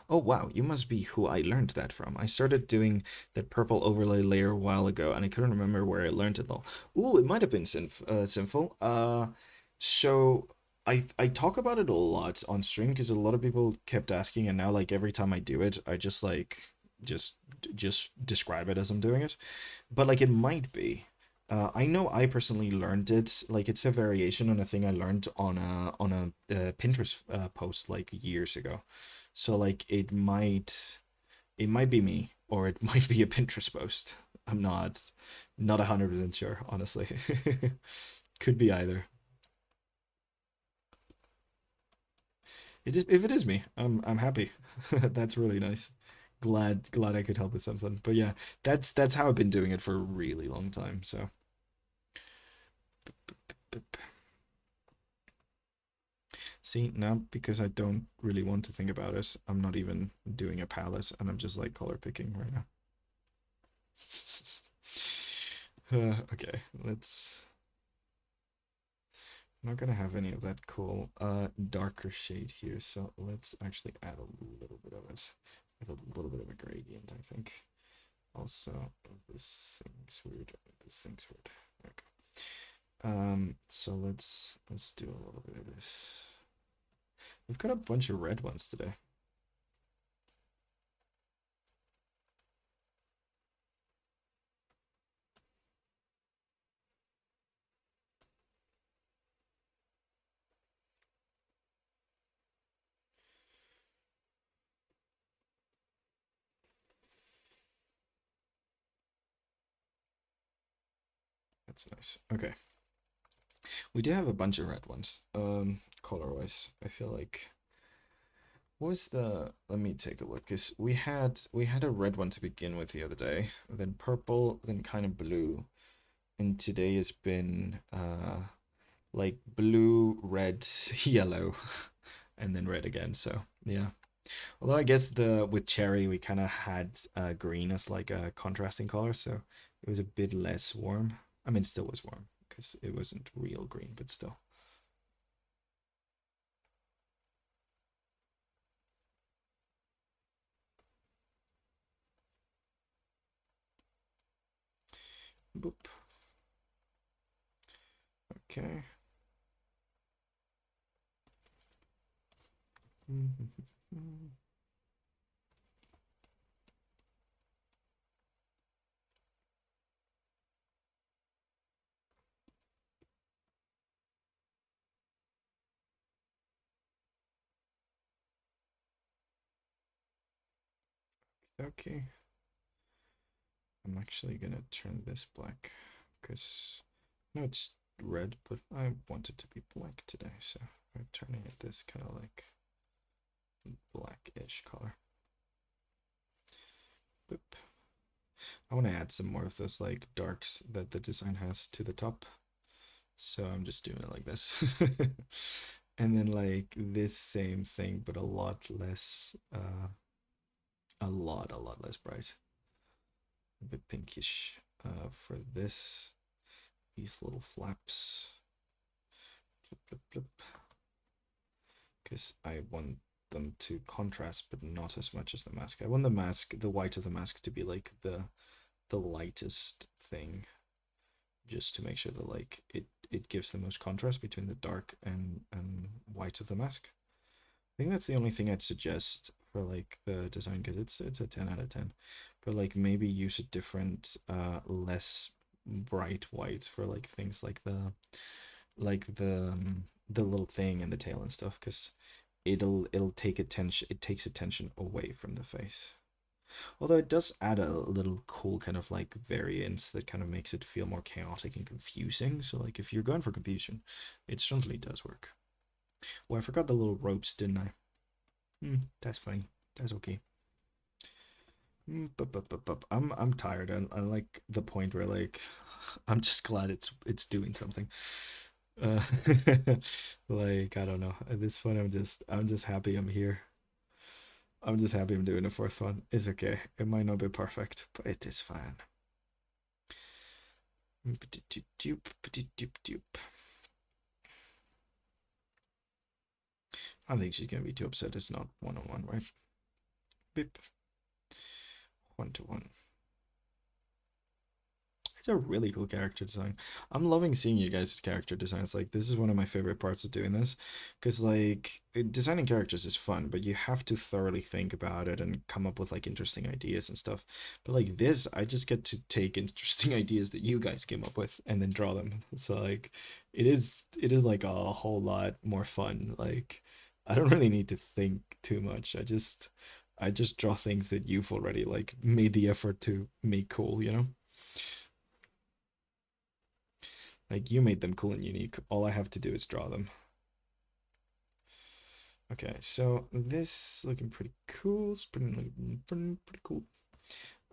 Oh wow, you must be who I learned that from. I started doing that purple overlay layer a while ago, and I couldn't remember where I learned it though. Ooh, it might have been Sinful. So I talk about it a lot on stream because a lot of people kept asking, and now like every time I do it, I just like just just describe it as I'm doing it. But like it might be. I know I personally learned it. Like it's a variation on a thing I learned on a Pinterest post like years ago. So like it might be me or it might be a Pinterest post. I'm not 100% sure, honestly. Could be either. It is if it is me, I'm happy. That's really nice. Glad I could help with something. But yeah, that's how I've been doing it for a really long time. So See, now because I don't really want to think about it, I'm not even doing a palette and I'm just like color picking right now. Okay, let's. I'm not gonna have any of that cool darker shade here, so let's actually add a little bit of it with a little bit of a gradient, I think. Also, this thing's weird. This thing's weird. Okay. So let's do a little bit of this. We've got a bunch of red ones today. That's nice. Okay. We do have a bunch of red ones. Color-wise, I feel like what was the let me take a look because we had a red one to begin with the other day, then purple, then kind of blue, and today has been like blue, red, yellow, and then red again. So yeah. Although I guess the with cherry we kind of had green as like a contrasting color, so it was a bit less warm. I mean, it still was warm because it wasn't real green, but still. Boop. Okay. Okay. I'm actually gonna turn this black because no, it's red, but I want it to be black today, so I'm turning it this kind of like blackish color. Boop. I want to add some more of those like darks that the design has to the top, so I'm just doing it like this. And then like this same thing, but a lot less, a lot less bright. A bit pinkish for this. These little flaps. Blip, blip, blip. Because I want them to contrast, but not as much as the mask. I want the mask, the white of the mask, to be like the lightest thing, just to make sure that like it gives the most contrast between the dark and white of the mask. I think that's the only thing I'd suggest for like the design because it's a 10 out of 10. But like maybe use a different less bright white for like things like the little thing and the tail and stuff because it'll take attention, it takes attention away from the face. Although it does add a little cool kind of like variance that kind of makes it feel more chaotic and confusing. So like if you're going for confusion, it certainly does work. Well, I forgot the little ropes, didn't I? That's fine. That's okay. I'm tired. I like the point where like I'm just glad it's doing something. Uh, like I don't know. At this point, I'm just happy I'm here. I'm just happy I'm doing the fourth one. It's okay. It might not be perfect, but it is fine. I don't think she's gonna be too upset. It's not one on one, right? Beep. 1-to-1. It's a really cool character design. I'm loving seeing you guys' character designs. Like this is one of my favorite parts of doing this, because like designing characters is fun, but you have to thoroughly think about it and come up with like interesting ideas and stuff. But like this, I just get to take interesting ideas that you guys came up with and then draw them. So like it is like a whole lot more fun. Like I don't really need to think too much. I just draw things that you've already like made the effort to make cool, you know? Like you made them cool and unique. All I have to do is draw them. Okay, so this looking pretty cool. It's pretty cool.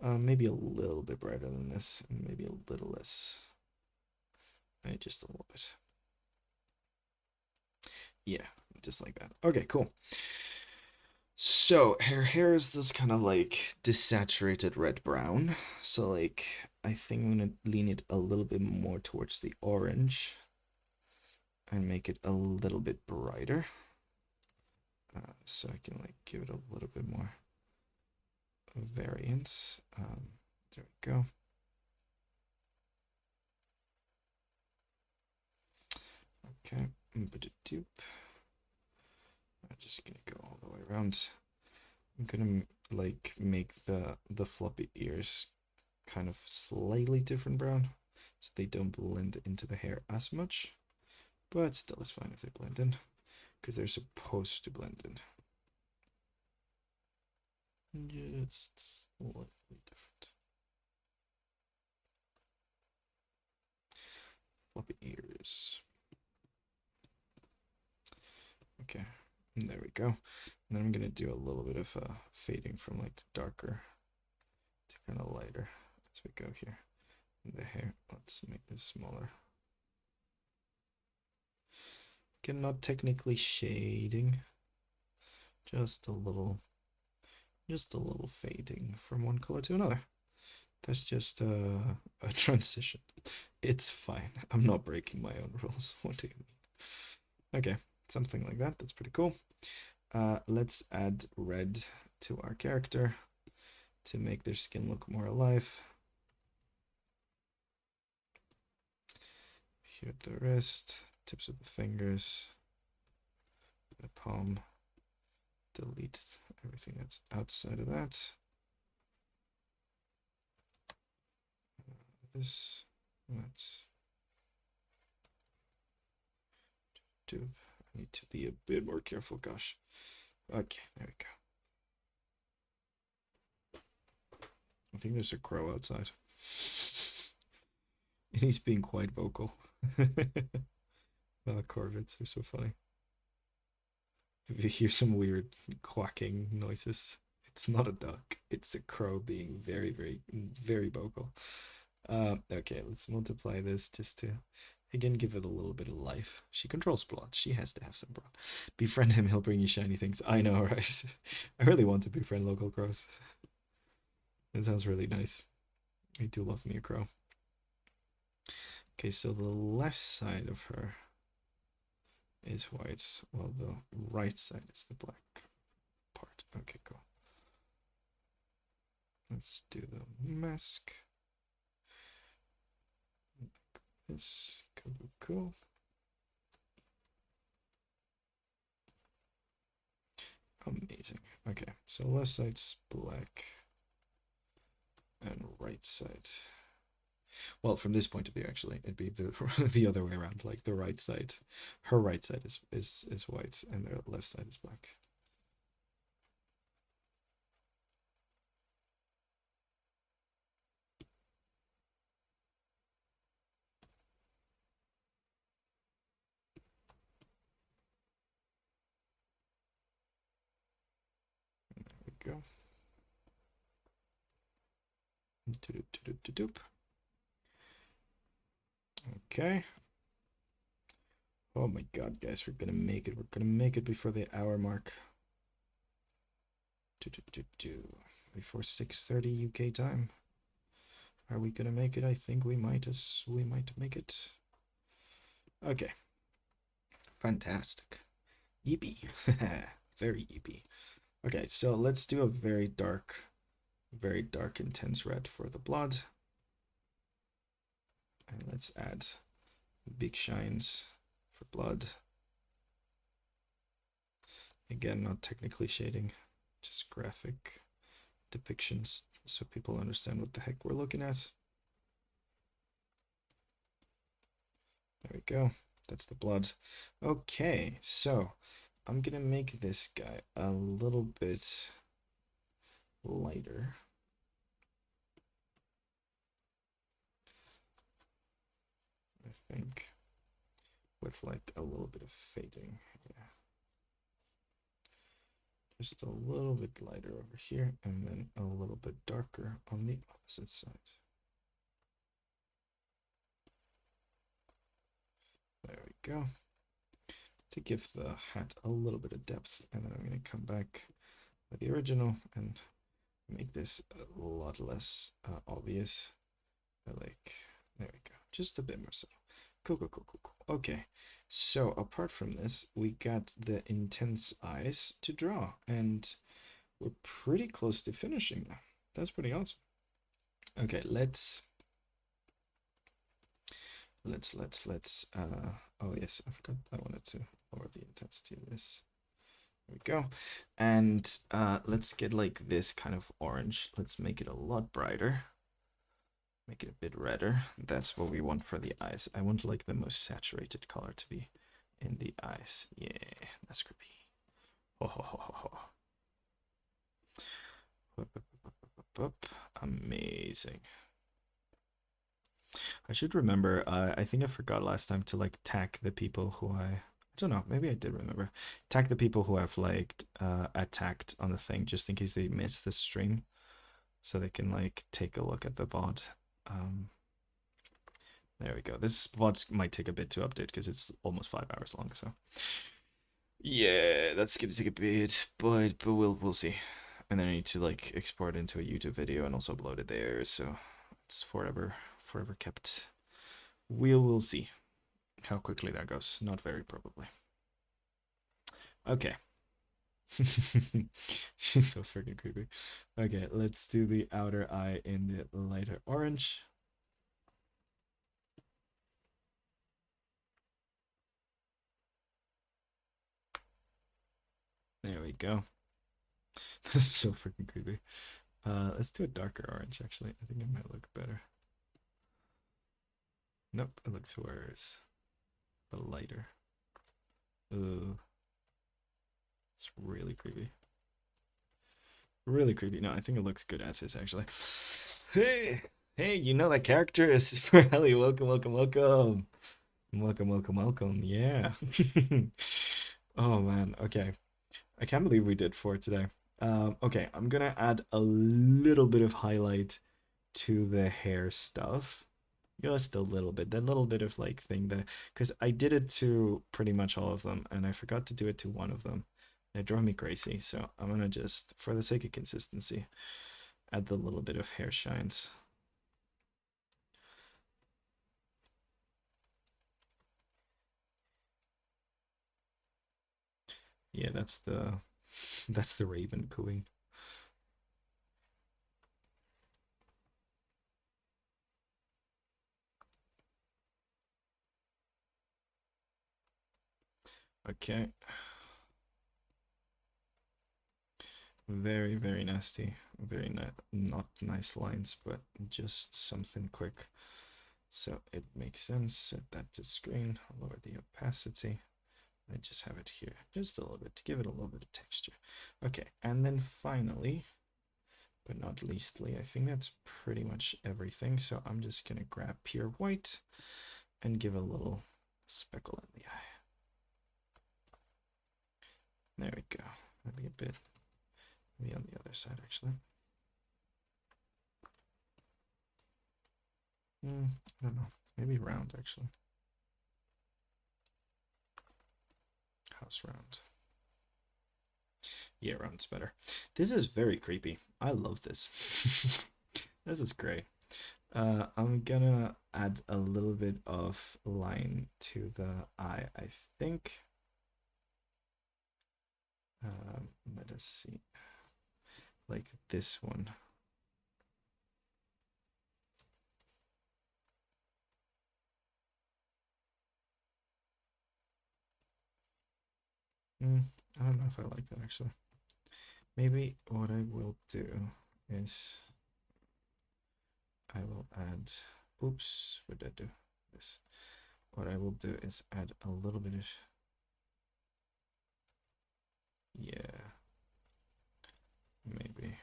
Maybe a little bit brighter than this, and maybe a little less. Just a little bit. Yeah, just like that. Okay, cool. So her hair is this kind of like desaturated red brown. So like I think I'm gonna lean it a little bit more towards the orange and make it a little bit brighter. So I can like give it a little bit more variance. There we go. Okay, but a dupe. I'm just gonna go all the way around. I'm gonna like make the floppy ears kind of slightly different brown, so they don't blend into the hair as much. But still, it's fine if they blend in, because they're supposed to blend in. Just slightly different. Floppy ears. Okay, and there we go. And then I'm gonna do a little bit of fading from like darker to kind of lighter as we go here. And the hair, let's make this smaller. Again, not technically shading, just a little fading from one color to another. That's just a transition. It's fine. I'm not breaking my own rules. What do you mean? Okay, something like that. That's pretty cool. Let's add red to our character to make their skin look more alive. Here at the wrist, tips of the fingers, the palm. Delete everything that's outside of that. This, that's dupe. I need to be a bit more careful, gosh. Okay, there we go. I think there's a crow outside. And he's being quite vocal. Corvids are so funny. If you hear some weird quacking noises, it's not a duck. It's a crow being very, very, very vocal. Okay, let's multiply this just to, again, give it a little bit of life. She controls blood. She has to have some blood. Befriend him, he'll bring you shiny things. I know, right? I really want to befriend local crows. It sounds really nice. I do love me a crow. Okay, so the left side of her is white, while the right side is the black part. Okay, cool. Let's do the mask. Like this. Cool. Amazing. Okay, so left side's black and right side. Well, from this point of view, actually, it'd be the the other way around. Like the right side, her right side is white, and their left side is black. There we go. Doop. Okay. Oh my god, guys, we're gonna make it. We're gonna make it before the hour mark. Before 6:30 UK time. Are we gonna make it? I think we might make it. Okay. Fantastic. Yippee. Very yippee. Okay, so let's do a very dark, intense red for the blood. And let's add big shines for blood. Again, not technically shading, just graphic depictions so people understand what the heck we're looking at. There we go. That's the blood. Okay, so I'm gonna make this guy a little bit lighter. I think with like a little bit of fading. Yeah. Just a little bit lighter over here and then a little bit darker on the opposite side. There we go. to give the hat a little bit of depth. And then I'm going to come back with the original and make this a lot less obvious. Like, there we go. Just a bit more subtle. Cool, cool, cool, cool, cool. Okay. So apart from this, we got the intense eyes to draw, and we're pretty close to finishing now. That's pretty awesome. Okay, let's oh yes, I forgot I wanted to lower the intensity of this. There we go. And let's get like this kind of orange. Let's make it a lot brighter. Make it a bit redder. That's what we want for the eyes. I want like the most saturated color to be in the eyes. Yeah, that's creepy. Ho ho ho ho ho. Amazing. I should remember, I think I forgot last time to like tag the people who I don't know, maybe I did remember. Tag the people who I've like attacked on the thing just in case they miss the stream. So they can like take a look at the VOD. There we go. This VOD might take a bit to update because it's almost 5 hours long, so yeah, that's gonna take a bit, but we'll see. And then I need to like export into a YouTube video and also upload it there, so it's forever kept. We'll see how quickly that goes. Not very probably. Okay. She's so freaking creepy. Okay, let's do the outer eye in the lighter orange. There we go. This is so freaking creepy. Let's do a darker orange, actually. I think it might look better. Nope, it looks worse. But lighter. Ooh. It's really creepy. Really creepy. No, I think it looks good as is, actually. Hey! Hey, you know that character is for Ellie. Welcome, welcome, welcome. Welcome, welcome, welcome. Yeah. Oh, man. Okay. I can't believe we did 4 today. Okay, I'm gonna add a little bit of highlight to the hair stuff. Just a little bit, that little bit of like thing that, because I did it to pretty much all of them and I forgot to do it to one of them. It drove me crazy, so I'm gonna just, for the sake of consistency, add the little bit of hair shines. Yeah, that's the raven cooing. Okay. Very, very nasty. Very not nice lines, but just something quick. So it makes sense. Set that to screen. Lower the opacity. I just have it here, just a little bit, to give it a little bit of texture. Okay, and then finally, but not leastly, I think that's pretty much everything. So I'm just gonna grab pure white and give a little speckle in the eye. There we go. Maybe a bit, maybe on the other side actually. I don't know. Maybe round actually. House round. Yeah, round's better. This is very creepy. I love this. This is great. I'm gonna add a little bit of line to the eye, I think. Let us see. Like this one. I don't know if I like that actually. Maybe what I will do is I will add, oops, what did I do? This. What I will do is add a little bit of, yeah, maybe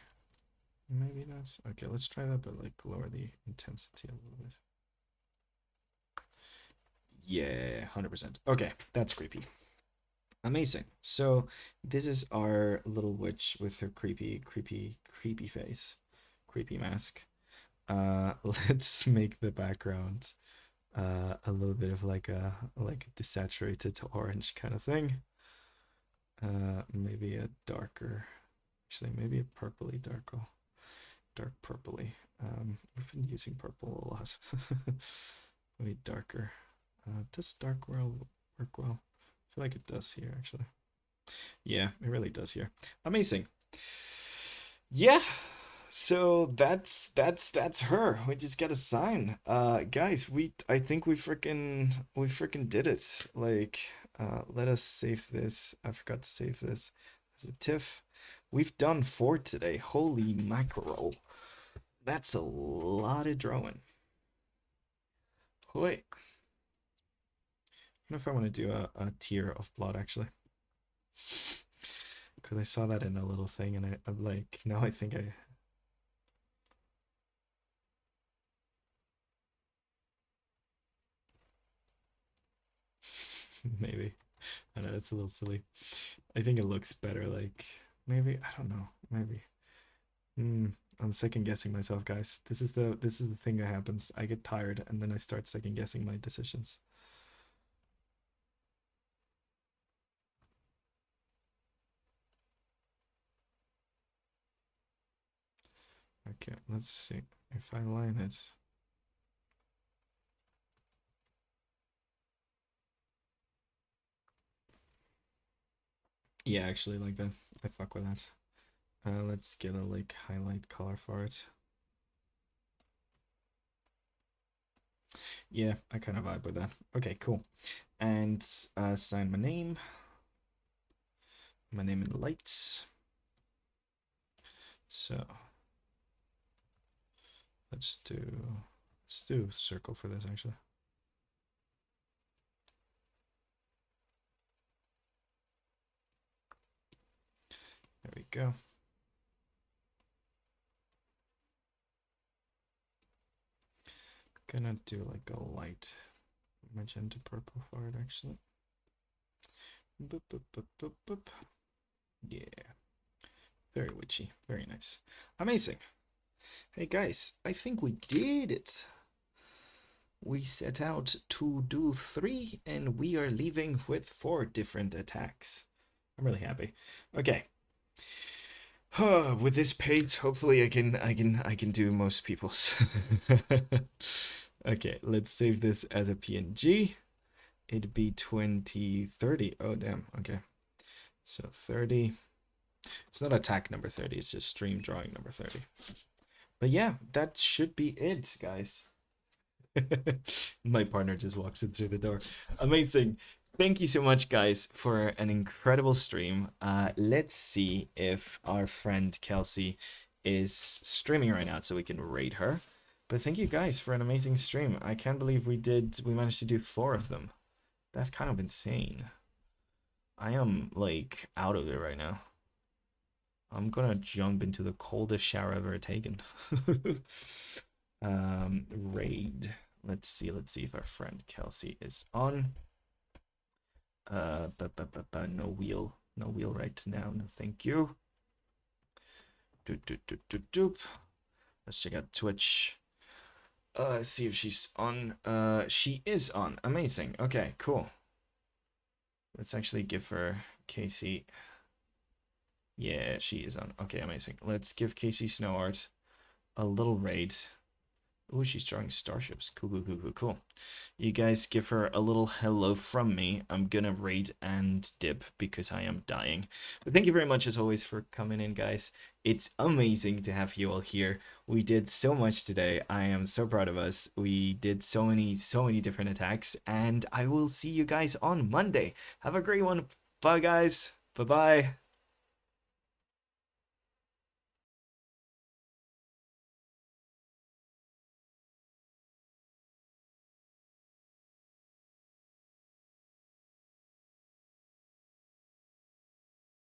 that's, okay, let's try that, but like lower the intensity a little bit. Yeah, 100%. Okay, that's creepy. Amazing. So this is our little witch with her creepy face, creepy mask. Let's make the background A little bit of like a desaturated to orange kind of thing. Maybe a darker, actually maybe a purpley dark purpley. We've been using purple a lot. Maybe darker. Does dark work well? I feel like it does here actually. Yeah, it really does here. Amazing. Yeah. So that's her. We just got a sign. Guys, I think we freaking did it. Like let us save this. I forgot to save this as a TIFF. We've done 4 today. Holy mackerel. That's a lot of drawing. Wait. I don't know if I want to do a tier of blood actually. Because I saw that in a little thing and I'm like, now I think I maybe. I know it's a little silly. I think it looks better. Like maybe I don't know. Maybe. Hmm. I'm second guessing myself, guys. This is the thing that happens. I get tired and then I start second guessing my decisions. Okay, let's see if I line it. Yeah, actually, like that. I fuck with that. Let's get a like highlight color for it. Yeah, I kind of vibe with that. Okay, cool. And sign my name in lights. So let's do circle for this actually. There we go. Gonna do like a light magenta purple for it actually. Boop, boop, boop, boop, boop. Yeah. Very witchy. Very nice. Amazing. Hey guys, I think we did it. We set out to do 3 and we are leaving with 4 different attacks. I'm really happy. Okay. With this pace, hopefully I can do most people's. Okay, let's save this as a PNG. It'd be 2030. Oh damn. Okay. So 30. It's not attack number 30, it's just stream drawing number 30. But yeah, that should be it, guys. My partner just walks in through the door. Amazing. Thank you so much, guys, for an incredible stream. Let's see if our friend Kelsey is streaming right now so we can rate her. But thank you guys for an amazing stream. I can't believe we managed to do 4 of them. That's kind of insane. I am like out of it right now. I'm gonna jump into the coldest shower I've ever taken. Raid. Let's see if our friend Kelsey is on. No wheel. No wheel right now. No, thank you. Doop, doop, doop, doop, doop. Let's check out Twitch. See if she's on. She is on. Amazing. Okay, cool. Let's actually give her Casey. Yeah, she is on. Okay, amazing. Let's give Casey Snow Art a little raid. Oh, she's drawing starships. Cool, cool, cool, cool, cool. You guys give her a little hello from me. I'm gonna raid and dip because I am dying. But thank you very much as always for coming in, guys. It's amazing to have you all here. We did so much today. I am so proud of us. We did so many different attacks, and I will see you guys on Monday. Have a great one. Bye, guys. Bye-bye.